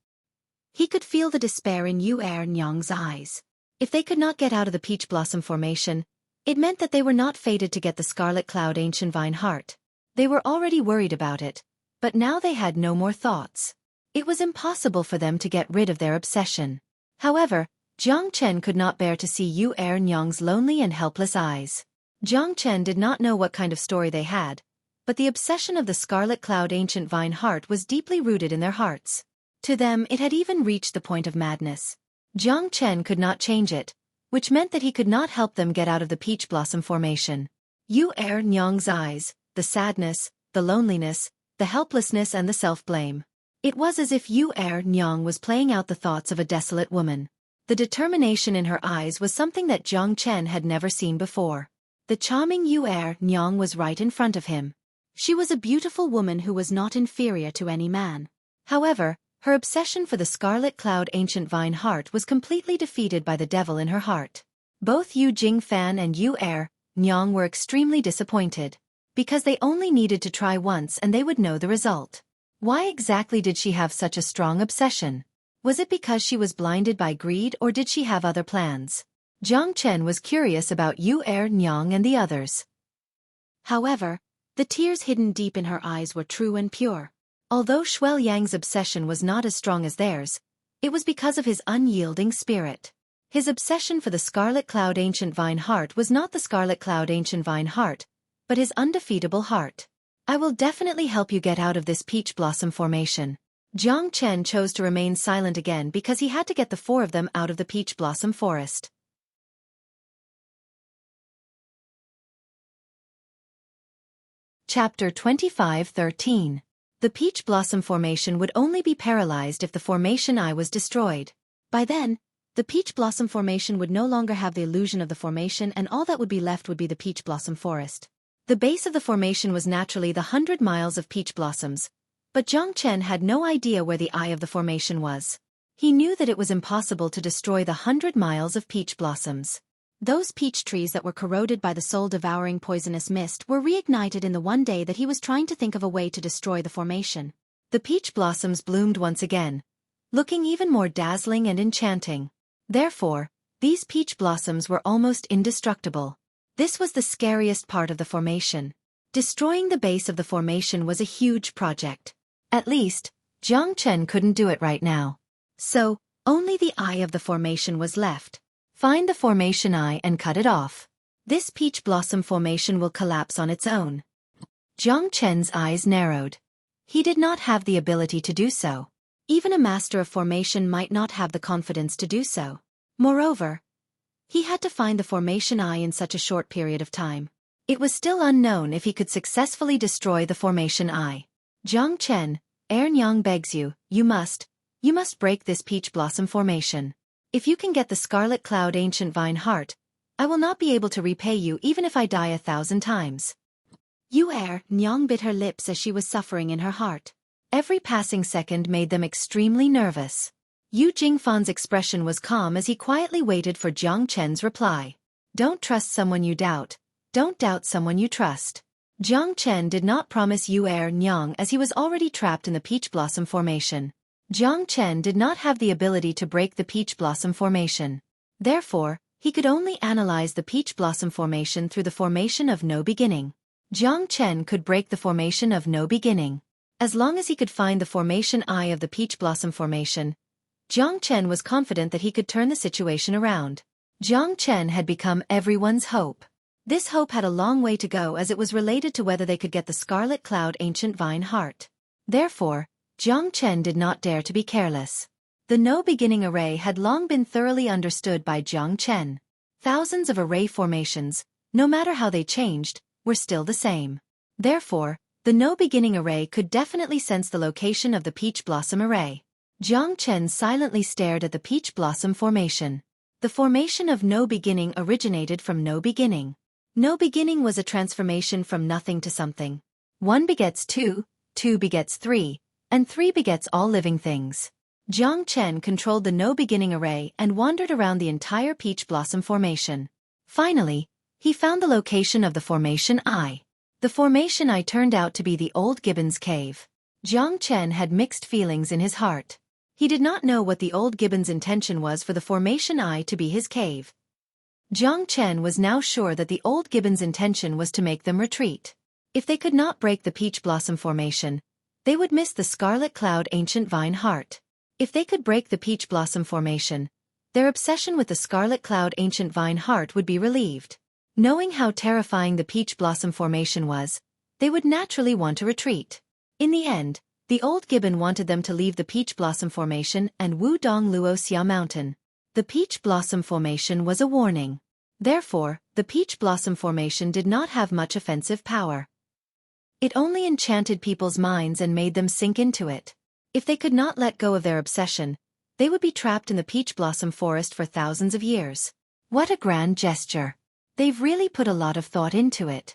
A: He could feel the despair in Yu Nyang's eyes. If they could not get out of the peach blossom formation, it meant that they were not fated to get the scarlet cloud ancient vine heart. They were already worried about it, but now they had no more thoughts. It was impossible for them to get rid of their obsession. However, Jiang Chen could not bear to see Yu Nyang's lonely and helpless eyes. Jiang Chen did not know what kind of story they had, but the obsession of the scarlet cloud ancient vine heart was deeply rooted in their hearts. To them it had even reached the point of madness. Jiang Chen could not change it, which meant that he could not help them get out of the peach blossom formation. Yu Nyang's eyes, the sadness, the loneliness, the helplessness and the self-blame. It was as if Yu Nyang was playing out the thoughts of a desolate woman. The determination in her eyes was something that Jiang Chen had never seen before. The charming Yu Nyang was right in front of him. She was a beautiful woman who was not inferior to any man. However, her obsession for the scarlet cloud ancient vine heart was completely defeated by the devil in her heart. Both Yu Jingfan and Yu Nyang were extremely disappointed, because they only needed to try once and they would know the result. Why exactly did she have such a strong obsession? Was it because she was blinded by greed or did she have other plans? Jiang Chen was curious about Yu Nyang and the others. However, the tears hidden deep in her eyes were true and pure. Although Xueqi's obsession was not as strong as theirs, it was because of his unyielding spirit. His obsession for the scarlet cloud ancient vine heart was not the scarlet cloud ancient vine heart, but his undefeatable heart. I will definitely help you get out of this peach blossom formation. Jiang Chen chose to remain silent again because he had to get the four of them out of the peach blossom forest. Chapter 25:13. The peach blossom formation would only be paralyzed if the formation eye was destroyed. By then, The peach blossom formation would no longer have the illusion of the formation, and all that would be left would be the peach blossom forest. The base of the formation was naturally the 100 miles of peach blossoms, but Jiang Chen had no idea where the eye of the formation was. He knew that it was impossible to destroy the 100 miles of peach blossoms. Those peach trees that were corroded by the soul-devouring poisonous mist were reignited in the one day that he was trying to think of a way to destroy the formation. The peach blossoms bloomed once again, looking even more dazzling and enchanting. Therefore, these peach blossoms were almost indestructible. This was the scariest part of the formation. Destroying the base of the formation was a huge project. At least, Jiang Chen couldn't do it right now. So, only the eye of the formation was left. Find the formation eye and cut it off. This peach blossom formation will collapse on its own. Jiang Chen's eyes narrowed. He did not have the ability to do so. Even a master of formation might not have the confidence to do so. Moreover, he had to find the formation eye in such a short period of time. It was still unknown if he could successfully destroy the formation eye. Jiang Chen, Nyang begs you, you must break this peach blossom formation. If you can get the scarlet cloud ancient vine heart, I will not be able to repay you even if I die 1,000 times. Nyang bit her lips as she was suffering in her heart. Every passing second made them extremely nervous. Yu Jingfan's expression was calm as he quietly waited for Jiang Chen's reply. Don't trust someone you doubt. Don't doubt someone you trust. Jiang Chen did not promise Nyang as he was already trapped in the peach blossom formation. Jiang Chen did not have the ability to break the peach blossom formation. Therefore, he could only analyze the peach blossom formation through the formation of no beginning. Jiang Chen could break the formation of no beginning. As long as he could find the formation eye of the peach blossom formation, Jiang Chen was confident that he could turn the situation around. Jiang Chen had become everyone's hope. This hope had a long way to go as it was related to whether they could get the Scarlet Cloud Ancient Vine Heart. Therefore, Jiang Chen did not dare to be careless. The no-beginning array had long been thoroughly understood by Jiang Chen. Thousands of array formations, no matter how they changed, were still the same. Therefore, the no-beginning array could definitely sense the location of the peach blossom array. Jiang Chen silently stared at the peach blossom formation. The formation of no beginning originated from no beginning. No beginning was a transformation from nothing to something. 1 begets 2, 2 begets 3, and 3 begets all living things. Jiang Chen controlled the no beginning array and wandered around the entire peach blossom formation. Finally, he found the location of the formation eye. The formation eye turned out to be the old gibbon's cave. Jiang Chen had mixed feelings in his heart. He did not know what the old gibbon's intention was for the formation eye to be his cave. Jiang Chen was now sure that the old gibbon's intention was to make them retreat. If they could not break the peach blossom formation, they would miss the Scarlet Cloud Ancient Vine Heart. If they could break the peach blossom formation, their obsession with the Scarlet Cloud Ancient Vine Heart would be relieved. Knowing how terrifying the peach blossom formation was, they would naturally want to retreat. In the end, the old gibbon wanted them to leave the peach blossom formation and Wudong Luo Xia Mountain. The peach blossom formation was a warning. Therefore, the peach blossom formation did not have much offensive power. It only enchanted people's minds and made them sink into it. If they could not let go of their obsession, they would be trapped in the peach blossom forest for thousands of years. What a grand gesture. They've really put a lot of thought into it.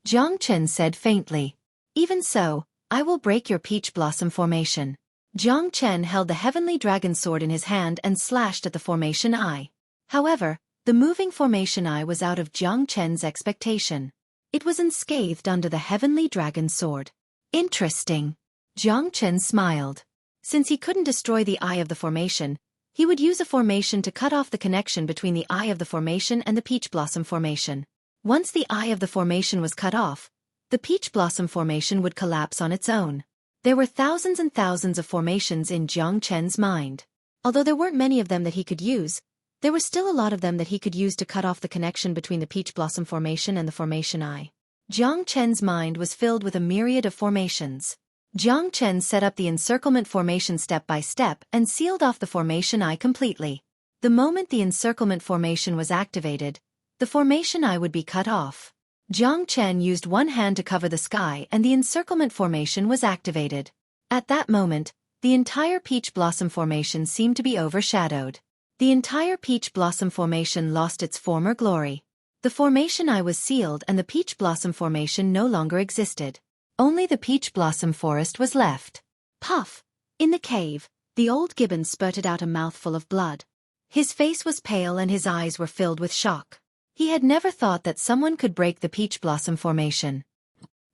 A: Jiang Chen said faintly. Even so, I will break your peach blossom formation. Jiang Chen held the heavenly dragon sword in his hand and slashed at the formation eye. However, the moving formation eye was out of Jiang Chen's expectation. It was unscathed under the heavenly dragon sword. Interesting. Jiang Chen smiled. Since he couldn't destroy the eye of the formation, he would use a formation to cut off the connection between the eye of the formation and the peach blossom formation. Once the eye of the formation was cut off, the peach blossom formation would collapse on its own. There were thousands and thousands of formations in Jiang Chen's mind. Although there weren't many of them that he could use, there were still a lot of them that he could use to cut off the connection between the peach blossom formation and the formation eye. Jiang Chen's mind was filled with a myriad of formations. Jiang Chen set up the encirclement formation step by step and sealed off the formation eye completely. The moment the encirclement formation was activated, the formation eye would be cut off. Jiang Chen used one hand to cover the sky and the encirclement formation was activated. At that moment, the entire peach blossom formation seemed to be overshadowed. The entire peach blossom formation lost its former glory. The formation eye was sealed and the peach blossom formation no longer existed. Only the peach blossom forest was left. Puff! In the cave, the old gibbon spurted out a mouthful of blood. His face was pale and his eyes were filled with shock. He had never thought that someone could break the peach blossom formation.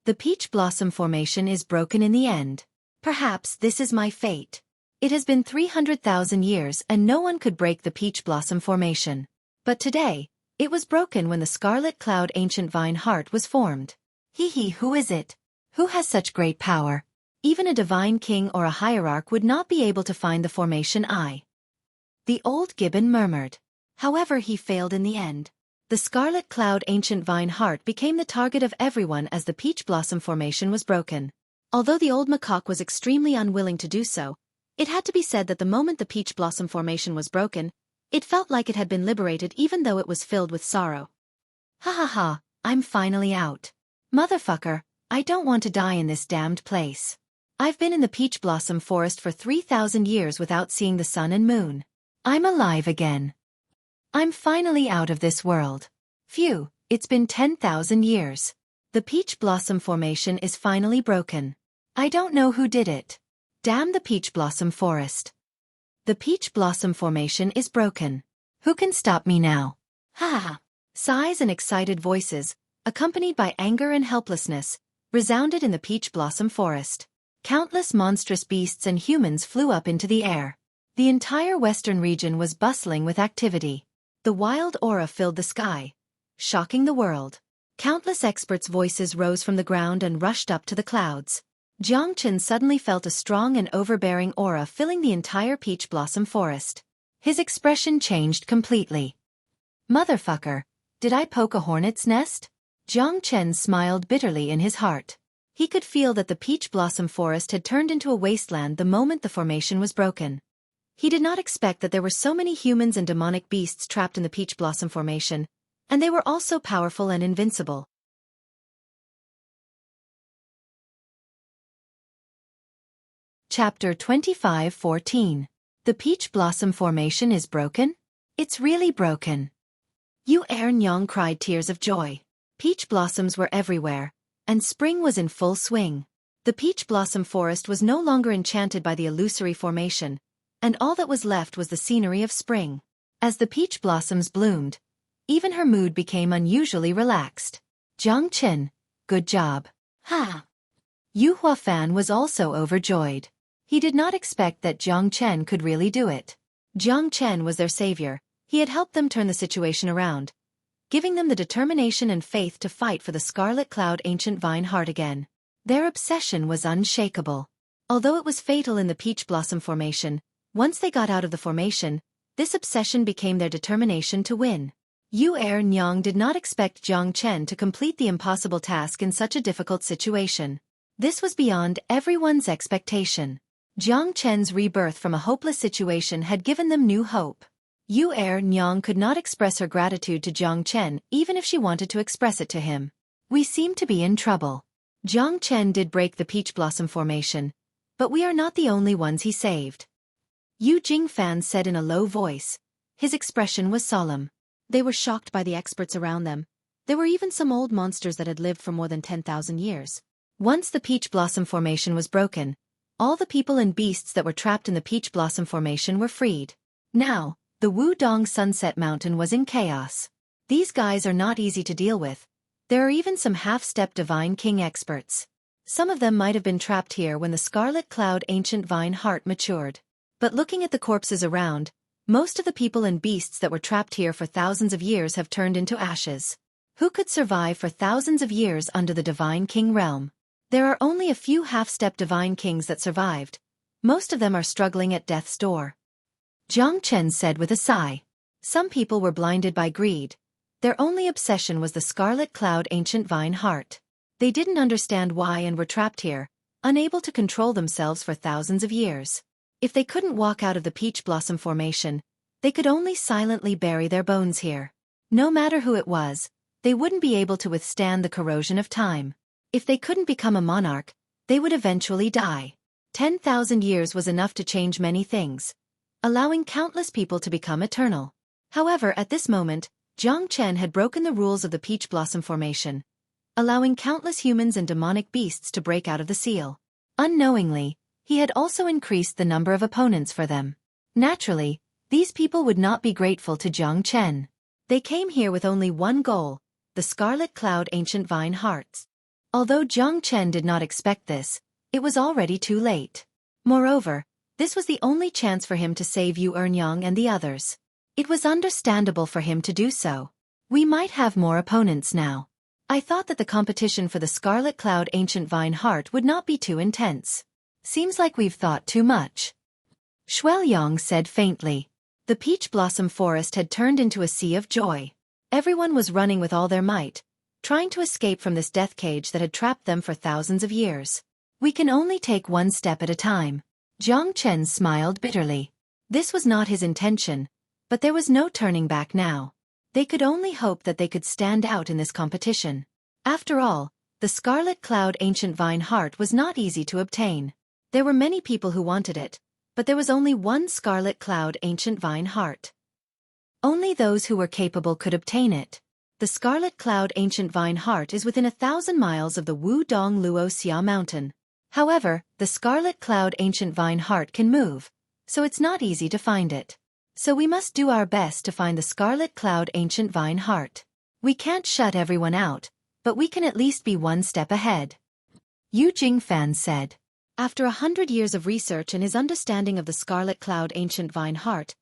A: The peach blossom formation is broken in the end. Perhaps this is my fate. It has been 300,000 years and no one could break the peach blossom formation. But today, it was broken when the scarlet cloud ancient vine heart was formed. Who is it? Who has such great power? Even a divine king or a hierarch would not be able to find the formation eye. The old gibbon murmured. However, he failed in the end. The scarlet cloud ancient vine heart became the target of everyone as the peach blossom formation was broken. Although the old macaque was extremely unwilling to do so, it had to be said that the moment the peach blossom formation was broken, it felt like it had been liberated even though it was filled with sorrow. Ha ha ha, I'm finally out. Motherfucker, I don't want to die in this damned place. I've been in the peach blossom forest for 3,000 years without seeing the sun and moon. I'm alive again. I'm finally out of this world. Phew, it's been 10,000 years. The peach blossom formation is finally broken. I don't know who did it. Damn the peach blossom forest. The peach blossom formation is broken. Who can stop me now? Ha ha. Sighs and excited voices, accompanied by anger and helplessness, resounded in the peach blossom forest. Countless monstrous beasts and humans flew up into the air. The entire western region was bustling with activity. The wild aura filled the sky, shocking the world. Countless experts' voices rose from the ground and rushed up to the clouds. Jiang Chen suddenly felt a strong and overbearing aura filling the entire peach blossom forest. His expression changed completely. Motherfucker, did I poke a hornet's nest? Jiang Chen smiled bitterly in his heart. He could feel that the peach blossom forest had turned into a wasteland the moment the formation was broken. He did not expect that there were so many humans and demonic beasts trapped in the peach blossom formation, and they were also powerful and invincible. Chapter 25:14. The peach blossom formation is broken? It's really broken. Nyang cried tears of joy. Peach blossoms were everywhere, and spring was in full swing. The peach blossom forest was no longer enchanted by the illusory formation, and all that was left was the scenery of spring. As the peach blossoms bloomed, even her mood became unusually relaxed. Jiang Chen, good job. Ha! Yu Huafan was also overjoyed. He did not expect that Jiang Chen could really do it. Jiang Chen was their savior. He had helped them turn the situation around, giving them the determination and faith to fight for the Scarlet Cloud ancient vine heart again. Their obsession was unshakable. Although it was fatal in the peach blossom formation, once they got out of the formation, this obsession became their determination to win. Nyang did not expect Jiang Chen to complete the impossible task in such a difficult situation. This was beyond everyone's expectation. Jiang Chen's rebirth from a hopeless situation had given them new hope. Nyang could not express her gratitude to Jiang Chen even if she wanted to express it to him. We seem to be in trouble. Jiang Chen did break the peach blossom formation, but we are not the only ones he saved. Yu Jingfan said in a low voice. His expression was solemn. They were shocked by the experts around them. There were even some old monsters that had lived for more than 10,000 years. Once the peach blossom formation was broken, all the people and beasts that were trapped in the peach blossom formation were freed. Now, the Wudong Sunset Mountain was in chaos. These guys are not easy to deal with. There are even some half-step Divine King experts. Some of them might have been trapped here when the Scarlet Cloud ancient vine heart matured. But looking at the corpses around, most of the people and beasts that were trapped here for thousands of years have turned into ashes. Who could survive for thousands of years under the Divine King realm? There are only a few half-step Divine Kings that survived. Most of them are struggling at death's door. Jiang Chen said with a sigh. Some people were blinded by greed. Their only obsession was the Scarlet Cloud ancient vine heart. They didn't understand why and were trapped here, unable to control themselves for thousands of years. If they couldn't walk out of the peach blossom formation, they could only silently bury their bones here. No matter who it was, they wouldn't be able to withstand the corrosion of time. If they couldn't become a monarch, they would eventually die. 10,000 years was enough to change many things. allowing countless people to become eternal. However, at this moment, Jiang Chen had broken the rules of the Peach Blossom Formation, allowing countless humans and demonic beasts to break out of the seal. Unknowingly, he had also increased the number of opponents for them. Naturally, these people would not be grateful to Jiang Chen. They came here with only one goal, the Scarlet Cloud Ancient Vine Hearts. Although Jiang Chen did not expect this, it was already too late. Moreover, this was the only chance for him to save Yu Ernyang and the others. It was understandable for him to do so. We might have more opponents now. I thought that the competition for the Scarlet Cloud Ancient Vine Heart would not be too intense. Seems like we've thought too much. Xueqi said faintly. The peach blossom forest had turned into a sea of joy. Everyone was running with all their might, trying to escape from this death cage that had trapped them for thousands of years. We can only take one step at a time. Jiang Chen smiled bitterly. This was not his intention, but there was no turning back now. They could only hope that they could stand out in this competition. After all, the Scarlet Cloud Ancient Vine Heart was not easy to obtain. There were many people who wanted it, but there was only one Scarlet Cloud Ancient Vine Heart. Only those who were capable could obtain it. The Scarlet Cloud Ancient Vine Heart is within 1,000 miles of the Wudong Luo Xia Mountain. However, the Scarlet Cloud Ancient Vine Heart can move, so it's not easy to find it. So we must do our best to find the Scarlet Cloud Ancient Vine Heart. We can't shut everyone out, but we can at least be one step ahead. Yu Jingfan said. After 100 years of research and his understanding of the Scarlet Cloud Ancient Vine Heart,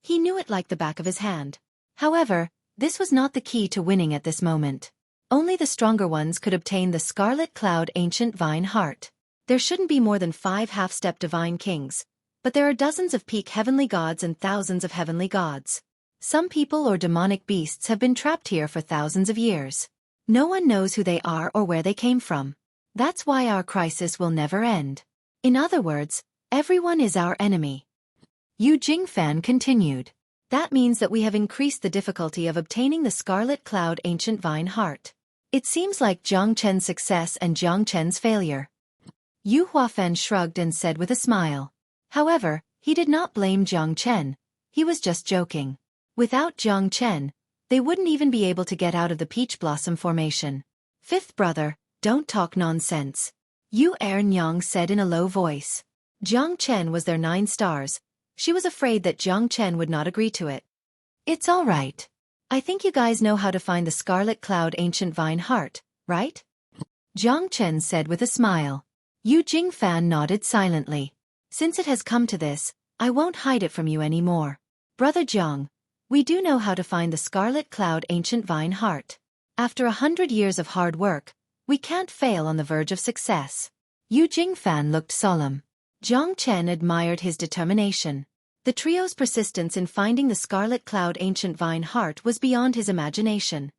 A: he knew it like the back of his hand. However, this was not the key to winning at this moment. Only the stronger ones could obtain the Scarlet Cloud Ancient Vine Heart. There shouldn't be more than 5 half-step divine kings, but there are dozens of peak heavenly gods and thousands of heavenly gods. Some people or demonic beasts have been trapped here for thousands of years. No one knows who they are or where they came from. That's why our crisis will never end. In other words, everyone is our enemy. Yu Jingfan continued. That means that we have increased the difficulty of obtaining the Scarlet Cloud Ancient Vine Heart. It seems like Jiang Chen's success and Jiang Chen's failure. Yu Huafan shrugged and said with a smile. However, he did not blame Jiang Chen. He was just joking. Without Jiang Chen, they wouldn't even be able to get out of the Peach Blossom Formation. Fifth brother, don't talk nonsense. Yu Ernyang said in a low voice. Jiang Chen was their 9 stars. She was afraid that Jiang Chen would not agree to it. It's all right. I think you guys know how to find the Scarlet Cloud Ancient Vine Heart, right? Jiang Chen said with a smile. Yu Jingfan nodded silently. Since it has come to this, I won't hide it from you anymore. Brother Jiang, we do know how to find the Scarlet Cloud Ancient Vine Heart. After 100 years of hard work, we can't fail on the verge of success. Yu Jingfan looked solemn. Jiang Chen admired his determination. The trio's persistence in finding the Scarlet Cloud Ancient Vine Heart was beyond his imagination.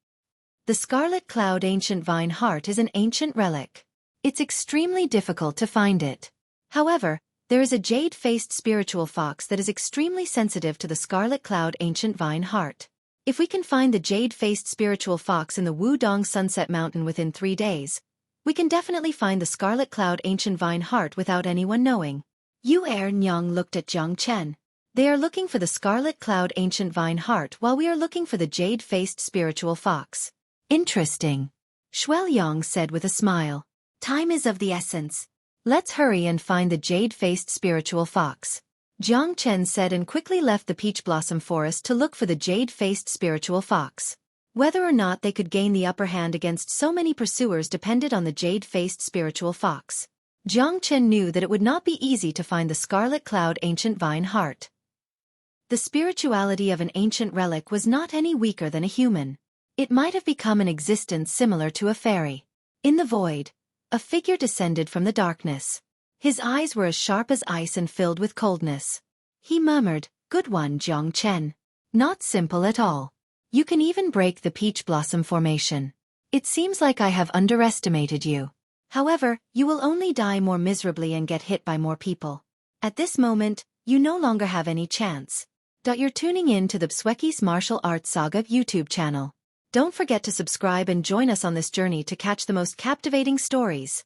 A: The Scarlet Cloud Ancient Vine Heart is an ancient relic. It's extremely difficult to find it. However, there is a jade-faced spiritual fox that is extremely sensitive to the Scarlet Cloud Ancient Vine Heart. If we can find the jade-faced spiritual fox in the Wudong Sunset Mountain within 3 days, we can definitely find the Scarlet Cloud Ancient Vine Heart without anyone knowing. Yu Ernyang looked at Jiang Chen. They are looking for the Scarlet Cloud Ancient Vine Heart while we are looking for the jade-faced spiritual fox. Interesting. Xueqi said with a smile. Time is of the essence. Let's hurry and find the jade-faced spiritual fox. Jiang Chen said and quickly left the Peach Blossom Forest to look for the jade-faced spiritual fox. Whether or not they could gain the upper hand against so many pursuers depended on the jade-faced spiritual fox. Jiang Chen knew that it would not be easy to find the Scarlet Cloud Ancient Vine Heart. The spirituality of an ancient relic was not any weaker than a human. It might have become an existence similar to a fairy. In the void, a figure descended from the darkness. His eyes were as sharp as ice and filled with coldness. He murmured, "Good one, Jiang Chen. Not simple at all. You can even break the Peach Blossom Formation. It seems like I have underestimated you. However, you will only die more miserably and get hit by more people. At this moment, you no longer have any chance." You're tuning in to the Xueqi's Martial Arts Saga YouTube channel. Don't forget to subscribe and join us on this journey to catch the most captivating stories.